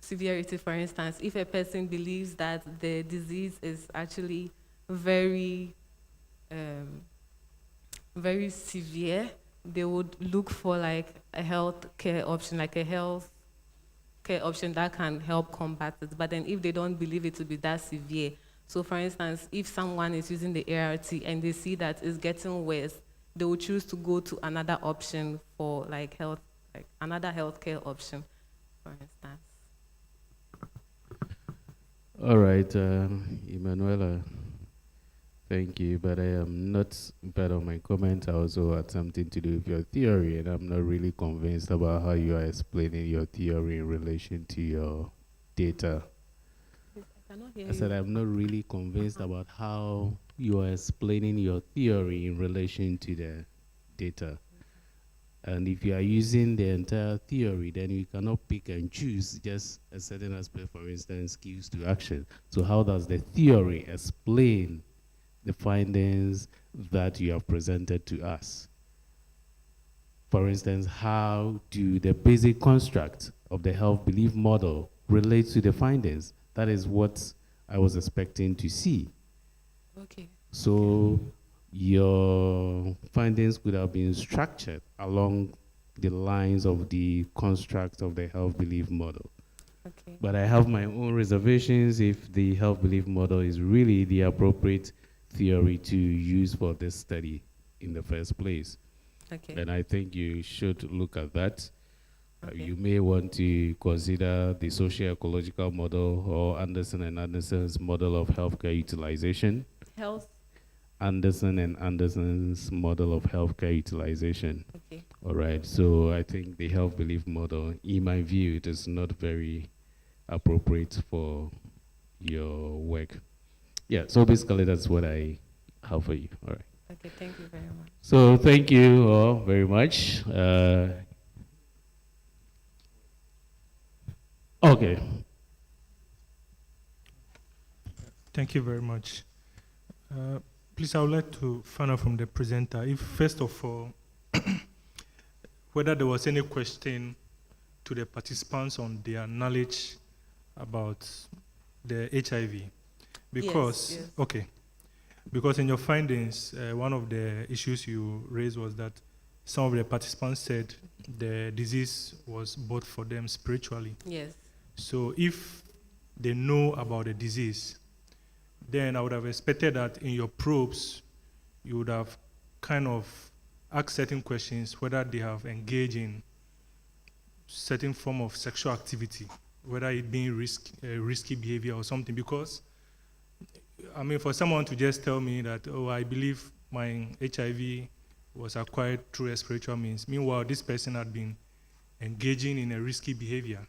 Speaker 10: severity, for instance, if a person believes that the disease is actually very very severe, they would look for like a health care option, like a health care option that can help combat it. But then if they don't believe it to be that severe, so for instance, if someone is using the ART and they see that it's getting worse, they will choose to go to another option for like another healthcare option, for instance.
Speaker 15: All right, Emanuela, thank you, but I am not part of my comment. I also had something to do with your theory, and I'm not really convinced about how you are explaining your theory in relation to your data. I said I'm not really convinced about how you are explaining your theory in relation to the data. And if you are using the entire theory, then you cannot pick and choose just a certain aspect, for instance, skills to action. So how does the theory explain the findings that you have presented to us? For instance, how do the basic construct of the health belief model relate to the findings? That is what I was expecting to see.
Speaker 10: Okay.
Speaker 15: So your findings could have been structured along the lines of the construct of the health belief model.
Speaker 10: Okay.
Speaker 15: But I have my own reservations if the health belief model is really the appropriate theory to use for this study in the first place.
Speaker 10: Okay.
Speaker 15: And I think you should look at that.
Speaker 10: Okay.
Speaker 15: You may want to consider the socio-ecological model or Anderson and Anderson's model of healthcare utilization.
Speaker 10: Health.
Speaker 15: Anderson and Anderson's model of healthcare utilization.
Speaker 10: Okay.
Speaker 15: All right, so I think the health belief model, in my view, it is not very appropriate for your work. Yeah, so basically that's what I have for you. All right.
Speaker 10: Okay, thank you very much.
Speaker 15: So thank you all very much. Okay.
Speaker 6: Thank you very much. Please, I would like to find out from the presenter if, first of all, whether there was any question to the participants on their knowledge about the HIV. Because,
Speaker 10: yes.
Speaker 6: okay, because in your findings, one of the issues you raised was that some of the participants said the disease was bought for them spiritually.
Speaker 10: Yes.
Speaker 6: So if they know about the disease, then I would have expected that in your probes, you would have kind of asked certain questions, whether they have engaged in certain form of sexual activity, whether it being risky behavior or something. Because, I mean, for someone to just tell me that, oh, I believe my HIV was acquired through a spiritual means, meanwhile, this person had been engaging in a risky behavior.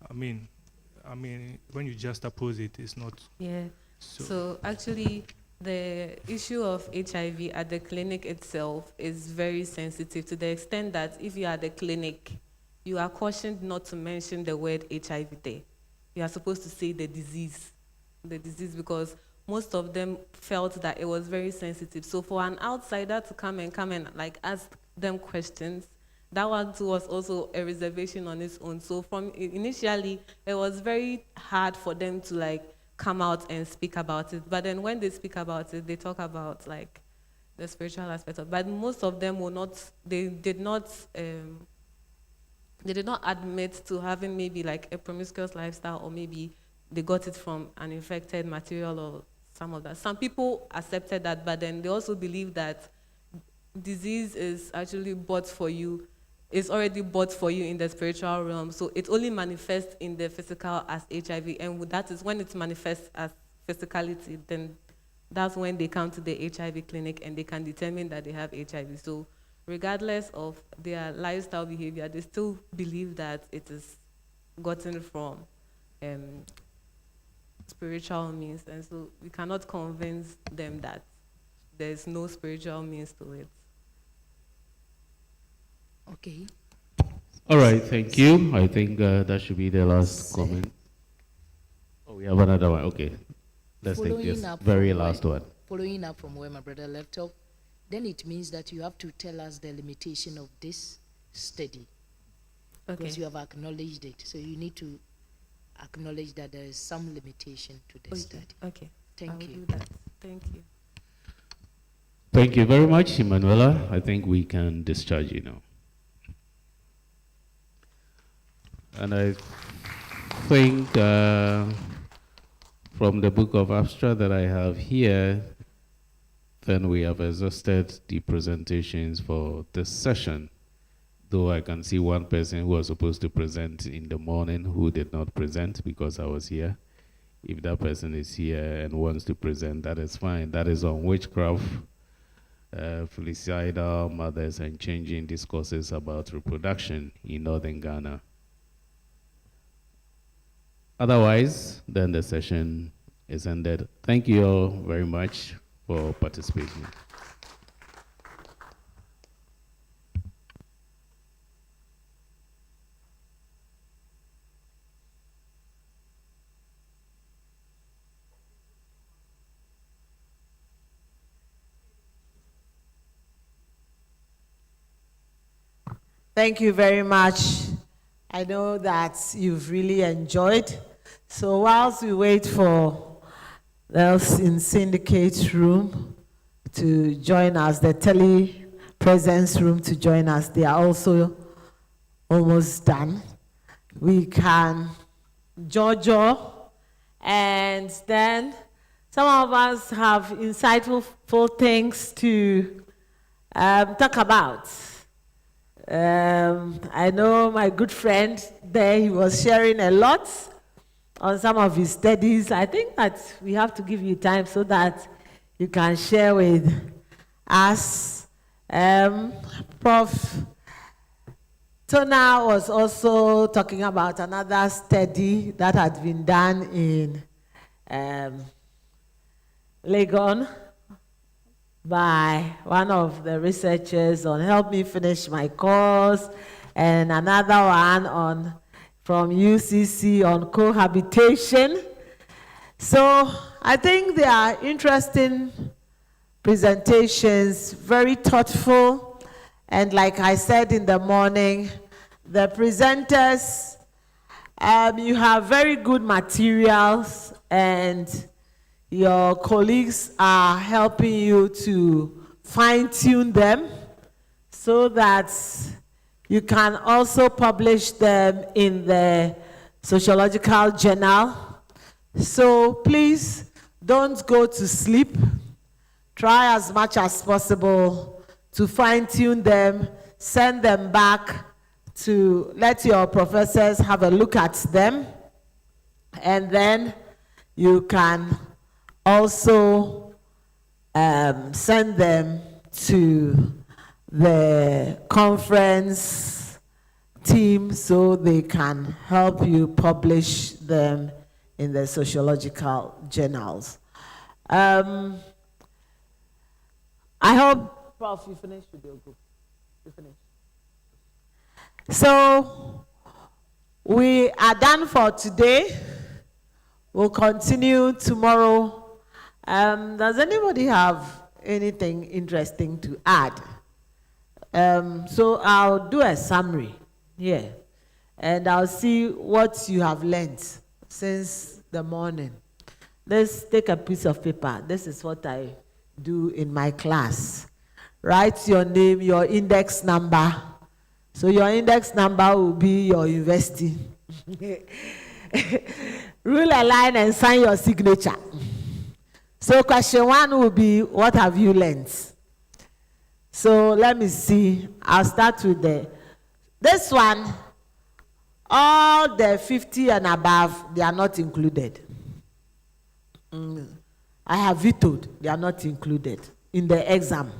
Speaker 6: I mean, when you just oppose it, it's not.
Speaker 10: Yeah. So actually, the issue of HIV at the clinic itself is very sensitive to the extent that if you are at the clinic, you are cautioned not to mention the word HIV there. You are supposed to say the disease, because most of them felt that it was very sensitive. So for an outsider to come and like ask them questions, that one too was also a reservation on its own. So from initially, it was very hard for them to like come out and speak about it. But then when they speak about it, they talk about like the spiritual aspect of it. But most of them they did not admit to having maybe like a promiscuous lifestyle, or maybe they got it from an infected material or some of that. Some people accepted that, but then they also believe that disease is actually bought for you. It's already bought for you in the spiritual realm. So it only manifests in the physical as HIV. And that is when it manifests as physicality, then that's when they come to the HIV clinic and they can determine that they have HIV. So regardless of their lifestyle behavior, they still believe that it is gotten from spiritual means. And so we cannot convince them that there's no spiritual means to it.
Speaker 3: Okay.
Speaker 15: All right, thank you. I think that should be the last comment. Oh, we have another one. Okay. Let's take this very last one.
Speaker 3: Following up from where my brother left off, then it means that you have to tell us the limitation of this study.
Speaker 10: Okay.
Speaker 3: Because you have acknowledged it. So you need to acknowledge that there is some limitation to the study.
Speaker 10: Okay.
Speaker 3: Thank
Speaker 10: I will
Speaker 3: you.
Speaker 10: do that. Thank you.
Speaker 15: Thank you very much, Emanuela. I think we can discharge you now. And I think from the book of abstract that I have here, then we have exhausted the presentations for this session. Though I can see one person who was supposed to present in the morning who did not present because I was here. If that person is here and wants to present, that is fine. That is on witchcraft, filicidal mothers, and changing discourses about reproduction in northern Ghana. Otherwise, then the session is ended. Thank you all very much for participating.
Speaker 2: Thank you very much. I know that you've really enjoyed. So whilst we wait for those in syndicate room to join us, the tele-presence room to join us, they are also almost done. We can Jojo, and then some of us have insightful things to talk about. I know my good friend there, he was sharing a lot on some of his studies. I think that we have to give you time so that you can share with us. Prof. Tona was also talking about another study that had been done in Legon by one of the researchers on Help Me Finish My Course, and another one on from UCC on cohabitation. So I think they are interesting presentations, very thoughtful, and like I said in the morning, the presenters, you have very good materials, and your colleagues are helping you to fine-tune them so that you can also publish them in the Sociological Journal. So please don't go to sleep. Try as much as possible to fine-tune them, send them back to let your professors have a look at them, and then you can also send them to the conference team so they can help you publish them in the sociological journals. I hope, Prof, you finished with your group. You finished. So we are done for today. We'll continue tomorrow. Does anybody have anything interesting to add? So I'll do a summary here, and I'll see what you have learned since the morning. Let's take a piece of paper. This is what I do in my class. Write your name, your index number. So your index number will be your university. Rule a line and sign your signature. So question 1 will be, what have you learned? So let me see. I'll start with this one. All the 50 and above, they are not included. I have vetoed. They are not included in the exam.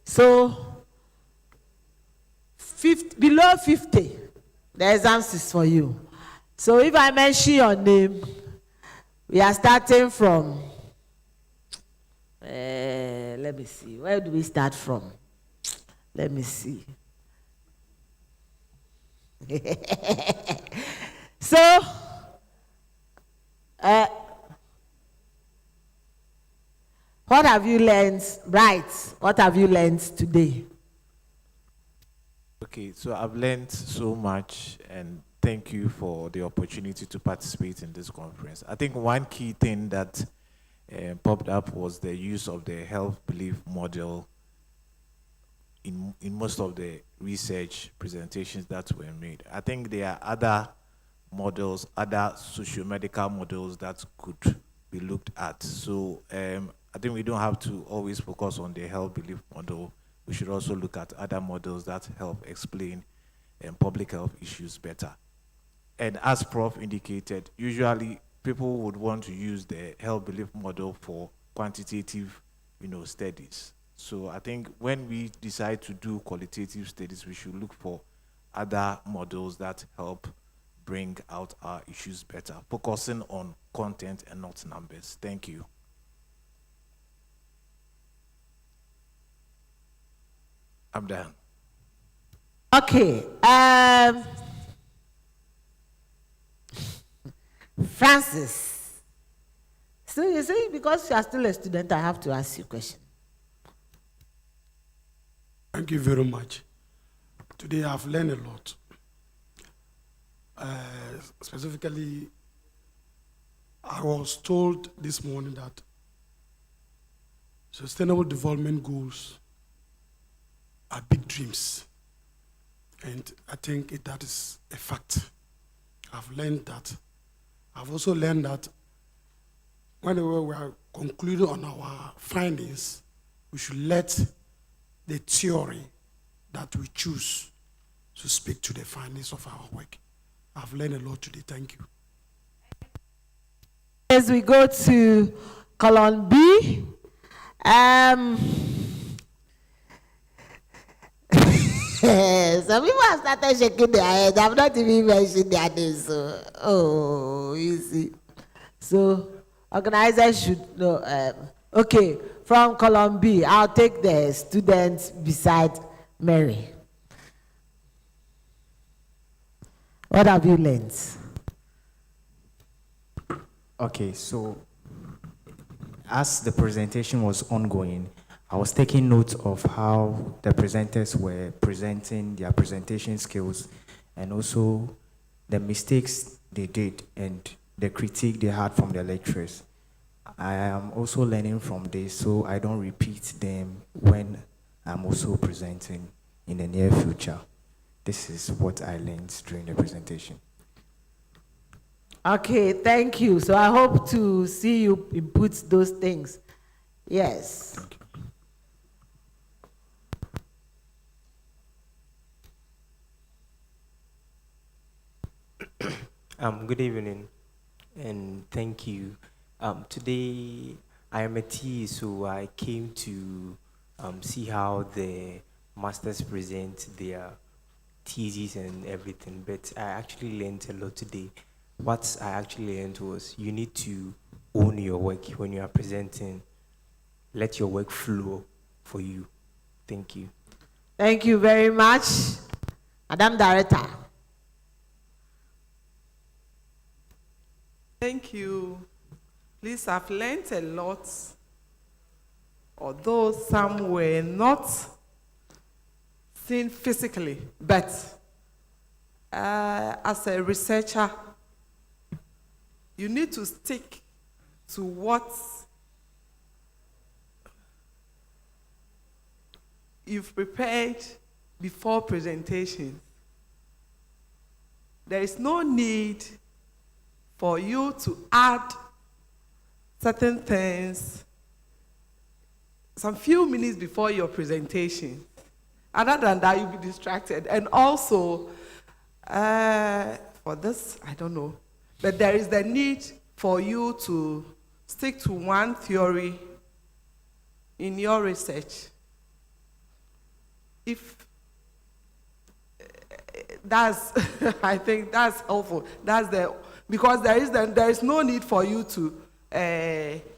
Speaker 2: So below 50, the exams is for you. So if I mention your name, we are starting from, let me see, where do we start from? Let me see. So, what have you learned? Right, what have you learned today?
Speaker 17: Okay, so I've learned so much, and thank you for the opportunity to participate in this conference. I think one key thing that popped up was the use of the health belief model in most of the research presentations that were made. I think there are other models, other socio-medical models that could be looked at. So I think we don't have to always focus on the health belief model. We should also look at other models that help explain public health issues better. And as Prof indicated, usually people would want to use the health belief model for quantitative, studies. So I think when we decide to do qualitative studies, we should look for other models that help bring out our issues better, focusing on content and not numbers. Thank you. I'm done.
Speaker 2: Okay. Francis. So you see, because you are still a student, I have to ask you a question.
Speaker 12: Thank you very much. Today I've learned a lot. Specifically, I was told this morning that sustainable development goals are big dreams. And I think that is a fact. I've learned that. I've also learned that whenever we are concluding on our findings, we should let the theory that we choose to speak to the findings of our work. I've learned a lot today. Thank you.
Speaker 2: As we go to column B, some people have started shaking their heads. I've not even mentioned their names. So, you see. So, organizers should know. Okay, from column B, I'll take the students beside Mary. What have you learned?
Speaker 8: Okay, so as the presentation was ongoing, I was taking note of how the presenters were presenting their presentation skills and also the mistakes they did and the critique they had from the lecturers. I am also learning from this so I don't repeat them when I'm also presenting in the near future. This is what I learned during the presentation.
Speaker 2: Okay, thank you. So I hope to see you input those things. Yes.
Speaker 13: Good evening, and thank you. Today, I am a T, so I came to see how the masters present their theses and everything, but I actually learned a lot today. What I actually learned was you need to own your work when you are presenting. Let your work flow for you. Thank you.
Speaker 2: Thank you very much, Madam Director.
Speaker 1: Thank you. Please, I've learned a lot, although some were not seen physically, but as a researcher, you need to stick to what you've prepared before presentation. There is no need for you to add certain things some few minutes before your presentation. Other than that, you'll be distracted. And also, for this, I don't know, but there is the need for you to stick to one theory in your research. If that's, I think that's helpful. That's because there is no need for you to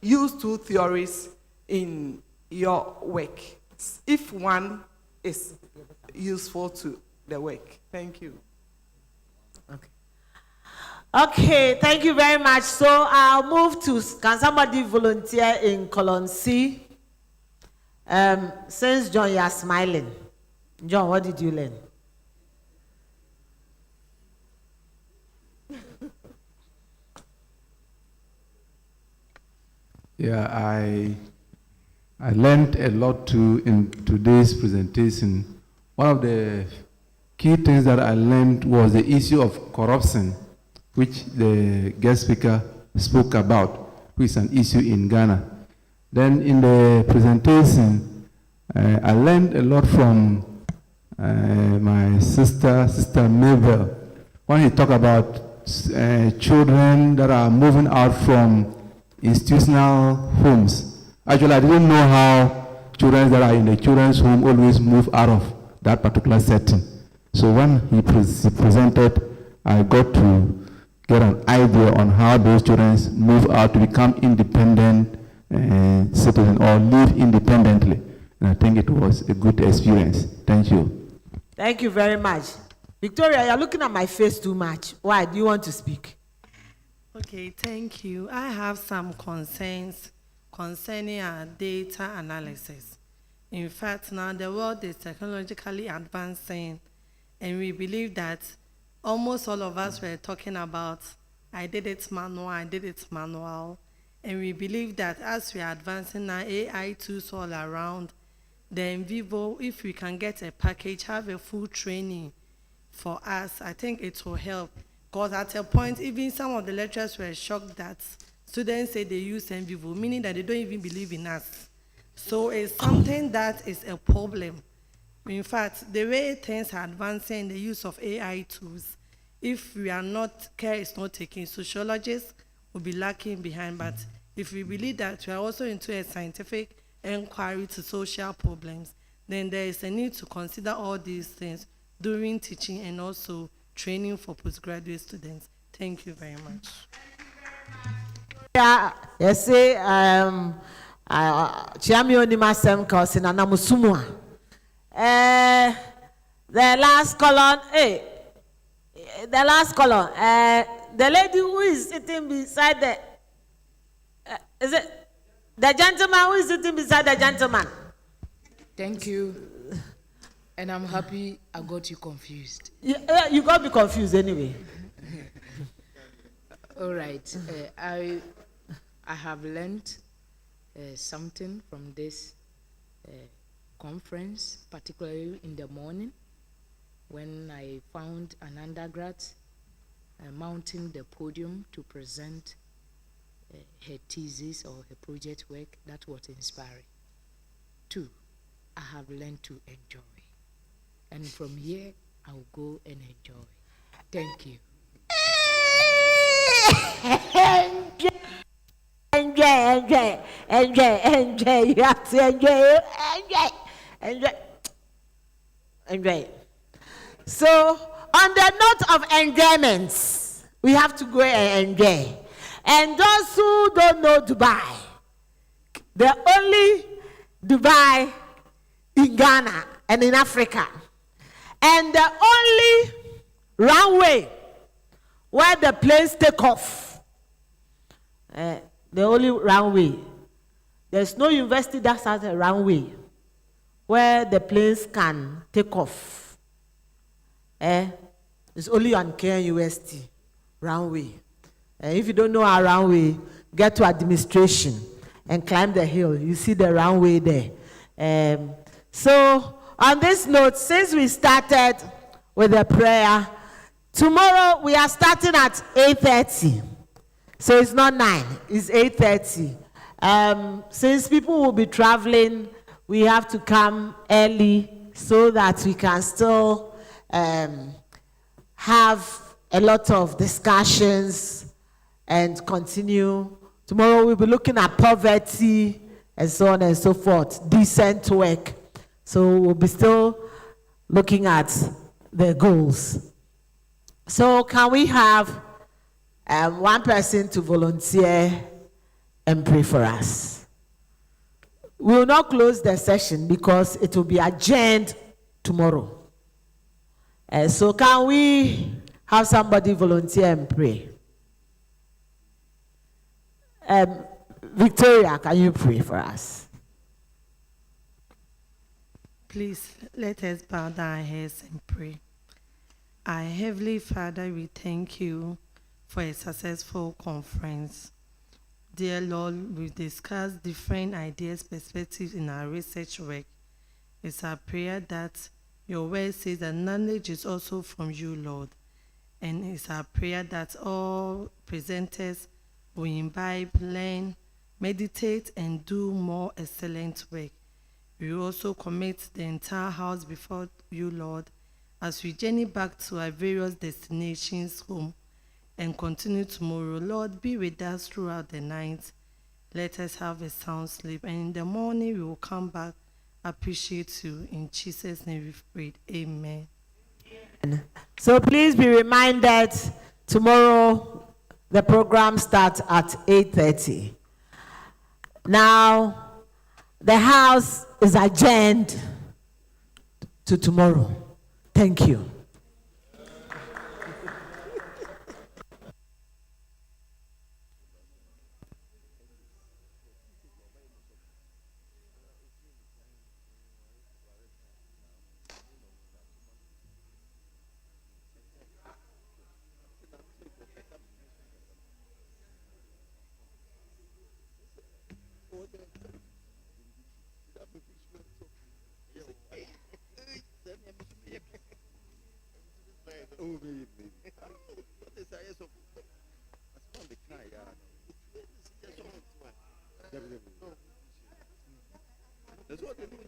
Speaker 1: use two theories in your work if one is useful to the work. Thank you.
Speaker 2: Okay, thank you very much. So I'll move to, can somebody volunteer in column C? Since John, you are smiling. John, what did you learn?
Speaker 21: Yeah, I learned a lot too in today's presentation. One of the key things that I learned was the issue of corruption, which the guest speaker spoke about, which is an issue in Ghana. Then in the presentation, I learned a lot from my sister Mabel, when he talked about children that are moving out from institutional homes. Actually, I didn't know how children that are in the children's home always move out of that particular setting. So when he presented, I got to get an idea on how those children move out to become independent citizens or live independently. And I think it was a good experience. Thank you.
Speaker 2: Thank you very much. Victoria, you're looking at my face too much. Why? Do you want to speak?
Speaker 4: Okay, thank you. I have some concerns concerning our data analysis. In fact, now the world is technologically advancing, and we believe that almost all of us were talking about, I did it manual, and we believe that as we are advancing now, AI tools all around, then Vivo, if we can get a package, have a full training for us, I think it will help. Because at a point, even some of the lecturers were shocked that students say they use Vivo, meaning that they don't even believe in us. So it's something that is a problem. In fact, the way things are advancing in the use of AI tools, if we are not, care is not taken, sociologists will be lacking behind. But if we believe that we are also into a scientific inquiry to social problems, then there is a need to consider all these things during teaching and also training for postgraduate students. Thank you very much.
Speaker 2: Yeah, yes, say, Chiami Onimasem Kosina Namusumua. The last column, the last column, the lady who is sitting beside the, is it the gentleman who is sitting beside the gentleman?
Speaker 3: Thank you. And I'm happy I got you confused.
Speaker 2: Yeah, you got me confused anyway.
Speaker 3: All right. I have learned something from this conference, particularly in the morning, when I found an undergrad mounting the podium to present her thesis or her project work. That was inspiring. 2, I have learned to enjoy. And from here, I'll go and enjoy. Thank you.
Speaker 2: Enjoy. You have to enjoy. So, on the note of enjoyments, we have to go and enjoy. And those who don't know Dubai, the only Dubai in Ghana and in Africa, and the only runway where the planes take off, the only runway. There's no university that has a runway where the planes can take off. It's only on KNUST runway. If you don't know our runway, get to administration and climb the hill. You see the runway there. So on this note, since we started with a prayer, tomorrow we are starting at 8:30. So it's not 9, it's 8:30. Since people will be traveling, we have to come early so that we can still have a lot of discussions and continue. Tomorrow we'll be looking at poverty and so on and so forth, decent work. So we'll be still looking at the goals. So can we have one person to volunteer and pray for us? We will not close the session because it will be adjourned tomorrow. So can we have somebody volunteer and pray? Victoria, can you pray for us?
Speaker 4: Please, let us bow down our heads and pray. Our Heavenly Father, we thank you for a successful conference. Dear Lord, we discuss different ideas, perspectives in our research work. It's our prayer that your word says that knowledge is also from you, Lord. And it's our prayer that all presenters will imbibe, learn, meditate, and do more excellent work. We also commit the entire house before you, Lord, as we journey back to our various destinations home and continue tomorrow. Lord, be with us throughout the night. Let us have a sound sleep. And in the morning, we will come back, appreciate you. In Jesus' name we've prayed. Amen.
Speaker 2: So please be reminded, tomorrow the program starts at 8:30. Now, the house is adjourned to tomorrow. Thank you.
Speaker 18: That's what they do.